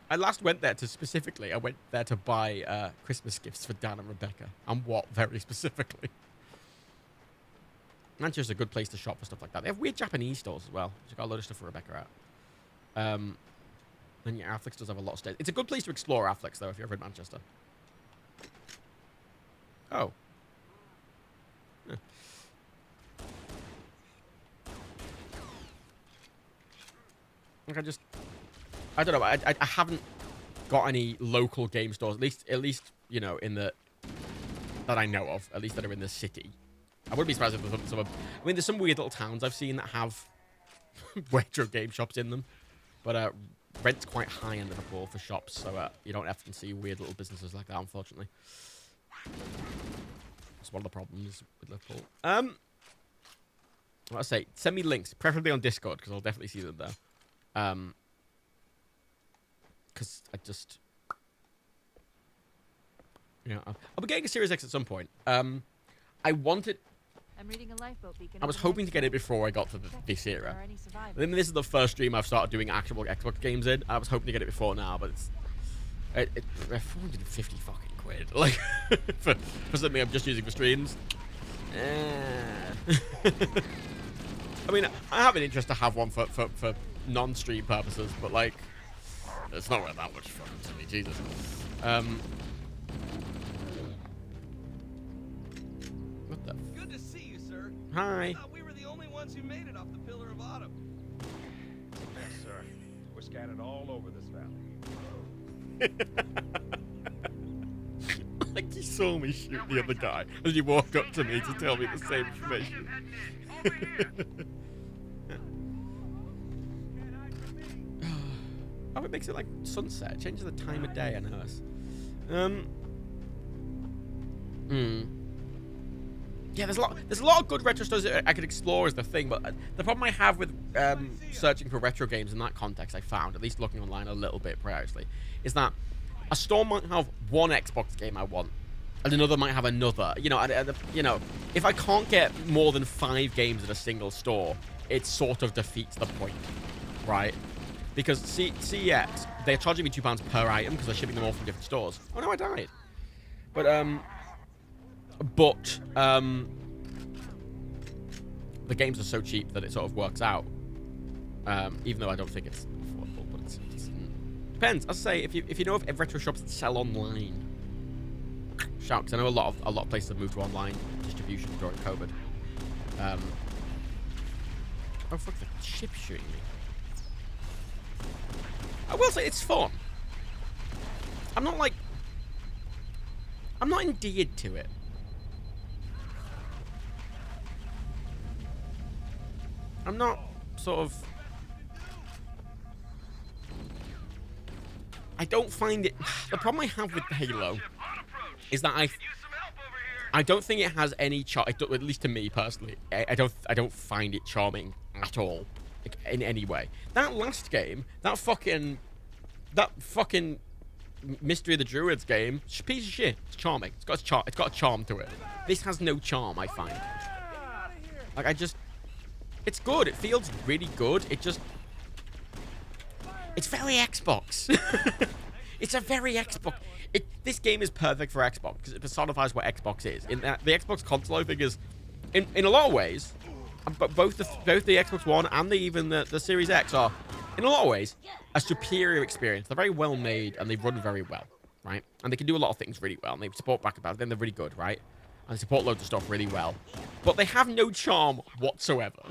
I last went there I went there to buy Christmas gifts for Dan and Rebecca. And what, very specifically. Manchester's a good place to shop for stuff like that. They have weird Japanese stores as well. Which got a load of stuff for Rebecca at. And yeah, Affleck's does have a lot of stairs. It's a good place to explore Affleck's, though, if you're ever in Manchester. Oh. Yeah. Like I don't know. I haven't got any local game stores, at least you know, that I know of, at least that are in the city. I wouldn't be surprised if there's some. I mean, there's some weird little towns I've seen that have retro game shops in them, but rent's quite high in Liverpool for shops, so you don't often see weird little businesses like that, unfortunately. That's one of the problems with Liverpool. What I say, send me links, preferably on Discord, because I'll definitely see them there. Because I just, you know, I'll be getting a Series X at some point. I wanted. I'm reading a lifeboat beacon. I was hoping to get it before I got to this era. I think this is the first stream I've started doing actual Xbox games in. I was hoping to get it before now, but it's 450 fucking quid. Like for something I'm just using for streams. I mean, I have an interest to have one for non-stream purposes, but like, it's not worth that much fun to me. Jesus. What the? Good to see you, sir. Hi. I thought we were the only ones who made it off the Pillar of Autumn. Yes, sir. We're scattered all over this valley. Like, you saw me shoot the other guy, and you walk up to me to tell me the same information. Oh, it makes it like sunset. It changes the time of day, I notice. Yeah, there's a lot of good retro stores that I could explore is the thing, but the problem I have with searching for retro games in that context, I found, at least looking online a little bit previously, is that a store might have one Xbox game I want, and another might have another. You know, if I can't get more than 5 games at a single store, it sort of defeats the point, right? Because CEX, they're charging me £2 per item because they're shipping them all from different stores. Oh no, I died. But the games are so cheap that it sort of works out. Even though I don't think it's affordable, but it's depends. As I say, if you know of retro shops that sell online, shout, because I know a lot of places have moved to online distribution during COVID. Oh fuck, the ship's shooting me. I will say it's fun. I'm not endeared to it. I'm not sort of. I don't find it. The problem I have with Halo is that I don't think it has any charm. At least to me personally, I don't find it charming at all, like, in any way. That last game, that fucking Mystery of the Druids game, piece of shit. It's charming. It's got a charm to it. This has no charm, I find. Like, it's good. It feels really good. It's very Xbox. It's a very Xbox. This game is perfect for Xbox because it personifies what Xbox is. In that, the Xbox console, I think, is in a lot of ways, but both the Xbox One and even the Series X are, in a lot of ways, a superior experience. They're very well made and they run very well, right? And they can do a lot of things really well. And they support back-up, then they're really good, right? And they support loads of stuff really well. But they have no charm whatsoever.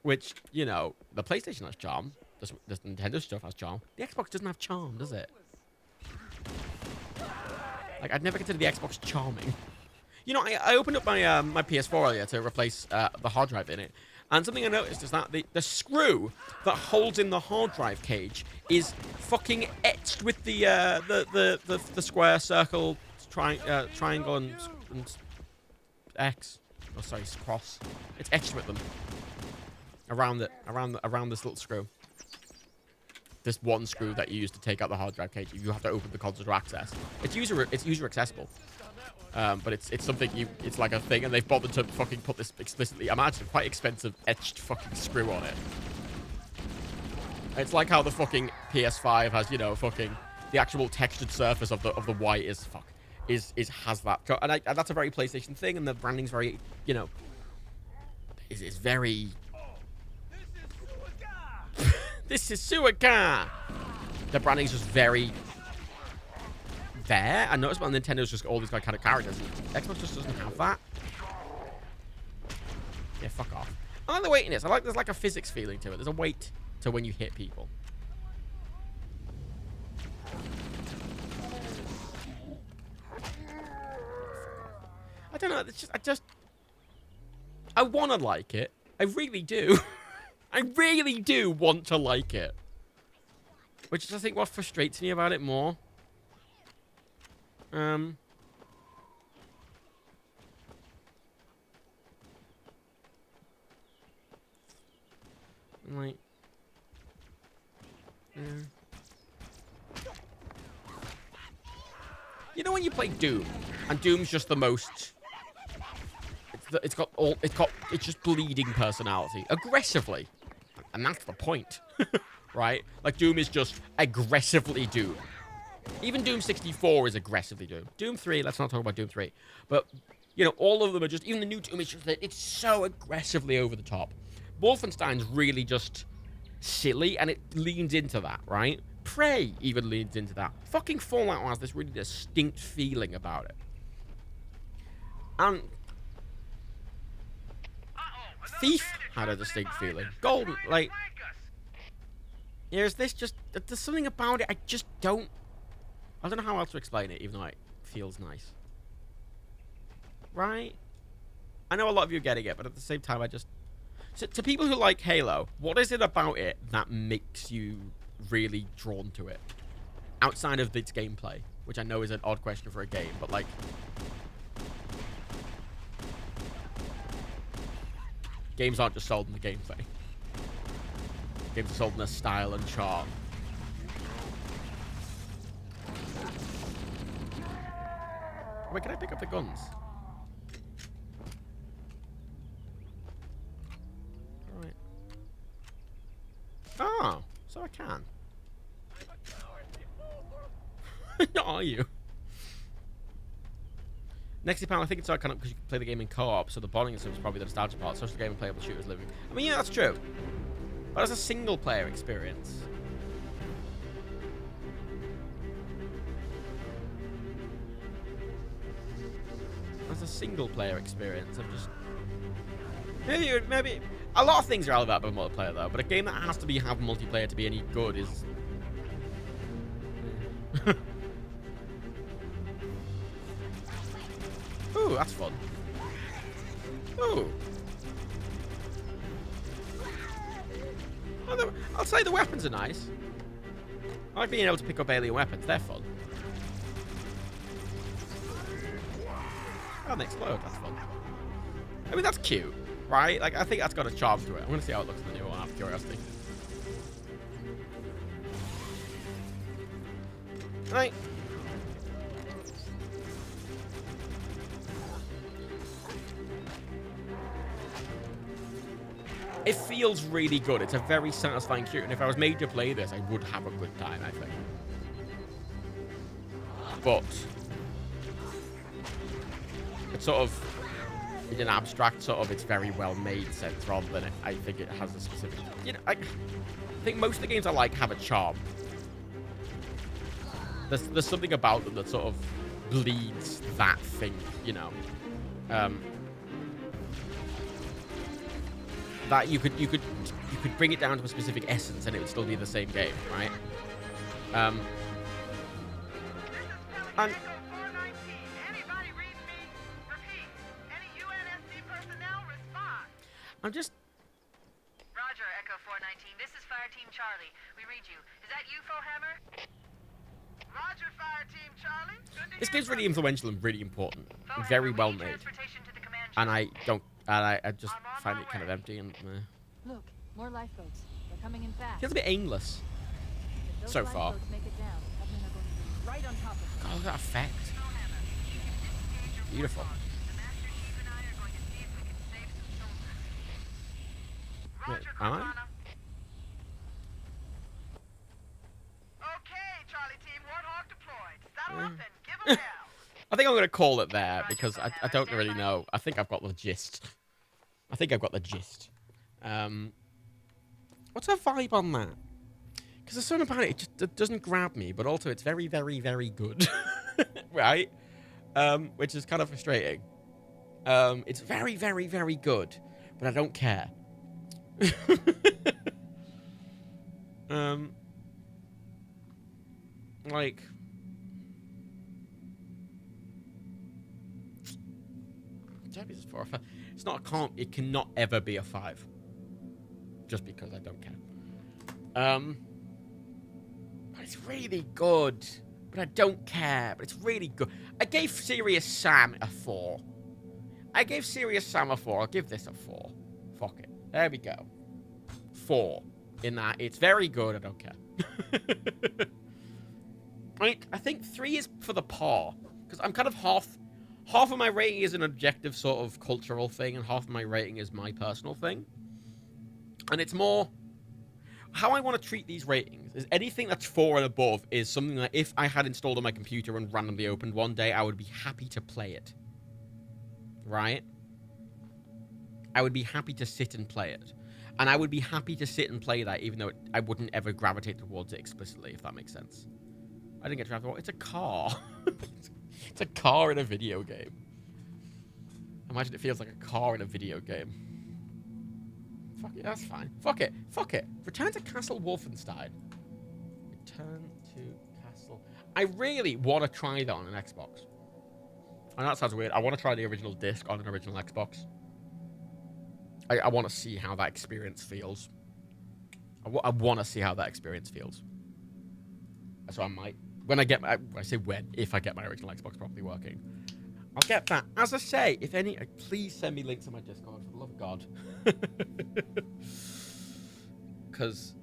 Which, you know, the PlayStation has charm. The Nintendo stuff has charm. The Xbox doesn't have charm, does it? Like, I'd never consider the Xbox charming. You know, I opened up my my PS4 earlier to replace the hard drive in it. And something I noticed is that the screw that holds in the hard drive cage is fucking etched with the square, circle, triangle, and X. Oh, sorry, cross. It's etched with them. Around this little screw. This one screw that you use to take out the hard drive cage. You have to open the console to access. It's user accessible. But it's something it's like a thing, and they've bothered to fucking put this explicitly. Imagine quite expensive etched fucking screw on it. It's like how the fucking PS5 has, you know, fucking the actual textured surface of the white has that. And that's a very PlayStation thing, and the branding's very, you know, is very. This is Suica. The branding's just very. There. I noticed about Nintendo's just got all these kind of characters. Xbox just doesn't have that. Yeah, fuck off. I like the weight in this. There's like a physics feeling to it. There's a weight to when you hit people. I don't know. It's just I want to like it. I really do. I really do want to like it. Which is, I think, what frustrates me about it more. Like, yeah. You know when you play Doom, and Doom's just the most. It's just bleeding personality aggressively, and that's the point, right? Like Doom is just aggressively Doom. Even Doom 64 is aggressively Doom. Doom 3, let's not talk about Doom 3. But, you know, all of them are just, even the new Doom is just, it's so aggressively over the top. Wolfenstein's really just silly, and it leans into that, right? Prey even leans into that. Fucking Fallout has this really distinct feeling about it. And Thief had a distinct feeling. Golden, like, there's something about it I just don't. I don't know how else to explain it, even though it feels nice. Right? I know a lot of you are getting it, but at the same time, So, to people who like Halo, what is it about it that makes you really drawn to it? Outside of its gameplay, which I know is an odd question for a game, but like. Games aren't just sold in the gameplay. Games are sold in their style and charm. Wait, can I pick up the guns? Alright. Oh, so I can. Are you? Next panel, I think it's kind of because you can play the game in co-op, so the bonding is probably the nostalgia part. Social game and playable shooters living. I mean, yeah, that's true. But as a single-player experience. As a single-player experience, I'm just maybe a lot of things are all about multiplayer though, but a game that has to have multiplayer to be any good is. Ooh, that's fun. Ooh. I'll say the weapons are nice. I like being able to pick up alien weapons. They're fun. Oh, they explode. That's fun. I mean, that's cute, right? Like, I think that's got a charm to it. I'm going to see how it looks in the new one out of curiosity. Right. It feels really good. It's a very satisfying shooter, and if I was made to play this, I would have a good time, I think. But it's sort of, in an abstract sort of, it's very well made sense, rather than I think it has a specific. You know, I think most of the games I like have a charm. There's something about them that sort of bleeds that thing, you know. That you could bring it down to a specific essence and it would still be the same game, right? And I'm just This is Fire Team Charlie. We read you. Is that you, Hammer? Roger, Fire Team Charlie. This game's really influential and really important. Very well made. And I just find it kind of empty and Look, more lifeboats. They're coming in fast. feels a bit aimless so far. Make it down, the Covenant are going to be right on top of it. God, look at that effect. Beautiful. Wait, am I? I think I'm going to call it there because I don't really know. I think I've got the gist. What's her vibe on that? Because there's something about it just doesn't grab me, but also it's very, very, very good. Right? Which is kind of frustrating. It's very, very, very good, but I don't care. Like... It's 4 or 5. It's not a comp. It cannot ever be a 5. Just because I don't care. But it's really good. But I don't care. But it's really good. I gave Serious Sam a 4. I'll give this a 4. Fuck it. There we go. 4. In that, it's very good. I don't care. I think 3 is for the par. Because I'm kind of half of my rating is an objective sort of cultural thing, and half of my rating is my personal thing. And it's more... How I want to treat these ratings is anything that's 4 and above is something that if I had installed on my computer and randomly opened one day, I would be happy to play it. Right? I would be happy to sit and play it. And I would be happy to sit and play that even though I wouldn't ever gravitate towards it explicitly, if that makes sense. I didn't get to have the... It's a car. It's a car in a video game. Imagine it feels like a car in a video game. Fuck it, that's fine. Fuck it. Return to Castle Wolfenstein. Return to Castle... I really want to try that on an Xbox. I know that sounds weird. I want to try the original disc on an original Xbox. I want to see how that experience feels. I want to see how that experience feels. So I might... When I get my... I say when. If I get my original Xbox properly working. I'll get that. As I say, if any... Please send me links to my Discord, for the love of God. Because...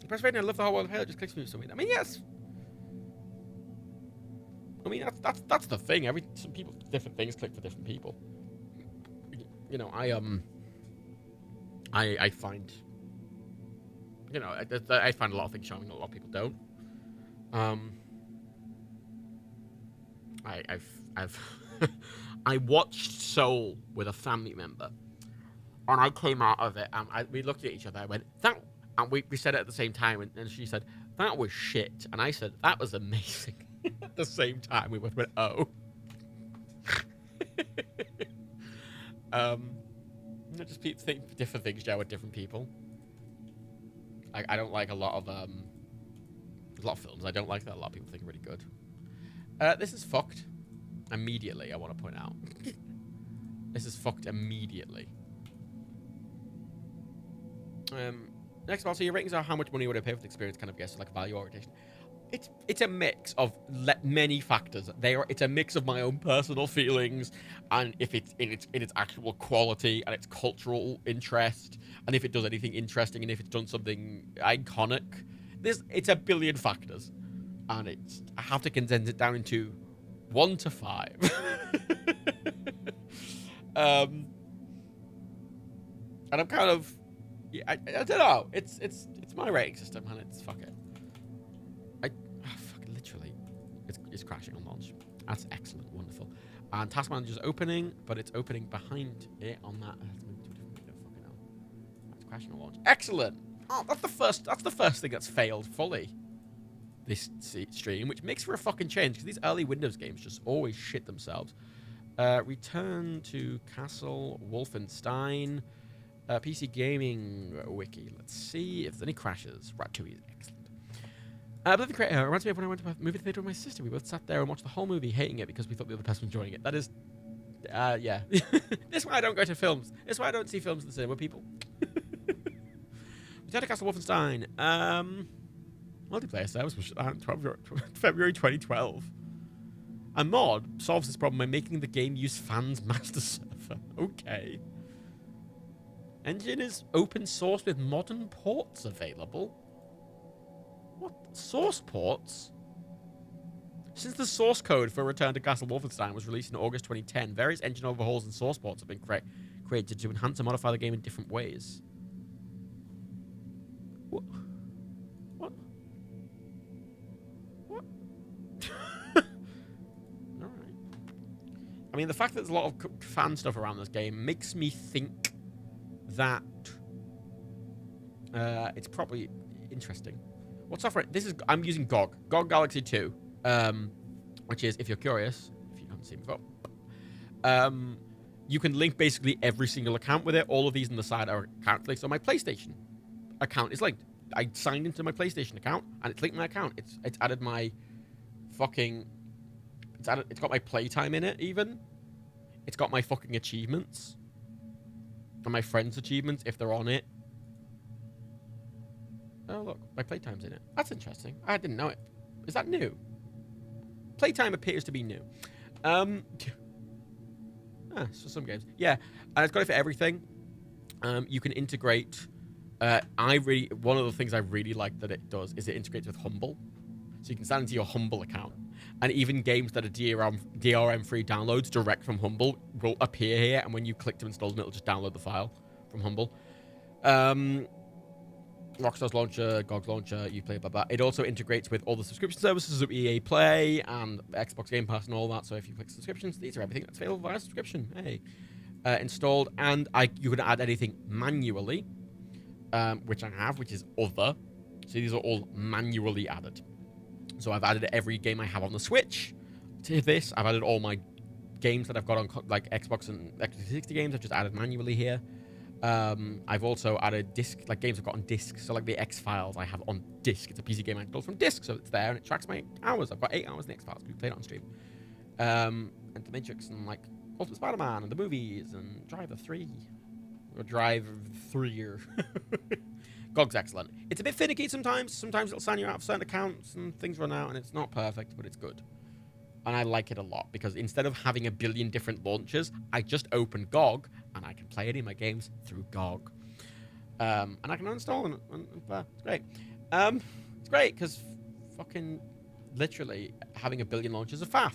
Press rating, I love the whole world of Halo. Just clicks me with something. I mean, yes. I mean, that's the thing. Some people... Different things click for different people. You know, I find... You know, I find a lot of things charming, a lot of people don't. I watched Soul with a family member, and I came out of it, and we looked at each other, I went, that, and we said it at the same time, and she said, that was shit, and I said, that was amazing. At the same time, we both went, oh. Just think different things, Joe, with different people. I don't like a lot of films. I don't like that a lot of people think are really good. This is fucked. Immediately, I want to point out. This is fucked immediately. Next of all, so your ratings are how much money would I pay for the experience, kind of guess, like a value orientation. It's a mix of many factors. It's a mix of my own personal feelings, and if it's in its actual quality and its cultural interest, and if it does anything interesting, and if it's done something iconic. It's a billion factors, and I have to condense it down into 1 to 5. And I'm kind of, I don't know. It's my rating system, and it's fuck it. Literally, it's crashing on launch. That's excellent, wonderful. And Task Manager's opening, but it's opening behind it on that. Let's move to a different window. Fucking hell. That's crashing on launch. Excellent. Oh, that's the first thing that's failed fully this stream, which makes for a fucking change, because these early Windows games just always shit themselves. Return to Castle Wolfenstein. PC Gaming Wiki. Let's see if there's any crashes. Ratatouille is excellent. Living Creator reminds me of when I went to a movie theater with my sister. We both sat there and watched the whole movie, hating it because we thought the other person was enjoying it. That is... yeah. This is why I don't go to films. This is why I don't see films in the cinema, people. Return to Castle Wolfenstein. Multiplayer service was February 2012. A mod solves this problem by making the game use fans master server. Okay. Engine is open source with modern ports available. What? Source ports? Since the source code for Return to Castle Wolfenstein was released in August 2010, various engine overhauls and source ports have been created to enhance and modify the game in different ways. What? What? What? Alright. I mean, the fact that there's a lot of fan stuff around this game makes me think that it's probably interesting. What software? This is, I'm using GOG Galaxy 2, which is, if you're curious, if you haven't seen before, you can link basically every single account with it. All of these on the side are account links. So my PlayStation account is linked. I signed into my PlayStation account and it's linked my account. It's added my fucking, it's got my playtime in it even. It's got my fucking achievements and my friends' achievements if they're on it. Oh, look, my playtime's in it. That's interesting. I didn't know it. Is that new? Playtime appears to be new. So some games. Yeah, and it's got it for everything. You can integrate... one of the things I really like that it does is it integrates with Humble. So you can sign into your Humble account. And even games that are DRM-free downloads direct from Humble will appear here. And when you click to install them, it'll just download the file from Humble. Rockstar's launcher, GOG's launcher, Uplay, blah, blah. It also integrates with all the subscription services of EA Play and Xbox Game Pass and all that. So if you click subscriptions, these are everything that's available via subscription. Hey. Installed. And you can add anything manually, which I have, which is other. So these are all manually added. So I've added every game I have on the Switch to this. I've added all my games that I've got on like Xbox and Xbox 360 games. I've just added manually here. I've also added disc, like games I've got on disc. So like the X-Files I have on disc. It's a PC game I installed from disc, so it's there and it tracks my hours. I've got 8 hours in the X-Files. We played it on stream. And The Matrix and like Ultimate Spider-Man and the movies and Driver 3. Or Drive 3 or... GOG's excellent. It's a bit finicky sometimes. Sometimes it'll sign you out of certain accounts and things run out and it's not perfect, but it's good. And I like it a lot because instead of having a billion different launchers, I just open GOG and I can play any of my games through GOG. And I can uninstall them. And it's great. It's great because fucking literally having a billion launchers is faff.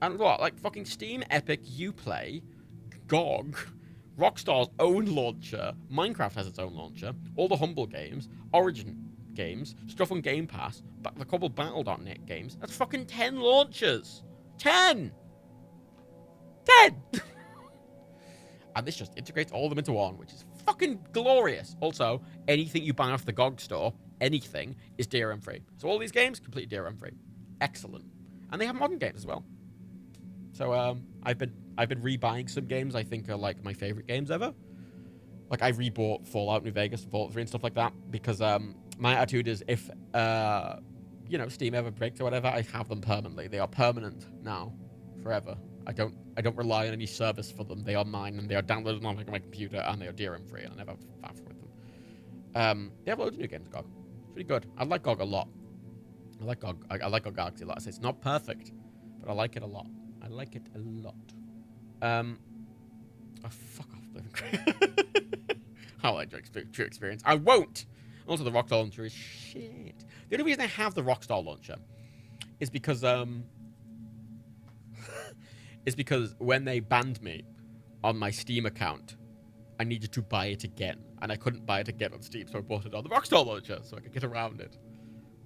And what? Like fucking Steam, Epic, Uplay, GOG, Rockstar's own launcher, Minecraft has its own launcher, all the Humble games, Origin games, stuff on Game Pass, the couple Battle.net games. That's fucking 10 launchers. 10! 10! And this just integrates all of them into one, which is fucking glorious. Also, anything you buy off the GOG store, anything, is DRM free. So all these games, completely DRM free. Excellent. And they have modern games as well. So I've been rebuying some games I think are like my favorite games ever. Like I rebought Fallout New Vegas and Fallout 3 and stuff like that because my attitude is if Steam ever breaks or whatever, I have them permanently. They are permanent now, forever. I don't rely on any service for them. They are mine and they are downloaded on my computer and they are DRM free and I never have to faff with them. They have loads of new games, GOG. It's really good. I like GOG a lot. I like GOG. I like GOG Galaxy a lot. I say it's not perfect, but I like it a lot. I like it a lot. Oh, fuck off. I like True Experience. I won't! Also, the Rockstar launcher is shit. The only reason I have the Rockstar launcher is because, when they banned me on my Steam account, I needed to buy it again. And I couldn't buy it again on Steam, so I bought it on the Rockstar launcher so I could get around it.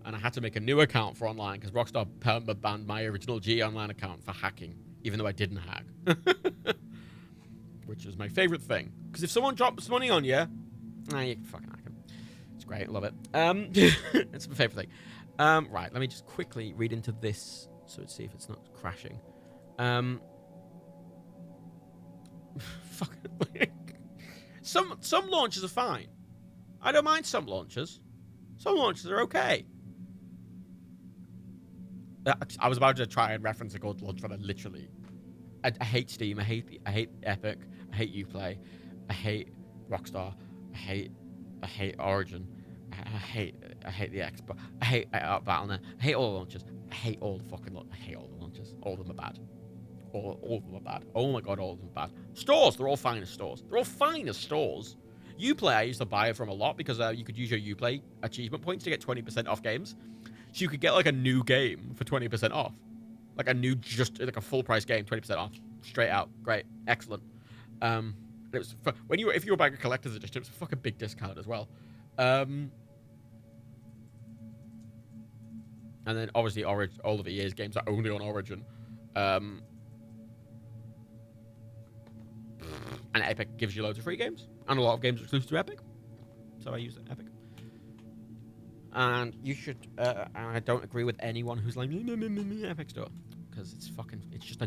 And I had to make a new account for online because Rockstar banned my original G Online account for hacking, even though I didn't hack. Which is my favorite thing. Because if someone drops money on you, you can fucking hack them. It's great, I love it. It's my favorite thing. Right, let me just quickly read into this so let's see if it's not crashing. Some launchers are fine. I don't mind some launchers. Some launchers are okay. I was about to try and reference a gold launcher, but I literally... I hate Steam, I hate Epic, I hate Uplay, I hate Rockstar, I hate I hate Origin. I hate the Xbox. I hate Battle.net. I hate all the launchers. I hate all the fucking I hate all the launchers. All of them are bad. All of them are bad. Oh my god, all of them are bad. Stores, they're all fine as stores. They're all fine as stores. Uplay, I used to buy it from a lot because you could use your Uplay achievement points to get 20% off games. So you could get like a new game for 20% off. Like a new, just like a full price game, 20% off. Straight out. Great. Excellent. It was if you were buying a collector's edition, it was a fucking big discount as well. And then obviously all of EA's games are only on Origin. And Epic gives you loads of free games. And a lot of games are exclusive to Epic. So I use Epic. And you should, I don't agree with anyone who's like, Epic Store. Because it's just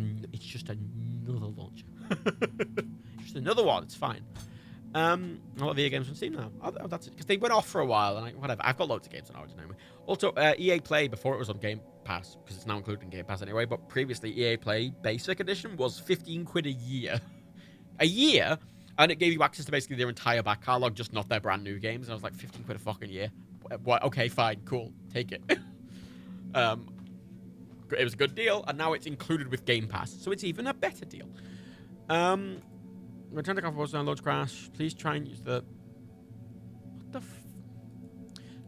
another launcher. Just another one, it's fine. A lot of EA games on Steam now. Oh, that's it. Because they went off for a while, and whatever. I've got loads of games on Origin anyway. Also, EA Play, before it was on Game Pass, because it's now included in Game Pass anyway, but previously EA Play Basic Edition was 15 quid a year. A year? And it gave you access to basically their entire back catalogue, just not their brand new games. And I was like, 15 quid a fucking year. What? Okay, fine, cool. Take it. It was a good deal, and now it's included with Game Pass, so it's even a better deal. Return to Coffee downloads crash. Please try and use the... What the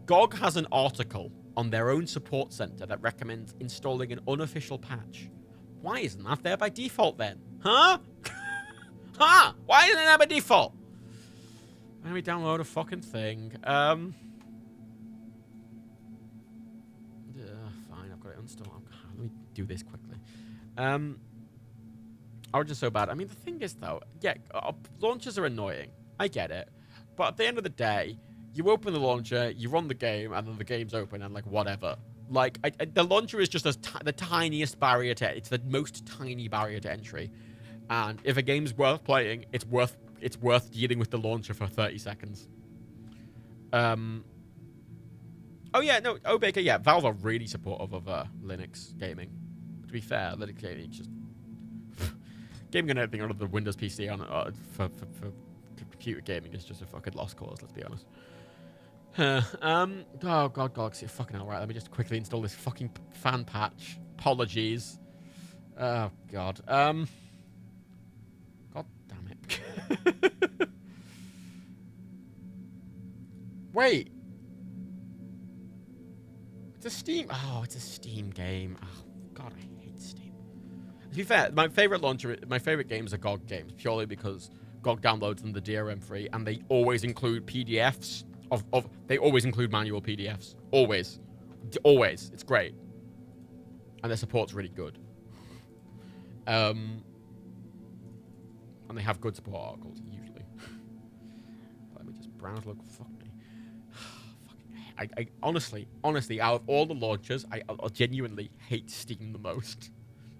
GOG has an article on their own support center that recommends installing an unofficial patch. Why isn't that there by default then? Huh? Huh? Why isn't it there by default? Let me download a fucking thing. Fine, I've got it installed. Let me do this quickly. Origin's so bad. I mean, the thing is, though, yeah, launchers are annoying. I get it. But at the end of the day, you open the launcher, you run the game, and then the game's open, and, like, whatever. Like, the launcher is just the tiniest barrier to... It's the most tiny barrier to entry. And if a game's worth playing, it's worth dealing with the launcher for 30 seconds. Oh, yeah, no, Baker, yeah, Valve are really supportive of Linux gaming. To be fair, Linux gaming is just... gaming and everything on the Windows PC for computer gaming is just a fucking lost cause, let's be honest. Oh, God, Galaxy, fucking hell, right, let me just quickly install this fucking fan patch. Apologies. Oh, God. God damn it. Wait. It's a Steam... Oh, it's a Steam game. Oh, God, I hate Steam. To be fair, my favorite games are GOG games, purely because GOG downloads them the DRM free, and they always include PDFs they always include manual PDFs. Always. Always. It's great. And their support's really good. And they have good support articles, usually. Let me just browse local. Fuck me. I honestly, out of all the launchers, I genuinely hate Steam the most.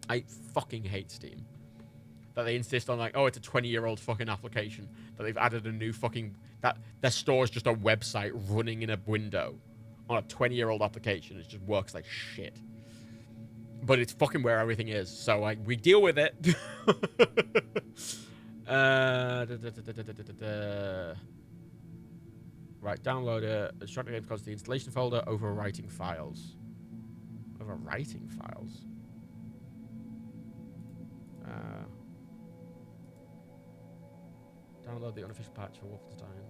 I fucking hate Steam. That they insist on, like, oh, it's a 20-year-old fucking application. That they've added a new fucking... That their store is just a website running in a window on a 20-year-old application. It just works like shit. But it's fucking where everything is. So we deal with it. Right, download it. Instructor games cause the installation folder. Overwriting files. Overwriting files? Download the unofficial patch for Wolfenstein.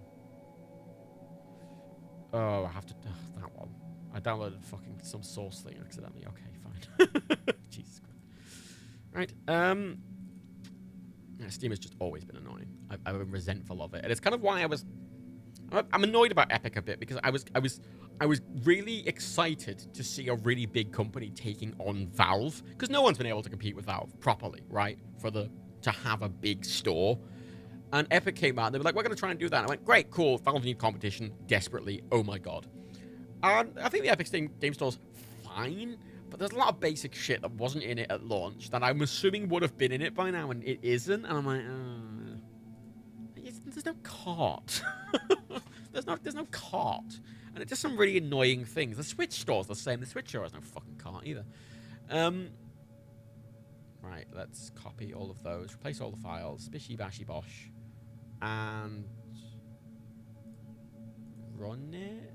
Oh, I have to... that one. I downloaded fucking some source thing accidentally. Okay, fine. Jesus Christ. Right, yeah, Steam has just always been annoying. I've been resentful of it. And it's kind of why I'm annoyed about Epic a bit, because I was really excited to see a really big company taking on Valve, because no one's been able to compete with Valve properly, right? To have a big store. And Epic came out, and they were like, we're going to try and do that. And I went, great, cool, Valve need competition desperately. Oh my god. And I think the Epic game store's fine, but there's a lot of basic shit that wasn't in it at launch that I'm assuming would have been in it by now, and it isn't. And I'm like, there's no cart. there's no cart. And it does some really annoying things. The Switch store's the same. The Switch store has no fucking cart either. Right, let's copy all of those. Replace all the files. Bishy bashy bosh. And run it.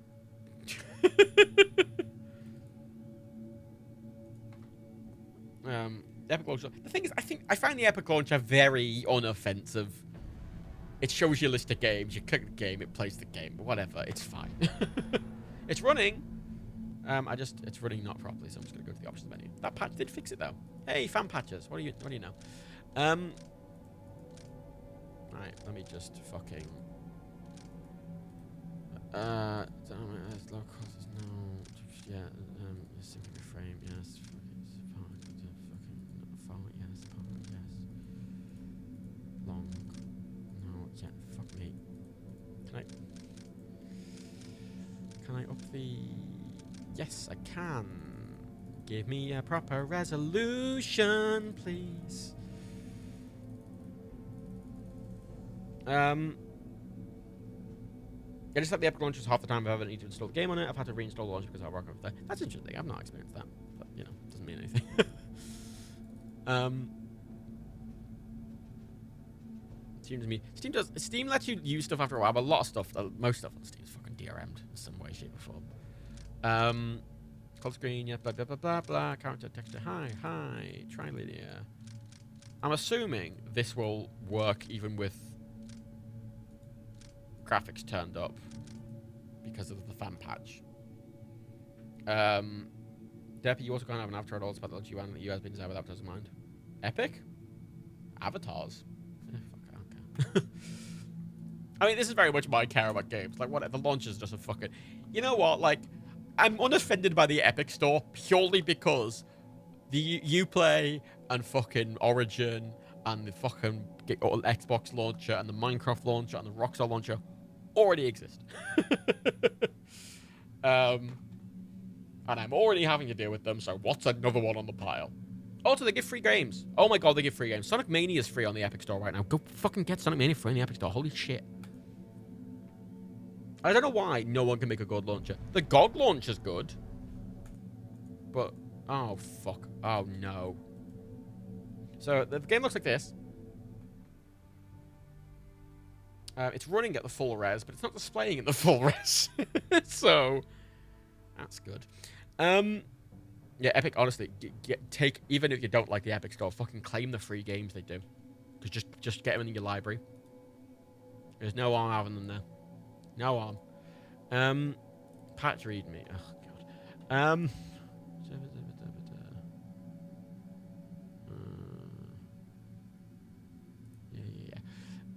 Epic launcher. The thing is, I find the Epic launcher very unoffensive. It shows you a list of games. You click the game, it plays the game. Whatever, it's fine. It's running. It's running not properly, so I'm just gonna go to the options menu. That patch did fix it though. Hey, fan patches. What do you know? Right, let me just fucking. Low cost, no. Yeah, simply reframe. Yes. Yes. Long. No. Yeah. Fuck me. Can I up the? Yes, I can. Give me a proper resolution, please. I just had the Epic launchers half the time if I ever need to install the game on it. I've had to reinstall the launcher because I work over there. That's interesting. I've not experienced that, but you know, doesn't mean anything. Steam lets you use stuff after a while, but a lot of stuff, most stuff on Steam is fucking DRM'd in some way, shape, or form. Call screen, yeah, blah blah blah blah blah. Character texture, hi, trilinear. I'm assuming this will work even with graphics turned up because of the fan patch. Deppy, you also can't have an avatar at all, despite the UN that you has been designed with avatars in mind. Epic? Avatars? Fuck, I don't care. I mean, this is very much my care about games. Like, what? The launch is just a fucking... You know what? Like, I'm unoffended by the Epic Store purely because the Uplay and fucking Origin and the fucking Xbox launcher and the Minecraft launcher and the Rockstar launcher already exist. And I'm already having to deal with them, so what's another one on the pile? Also, they give free games. Oh my god, they give free games. Sonic Mania is free on the Epic Store right now. Go fucking get Sonic Mania free on the Epic Store. Holy shit. I don't know why no one can make a God launcher. The GOG launcher's good. But, oh fuck. Oh no. So, the game looks like this. It's running at the full res, but it's not displaying in the full res. So, that's good. Yeah, Epic, honestly, even if you don't like the Epic Store, fucking claim the free games they do. Because just get them in your library. There's no harm having them there. No harm. Patch readme. Oh, God.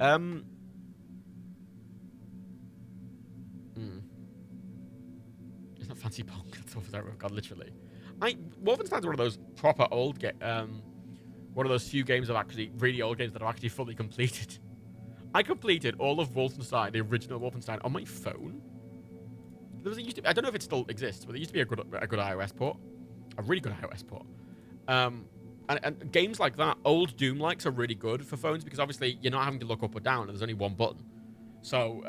Yeah. It's not Fancy Pong. That's what I've got, literally. Wolfenstein's one of those proper old one of those few games of actually really old games that I've actually fully completed. I completed all of Wolfenstein, the original Wolfenstein, on my phone. I don't know if it still exists, but there used to be a good iOS port, a really good iOS port. And games like that, old Doom-likes, are really good for phones because obviously you're not having to look up or down, and there's only one button. So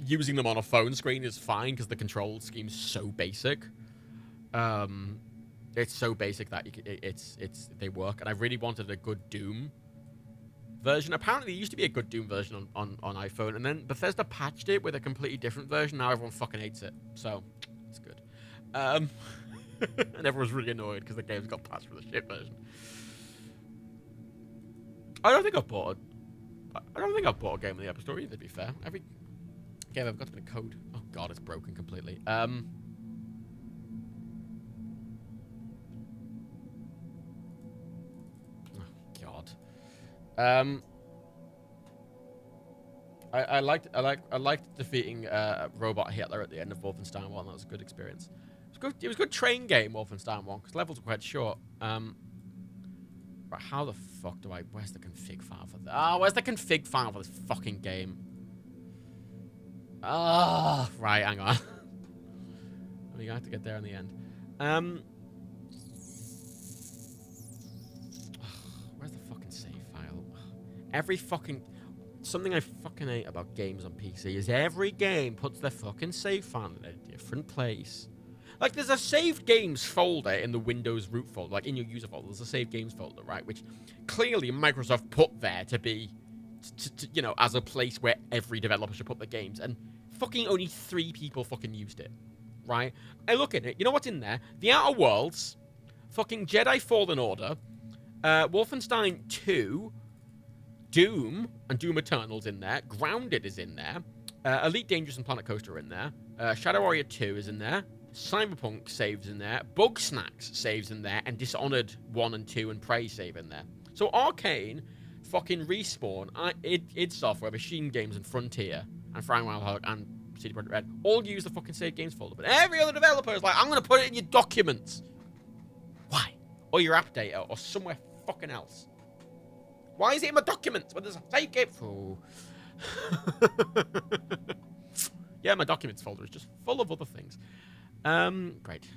using them on a phone screen is fine because the control scheme's so basic. It's so basic that they work, and I really wanted a good Doom version. Apparently, there used to be a good Doom version on iPhone, and then Bethesda patched it with a completely different version. Now everyone fucking hates it, so it's good. And everyone's really annoyed because the game's got patched with a shit version. I don't think I've bought a game in the App Store either, to be fair. Every game I've got to put a code. Oh god, it's broken completely. Oh god. I liked defeating Robot Hitler at the end of Wolfenstein 1. That was a good experience. It was a good train game, Wolfenstein 1, because levels were quite short. But how the fuck do I... Where's the config file for that? Oh, where's the config file for this fucking game? Ah, oh, right, hang on. We have to get there in the end. Where's the fucking save file? Every fucking... Something I fucking hate about games on PC is every game puts their fucking save file in a different place. Like, there's a saved games folder in the Windows root folder, like in your user folder, there's a saved games folder, right? Which clearly Microsoft put there to be you know, as a place where every developer should put their games, and fucking only 3 people fucking used it, right? I look at it, you know what's in there? The Outer Worlds, fucking Jedi Fallen Order, Wolfenstein 2, Doom, and Doom Eternal's in there, Grounded is in there, Elite Dangerous and Planet Coaster are in there, Shadow Warrior 2 is in there, Cyberpunk saves in there, Bugsnax saves in there, and Dishonored 1 and 2 and Prey save in there. So Arcane, fucking Respawn, id Software, Machine Games, and Frontier, and Frank Wildhog, and CD Projekt Red all use the fucking Save Games folder. But every other developer is like, I'm going to put it in your documents. Why? Or your app data, or somewhere fucking else. Why is it in my documents when there's a Save Game? Oh. Yeah, my documents folder is just full of other things. Great.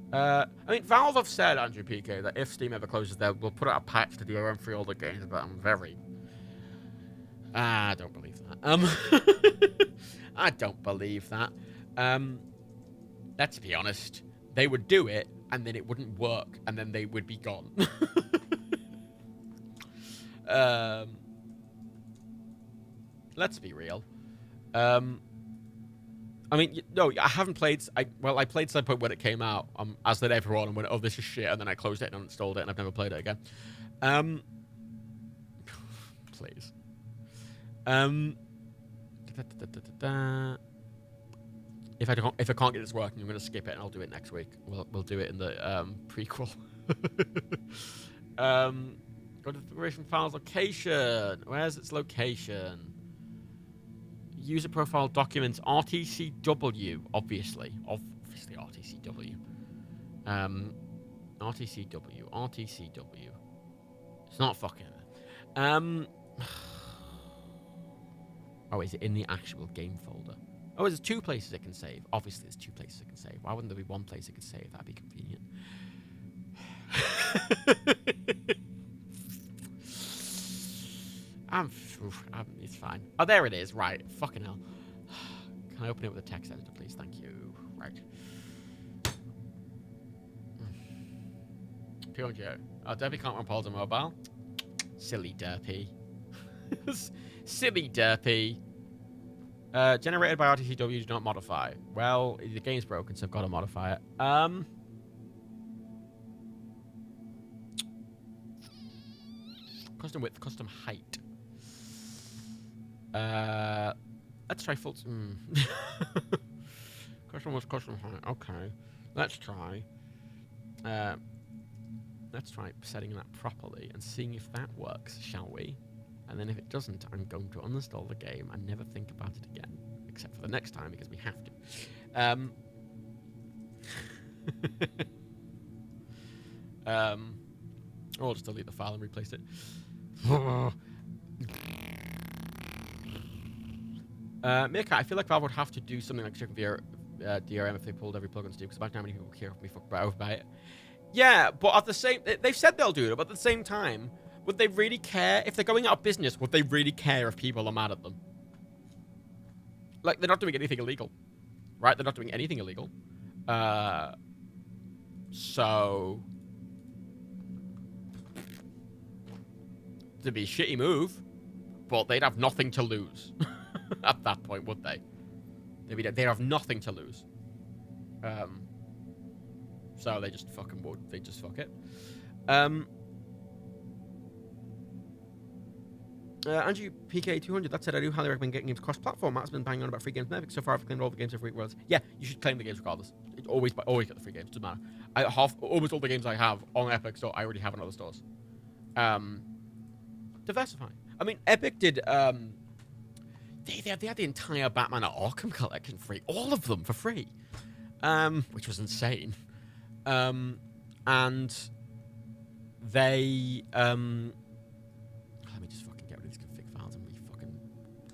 I mean, Valve have said, Andrew PK, that if Steam ever closes, we'll put out a patch to DRM-free all the games, but I'm very... I don't believe that. I don't believe that. Let's be honest. They would do it, and then it wouldn't work, and then they would be gone. Let's be real. I mean, no, I haven't played... I played Cyberpunk when it came out, as did everyone, and went, oh, this is shit, and then I closed it and uninstalled it, and I've never played it again. Please. If I can't get this working, I'm going to skip it, and I'll do it next week. We'll do it in the prequel. Go to the Federation Files location. Where's its location? User profile documents, RTCW, obviously RTCW. RTCW. It's not fucking... Oh, is it in the actual game folder? Oh, there's 2 places it can save. Obviously, there's 2 places it can save. Why wouldn't there be 1 place it could save? That'd be convenient. It's fine. Oh, there it is. Right. Fucking hell. Can I open it with a text editor, please? Thank you. Right. Pure. Oh, Derpy can't run polls on mobile. Silly Derpy. Silly Derpy. Generated by RTCW, do not modify. Well, the game's broken, so I've got to modify it. Custom width, custom height. Let's try full... Custom width, custom height. Okay. Let's try setting that properly and seeing if that works, shall we? And then if it doesn't, I'm going to uninstall the game and never think about it again. Except for the next time, because we have to. Or I'll just delete the file and replace it. Meerkat, I feel like Valve would have to do something like check via DRM if they pulled every plug on Steam, because imagine how many people care if we fuck about it. Yeah, but at the same... They've said they'll do it, but at the same time... Would they really care? If they're going out of business, would they really care if people are mad at them? Like, they're not doing anything illegal. Right? They're not doing anything illegal. So... It'd be a shitty move, but they'd have nothing to lose. At that point, would they? They'd have nothing to lose. So they just fucking would. They just fuck it. Andrew PK200, that said, I do highly recommend getting games cross-platform. Matt's been banging on about free games Epic. So far, I've claimed all the games of free worlds. Yeah, you should claim the games regardless. Always get the free games. Doesn't matter. Almost all the games I have on Epic Store, I already have in other stores. Diversify. I mean, Epic did... They had the entire Batman Arkham collection free. All of them for free. Which was insane. And they... let me just fucking get rid of these config files and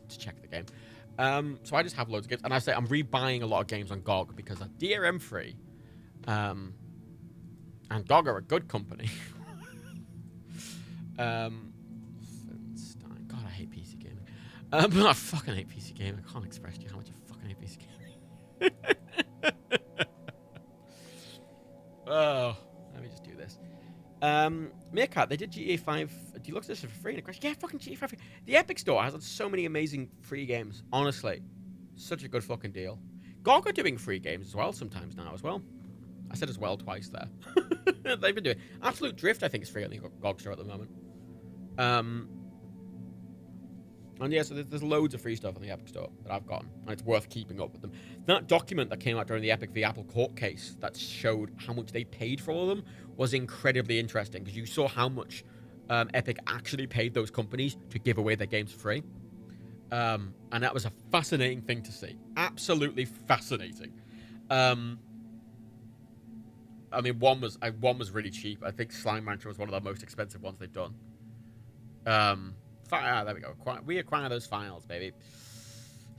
to check the game. So I just have loads of games, and I say I'm rebuying a lot of games on GOG because they're DRM free. And GOG are a good company. Wolfenstein. God, I hate PC gaming. I fucking hate PC gaming. I can't express to you how much I fucking fucking hate PC gaming. Oh, let me just do this. Meerkat, they did GTA 5 Deluxe Edition for free. And yeah, fucking GTA 5. The Epic Store has so many amazing free games. Honestly, such a good fucking deal. GOG are doing free games as well sometimes now as well. I said as well twice there. They've been doing Absolute Drift. I think is free on the GOG Store at the moment. And yeah, so there's loads of free stuff on the Epic Store that I've gotten, and it's worth keeping up with them. That document that came out during the Epic v Apple court case that showed how much they paid for all of them was incredibly interesting, because you saw how much Epic actually paid those companies to give away their games for free. And that was a fascinating thing to see. Absolutely fascinating. I mean, one was really cheap. I think Slime Rancher was one of the most expensive ones they've done. There we go. We acquire those files, baby.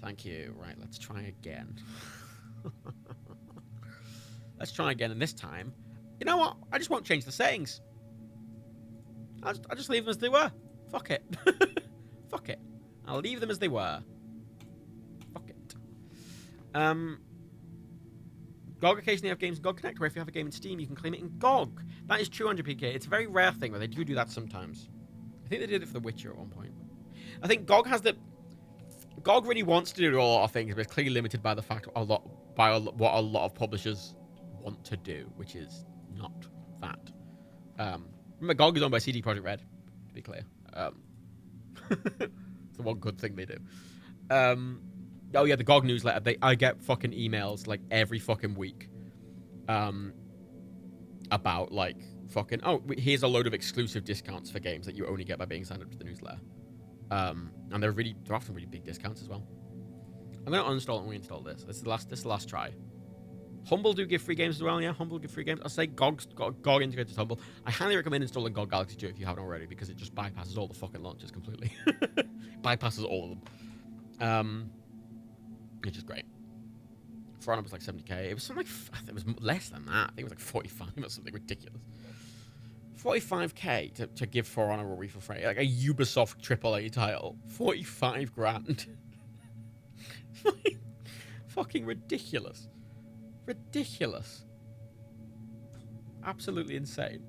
Thank you. Right, let's try again. Let's try again, and this time, you know what? I just won't change the settings. I'll just leave them as they were. Fuck it. Fuck it. I'll leave them as they were. Fuck it. GOG occasionally have games in GOG Connect, where if you have a game in Steam, you can claim it in GOG. That is true, 100PK. It's a very rare thing, but they do that sometimes. I think they did it for The Witcher at one point. I think GOG has the... GOG really wants to do a lot of things, but it's clearly limited by the fact what a lot of publishers want to do, which is not that. Remember, GOG is owned by CD Projekt Red, to be clear. It's the one good thing they do. Oh yeah, the GOG newsletter. I get fucking emails like every fucking week. About like fucking here's a load of exclusive discounts for games that you only get by being signed up to the newsletter. And they're often really big discounts as well. I'm gonna uninstall and reinstall this. This is the last try. Humble do give free games as well, yeah. Humble give free games. I'll say GOG integrated Humble. I highly recommend installing GOG Galaxy 2 if you haven't already, because it just bypasses all the fucking launchers completely. Bypasses all of them. Which is great. For Honor was like 70k. It was something like, it was less than that. I think it was like 45 or something ridiculous. 45k to give For Honor a Wii for free. Like a Ubisoft AAA title. 45 grand. Fucking ridiculous. Ridiculous. Absolutely insane.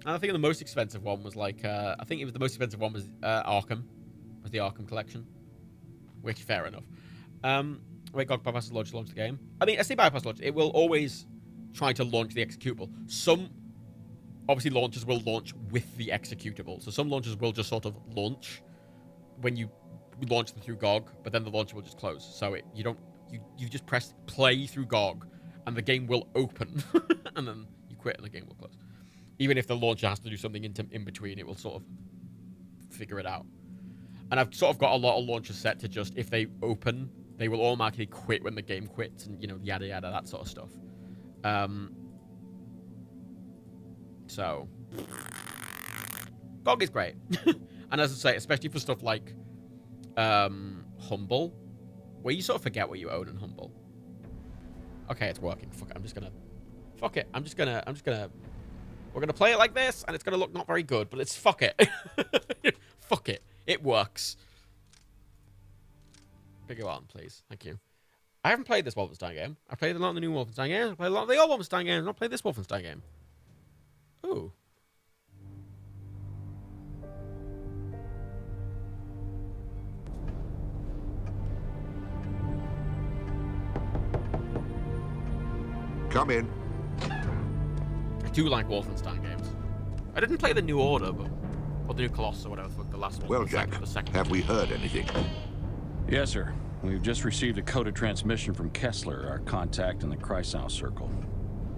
And I think the most expensive one was like, the most expensive one was Arkham. Was the Arkham collection. Which, fair enough. Wait, GOG bypasses launch the game. I mean, I say bypass launch. It will always try to launch the executable. Some, obviously, launchers will launch with the executable. So some launchers will just sort of launch when you launch them through GOG, but then the launcher will just close. So you just press play through GOG, and the game will open, and then you quit, and the game will close. Even if the launcher has to do something in between, it will sort of figure it out. And I've sort of got a lot of launchers set to just, if they open, they will automatically quit when the game quits, and, you know, yada yada, that sort of stuff. So, GOG is great. And as I say, especially for stuff like Humble, where you sort of forget what you own in Humble. Okay, it's working. Fuck it, I'm just gonna... We're gonna play it like this, and it's gonna look not very good, but it's... Fuck it. Fuck it. It works. Go on, please. Thank you. I haven't played this Wolfenstein game. I played a lot of the new Wolfenstein games. I played a lot of the old Wolfenstein games. I've not played this Wolfenstein game. Ooh. Come in. I do like Wolfenstein games. I didn't play the New Order, or the New Colossus, or whatever the last one. Well, Jack, have we heard anything? Yes, sir. We've just received a coded transmission from Kessler, our contact in the Kreisau Circle.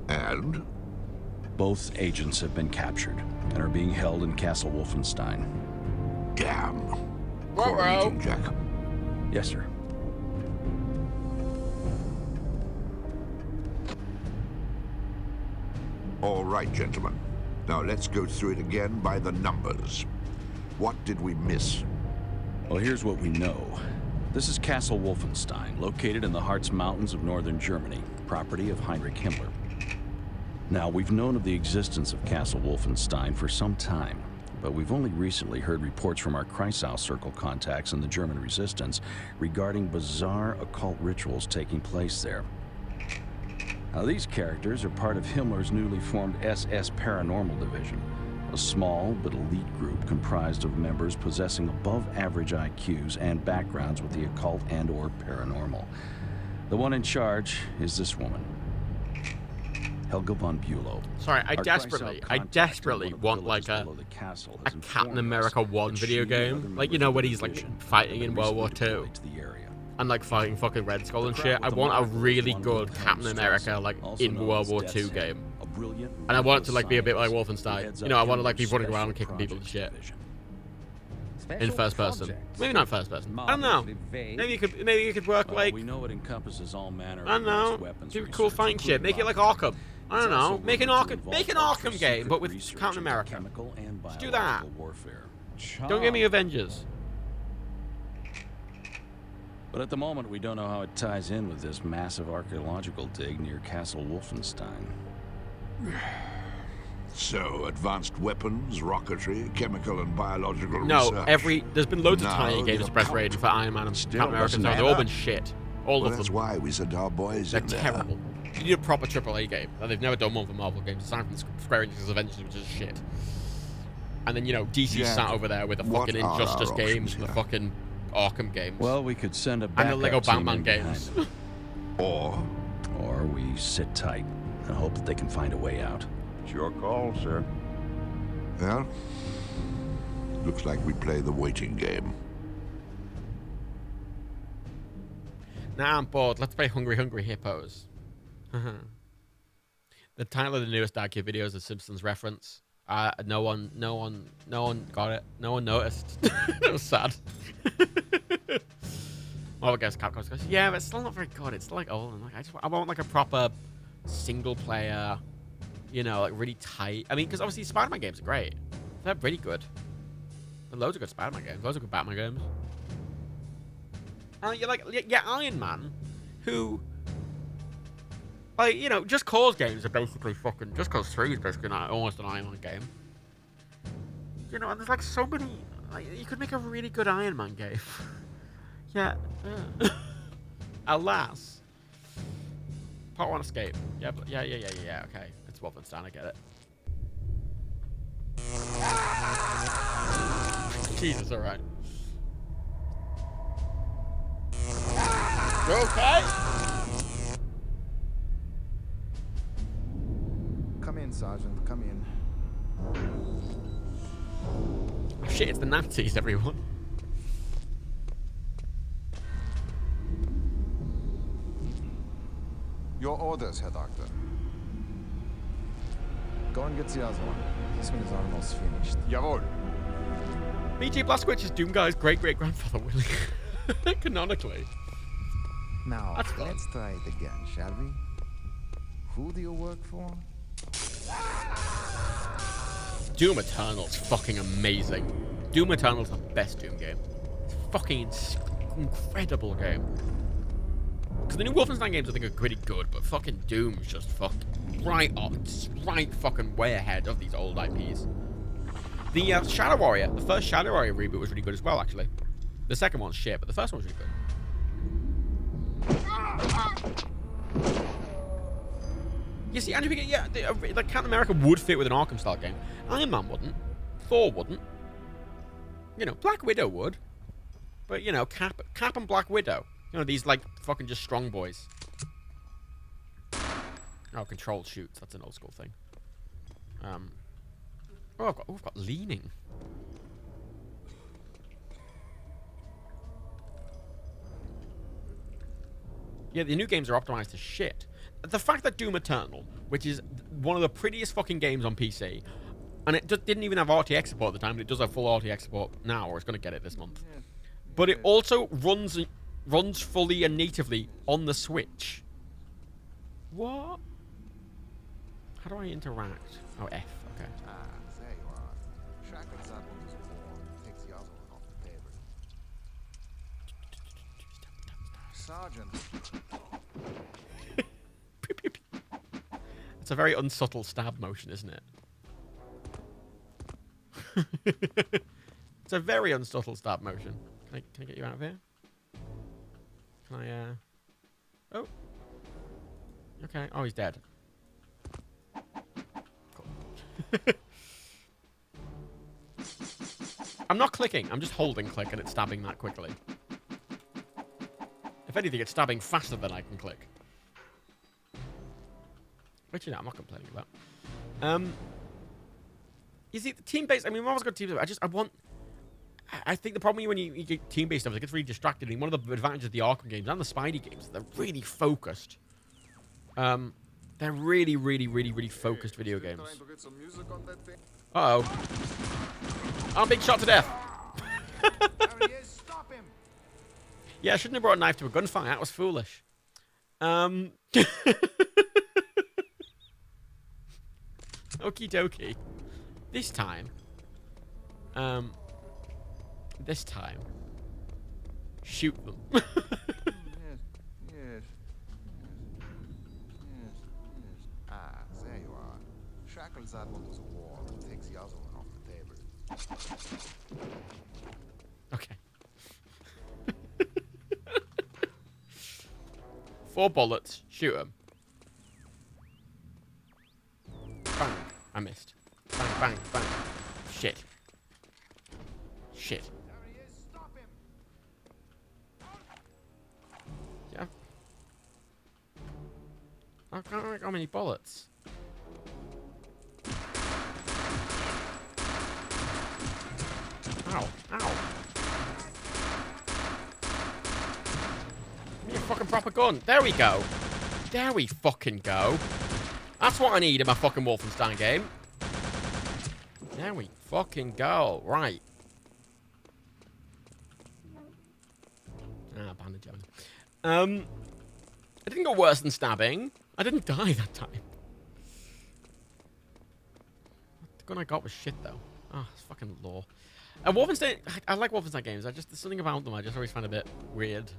And? Both agents have been captured and are being held in Castle Wolfenstein. Damn. Call meeting, Jack. Yes, sir. All right, gentlemen. Now let's go through it again by the numbers. What did we miss? Well, here's what we know. This is Castle Wolfenstein, located in the Harz Mountains of northern Germany, property of Heinrich Himmler. Now, we've known of the existence of Castle Wolfenstein for some time, but we've only recently heard reports from our Kreisau Circle contacts in the German resistance regarding bizarre occult rituals taking place there. Now, these characters are part of Himmler's newly formed SS Paranormal Division, a small but elite group comprised of members possessing above-average IQs and backgrounds with the occult and/or paranormal. The one in charge is this woman, Helga von Bülow. Sorry, I desperately want like a Captain America 1 video game. Like, you know, when he's like fighting in World War II and like fighting fucking Red Skull and shit. I want a really good Captain America like in World War II game. And I want it to like be a bit like Wolfenstein. You know, I want to like be running around and kicking people and shit. In first person. Maybe not first person. I don't know. Maybe you could work like, we know it encompasses all manner I don't know. Do cool fighting shit. Make it like Arkham. I don't know. Make an Arkham game, but with Captain America. Just do that. Don't give me Avengers. But at the moment, we don't know how it ties in with this massive archaeological dig near Castle Wolfenstein. So, advanced weapons, rocketry, chemical and biological No, research. there's been loads of tiny games press rating for Iron Man and Captain America. They've all been shit. All of them. That's why we sent our boys They're in there. terrible. You need a proper AAA game. Now, they've never done one for Marvel games, aside from Square Enix's Avengers, which is shit. And then, you know, DC sat over there with the fucking Injustice games, the fucking Arkham games. Well, we could send a and the Lego backup team Batman in games. Or we sit tight and hope that they can find a way out. It's your call, sir. Well, looks like we play the waiting game. Nah, I'm bored. Let's play Hungry Hungry Hippos. The title of the newest Dark video is a Simpsons reference. No one got it. No one noticed. It was sad. Well, I guess Capcom goes, yeah, but it's still not very good. It's still like old. And like, I want like a proper single player, you know, like really tight. I mean, because obviously Spider-Man games are great. They're really good. There are loads of good Spider-Man games. Loads of good Batman games. And you're like, yeah, Iron Man, who, like, you know, Just Cause games are basically fucking, Just Cause 3 is basically almost an Iron Man game. You know, and there's like so many, like, you could make a really good Iron Man game. Yeah. Alas. Part 1 escape. Yeah, but yeah, okay. It's Wolfenstein, I get it. Jesus, alright. You okay? Come in, Sergeant. Come in. Oh, shit, it's the Nazis, everyone. Your orders, Herr Doctor. Go and get the other one. This one is almost finished. Jawohl. BJ Blazkowicz is Doomguy's great-great-grandfather, Willie. Canonically. Now, let's try it again, shall we? Who do you work for? Doom Eternal's fucking amazing. Doom Eternal's the best Doom game. It's fucking incredible game. Because the new Wolfenstein games I think are pretty good, but fucking Doom's just right fucking way ahead of these old IPs. The Shadow Warrior, the first Shadow Warrior reboot was really good as well, actually. The second one's shit, but the first one was really good. You see, and yeah, like Captain America would fit with an Arkham-style game. Iron Man wouldn't. Thor wouldn't. You know, Black Widow would. But, you know, Cap and Black Widow. You know, these, like, fucking just strong boys. Oh, controlled shoots. That's an old school thing. Oh, I've got leaning. Yeah, the new games are optimized to shit. The fact that Doom Eternal, which is one of the prettiest fucking games on PC, and it just didn't even have RTX support at the time, but it does have full RTX support now, or it's going to get it this month. But it also runs fully and natively on the Switch. What? How do I interact? Oh, F. Okay. There you are. Track that one is warm. Takes the other one off the table. Sergeant. It's a very unsubtle stab motion, isn't it? It's a very unsubtle stop motion. Can I get you out of here? Can I, Oh. Okay. Oh, he's dead. Cool. I'm not clicking. I'm just holding click and it's stabbing that quickly. If anything, it's stabbing faster than I can click. Which, you know, I'm not complaining about. You see, the team-based... I mean, Marvel's got team-based. I think the problem when you get team-based stuff is it gets really distracted. I mean, one of the advantages of the Arkham games and the Spidey games, they're really focused. They're really, really, really, really focused video games. Uh-oh. I'm being shot to death. Yeah, I shouldn't have brought a knife to a gunfight. That was foolish. Okie dokie. This time, shoot them. Yes. Ah, there you are. Shackle that one to the wall and take the other one off the table. Okay. 4 bullets. Shoot him. Bang. I missed. Bang, bang, bang. Shit. Shit. Yeah. I can't remember how many bullets. Ow. Ow. Give me a fucking proper gun. There we go. There we fucking go. That's what I need in my fucking Wolfenstein game. There we fucking go. Right. Ah, bandage. It didn't go worse than stabbing. I didn't die that time. The gun I got was shit, though. Ah, it's fucking law. Wolfenstein, I like Wolfenstein games. There's something about them I just always find a bit weird.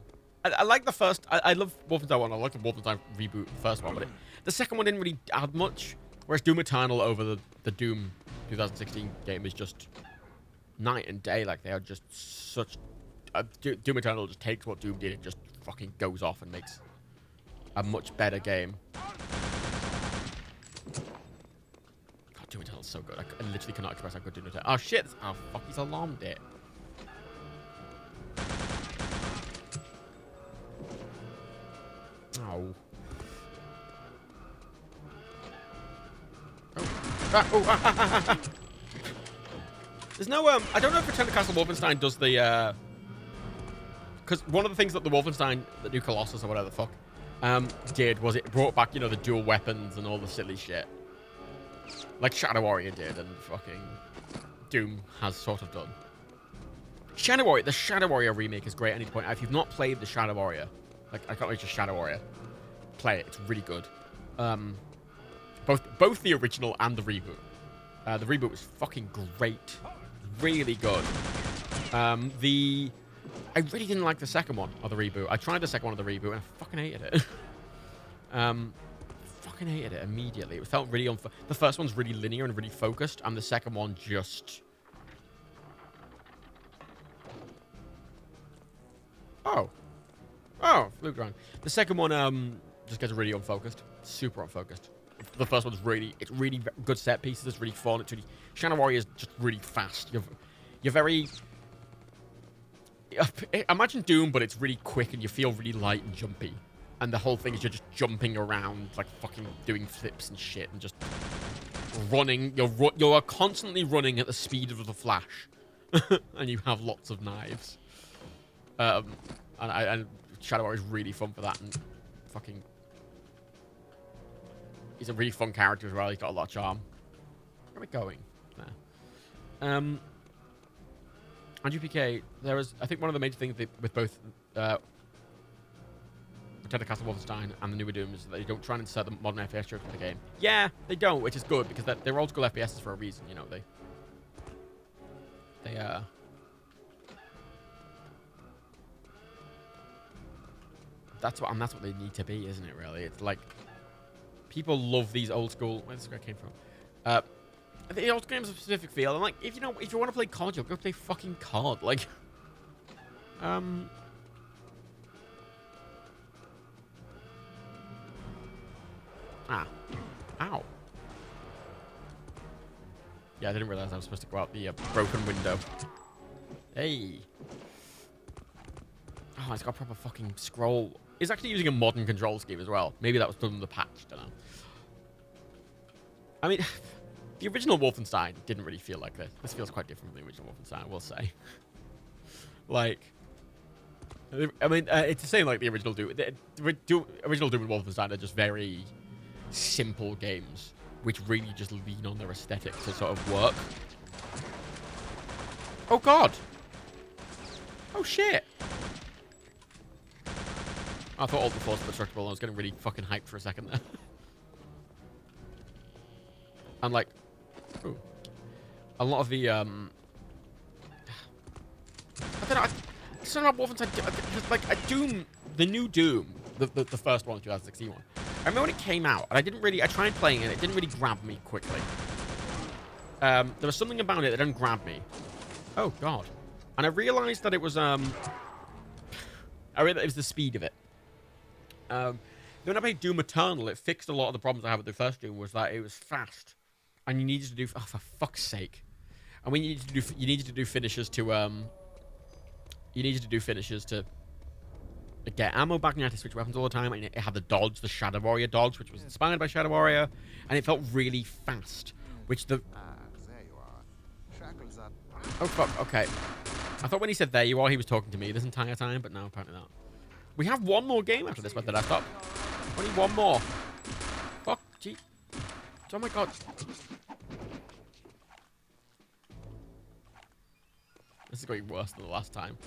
I like the first... I love Wolfenstein 1. I like the Wolfenstein reboot, the first one. But the second one didn't really add much. Whereas Doom Eternal over the Doom 2016 game is just night and day. Like, they are just such... Doom Eternal just takes what Doom did and just fucking goes off and makes a much better game. God, Doom Eternal is so good. I literally cannot express how good Doom Eternal... Oh, shit! Oh, fuck, he's alarmed it. Oh. There's no, I don't know if Return to Castle Wolfenstein does the, because one of the things that the Wolfenstein, the new Colossus or whatever the fuck, did was it brought back, you know, the dual weapons and all the silly shit. Like Shadow Warrior did and fucking Doom has sort of done. The Shadow Warrior remake is great. I need to point out, if you've not played the Shadow Warrior, like, I can't really just Shadow Warrior, play it. It's really good. Both the original and the reboot. The reboot was fucking great. Really good. I really didn't like the second one of the reboot. I tried the second one of the reboot and I fucking hated it. Fucking hated it immediately. It felt really the first one's really linear and really focused, and the second one just... Oh, flew around. The second one just gets really unfocused. Super unfocused. The first one's it's really good set pieces. It's really fun. It's really... Shadow Warrior is just really fast. You're very... Imagine Doom, but it's really quick and you feel really light and jumpy. And the whole thing is you're just jumping around, like fucking doing flips and shit and just running. You're constantly running at the speed of the Flash. And you have lots of knives. And Shadow Warrior is really fun for that, and fucking... He's a really fun character as well. He's got a lot of charm. Where are we going? There. And UPK, there was... I think one of the major things with both Return to Castle Wolfenstein and the newer Doom is that they don't try and insert the modern FPS tropes in the game. Yeah, they don't, which is good, because they're old school FPSs for a reason, you know. That's what they need to be, isn't it, really? It's like... People love these old school... Where this guy came from? The old game's a specific feel. And like, if you want to play COD, you'll go play fucking COD. Like, Ah. Ow. Yeah, I didn't realize I was supposed to go out the broken window. Hey. Oh, it's got a proper fucking scroll. It's actually using a modern control scheme as well. Maybe that was done in the patch. Don't know. I mean, the original Wolfenstein didn't really feel like this. This feels quite different from the original Wolfenstein, I will say. Like, I mean, it's the same like the original Doom. The original Doom and Wolfenstein are just very simple games, which really just lean on their aesthetic to sort of work. Oh, God. Oh, shit. I thought all the floors were destructible, and I was getting really fucking hyped for a second there. And, like, ooh, a lot of the, I don't know, it's not about Wolfenstein, like, Doom, the new Doom, the first one, the 2016 one. I remember when it came out, and I tried playing it, it didn't really grab me quickly. There was something about it that didn't grab me. Oh, God. And I realized that it was, it was the speed of it. When I played Doom Eternal, it fixed a lot of the problems I had with the first Doom, was that it was fast. And you needed to do, oh, for fuck's sake. And when you needed to do finishes to, get ammo back, and you had to switch weapons all the time, and it had the dodge, the Shadow Warrior dodge, which was inspired by Shadow Warrior, and it felt really fast, which the... Oh, fuck, okay. I thought when he said there you are, he was talking to me this entire time, but no, apparently not. We have one more game after this, where did I stop? Only one more. Fuck, gee. Oh my God. This is going worse than the last time.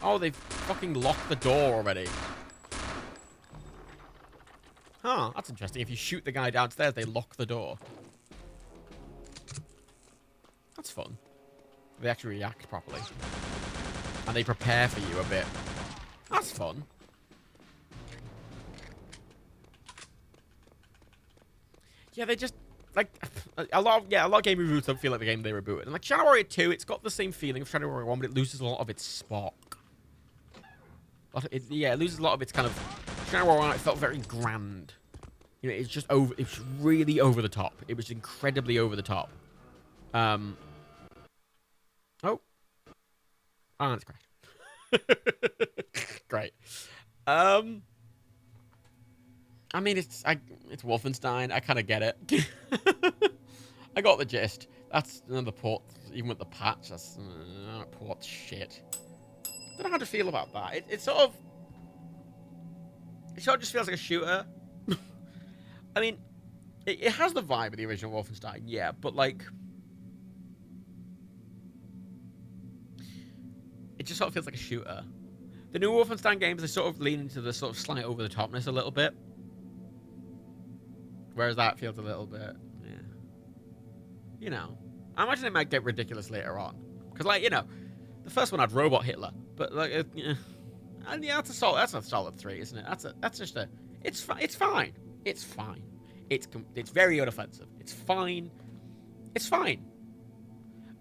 Oh, they've fucking locked the door already. Huh, that's interesting. If you shoot the guy downstairs, they lock the door. That's fun. They actually react properly. And they prepare for you a bit. That's fun. Yeah, they just, like, a lot of game reboots don't feel like the game they rebooted. And like Shadow Warrior 2, it's got the same feeling of Shadow Warrior 1, but it loses a lot of its spark. It loses a lot of its kind of... Shadow Warrior 1, it felt very grand. You know, it's just over... It's really over the top. It was incredibly over the top. Oh. Oh, that's crashed. Great. I mean, it's Wolfenstein. I kind of get it. I got the gist. That's another port. Even with the patch, that's port shit. I don't know how to feel about that. It sort of just feels like a shooter. I mean, it has the vibe of the original Wolfenstein, yeah, but like, it just sort of feels like a shooter. The new Wolfenstein games, they sort of lean into the sort of slight over the topness a little bit. Whereas that feels a little bit, yeah. You know, I imagine it might get ridiculous later on. Because, like, you know, the first one had Robot Hitler. But, like, yeah, that's a solid 3, isn't it? It's fine. It's fine. It's very unoffensive. It's fine. It's fine.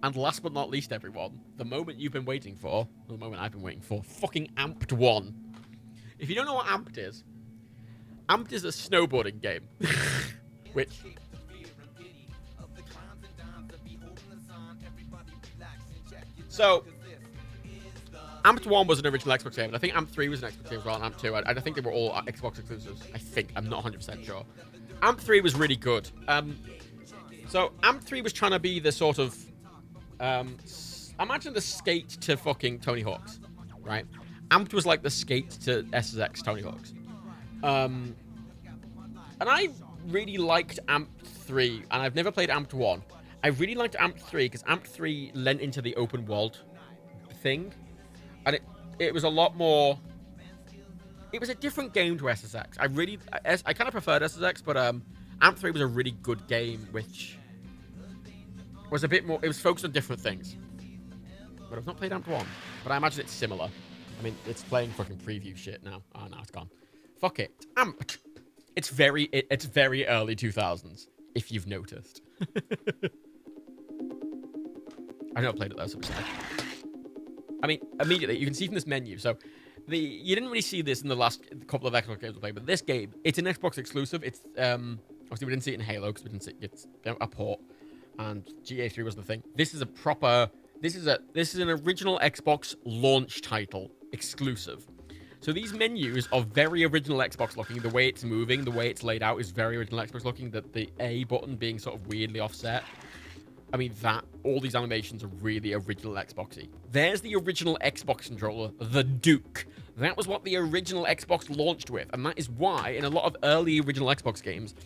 And last but not least, everyone, the moment you've been waiting for, the moment I've been waiting for, fucking Amped 1. If you don't know what Amped is a snowboarding game. Which... So, Amped 1 was an original Xbox game, and I think Amped 3 was an Xbox game as well, and Amped 2, and I think they were all Xbox exclusives. I think. I'm not 100% sure. Amped 3 was really good. So, Amped 3 was trying to be the sort of... imagine the Skate to fucking Tony Hawk's, right? Amped was like the Skate to SSX Tony Hawk's. And I really liked Amped 3, and I've never played Amped 1. I really liked Amped 3 because Amped 3 lent into the open world thing, and it was a lot more... It was a different game to SSX. I kind of preferred SSX, but Amped 3 was a really good game, which was a bit more... It was focused on different things. But I've not played Amped 1, but I imagine it's similar. I mean, it's playing fucking preview shit now. Oh, no, it's gone. Fuck it. Amped. It's very early 2000s, if you've noticed. I never played it though, so I'm excited. I mean, immediately you can see from this menu. So, you didn't really see this in the last couple of Xbox games we played, but this game, it's an Xbox exclusive. It's obviously we didn't see it in Halo because we didn't see it's a port, and GTA 3 was the thing. This is a proper. This is an original Xbox launch title exclusive. So these menus are very original Xbox looking. The way it's moving, the way it's laid out is very original Xbox looking. The A button being sort of weirdly offset. I mean, all these animations are really original Xboxy. There's the original Xbox controller, the Duke. That was what the original Xbox launched with, and that is why in a lot of early original Xbox games,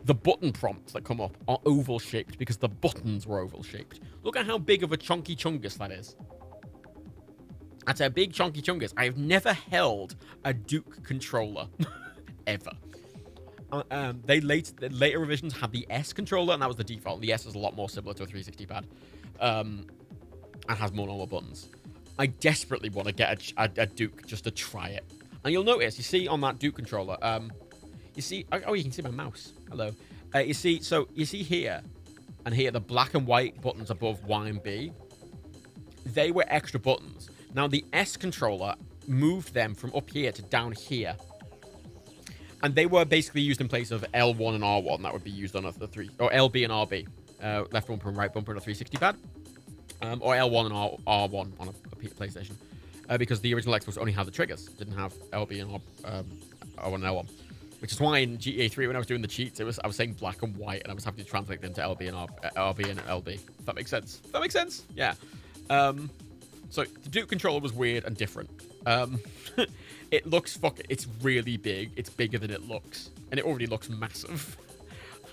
the button prompts that come up are oval-shaped because the buttons were oval-shaped. Look at how big of a chunky chungus that is. That's a big chunky chungus. I have never held a Duke controller, ever. The later revisions had the S controller, and that was the default. The S is a lot more similar to a 360 pad, and has more normal buttons. I desperately want to get a Duke just to try it. And you'll notice, you see on that Duke controller, you see, oh, you can see my mouse. Hello. You see here and here the black and white buttons above Y and B. They were extra buttons. Now the S controller moved them from up here to down here. And they were basically used in place of L1 and R1. That would be used on a 3, or LB and RB, left bumper and right bumper on a 360 pad, or L1 and R1 on a PlayStation, because the original Xbox only had the triggers, didn't have LB and R1 and L1, which is why in GTA 3 when I was doing the cheats, I was saying black and white, and I was having to translate them to LB and RB and LB. If that makes sense. Does that make sense? Yeah. So the Duke controller was weird and different. It looks it's really big. It's bigger than it looks. And it already looks massive.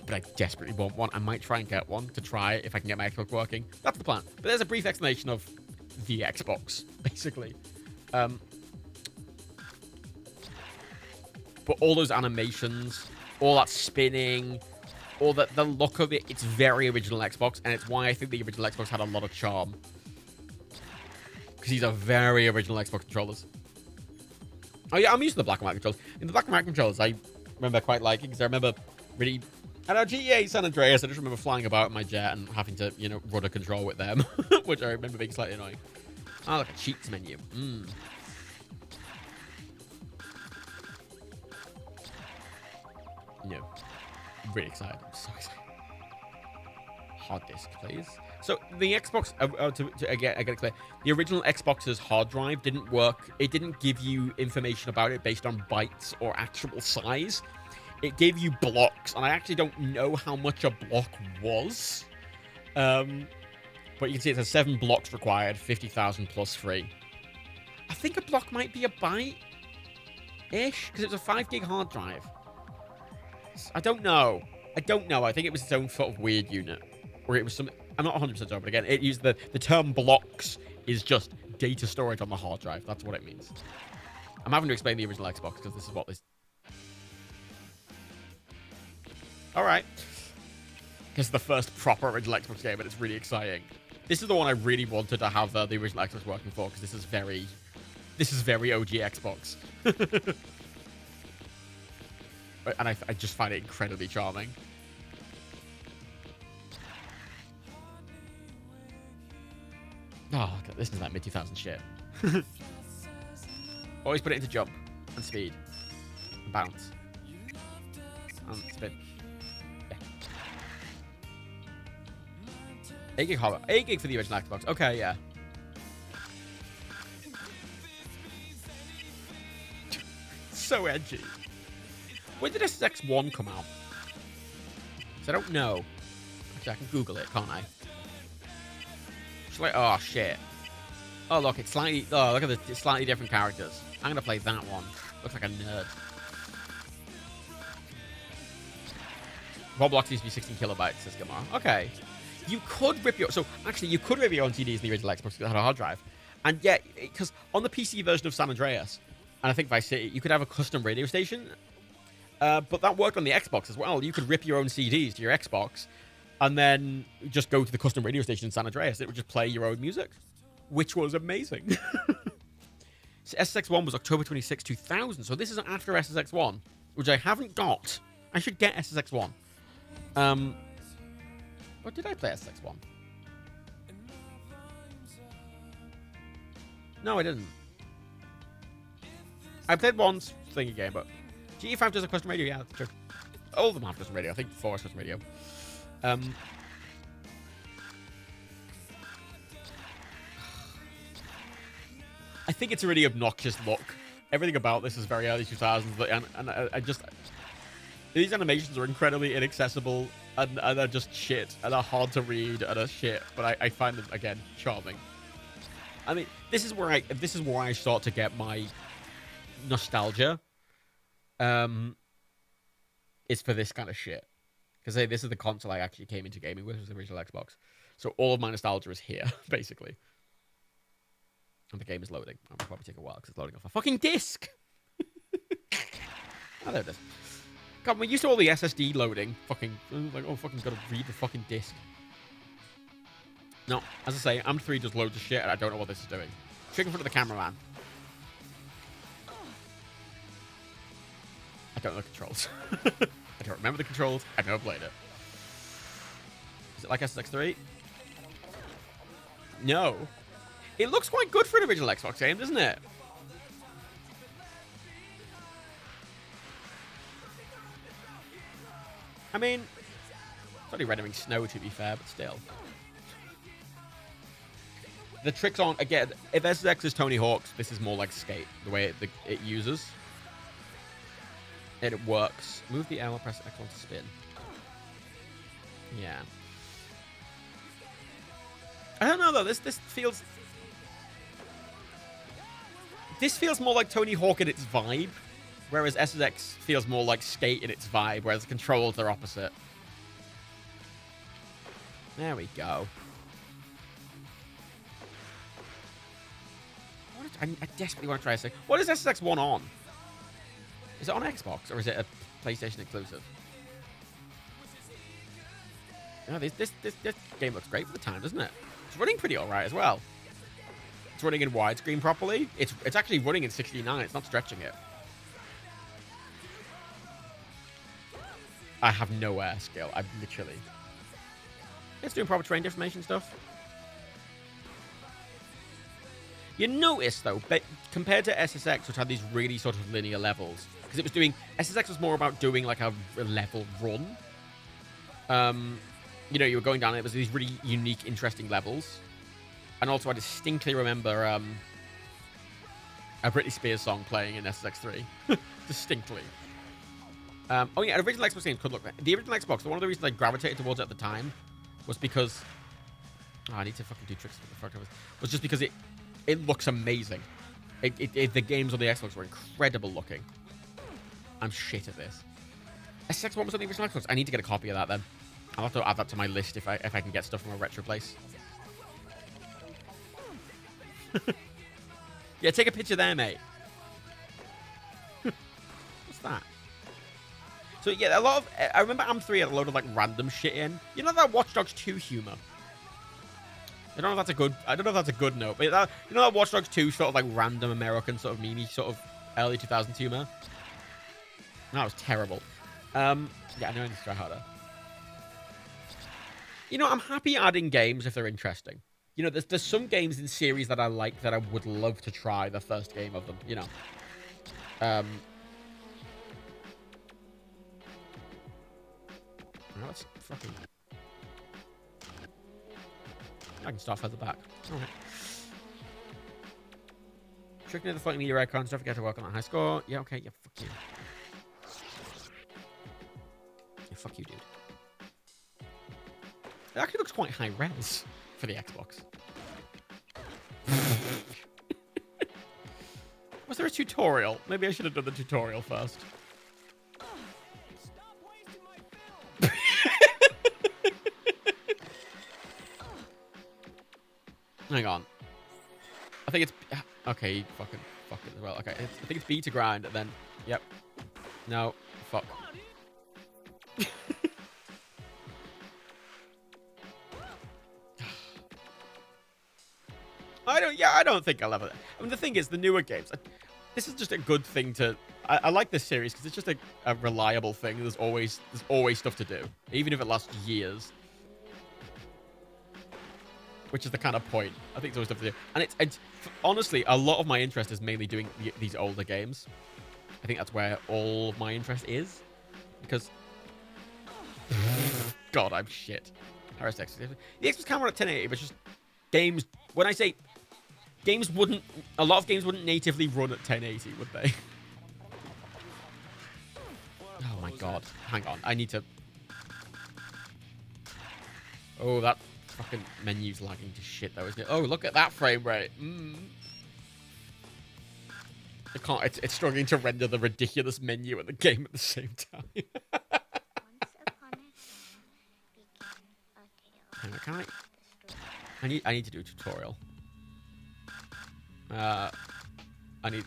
But I desperately want one. I might try and get one to try if I can get my Xbox working. That's the plan. But there's a brief explanation of the Xbox, basically. But all those animations, all that spinning, all that, the look of it, it's very original Xbox. And it's why I think the original Xbox had a lot of charm. Because these are very original Xbox controllers. Oh yeah, I'm used to the black and white controllers. In the black and white controllers, I remember quite liking, because I remember really... I know, GTA San Andreas, I just remember flying about in my jet and having to, rudder control with them. Which I remember being slightly annoying. Oh, look, a cheats menu. No. I'm really excited. I'm so excited. Hard disk, please. So the Xbox, I get it clear, the original Xbox's hard drive didn't work. It didn't give you information about it based on bytes or actual size. It gave you blocks, and I actually don't know how much a block was. But you can see it says 7 blocks required, 50,000 plus free. I think a block might be a byte-ish, because it was a 5 gig hard drive. I don't know. I think it was its own sort of weird unit. Or it was something... I'm not 100% sure, but again, it used the term blocks is just data storage on the hard drive. That's what it means. I'm having to explain the original Xbox because this is what this... Alright. This is the first proper original Xbox game, and it's really exciting. This is the one I really wanted to have the original Xbox working for, because this is very OG Xbox. And I just find it incredibly charming. Oh, God, this is like mid-2000s shit. Always put it into jump and speed and bounce and spin. Yeah. 8 gig hollow. 8 gig for the original Xbox. Okay, yeah. So edgy. When did SSX1 come out? Because I don't know. Actually, I can Google it, can't I? Like, oh shit. Oh look, it's slightly. Oh, look at the slightly different characters. I'm gonna play that one. Looks like a nerd. Roblox used to be 16 kilobytes, says Gamar. Okay. You could rip your. So actually, you could rip your own CDs in the original Xbox because it had a hard drive. And yeah, because on the PC version of San Andreas, and I think Vice City, you could have a custom radio station. But that worked on the Xbox as well. You could rip your own CDs to your Xbox. And then just go to the custom radio station in San Andreas. It would just play your own music, which was amazing. So SSX1 was October 26, 2000. So this is after SSX1, which I haven't got. I should get SSX1. What did I play SSX1? No, I didn't. I played one thingy game, but GE5 does a custom radio. Yeah, that's true. All of them have custom radio. I think 4 is custom radio. I think it's a really obnoxious look. Everything about this is very early 2000s, and I just... These animations are incredibly inaccessible, and they're just shit, and they're hard to read, and are shit, but I find them, again, charming. I mean, this is where I start to get my nostalgia. Is for this kind of shit. Because this is the console I actually came into gaming with, was the original Xbox. So all of my nostalgia is here, basically. And the game is loading. It'll probably take a while because it's loading off a fucking disc. Oh, there it is. God, we're used to all the SSD loading. Fucking, like, oh, fucking gotta read the fucking disc. No, as I say, AM3 does loads of shit, and I don't know what this is doing. Trick in front of the cameraman. I don't know the controls. I don't remember the controls. I've never played it. Is it like SSX3? No. It looks quite good for an original Xbox game, doesn't it? I mean, it's only rendering snow, to be fair, but still. The tricks on, again, if SSX is Tony Hawk's, this is more like Skate, the way it uses. It works. Move the L, press X1 to spin. Yeah. I don't know, though. This feels... This feels more like Tony Hawk in its vibe, whereas SSX feels more like Skate in its vibe, whereas the controls are opposite. There we go. I desperately want to try this. What is SSX 1 on? Is it on Xbox, or is it a PlayStation exclusive? No, this game looks great for the time, doesn't it? It's running pretty alright as well. It's running in widescreen properly. It's actually running in 69. It's not stretching it. I have no air skill. I'm literally... It's doing proper terrain deformation stuff. You notice, though, compared to SSX, which had these really sort of linear levels, because it was doing... SSX was more about doing, like, a level run. You know, you were going down, it was these really unique, interesting levels. And also, I distinctly remember a Britney Spears song playing in SSX3. Distinctly. Oh, yeah, original Xbox games could look... The original Xbox, one of the reasons I gravitated towards it at the time was because... Oh, I need to fucking do tricks for the front of it. Was just because it looks amazing. The games on the Xbox were incredible looking. I'm shit at this. SSX1 was on the original Xbox. I need to get a copy of that then. I'll have to add that to my list if I can get stuff from a retro place. Yeah, take a picture there, mate. What's that? So yeah, a lot of... I remember AM3 had a load of like random shit in. You know that Watch Dogs 2 humor? I don't know if that's a good... I don't know if that's a good note, but you know that Watch Dogs 2 sort of like random American sort of meme sort of early 2000s humor? That was terrible. Yeah, I know I need to try harder. You know, I'm happy adding games if they're interesting. You know, there's some games in series that I like that I would love to try the first game of them, you know. Let's fucking... I can start further back. Alright. Trick near the floating meteor icons. Don't forget to work on that high score. Yeah, okay. Yeah, fuck you. Yeah, fuck you, dude. It actually looks quite high res for the Xbox. Was there a tutorial? Maybe I should have done the tutorial first. Hang on. I think it's... Okay, fuck it as well. Okay, I think it's B to grind, and then... Yep. No. Fuck. I don't think I'll ever... I mean, the thing is, the newer games... This is just a good thing to... I like this series, because it's just a reliable thing. There's always stuff to do. Even if it lasts years. which is the kind of point. I think it's always stuff to do. And it's honestly, a lot of my interest is mainly doing these older games. I think that's where all of my interest is. Because... God, I'm shit. The Xbox camera at 1080, but just games... When I say games wouldn't... A lot of games wouldn't natively run at 1080, would they? Oh my god. Hang on. I need to... Oh, that fucking menu's lagging to shit, though, isn't it? Oh, look at that frame rate. I can't... It's struggling to render the ridiculous menu at the game at the same time. Hang on, can I need to do a tutorial. I need...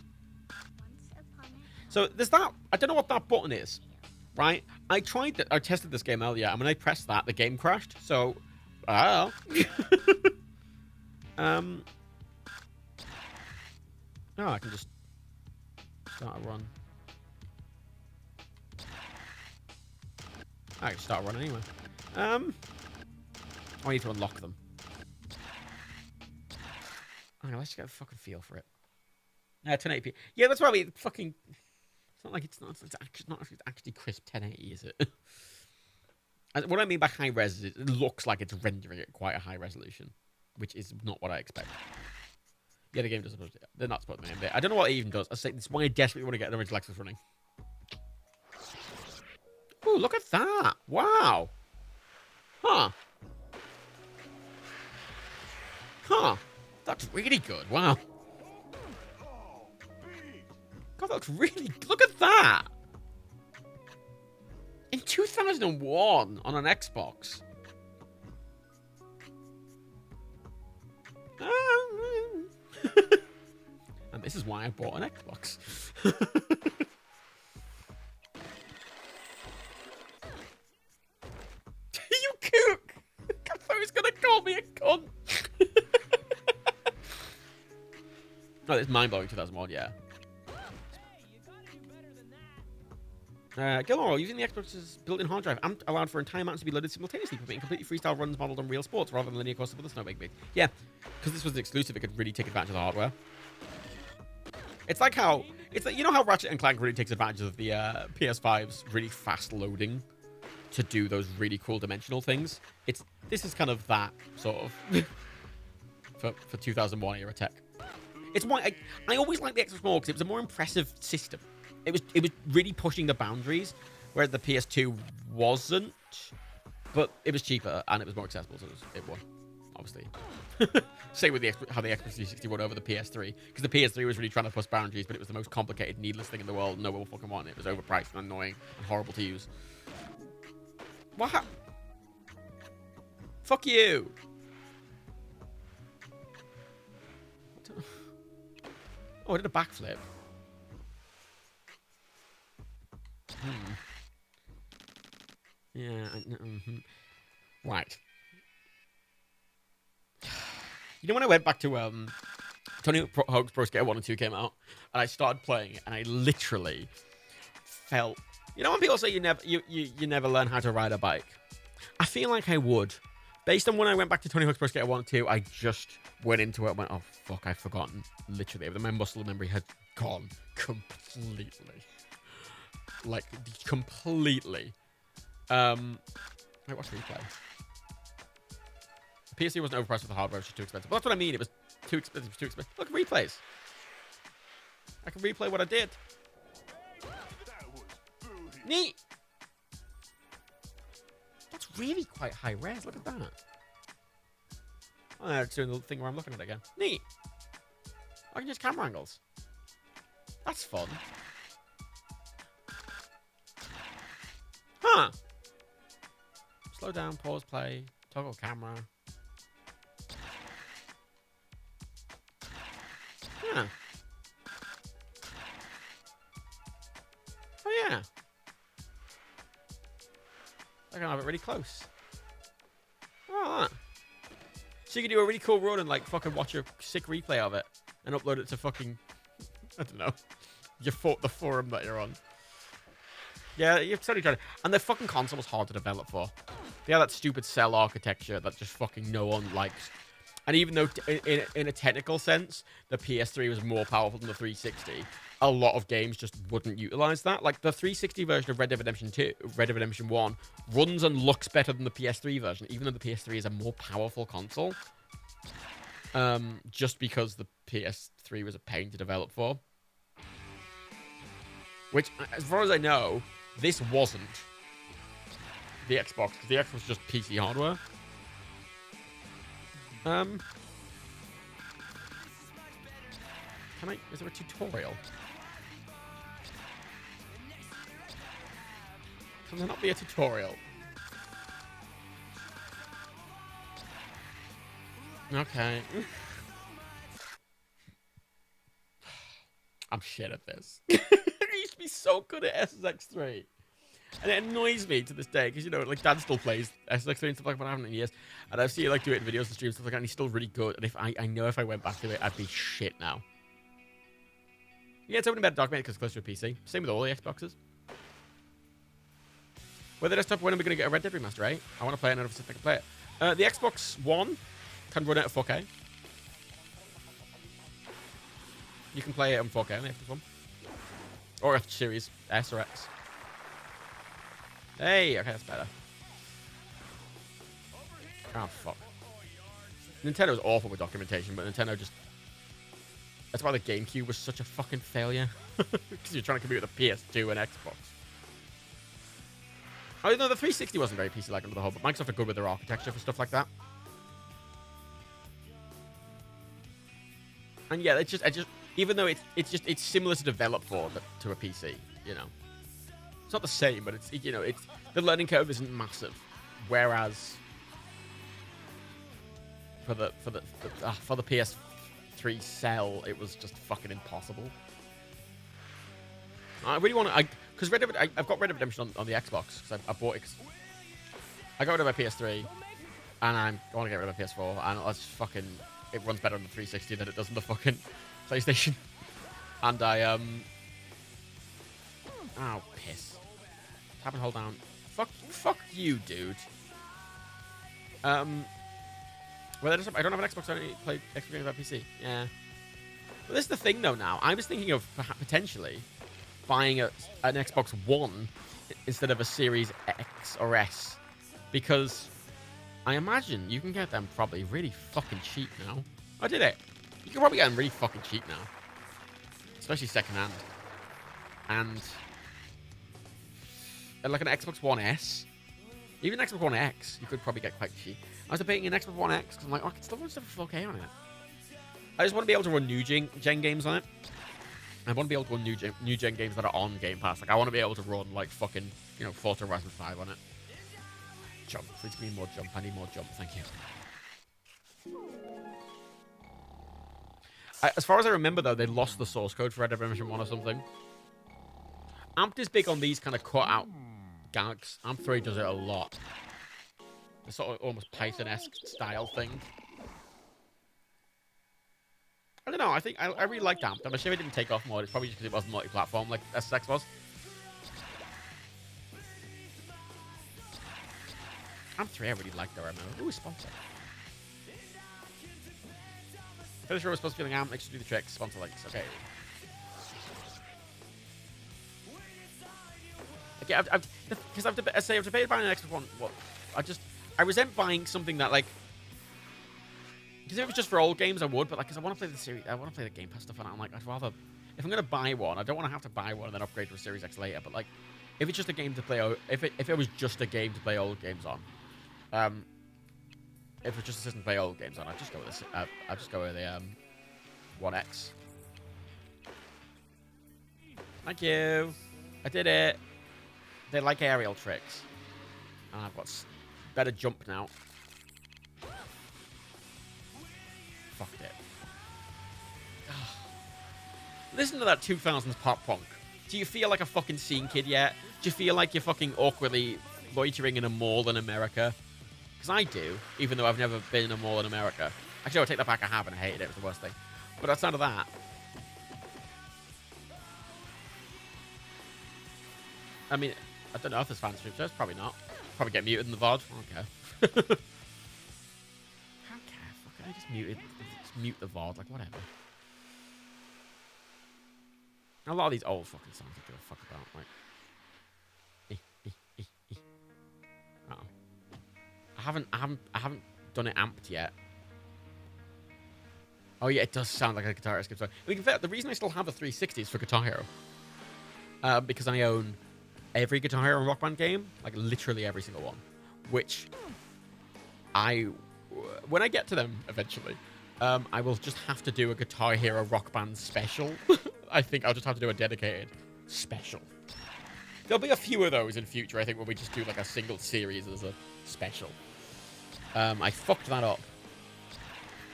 So, there's that... I don't know what that button is. Right? I tested this game earlier, and when I pressed that, the game crashed. So, I don't know. No, I can just start a run. I can start a run anyway. I need to unlock them. Okay, let's just get a fucking feel for it. 1080p. Yeah, that's why we fucking... It's not actually crisp 1080, is it? And what I mean by high res is it looks like it's rendering at quite a high resolution, which is not what I expect. Yeah, the game doesn't. They're not supposed to name it. I don't know what it even does. I say that's why I desperately want to get the original Xbox running. Oh, look at that! Wow. Huh. Huh. That's really good. Wow. God, that looks really... Look at that! In 2001, on an Xbox. And this is why I bought an Xbox. You kook! I thought he was going to call me a cunt. Oh, it's mind-blowing 2001, yeah. Gilmore, using the Xbox's built-in hard drive, AMP allowed for entire maps to be loaded simultaneously, permitting completely freestyle runs modeled on real sports rather than linear courses with a snowbank big. Yeah, because this was an exclusive, it could really take advantage of the hardware. It's like how... It's like, you know how Ratchet & Clank really takes advantage of the PS5's really fast loading to do those really cool dimensional things? This is kind of that, sort of, for 2001 era tech. It's why I always liked the Xbox more, because it was a more impressive system. It was really pushing the boundaries, whereas the PS2 wasn't. But it was cheaper, and it was more accessible, so it won, obviously. Same with how the Xbox 360 won over the PS3, because the PS3 was really trying to push boundaries, but it was the most complicated, needless thing in the world. No one will fucking want it. It was overpriced and annoying and horrible to use. What? Fuck you! Oh, I did a backflip. Yeah. Right. You know when I went back to Tony Hawk's Pro Skater 1 and 2 came out, and I started playing, and I literally felt... You know when people say you never learn how to ride a bike? I feel like I would. Based on when I went back to Tony Hawk's Pro Skater 1 and 2, I just went into it and went, oh, fuck, I've forgotten. Literally. My muscle memory had gone completely. Like, completely. Wait, what's replay? The PS3 wasn't overpriced with the hardware, it was just too expensive. But that's what I mean, it was too expensive, Look, replays. I can replay what I did. Neat! That's really quite high res, look at that. Oh, it's doing the thing where I'm looking at it again. Neat! I can use camera angles. That's fun. Huh. Slow down, pause, play, toggle camera. Yeah. Oh, yeah. I can have it really close. Oh, so you can do a really cool run and, like, fucking watch a sick replay of it and upload it to fucking, I don't know, the forum that you're on. Yeah, you're totally trying to... And the fucking console was hard to develop for. They had that stupid cell architecture that just fucking no one likes. And even though, in a technical sense, the PS3 was more powerful than the 360, a lot of games just wouldn't utilize that. Like, the 360 version of Red Dead Redemption 2, Red Dead Redemption 1, runs and looks better than the PS3 version, even though the PS3 is a more powerful console. Just because the PS3 was a pain to develop for. Which, as far as I know, this wasn't the Xbox, because the Xbox was just PC hardware. Is there a tutorial? Can there not be a tutorial? Okay. I'm shit at this. I used to be so good at SSX3. And it annoys me to this day, because, you know, like, Dad still plays SSX3 and stuff like that, but I haven't in years. And I've seen, like, do it in videos and streams and stuff like that, and he's still really good. And if I know if I went back to it, I'd be shit now. Yeah, it's only better documented because it's closer to PC. Same with all the Xboxes. Whether desktop, when are we going to get a Red Dead remaster, right? I want to play it, and I don't know if I can play it. The Xbox One can run it at 4K. You can play it on 4K on the Xbox One. Or a Series S or X. Hey, okay, that's better. Oh, fuck. Nintendo's awful with documentation, but Nintendo just... That's why the GameCube was such a fucking failure. Because you're trying to compete with a PS2 and Xbox. Oh, no, the 360 wasn't very PC-like under the whole, but Microsoft are good with their architecture for stuff like that. And yeah, it's just even though it's similar to develop for to a PC, you know. It's not the same, but it's the learning curve isn't massive. Whereas for the PS3 cell, it was just fucking impossible. I really want to, because I've got Red Dead Redemption on the Xbox because I bought it. I got rid of my PS3, and I want to get rid of my PS4, and it runs better on the 360 than it does on the fucking PlayStation. And oh, piss. Tap and hold down. Fuck you, dude. Well, I don't have an Xbox. I only play Xbox games on PC. Yeah. But this is the thing, though. Now I was thinking of potentially buying an Xbox One instead of a Series X or S, because I imagine you can get them probably really fucking cheap now. I did it. You can probably get them really fucking cheap now, especially secondhand. And like an Xbox One S, even an Xbox One X, you could probably get quite cheap. I was debating an Xbox One X because I'm like, oh, I can still run stuff for 4K on it. I just want to be able to run new gen games on it. I want to be able to run new gen games that are on Game Pass. Like, I want to be able to run, like, fucking, Forza Horizon 5 on it. Jump. Please give me more jump. I need more jump. Thank you. As far as I remember, though, they lost the source code for Red Dead Redemption 1 or something. Amped is big on these kind of cut-out gags. Amp 3 does it a lot. The sort of almost Python-esque style thing. I don't know, I think I really liked Amped. I'm ashamed it didn't take off more. It's probably just because it wasn't multi-platform like SSX was. Amp 3 I really liked, though, I remember. Ooh, sponsor. Finisher was supposed to be feeling Amp, makes you do the tricks. Sponsor links, okay. Okay, because I've debated buying an Xbox One. What? I resent buying something that, like, because if it was just for old games, I would, but like, because I want to play the series, I want to play the Game Pass stuff, and I'm like, I'd rather, if I'm gonna buy one, I don't want to have to buy one and then upgrade to a Series X later. But like, if it's just a game to play, if it was just a game to play old games on, if it's just a system to play old games on, I'd just go with this. I'd just go with the One X. Thank you. I did it. They like aerial tricks, and I've got better jump now. Fucked it. Listen to that 2000s pop punk. Do you feel like a fucking scene kid yet? Do you feel like you're fucking awkwardly loitering in a mall in America? Because I do, even though I've never been in a mall in America. Actually, I'll take that back. I haven't. I hated it. It was the worst thing. But outside of that, I mean, I don't know if there's fan stream shows. Probably not. Probably get muted in the VOD. I don't care. How care? Fucking just mute it? Just mute the VOD, like whatever. A lot of these old fucking songs I give a fuck about, like. I haven't done it amped yet. Oh yeah, it does sound like a Guitar Hero skip song. I mean, in fact, the reason I still have a 360 is for Guitar Hero. Because I own every Guitar Hero and Rock Band game, like literally every single one. Which when I get to them eventually, I will just have to do a Guitar Hero Rock Band special. I think I'll just have to do a dedicated special. There'll be a few of those in future, I think, where we just do like a single series as a special. I fucked that up.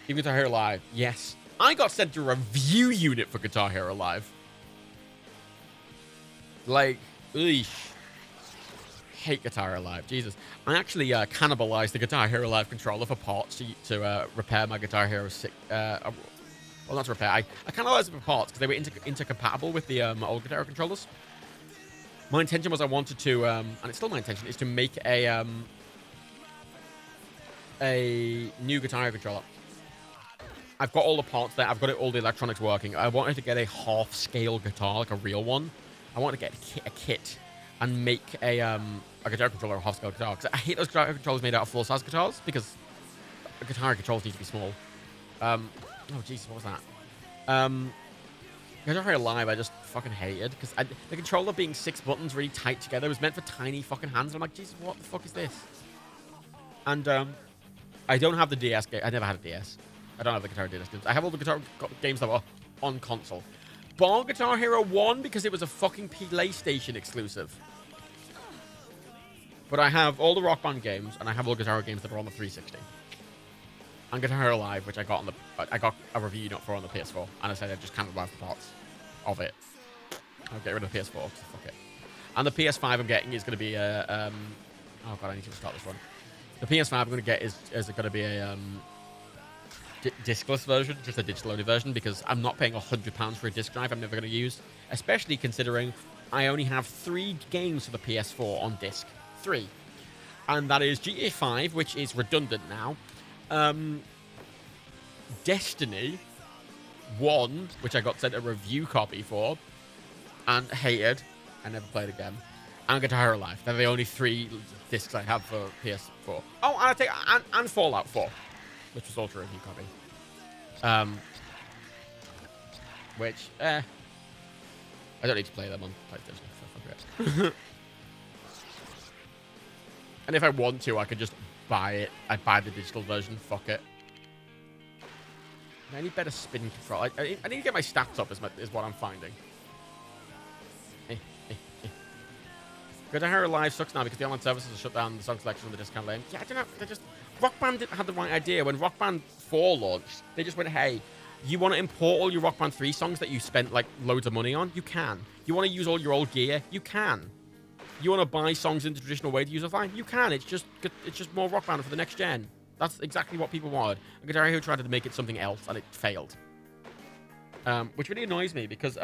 Even Guitar Hero Live, yes. I got sent to a review unit for Guitar Hero Live. Like, eesh. Hate Guitar Hero Live, Jesus. I actually cannibalized the Guitar Hero Live controller for parts to repair my Guitar Hero 6. Well, not to repair. I cannibalized it for parts because they were intercompatible with the old Guitar Hero controllers. My intention was I wanted to, and it's still my intention, is to make a new Guitar Hero controller. I've got all the parts there. I've got all the electronics working. I wanted to get a half-scale guitar, like a real one. I wanted to get a kit and make a guitar controller, a half-scale guitar. Because I hate those guitar controllers made out of full-size guitars because guitar controls need to be small. Oh, jeez, what was that? Guitar Hero Live, I just fucking hated because the controller being 6 buttons really tight together was meant for tiny fucking hands. I'm like, Jesus, what the fuck is this? And I don't have the DS game. I never had a DS. I don't have the Guitar Hero DS games. I have all the guitar games that were on console. Bar Guitar Hero 1 because it was a fucking PlayStation exclusive. But I have all the Rock Band games and I have all the Guitar Hero games that are on the 360. And Guitar Hero Live, which I got a review unit for on the PS4, and I said I'd just cannibalize the parts of it. I'll get rid of the PS4, so fuck it. And the PS5 I'm getting is going to be a oh god, I need to start this one. The PS5 I'm going to get is going to be a discless version, just a digital-only version, because I'm not paying £100 for a disc drive I'm never going to use, especially considering I only have 3 games for the PS4 on disc. 3. And that is GTA 5, which is redundant now. Destiny 1, which I got sent a review copy for and hated. I never played again. And Guitar Hero Live. They're the only 3 discs I have for PS4. Oh, and Fallout 4, which was also a review copy. Which I don't need to play them on PlayStation, so fuck it. And if I want to, I could just buy it. I'd buy the digital version. Fuck it. I need better spin control. I need to get my stats up, is what I'm finding. Guitar Hero Live sucks now because the online services are shut down, the song selection and the discount lane. Yeah, I don't know. They just... Rock Band had the right idea. When Rock Band 4 launched, they just went, hey, you want to import all your Rock Band 3 songs that you spent, like, loads of money on? You can. You want to use all your old gear? You can. You want to buy songs in the traditional way to use offline? You can. It's just more Rock Band for the next gen. That's exactly what people wanted. And Guitar Hero tried to make it something else, and it failed. Which really annoys me because,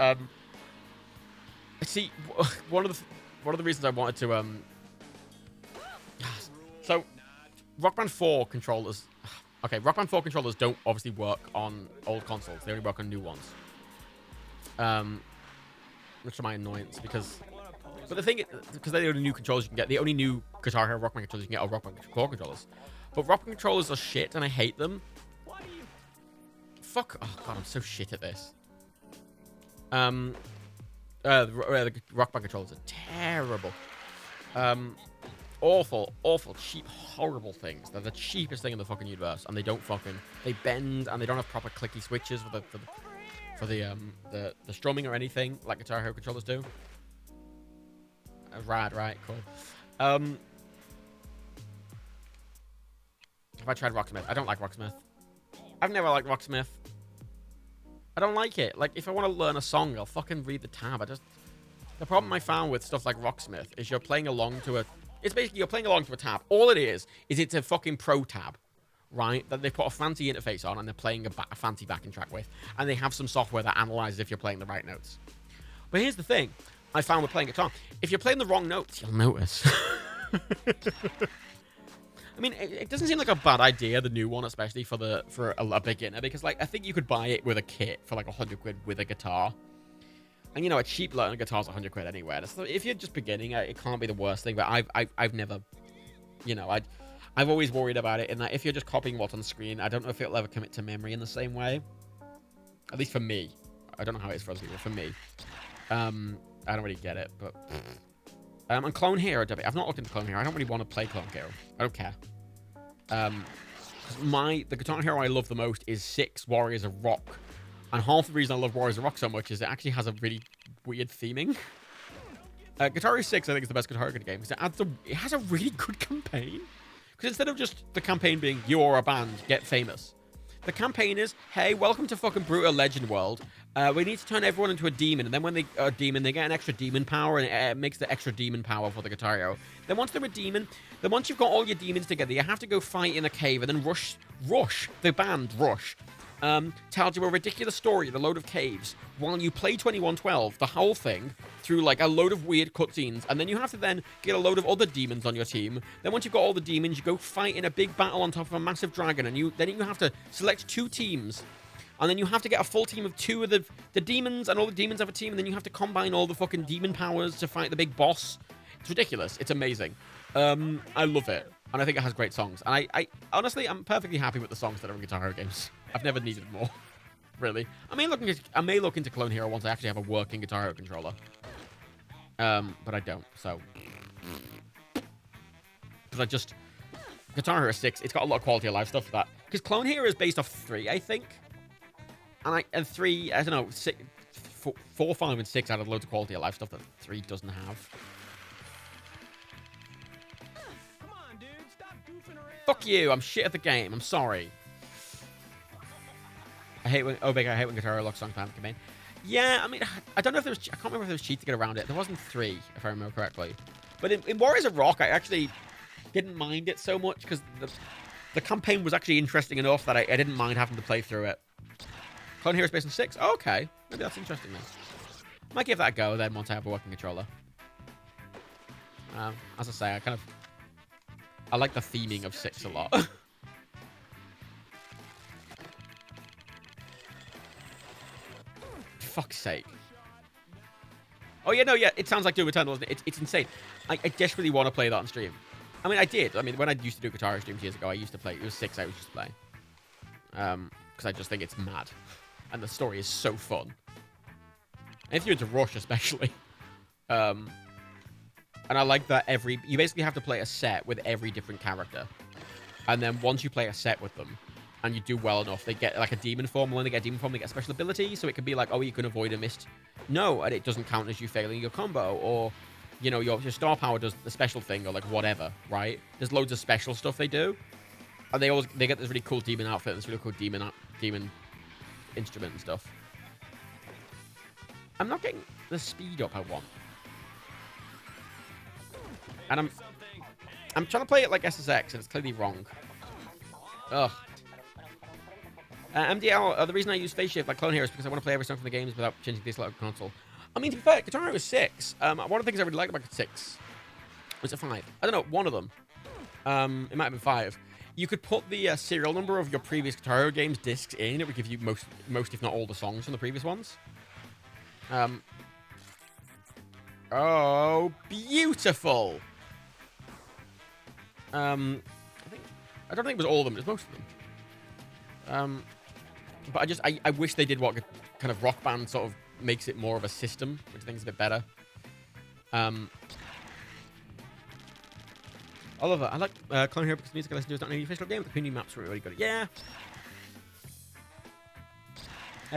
see, one of the reasons I wanted to, so, Rock Band 4 controllers, okay, Rock Band 4 controllers don't obviously work on old consoles. They only work on new ones. Which is my annoyance because, but the thing is, because they're the only new controllers you can get, the only new Guitar Hero Rock Band controllers you can get are Rock Band 4 controllers. But Rock Band controllers are shit and I hate them. Fuck, oh god, I'm so shit at this. The Rock Band controllers are terrible. Awful, cheap, horrible things. They're the cheapest thing in the fucking universe, and they bend, and they don't have proper clicky switches for the strumming or anything like Guitar Hero controllers do. Rad, right? Cool. Have I tried Rocksmith? I don't like Rocksmith. I've never liked Rocksmith. I don't like it. Like, if I want to learn a song, I'll fucking read the tab. The problem I found with stuff like Rocksmith is you're playing along to it's basically you're playing along to a tab. All it is it's a fucking pro tab, right? That they put a fancy interface on and they're playing a fancy backing track with. And they have some software that analyzes if you're playing the right notes. But here's the thing. I found with playing guitar. If you're playing the wrong notes, you'll notice. I mean, it doesn't seem like a bad idea, the new one, especially for a beginner, because like I think you could buy it with a kit for like 100 quid with a guitar. And you know, a cheap learning guitar's 100 quid anyway. So if you're just beginning, it can't be the worst thing. But I've never, you know, I've always worried about it in that if you're just copying what's on screen, I don't know if it'll ever commit to memory in the same way. At least for me. I don't know how it is for other people. For me, I don't really get it. But and Clone Hero, I've not looked into Clone Hero. I don't really want to play Clone Hero. I don't care. The Guitar Hero I love the most is 6 Warriors of Rock. And half the reason I love Warriors of Rock so much is it actually has a really weird theming. Guitar Hero 6, I think, is the best Guitar Hero game because it has a really good campaign. Because instead of just the campaign being, you are a band, get famous. The campaign is, hey, welcome to fucking Brutal Legend World. We need to turn everyone into a demon. And then when they are a demon, they get an extra demon power. And it makes the extra demon power for the Guitar Hero. Then once they're a demon, then once you've got all your demons together, you have to go fight in a cave and then rush, the band, tells you a ridiculous story in a load of caves while you play 2112, the whole thing, through like a load of weird cutscenes, and then you have to then get a load of other demons on your team. Then once you've got all the demons, you go fight in a big battle on top of a massive dragon, and then you have to select 2 teams, and then you have to get a full team of 2 of the demons, and all the demons have a team, and then you have to combine all the fucking demon powers to fight the big boss. It's ridiculous. It's amazing. I love it. And I think it has great songs. And I honestly, I'm perfectly happy with the songs that are in Guitar Hero games. I've never needed more, really. I may look into Clone Hero once I actually have a working Guitar Hero controller. But I don't, so. Because Guitar Hero 6, it's got a lot of quality of life stuff for that. Because Clone Hero is based off 3, I think. And 3, I don't know, 4, 5, and 6 added loads of quality of life stuff that 3 doesn't have. Fuck you, I'm shit at the game, I'm sorry. I hate when Guitar Hero locks songs behind the campaign. Yeah, I mean, I don't know if there was, I can't remember if there was cheats to get around it. There wasn't 3, if I remember correctly. But in Warriors of Rock, I actually didn't mind it so much because the campaign was actually interesting enough that I didn't mind having to play through it. Clone Hero Space on 6? Oh, okay. Maybe that's interesting then. Might give that a go then once I have a working controller. As I say, I like the theming of 6 a lot. Fuck's sake. Oh, yeah, no, yeah, it sounds like Doom Eternal, doesn't it? It's insane. I desperately want to play that on stream. I mean, I did. I mean, when I used to do Guitar Hero streams years ago, I used to play. It was 6 I used to play. Because I just think it's mad. And the story is so fun. And if you're into Rush, especially. And I like that you basically have to play a set with every different character. And then once you play a set with them, and you do well enough, they get like a demon form. When they get a demon form, they get a special ability. So it can be like, oh, you can avoid a missed. No, and it doesn't count as you failing your combo. Or, you know, your star power does the special thing or like whatever, right? There's loads of special stuff they do. And they get this really cool demon outfit, this really cool demon instrument and stuff. I'm not getting the speed up I want. And I'm trying to play it like SSX, and it's clearly wrong. Ugh. MDL, the reason I use Phase Shift like Clone Hero is because I want to play every song from the games without changing this like console. I mean, to be fair, Guitar Hero 6, one of the things I really liked about 6, was it 5? I don't know, one of them. It might have been 5. You could put the serial number of your previous Guitar Hero games discs in. It would give you most, if not all, the songs from the previous ones. Oh, beautiful! I don't think it was all of them. It was most of them. But I wish they did what kind of Rock Band sort of makes it more of a system, which I think is a bit better. Oliver, I like Clone Hero because the music I listen to is not an official game, but the community maps are really good. Yeah.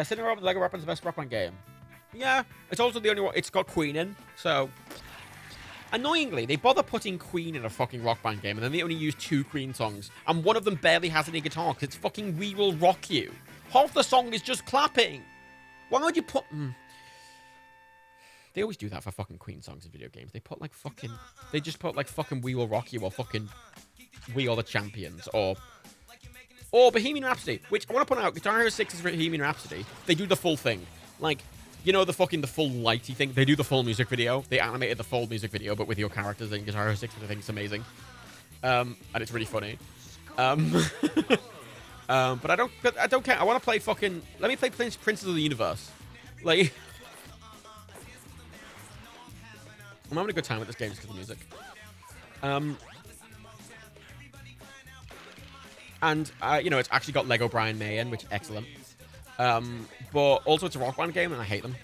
Sitting around with Lego Rock Band's the best Rock Band game. Yeah, it's also the only one. It's got Queen in, so. Annoyingly, they bother putting Queen in a fucking Rock Band game, and then they only use 2 Queen songs, and one of them barely has any guitar because it's fucking We Will Rock You. Half the song is just clapping. Why would you put? They always do that for fucking Queen songs in video games. They put like fucking. They just put like fucking We Will Rock You or fucking We Are the Champions or Bohemian Rhapsody, which I want to point out. Guitar Hero 6 is Bohemian Rhapsody. They do the full thing, like. You know the full lighty thing? They do the full music video. They animated the full music video, but with your characters in Guitar Hero 6, which I think is amazing. and it's really funny. But I don't care. I want to play fucking. Let me play Princes of the Universe. Like, I'm having a good time with this game just because of the music. And you know, it's actually got Lego Brian May in, which is excellent. But also it's a Rock Band game, and I hate them.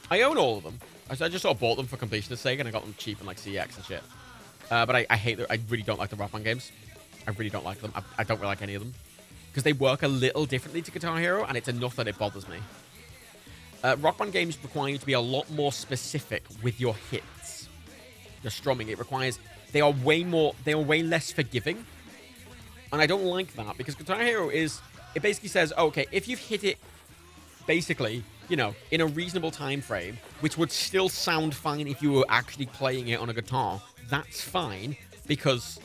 I own all of them. I just sort of bought them for completionist sake, and I got them cheap in like CX and shit. But I hate them. I really don't like the Rock Band games. I really don't like them. I don't really like any of them. Because they work a little differently to Guitar Hero, and it's enough that it bothers me. Rock Band games require you to be a lot more specific with your hits. Your strumming. It requires... They are way less forgiving. And I don't like that, because Guitar Hero is... It basically says, oh, okay, if you've hit it, basically, you know, in a reasonable time frame, which would still sound fine if you were actually playing it on a guitar, that's fine, because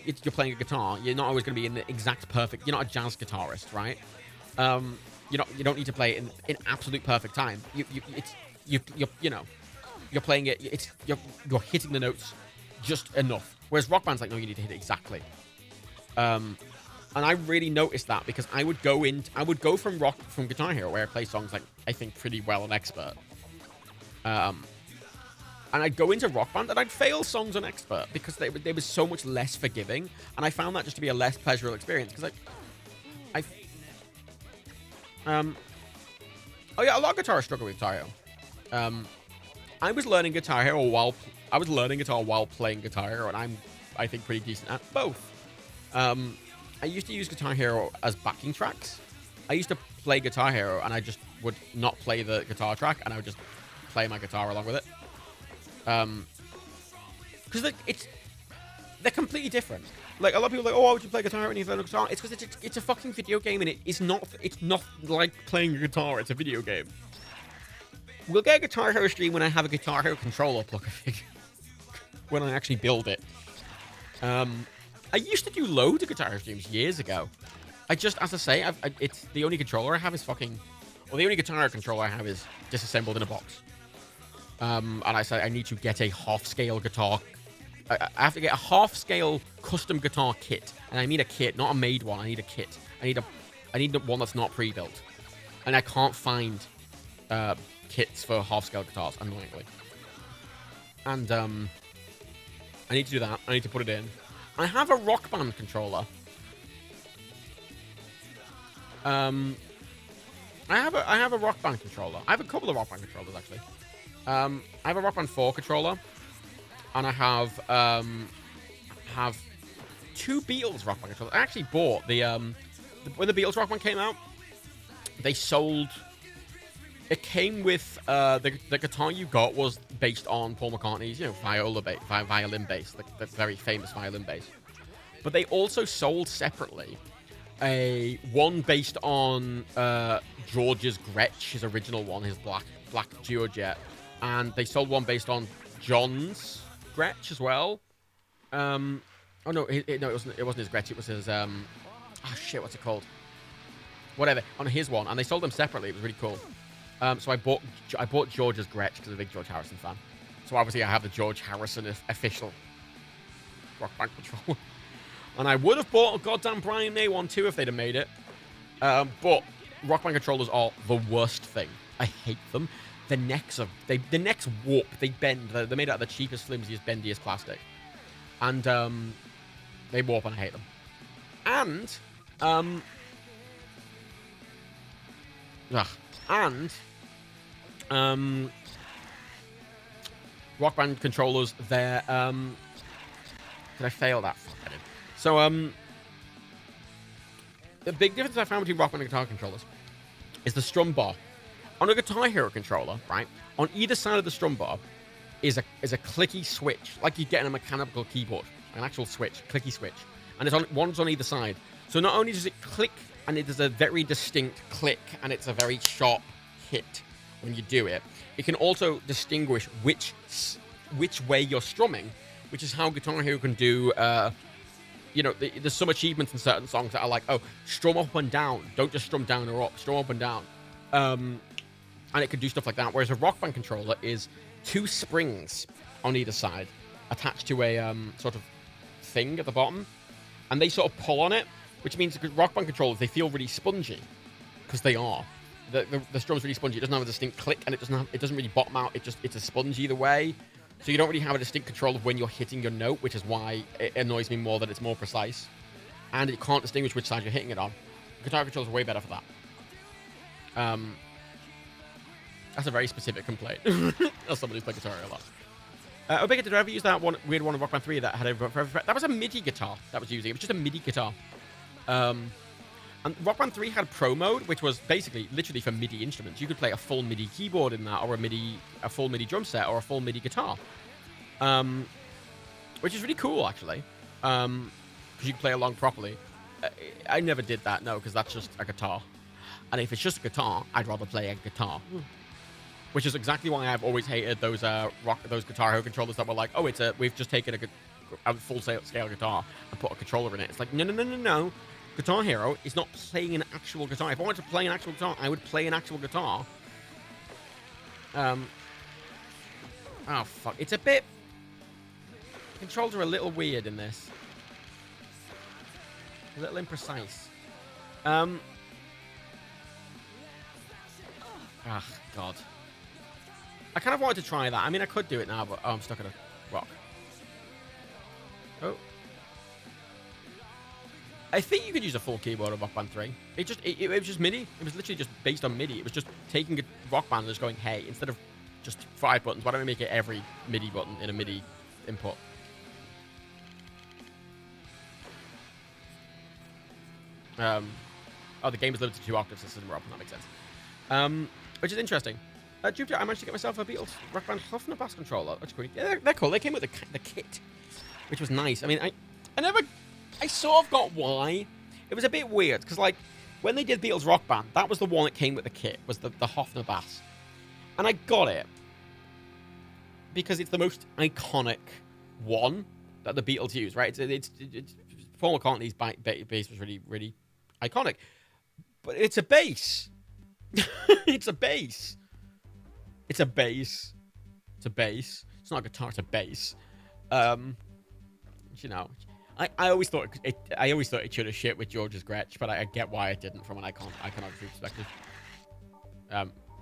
you're playing a guitar. You're not always going to be in the exact perfect... You're not a jazz guitarist, right? You don't need to play it in absolute perfect time. You're playing it. You're hitting the notes just enough. Whereas Rock Band's like, no, you need to hit it exactly. And I really noticed that, because I would go from Guitar Hero, where I play songs like I think pretty well on Expert. And I'd go into Rock Band and I'd fail songs on Expert because they were so much less forgiving, and I found that just to be a less pleasurable experience, because oh yeah, a lot of guitarists struggle with Guitar Hero. I was learning Guitar Hero while playing Guitar Hero, and I think pretty decent at both. I used to use Guitar Hero as backing tracks. I used to play Guitar Hero, and I just would not play the guitar track, and I would just play my guitar along with it. Because they're completely different. Like, a lot of people are like, oh, why would you play guitar and you play the guitar? It's because it's a fucking video game, and it's not like playing a guitar. It's a video game. We'll get a Guitar Hero stream when I have a Guitar Hero controller plug, I think. When I actually build it. I used to do loads of Guitar Hero streams years ago. As I say, it's the only controller I have is the only Guitar Hero controller I have is disassembled in a box. And I said I need to get a half-scale guitar. I have to get a half-scale custom guitar kit, and I mean a kit, not a made one. I need a kit. I need one that's not pre-built, and I can't find kits for half-scale guitars, annoyingly. And I need to do that. I need to put it in. I have a Rock Band controller. I have a Rock Band controller. I have a couple of Rock Band controllers, actually. I have a Rock Band 4 controller, and I have two Beatles Rock Band controllers. I actually bought when the Beatles Rock Band came out, they sold. It came with the guitar you got was based on Paul McCartney's, violin bass, the very famous violin bass. But they also sold separately one based on George's Gretsch, his original one, his black Georgette. And they sold one based on John's Gretsch as well. Oh no, it wasn't his Gretsch. It was his what's it called? Whatever, on his one, and they sold them separately. It was really cool. So I bought George's Gretsch because I'm a big George Harrison fan. So obviously I have the George Harrison official Rock Band controller. And I would have bought a goddamn Brian May one too if they'd have made it. But Rock Band controllers are the worst thing. I hate them. The necks warp, they bend. They're made out of the cheapest, flimsiest, bendiest plastic. And they warp, and I hate them. And Rock Band controllers, they're did I fail that? Fuck, I did. So the big difference I found between Rock Band and guitar controllers is the strum bar. On a Guitar Hero controller, right, on either side of the strum bar is a clicky switch, like you get in a mechanical keyboard, an actual switch, clicky switch, and one's on either side. So not only does it click, and it does a very distinct click, and it's a very sharp hit when you do it, it can also distinguish which way you're strumming, which is how Guitar Hero can do. There's some achievements in certain songs that are like, oh, strum up and down, don't just strum down or up, strum up and down. And it can do stuff like that. Whereas a Rock Band controller is two springs on either side attached to a sort of thing at the bottom, and they sort of pull on it, which means Rock Band controllers, they feel really spongy, because they are. The strum's really spongy. It doesn't have a distinct click, and it doesn't really bottom out. It's a sponge either way, so you don't really have a distinct control of when you're hitting your note, which is why it annoys me more that it's more precise, and it can't distinguish which side you're hitting it on. Guitar controls are way better for that. That's a very specific complaint. As somebody who's played guitar a lot. Obega, did I ever use that one weird one of Rock Band 3 that had a... That was a MIDI guitar that was using. It was just a MIDI guitar. And Rock Band 3 had Pro Mode, which was basically literally for MIDI instruments. You could play a full MIDI keyboard in that, or a full MIDI drum set, or a full MIDI guitar. Which is really cool, actually. Because you can play along properly. I never did that, no, because that's just a guitar. And if it's just a guitar, I'd rather play a guitar. Which is exactly why I've always hated those Guitar Hero controllers that were like, oh, we've just taken a full-scale guitar and put a controller in it. It's like, no. Guitar Hero is not playing an actual guitar. If I wanted to play an actual guitar, I would play an actual guitar. Oh, fuck. It's a bit... Controls are a little weird in this. A little imprecise. Ah, God. I kind of wanted to try that. I mean, I could do it now, but... Oh, I'm stuck in a rock. Oh. I think you could use a full keyboard of Rock Band 3. It was just MIDI. It was literally just based on MIDI. It was just taking a Rock Band and just going, hey, instead of just 5 buttons, why don't we make it every MIDI button in a MIDI input? Oh, the game is limited to 2 octaves. This isn't Rock Band. That makes sense. Which is interesting. Jupiter, I managed to get myself a Beatles Rock Band Huffner bass controller. That's cool. Yeah, they're cool. They came with the kit, which was nice. I mean, I sort of got why. It was a bit weird, because, like, when they did Beatles Rock Band, that was the one that came with the kit, was the Hofner bass. And I got it, because it's the most iconic one that the Beatles use, right? It's Paul McCartney's bass was really, really iconic. But it's a bass. It's a bass. It's a bass. It's a bass. It's not a guitar, it's a bass. You know... I always thought it should have shit with George's Gretsch, but I get why it didn't from an iconography perspective.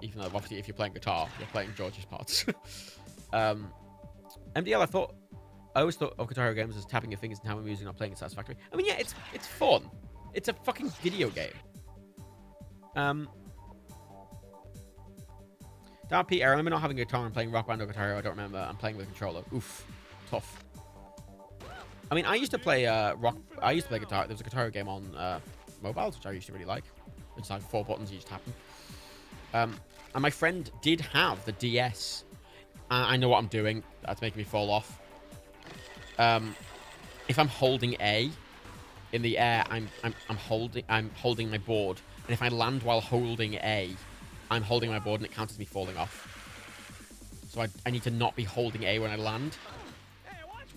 Even though obviously if you're playing guitar, you're playing George's parts. MDL, I always thought of Guitar Hero games as tapping your fingers and tapping music, not playing it satisfactory. I mean, yeah, it's fun. It's a fucking video game. Down Pete, I remember not having a guitar and playing Rock Band or Guitar Hero. I don't remember. I'm playing with a controller. Oof, tough. I mean, I used to play guitar. There was a Guitar Hero game on mobiles, which I used to really like. It's like 4 buttons, you just tap them. And my friend did have the DS. I know what I'm doing. That's making me fall off. If I'm holding A in the air, I'm holding my board. And if I land while holding A, I'm holding my board, and it counts as me falling off. So I need to not be holding A when I land.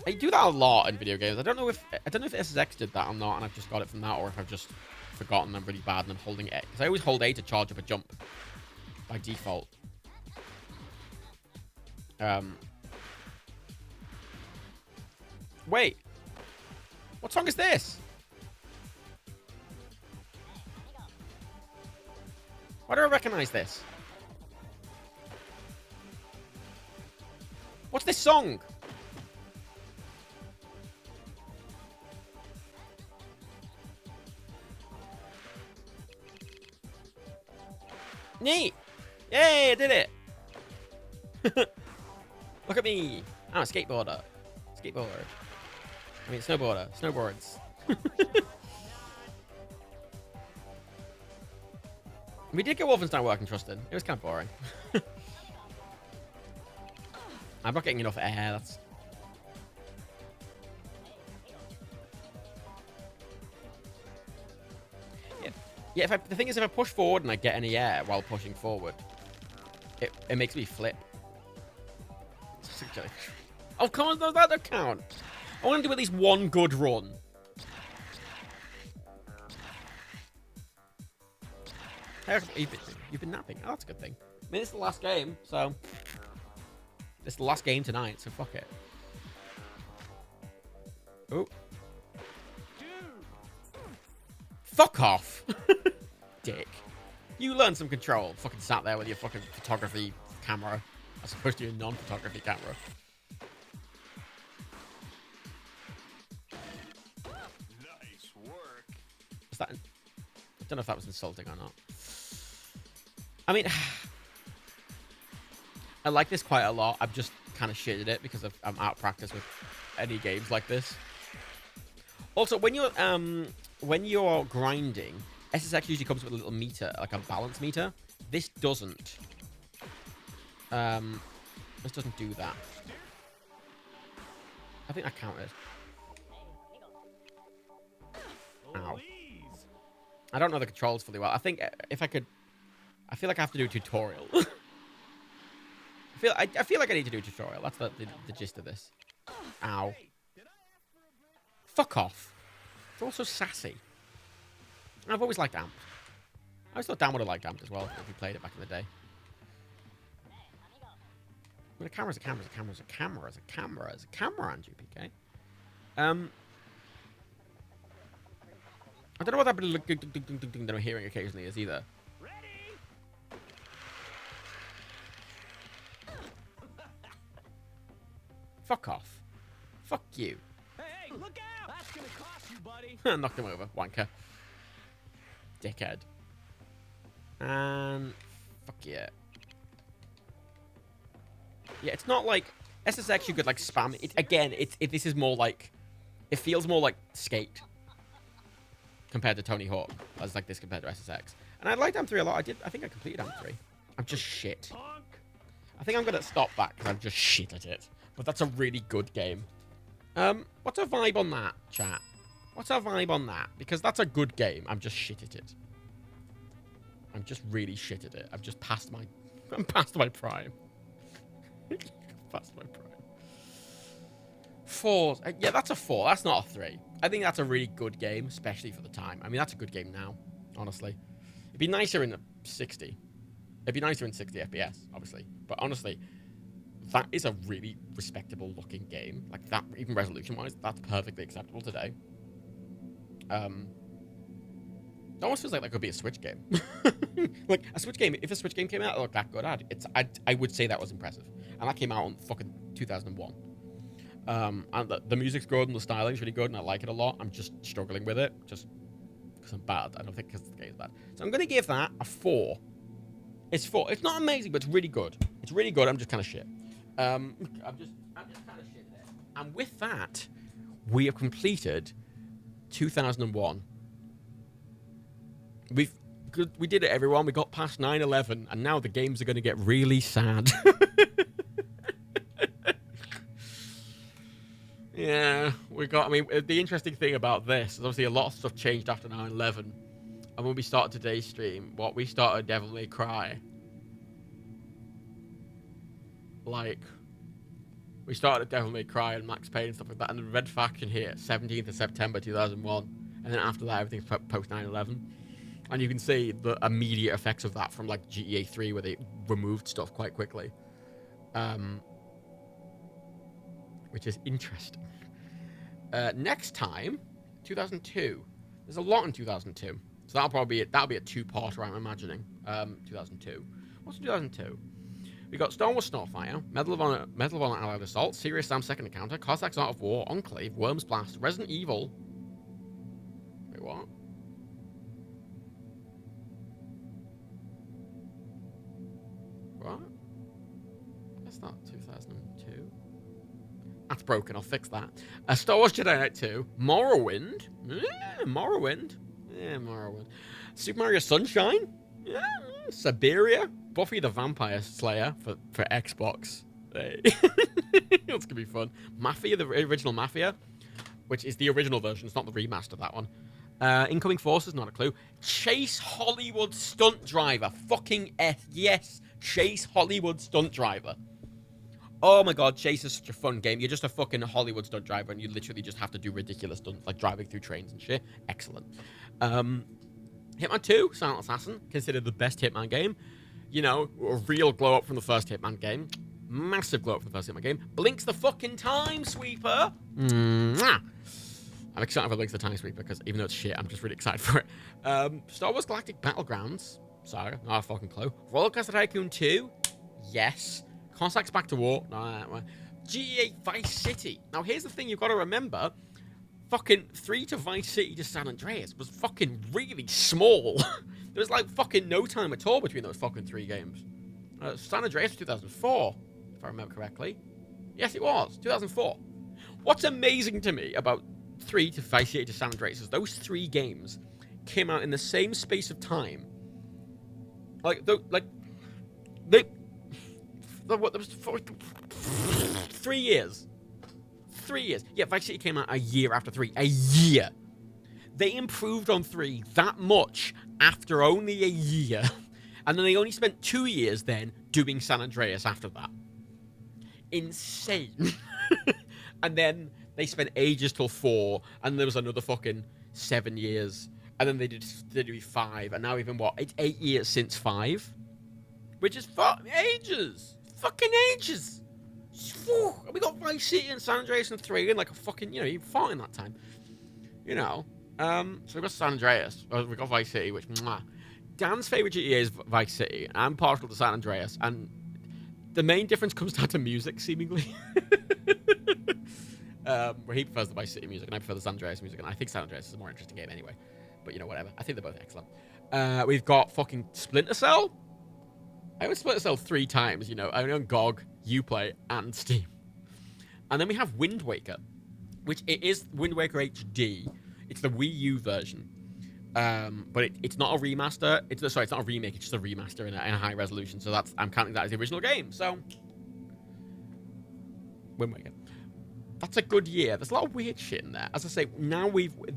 I do that a lot in video games. I don't know if SSX did that or not, and I've just got it from that, or if I've just forgotten I'm really bad and I'm holding A. Because I always hold A to charge up a jump by default. Wait. What song is this? Why do I recognize this? What's this song? Neat! Yay, I did it! Look at me! I'm a skateboarder. Skateboard. I mean, snowboarder. Snowboards. We did get Wolfenstein working, Trustin. It was kind of boring. I'm not getting enough air. That's... Yeah, the thing is, if I push forward and I get any air while pushing forward, it makes me flip. Oh, come on, that don't count. I want to do at least one good run. Hey, you've been napping. Oh, that's a good thing. I mean, it's the last game, so... It's the last game tonight, so fuck it. Oh, Fuck off. Dick. You learn some control. Fucking sat there with your fucking photography camera. As opposed to your non-photography camera. Nice work. Was that... I don't know if that was insulting or not. I mean... I like this quite a lot. I've just kind of shitted it because I'm out of practice with any games like this. Also, when you're grinding, SSX usually comes with a little meter, like a balance meter. This doesn't. This doesn't do that. I think that counted. Ow. I don't know the controls fully well. I think if I could... I feel like I have to do a tutorial. I feel like I need to do a tutorial. That's the gist of this. Ow. Fuck off. It's also sassy. I've always liked Amped. I always thought Dan would have liked Amped as well if he played it back in the day. But a camera's a camera's a camera's a camera's a camera's a camera on GPK. I don't know what that that I'm hearing occasionally is either. Fuck off. Fuck you. Hey, look out! That's gonna cost you, buddy. Knocked him over, wanker. Dickhead. And fuck yeah. Yeah, it's not like SSX. You could like spam it again. This is more like it feels more like Skate compared to Tony Hawk. As like this compared to SSX. And I liked AM3 a lot. I think I completed AM3. I'm just shit. I think I'm gonna stop that because I'm just shit at it. But that's a really good game. What's a vibe on that, chat? What's a vibe on that? Because that's a good game. I'm just shit at it. I'm just really shit at it. I'm past my prime. Past my prime. 4. Yeah, that's a 4. That's not a 3. I think that's a really good game, especially for the time. I mean, that's a good game now, honestly. It'd be nicer in the 60. It'd be nicer in 60 FPS, obviously. But honestly, that is a really respectable looking game. Like that, even resolution-wise, that's perfectly acceptable today. It almost feels like that could be a Switch game. Like a Switch game, if a Switch game came out, look that good, I would say that was impressive. And that came out in fucking 2001. And the music's good and the styling's really good and I like it a lot. I'm just struggling with it, just because I'm bad. I don't think because the game's bad. So I'm gonna give that a 4. It's 4. It's not amazing, but it's really good. It's really good. I'm just kind of shit. I'm just kind of shit there. And with that, we have completed 2001. We did it, everyone. We got past 9/11, and now the games are going to get really sad. Yeah, we got. I mean, the interesting thing about this is obviously a lot of stuff changed after 9/11, and when we started today's stream, we started Devil May Cry. Like, we started Devil May Cry and Max Payne and stuff like that, and the Red Faction hit 17th of September 2001, and then after that, everything's post 9/11. And you can see the immediate effects of that from like GTA 3, where they removed stuff quite quickly, which is interesting. Next time, 2002. There's a lot in 2002, so that'll be a 2-parter, I'm imagining. 2002. What's 2002? We got Star Wars Starfire, Medal of Honor Allied Assault, Serious Sam Second Encounter, Cossacks Art of War, Enclave, Worms Blast, Resident Evil. Wait, what? What? That's not 2002. That's broken. I'll fix that. Star Wars Jedi Knight 2. Morrowind. Morrowind. Yeah, Morrowind. Super Mario Sunshine. Yeah. Siberia. Buffy the Vampire Slayer for Xbox. Hey. It's going to be fun. Mafia, the original Mafia, which is the original version. It's not the remaster of that one. Incoming Forces, not a clue. Chase Hollywood Stunt Driver. Fucking yes. Chase Hollywood Stunt Driver. Oh my god, Chase is such a fun game. You're just a fucking Hollywood stunt driver and you literally just have to do ridiculous stunts, like driving through trains and shit. Excellent. Hitman 2, Silent Assassin, considered the best Hitman game. You know, a real glow up from the first Hitman game. Massive glow up from the first Hitman game. Blinks the fucking Time Sweeper. Mwah. I'm excited for Links to the Time Sweep because even though it's shit, I'm just really excited for it. Star Wars Galactic Battlegrounds. Sorry, not a fucking clue. Rollercoaster Tycoon 2. Yes. Cossacks Back to War. No. GTA Vice City. Now, here's the thing you've got to remember. Fucking 3 to Vice City to San Andreas was fucking really small. There was like fucking no time at all between those fucking 3 games. San Andreas was 2004, if I remember correctly. Yes, it was. 2004. What's amazing to me about 3 to Vice City to San Andreas is those 3 games came out in the same space of time. There was 3 years. 3 years. Yeah, Vice City came out a year after 3. A year. They improved on 3 that much after only a year. And then they only spent 2 years then doing San Andreas after that. Insane. And then they spent ages till 4, and there was another fucking 7 years. And then they did 5, and now even what? It's 8 years since 5. Which is ages. Fucking ages. We got Vice City and San Andreas in 3 in like a fucking, you fought in that time. So we got San Andreas. We got Vice City, which, Dan's favorite GTA is Vice City. I'm partial to San Andreas, and the main difference comes down to music, seemingly. Where he prefers the Vice City music, and I prefer the San Andreas music, and I think San Andreas is a more interesting game anyway. But, whatever. I think they're both excellent. We've got fucking Splinter Cell. I own Splinter Cell 3 times, I own GOG, Uplay, and Steam. And then we have Wind Waker, which it is Wind Waker HD. It's the Wii U version. But it's not a remaster. It's not a remake. It's just a remaster in a high resolution. So I'm counting that as the original game. So, Wind Waker. That's a good year. There's a lot of weird shit in there. As I say,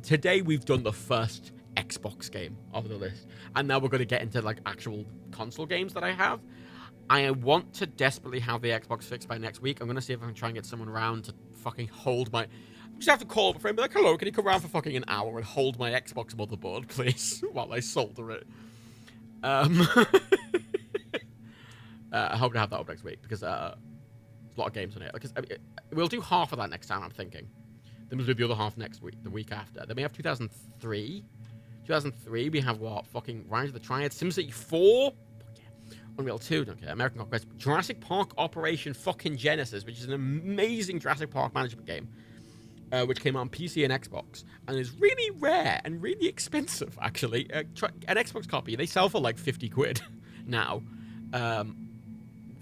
today we've done the first Xbox game of the list, and now we're going to get into like actual console games that I have. I want to desperately have the Xbox fixed by next week. I'm going to see if I can try and get someone around to fucking hold my... Just have to call up a friend and be like, hello, can you come around for fucking an hour and hold my Xbox motherboard, please, while I solder it? I hope to have that up next week, because there's a lot of games on it. Because we'll do half of that next time, I'm thinking. Then we'll do the other half next week, the week after. Then we have 2003. 2003, we have what? Fucking Rise of the Triad, SimCity 4, Unreal 2, don't care, American Conquest, Jurassic Park Operation fucking Genesis, which is an amazing Jurassic Park management game. Which came out on PC and Xbox, and is really rare and really expensive, actually. An Xbox copy, they sell for like 50 quid now.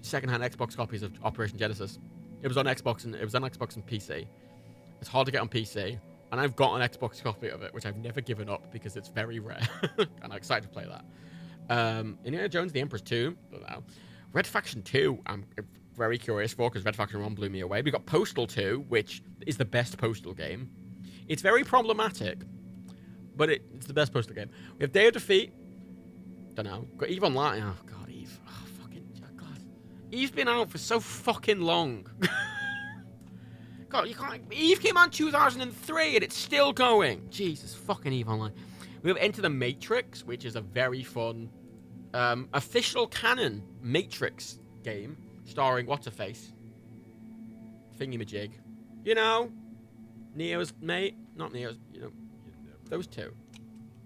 Secondhand Xbox copies of Operation Genesis. It was on Xbox and PC. It's hard to get on PC, and I've got an Xbox copy of it, which I've never given up because it's very rare, and I'm excited to play that. Indiana Jones: The Emperor's Tomb. Red Faction 2. I'm very curious for, because Red Faction 1 blew me away. We've got Postal 2, which is the best Postal game. It's very problematic, but it's the best Postal game. We have Day of Defeat. Don't know. Got Eve Online. Oh, God, Eve. Oh, fucking... Oh, God. Eve's been out for so fucking long. God, you can't... Eve came out in 2003, and it's still going. Jesus, fucking Eve Online. We have Enter the Matrix, which is a very fun... official canon Matrix game. Starring what's-her-face? Thingy-majig. Neo's mate? Not Neo's, those two.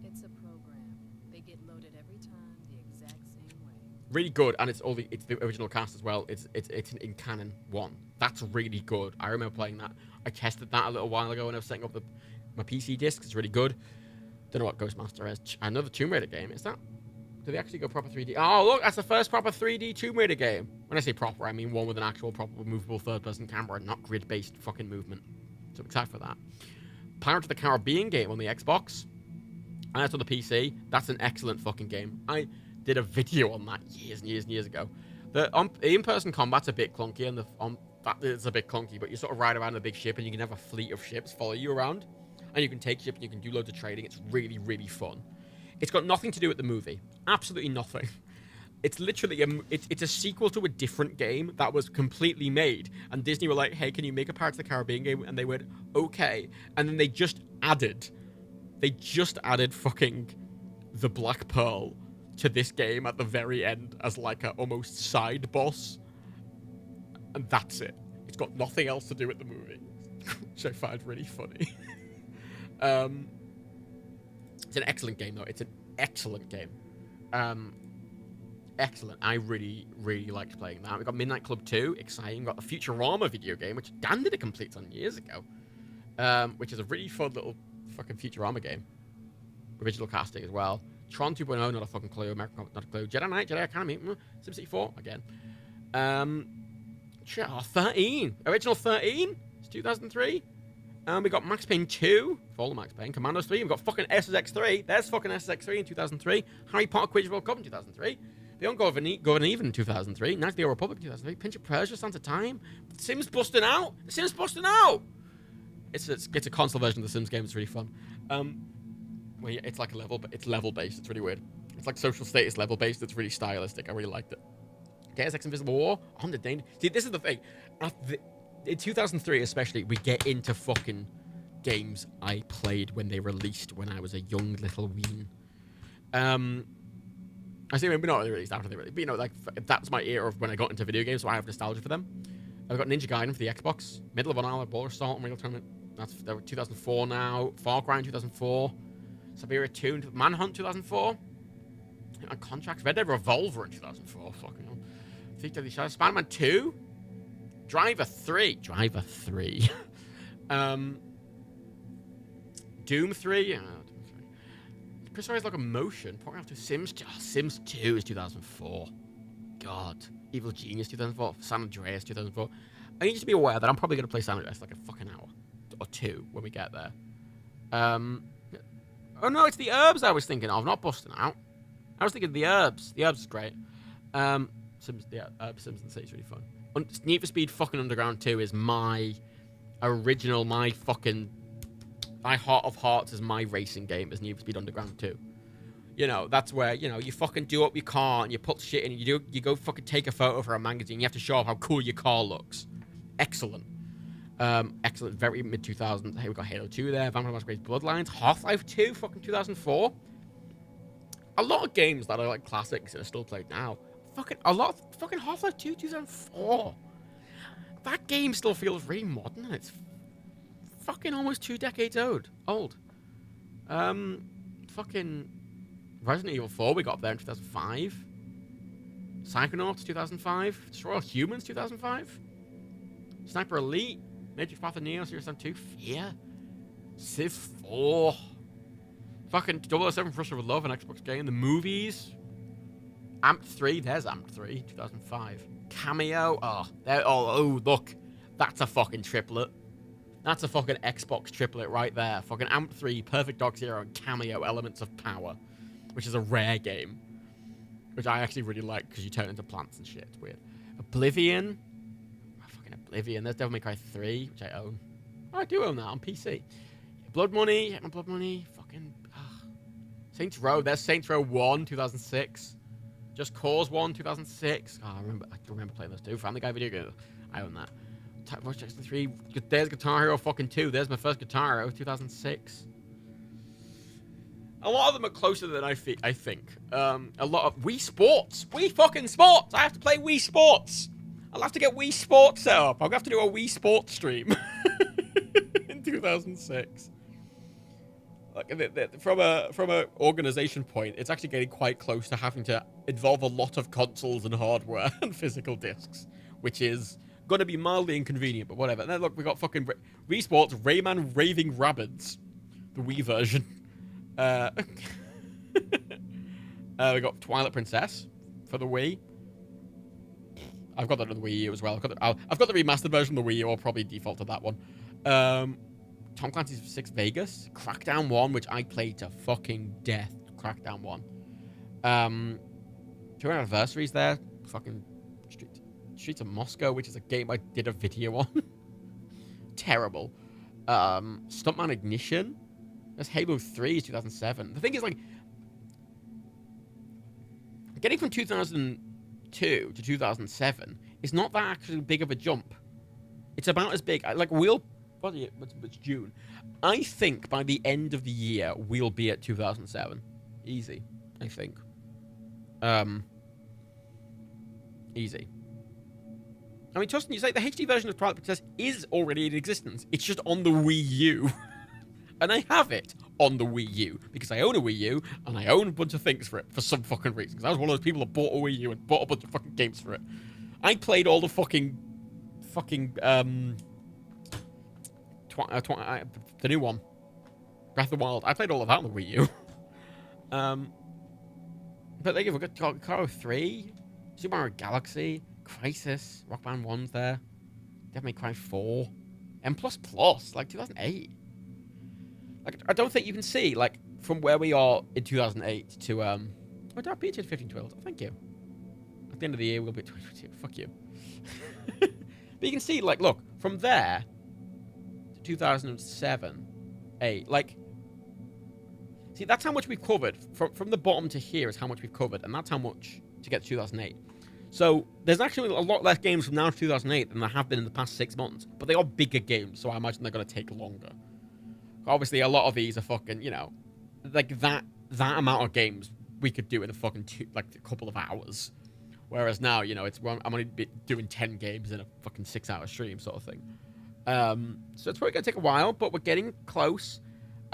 It's a program. They get loaded every time the exact same way. Really good, and it's the original cast as well. It's in Canon 1. That's really good. I remember playing that. I tested that a little while ago when I was setting up my PC discs. It's really good. Don't know what Ghostmaster is. Another Tomb Raider game. Is that... Do they actually go proper 3D? Oh, look, that's the first proper 3D Tomb Raider game. When I say proper, I mean one with an actual proper movable third-person camera, not grid-based fucking movement. So I'm excited for that. Pirates of the Caribbean game on the Xbox. And that's on the PC. That's an excellent fucking game. I did a video on that years and years and years ago. The in-person combat's a bit clunky, and that is a bit clunky, but you sort of ride around a big ship, and you can have a fleet of ships follow you around. And you can take ships, and you can do loads of trading. It's really, really fun. It's got nothing to do with the movie. Absolutely nothing. It's literally it's a sequel to a different game that was completely made. And Disney were like, hey, can you make a Pirates of the Caribbean game? And they went, okay. And then they just added fucking the Black Pearl to this game at the very end as like a almost side boss. And that's it. It's got nothing else to do with the movie. Which I find really funny. It's an excellent game, though. It's an excellent game. Excellent. I really, really liked playing that. We got Midnight Club 2, exciting. We got the Futurama video game, which Dan did a complete on years ago, which is a really fun little fucking Futurama game. Original casting as well. Tron 2.0, not a fucking clue. American, not a clue. Jedi Knight, Jedi Academy, SimCity 4 again. 13. Original 13. It's 2003. We got Max Payne 2, Fall of Max Payne, Commandos 3, we got fucking SSX3, there's fucking SSX3 in 2003, Harry Potter Quidditch World Cup in 2003, Beyond Good and Even in 2003, Knights of the Old Republic in 2003, Pinch of Persia, Sands of Time, The Sims busting out! The Sims busting out! It's a console version of the Sims game, it's really fun. Well, yeah, it's like a level, but it's level-based, it's really weird. It's like social status level-based, it's really stylistic, I really liked it. Deus Ex Invisible War, 100 Danger. See, this is the thing. In 2003 especially, we get into fucking games I played when they released when I was a young little ween. I say maybe not released after they released, but you know, like, that's my era of when I got into video games, so I have nostalgia for them. I've got Ninja Gaiden for the Xbox, Middle of an Isle, Baller Assault, Unreal Tournament, that's 2004 now, Far Cry in 2004, Siberia 2, Manhunt 2004, and Contracts, Red Dead Revolver in 2004, fucking hell. Thief Deadly Shadow, Spider-Man 2, Driver 3. Doom 3. Precise Locomotion. Pointing out to Sims 2 is 2004. God. Evil Genius 2004. San Andreas 2004. I need you to be aware that I'm probably going to play San Andreas like a fucking hour or two when we get there. Oh no, it's the Herbs I was thinking of, not Busting Out. I was thinking the Herbs. The Herbs is great. Sims and City is really fun. Need for Speed fucking Underground 2 is my original, my heart of hearts is my racing game is Need for Speed Underground 2. You know, that's where, you know, you fucking do up your car and you put shit in and you go fucking take a photo for a magazine. You have to show off how cool your car looks. Excellent. Excellent. Very mid-2000s. Hey, we got Halo 2 there. Vampire Masquerade Bloodlines. Half-Life 2, fucking 2004. A lot of games that are like classics that are still played now. Fucking Half-Life 2, 2004. That game still feels really modern, and it's fucking almost 2 decades old. Fucking Resident Evil 4, we got up there in 2005. Psychonauts, 2005. Destroy All Humans, 2005. Sniper Elite, Matrix Path of Neo, Serious Sam 2, Fear. Civ 4. Fucking 007 Frustrated with Love, an Xbox game. The movies. Amped 3, there's Amped 3, 2005. Cameo, look, that's a fucking triplet. That's a fucking Xbox triplet right there. Fucking Amped 3, Perfect Dark Zero, and Cameo, Elements of Power, which is a rare game, which I actually really like because you turn into plants and shit. It's weird. Oblivion, fucking Oblivion. There's Devil May Cry 3, which I own. Oh, I do own that on PC. Blood Money, Hitman Blood Money, fucking Saints Row. There's Saints Row 1, 2006. Just Cause 1, 2006. Oh, I remember playing those two. Family Guy video game. I own that. Watch Jackson 3. There's Guitar Hero fucking 2. There's my first Guitar Hero, 2006. A lot of them are closer than I think. A lot of Wii Sports. Wii fucking Sports. I have to play Wii Sports. I'll have to get Wii Sports set up. I'll have to do a Wii Sports stream in 2006. Like, from a organization point, it's actually getting quite close to having to involve a lot of consoles and hardware and physical discs, which is going to be mildly inconvenient, but whatever. And then look, we got fucking Wii Sports, Rayman Raving Rabbids, the Wii version. We got Twilight Princess for the Wii. I've got that on the Wii U as well. I've got the remastered version of the Wii U. I'll probably default to that one. Tom Clancy's 6 Vegas, Crackdown 1, which I played to fucking death. Crackdown 1. 2 anniversaries there. Fucking Streets of Moscow, which is a game I did a video on. Terrible. Stuntman Ignition. There's Halo 3, 2007. The thing is, like, getting from 2002 to 2007 is not that actually big of a jump. It's about as big. Like, it's June. I think by the end of the year, we'll be at 2007. Easy, I think. Easy. I mean, Tustin, you say the HD version of Twilight Princess is already in existence. It's just on the Wii U. And I have it on the Wii U because I own a Wii U and I own a bunch of things for it for some fucking reason. Because I was one of those people that bought a Wii U and bought a bunch of fucking games for it. I played all the fucking the new one, Breath of the Wild. I played all of that on the Wii U. But they give a good Call 3, Super Mario Galaxy, Crisis, Rock Band 1's there, Devil May Cry 4, M++, like 2008. Like, I don't think you can see, like, from where we are in 2008 to, oh, did I beat it 15 12? Oh, thank you. At the end of the year, we'll be 2022. Fuck you. But you can see, like, look, from there to 2007, 8, like, see, that's how much we've covered. From the bottom to here is how much we've covered, and that's how much to get to 2008. So there's actually a lot less games from now to 2008 than there have been in the past 6 months. But they are bigger games, so I imagine they're going to take longer. Obviously, a lot of these are fucking, you know, like that amount of games we could do in a fucking a couple of hours. Whereas now, you know, I'm only doing 10 games in a fucking 6-hour stream sort of thing. So it's probably going to take a while, but we're getting close.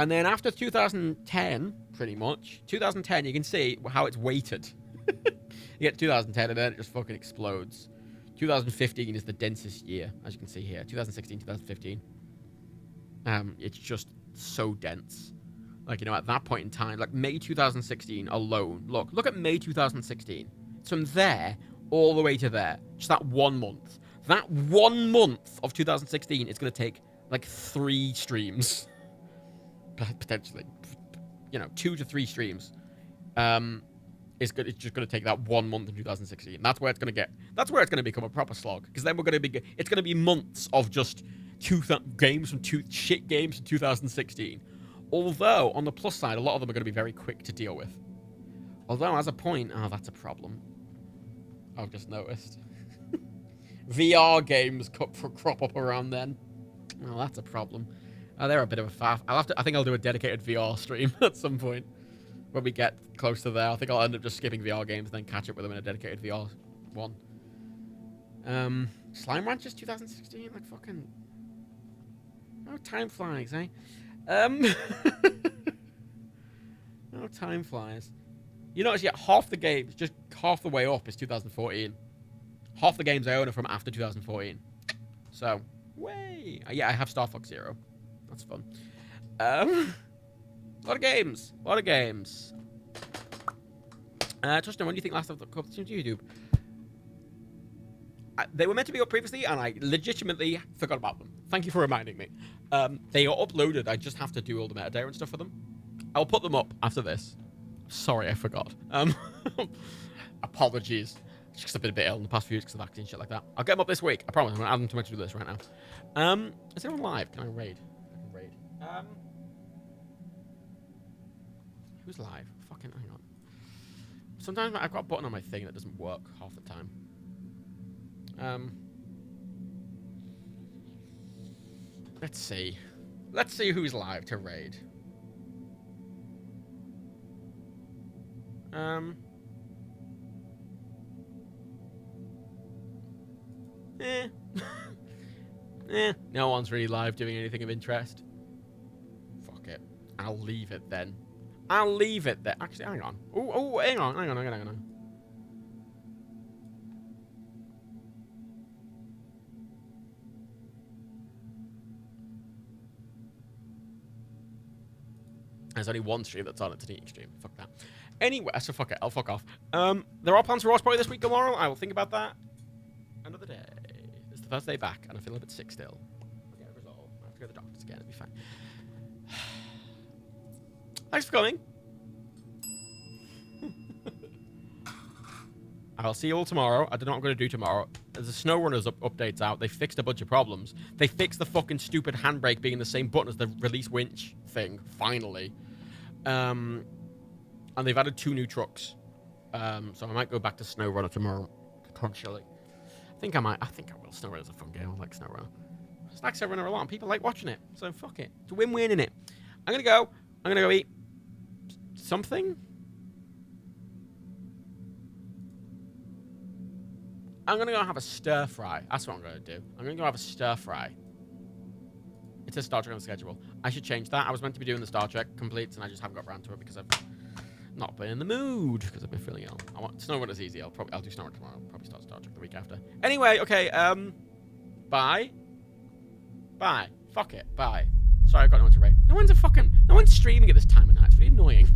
And then after 2010, pretty much, 2010, you can see how it's weighted. You get 2010, and then it just fucking explodes. 2015 is the densest year, as you can see here. 2016, 2015. It's just so dense. Like, you know, at that point in time, like May 2016 alone. Look at May 2016. It's from there all the way to there. Just that 1 month. That 1 month of 2016 is going to take, like, 3 streams. Potentially, you know, 2 to 3 streams. It's just going to take that 1 month in 2016. That's where it's going to get. That's where it's going to become a proper slog. Because then we're going to be. It's going to be months of just shit games from 2016. Although on the plus side, a lot of them are going to be very quick to deal with. Although as a point, that's a problem. I've just noticed. VR games crop up around then. Oh, that's a problem. They're a bit of a faff. I think I'll do a dedicated VR stream at some point when we get close to there. I think I'll end up just skipping VR games and then catch up with them in a dedicated VR one. Slime Ranchers 2016, like fucking. Oh, time flies, eh? Oh, time flies. You notice, yeah, half the games, just half the way up is 2014. Half the games I own are from after 2014. So, way. Yeah, I have Star Fox Zero. That's fun. A lot of games. A lot of games. Justin, when do you think last of the cups to YouTube? They were meant to be up previously, and I legitimately forgot about them. Thank you for reminding me. They are uploaded. I just have to do all the metadata and stuff for them. I'll put them up after this. Sorry, I forgot. Apologies. Just I've been a bit ill in the past few weeks because of vaccine and shit like that. I'll get them up this week. I promise. I'm going to add them to my to-do list right now. Is anyone live? Can I raid? Who's live? Fucking hang on. Sometimes I've got a button on my thing that doesn't work half the time. Let's see. Let's see who's live to raid. No one's really live doing anything of interest. Fuck it. I'll leave it then. I'll leave it there. Actually, hang on. Oh, hang on. There's only one stream that's on it, today stream. Fuck that. Anyway, so fuck it. I'll fuck off. There are plans for Watch Party this week tomorrow. I will think about that another day. It's the first day back, and I feel a bit sick still. I'll get it resolved. I have to go to the doctors again. It'll be fine. Thanks for coming. I'll see you all tomorrow. I don't know what I'm going to do tomorrow. There's a SnowRunners updates out. They fixed a bunch of problems. They fixed the fucking stupid handbrake being the same button as the release winch thing, finally. And they've added 2 new trucks. So I might go back to SnowRunner tomorrow, potentially. I think I will. SnowRunner's a fun game. I like SnowRunner. I just like SnowRunner a lot. People like watching it. So fuck it. It's a win-win, innit? I'm going to go eat something. I'm going to go have a stir fry. That's what I'm going to do. I'm going to go have a stir fry. It says start on the schedule. I should change that. I was meant to be doing the Star Trek completes, and I just haven't got around to it because I've not been in the mood, because I've been feeling ill. I want SnowRunner's easy. I'll do SnowRunner tomorrow. I'll probably start Star Trek the week after. Anyway, okay, bye. Bye. Fuck it. Bye. Sorry, I've got no one to rate. No one's streaming at this time of night. It's really annoying.